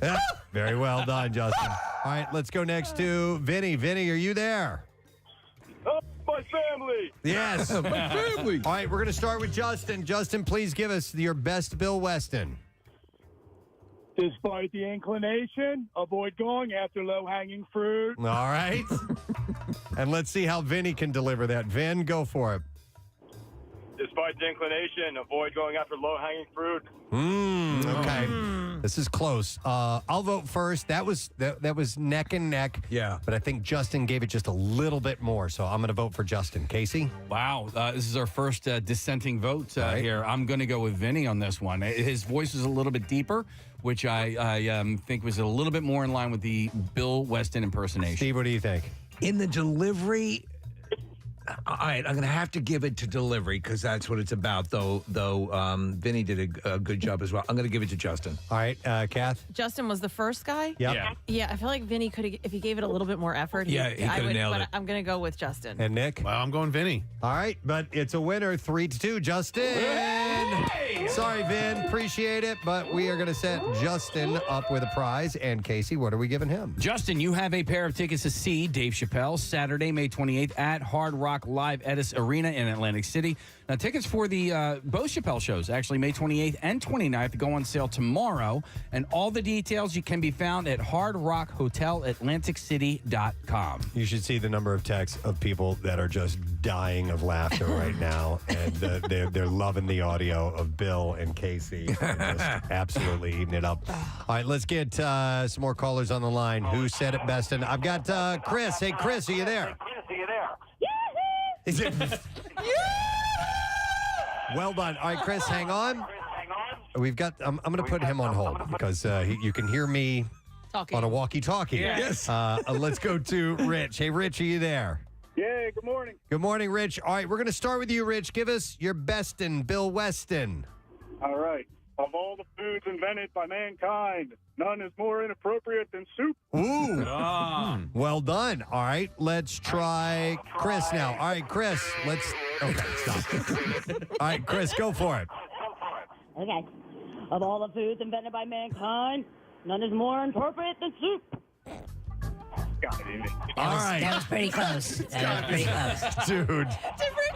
Yeah, very well done, Justin. All right, let's go next to Vinny. Vinny, are you there? Oh, my family. Yes. My family. All right, we're going to start with Justin. Justin, please give us your best Bill Weston. Despite the inclination, avoid going after low-hanging fruit. All right. And let's see how Vinny can deliver that. Vin, go for it. Despite the inclination, avoid going after low-hanging fruit. Okay. This is close. I'll vote first. That was neck and neck. Yeah. But I think Justin gave it just a little bit more, so I'm going to vote for Justin. Casey? Wow, this is our first dissenting vote here. I'm going to go with Vinny on this one. His voice is a little bit deeper, which I think was a little bit more in line with the Bill Weston impersonation. Steve, what do you think? In the delivery, all right, I'm going to have to give it to delivery because that's what it's about, though Vinny did a good job as well. I'm going to give it to Justin. All right, Kath? Justin was the first guy? Yep. Yeah. Yeah, I feel like Vinny could have, if he gave it a little bit more effort. Yeah, he I coulda would- nailed but it. I'm going to go with Justin. And Nick? Well, I'm going Vinny. All right, but it's a winner, 3-2. Justin! Sorry, Vin. Appreciate it, but we are going to set Justin up with a prize. And Casey, what are we giving him? Justin, you have a pair of tickets to see Dave Chappelle Saturday, May 28th at Hard Rock Live Edis Arena in Atlantic City. Now, tickets for the both Chappelle shows, actually May 28th and 29th, go on sale tomorrow. And all the details you can be found at hardrockhotelatlanticcity.com. You should see the number of texts of people that are just dying of laughter right now, and they're loving the audio of Bill and Casey. They're just absolutely eating it up. All right, let's get some more callers on the line. Who said it best? And I've got Chris. Hey, Chris, are you there? Is it? Well done. All right, Chris, hang on. We've got. I'm going to put him on hold because you can hear me Talking. on a walkie-talkie. Yes. Let's go to Rich. Hey, Rich, are you there? Yeah, good morning. Good morning, Rich. All right, we're going to start with you, Rich. Give us your best in Bill Weston. All right. Of all the foods invented by mankind, none is more inappropriate than soup. Ooh. Well done. All right, let's try Chris now. All right, Chris, let's. Okay, stop. All right, Chris, go for it. Okay. Of all the foods invented by mankind, none is more appropriate than soup. All right. That was pretty close. That was pretty close. Dude. Did Rich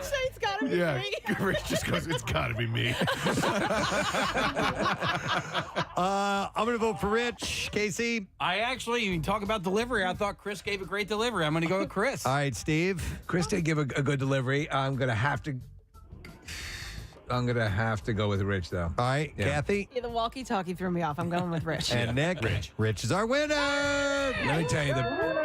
say it's got to be me? Rich just goes, it's got to be me. I'm going to vote for Rich. Casey? I actually, you talk about delivery. I thought Chris gave a great delivery. I'm going to go with Chris. All right, Steve? Chris did give a good delivery. I'm going to have to. I'm gonna have to go with Rich though. All right, Yeah. Kathy. Yeah, the walkie-talkie threw me off. I'm going with Rich. And Nick. Rich is our winner. Let me tell you,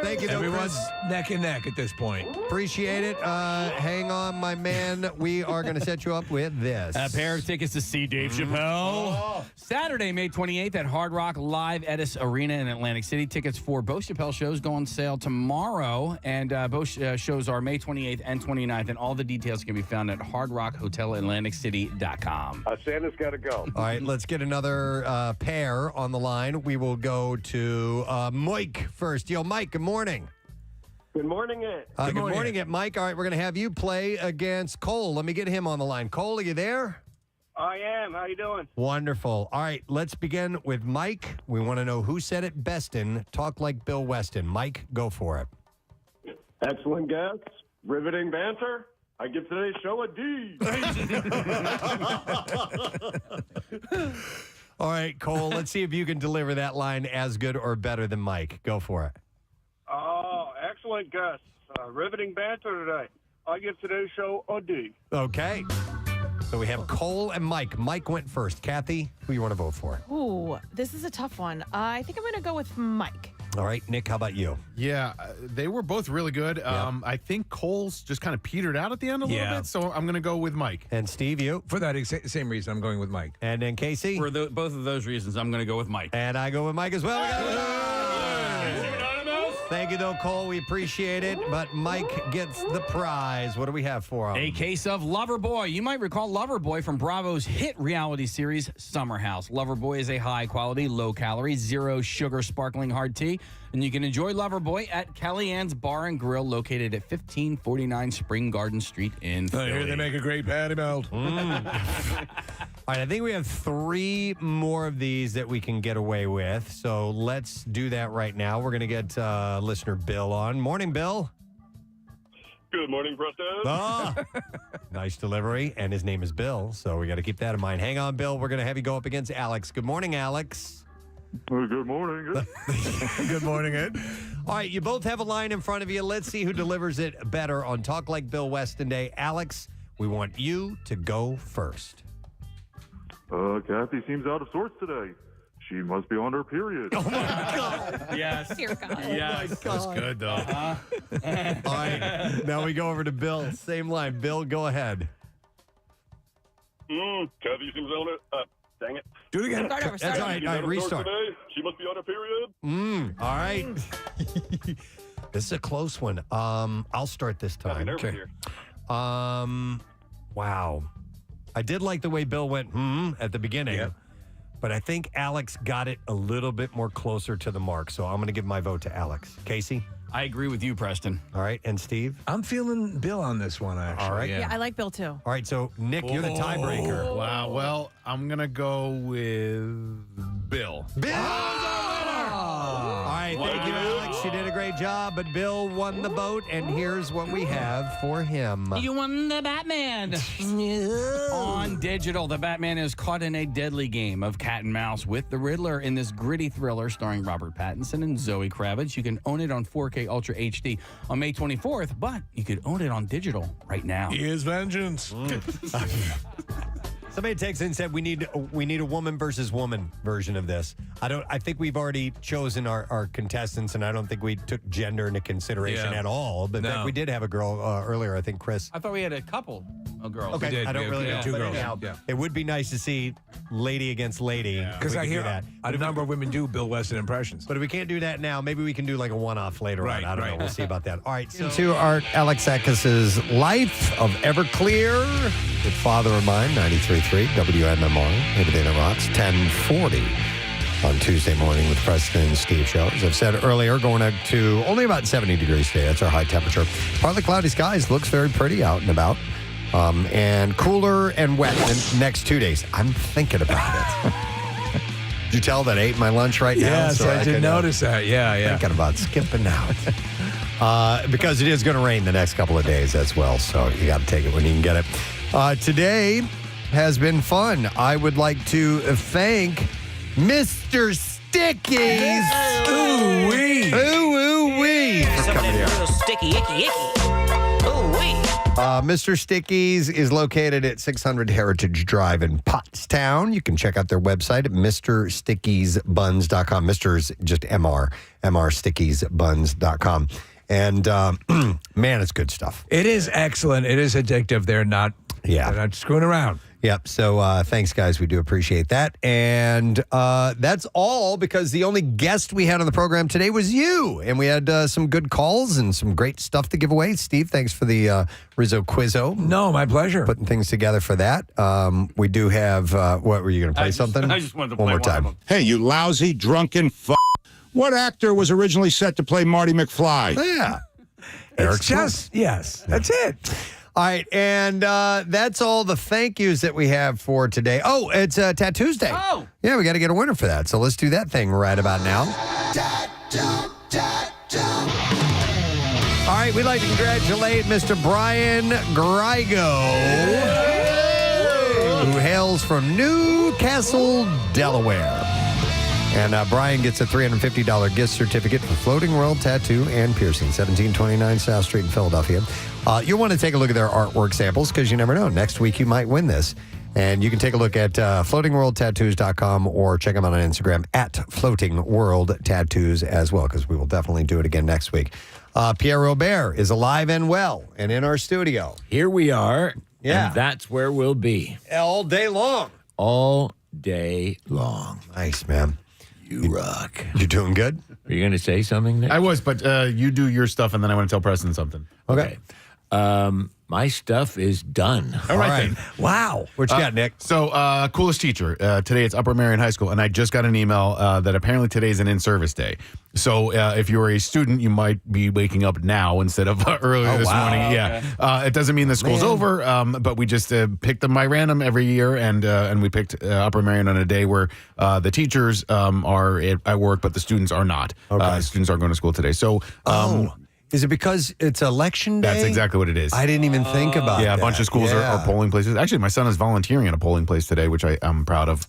Thank you, though, everyone's Chris. neck and neck at this point. Appreciate it. Hang on, my man. We are going to set you up with this. A pair of tickets to see Dave Chappelle. Saturday, May 28th at Hard Rock Live Edis Arena in Atlantic City. Tickets for both Chappelle shows go on sale tomorrow. And both shows are May 28th and 29th. And all the details can be found at hardrockhotelatlanticcity.com. Santa's got to go. All right, let's get another pair on the line. We will go to Mike first. Yo, Mike, good morning. Good morning, Ed. Good morning, Mike. All right, we're going to have you play against Cole. Let me get him on the line. Cole, are you there? I am. How you doing? Wonderful. All right, let's begin with Mike. We want to know who said it best in Talk Like Bill Weston. Mike, go for it. Excellent guess. Riveting banter. I give today's show a D. All right, Cole, let's see if you can deliver that line as good or better than Mike. Go for it. Oh, excellent guess. Riveting banter today. I give today's show a D. Okay. So we have Cole and Mike. Mike went first. Kathy, who you want to vote for? Ooh, this is a tough one. I think I'm going to go with Mike. All right, Nick, how about you? Yeah, they were both really good. I think Cole's just kind of petered out at the end a little bit, so I'm going to go with Mike. And Steve, you? For that same reason, I'm going with Mike. And then Casey? For both of those reasons, I'm going to go with Mike. And I go with Mike as well. Thank you, though, Cole. We appreciate it. But Mike gets the prize. What do we have for him? A case of Loverboy. You might recall Loverboy from Bravo's hit reality series, Summer House. Loverboy is a high-quality, low-calorie, zero-sugar sparkling hard tea. And you can enjoy Loverboy at Kellyanne's Bar and Grill, located at 1549 Spring Garden Street in Philly. I hear they make a great patty melt. All right, I think we have 3 more of these that we can get away with. So let's do that right now. We're going to get listener Bill on. Morning, Bill. Good morning, Preston. Oh, nice delivery. And his name is Bill, so we got to keep that in mind. Hang on, Bill. We're going to have you go up against Alex. Good morning, Alex. Good morning. Good morning, Ed. All right, you both have a line in front of you. Let's see who delivers it better on Talk Like Bill Weston Day. Alex, we want you to go first. Kathy seems out of sorts today. She must be on her period. Oh, my God. Yes. Dear God. Yes. That's good, though. All right, now we go over to Bill. Same line. Bill, go ahead. Kathy seems on it. Dang it. Do it again. Start over. That's all right. All right, restart. Today. She must be on her period. All right. This is a close one. I'll start this time. Nervous here. Wow. I did like the way Bill went at the beginning, but I think Alex got it a little bit more closer to the mark. So I'm going to give my vote to Alex. Casey? I agree with you, Preston. All right. And Steve? I'm feeling Bill on this one, actually. All right. Yeah, I like Bill too. All right. So, Nick, you're the tiebreaker. Wow. Well, I'm going to go with Bill. Bill! All right. Thank you, Alex. You did a great job, but Bill won the vote, and here's what we have for him. You won the Batman. On digital, the Batman is caught in a deadly game of cat and mouse with the Riddler in this gritty thriller starring Robert Pattinson and Zoe Kravitz. You can own it on 4K Ultra HD on May 24th, but you could own it on digital right now. Here's vengeance. Somebody texted and said we need a woman versus woman version of this. I think we've already chosen our contestants, and I don't think we took gender into consideration at all. But in fact, we did have a girl earlier. I think Chris. I thought we had a couple of girls. Okay, We did. I don't We really had know. two But girls. anyhow, Yeah. it would be nice to see lady against lady. Because I hear that. a number of women do Bill Weston impressions. But if we can't do that now, maybe we can do like a one-off later Right, on. I don't know. right. We'll see about that. All right. So to Art Alexakis's Life of Everclear with Father of Mine, 93.3 WMMR. Everything that rocks, 1040 on Tuesday morning with Preston and Steve show. As I've said earlier, going up to only about 70 degrees today. That's our high temperature. Partly cloudy skies. Looks very pretty out and about. And cooler and wet the next 2 days. I'm thinking about it. Did you tell that I ate my lunch right now? Yes, So I did could, notice that. Yeah. Thinking about skipping out. Because it is going to rain the next couple of days as well. So you got to take it when you can get it. Today has been fun. I would like to thank Mr. Stickies. Ooh-wee. Ooh-wee. For Some of coming that here. real sticky, icky, icky. Ooh, wee. Mr. Sticky's is located at 600 Heritage Drive in Pottstown. You can check out their website at MrStickiesBuns.com. Mr's just MR, MrStickiesBuns.com. And man, it's good stuff. It is excellent. It is addictive. They're not screwing around. Yep. So thanks, guys. We do appreciate that. And that's all because the only guest we had on the program today was you. And we had some good calls and some great stuff to give away. Steve, thanks for the Rizzo Quizzo. No, my pleasure. Putting things together for that. We do have, what were you going to play something? I just wanted to play one more one of time. them. Hey, you lousy, drunken What actor was originally set to play Marty McFly? Yeah. It's just, yes, that's it. All right, and that's all the thank yous that we have for today. Oh, it's Tattoos Day. Oh. Yeah, we got to get a winner for that. So let's do that thing right about now. All right, we'd like to congratulate Mr. Brian Grigo, who hails from Newcastle, Delaware. And Brian gets a $350 gift certificate for Floating World Tattoo and Piercing, 1729 South Street in Philadelphia. You'll want to take a look at their artwork samples because you never know. Next week, you might win this. And you can take a look at floatingworldtattoos.com or check them out on Instagram at Floating World Tattoos as well, because we will definitely do it again next week. Pierre Robert is alive and well and in our studio. Here we are. Yeah. And that's where we'll be. All day long. All day long. Nice, man. You rock. You doing good? Are you going to say something, Nick? I was, but you do your stuff, and then I want to tell Preston something. Okay. My stuff is done. All right, then. Wow. What you got, Nick? So, coolest teacher. Today it's Upper Marion High School, and I just got an email that apparently today is an in-service day. So, if you're a student, you might be waking up now instead of earlier this morning. Okay. Yeah. It doesn't mean the school's over, but we just pick them by random every year, and we picked Upper Marion on a day where the teachers are at work, but the students are not. Okay. Students are going to school today. So, is it because it's election day? that's exactly what it is. I didn't even think about that. Yeah, a bunch of schools are polling places. Actually, my son is volunteering at a polling place today, which I'm proud of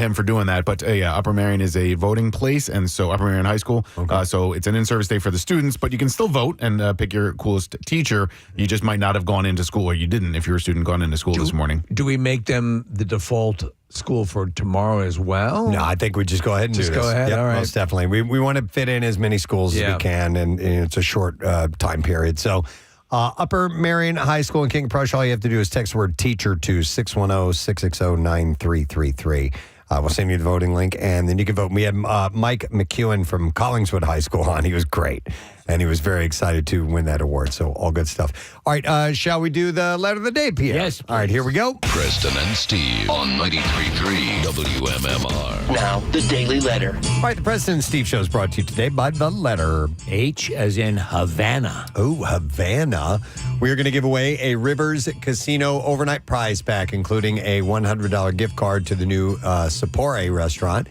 him for doing that. But yeah, Upper Marion is a voting place, and so Upper Marion High School. So it's an in-service day for the students, but you can still vote and pick your coolest teacher. You just might not have gone into school, or you didn't if you're a student gone into school this morning. Do we make them the default school for tomorrow as well? No, I think we just go ahead and Just do this. go ahead, Yep, all right. most definitely. We want to fit in as many schools as we can, and it's a short time period. So Upper Marion High School in King of Prussia, all you have to do is text the word teacher to 610-660-9333. We'll send you the voting link, and then you can vote. We had Mike McEwen from Collingswood High School on. He was great, and he was very excited to win that award. So all good stuff. All right, shall we do the letter of the day, Pierre? Yes. All right, here we go. Preston and Steve on 93.3 WMMR. Now, the Daily Letter. All right, the Preston and Steve Show is brought to you today by the letter H as in Havana. Oh, Havana. We are going to give away a Rivers Casino overnight prize pack, including a $100 gift card to the new Sapore restaurant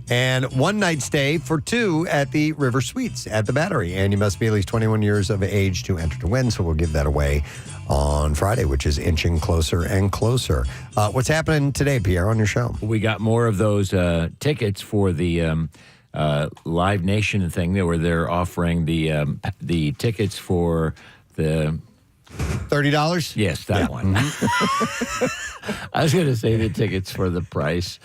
and one night stay for two at the River Suites at the Battery. And you must be at least 21 years of age to enter to win. So we'll give that away on Friday, which is inching closer and closer. What's happening today, Pierre, on your show? We got more of those tickets for the Live Nation thing where they're offering the tickets for the $30? Yes, that one. I was going to say the tickets for the price.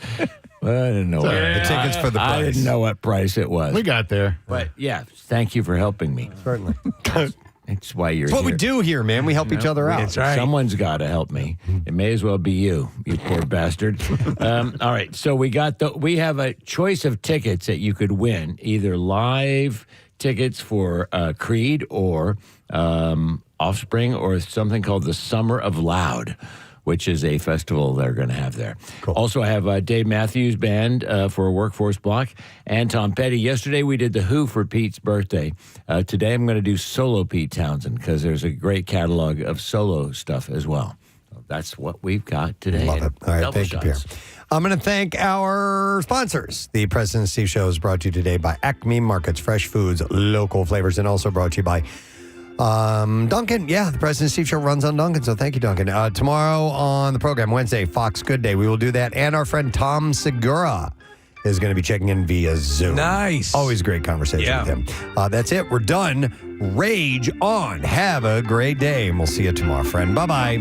But I didn't know. The tickets for the price. I didn't know what price it was. We got there. But yeah, thank you for helping me. Certainly. That's why you're It's what here. we do here, man. We help each other out. That's right. Someone's got to help me. It may as well be you poor bastard. All right, so we have a choice of tickets that you could win, either live tickets for Creed or Offspring or something called the Summer of Loud, which is a festival they're going to have there. Cool. Also, I have Dave Matthews Band for a workforce block and Tom Petty. Yesterday, we did The Who for Pete's birthday. Today, I'm going to do solo Pete Townsend because there's a great catalog of solo stuff as well. So that's what we've got today. Love it. All right, Double thank you, Pierre. shots. I'm going to thank our sponsors. The Preston and Steve Show is brought to you today by Acme Markets, fresh foods, local flavors, and also brought to you by Duncan. Yeah, the Preston and Steve Show runs on Duncan, so thank you, Duncan. Tomorrow on the program, Wednesday, Fox Good Day, we will do that. And our friend Tom Segura is going to be checking in via Zoom. Nice. Always great conversation with him. That's it. We're done. Rage on. Have a great day, and we'll see you tomorrow, friend. Bye-bye.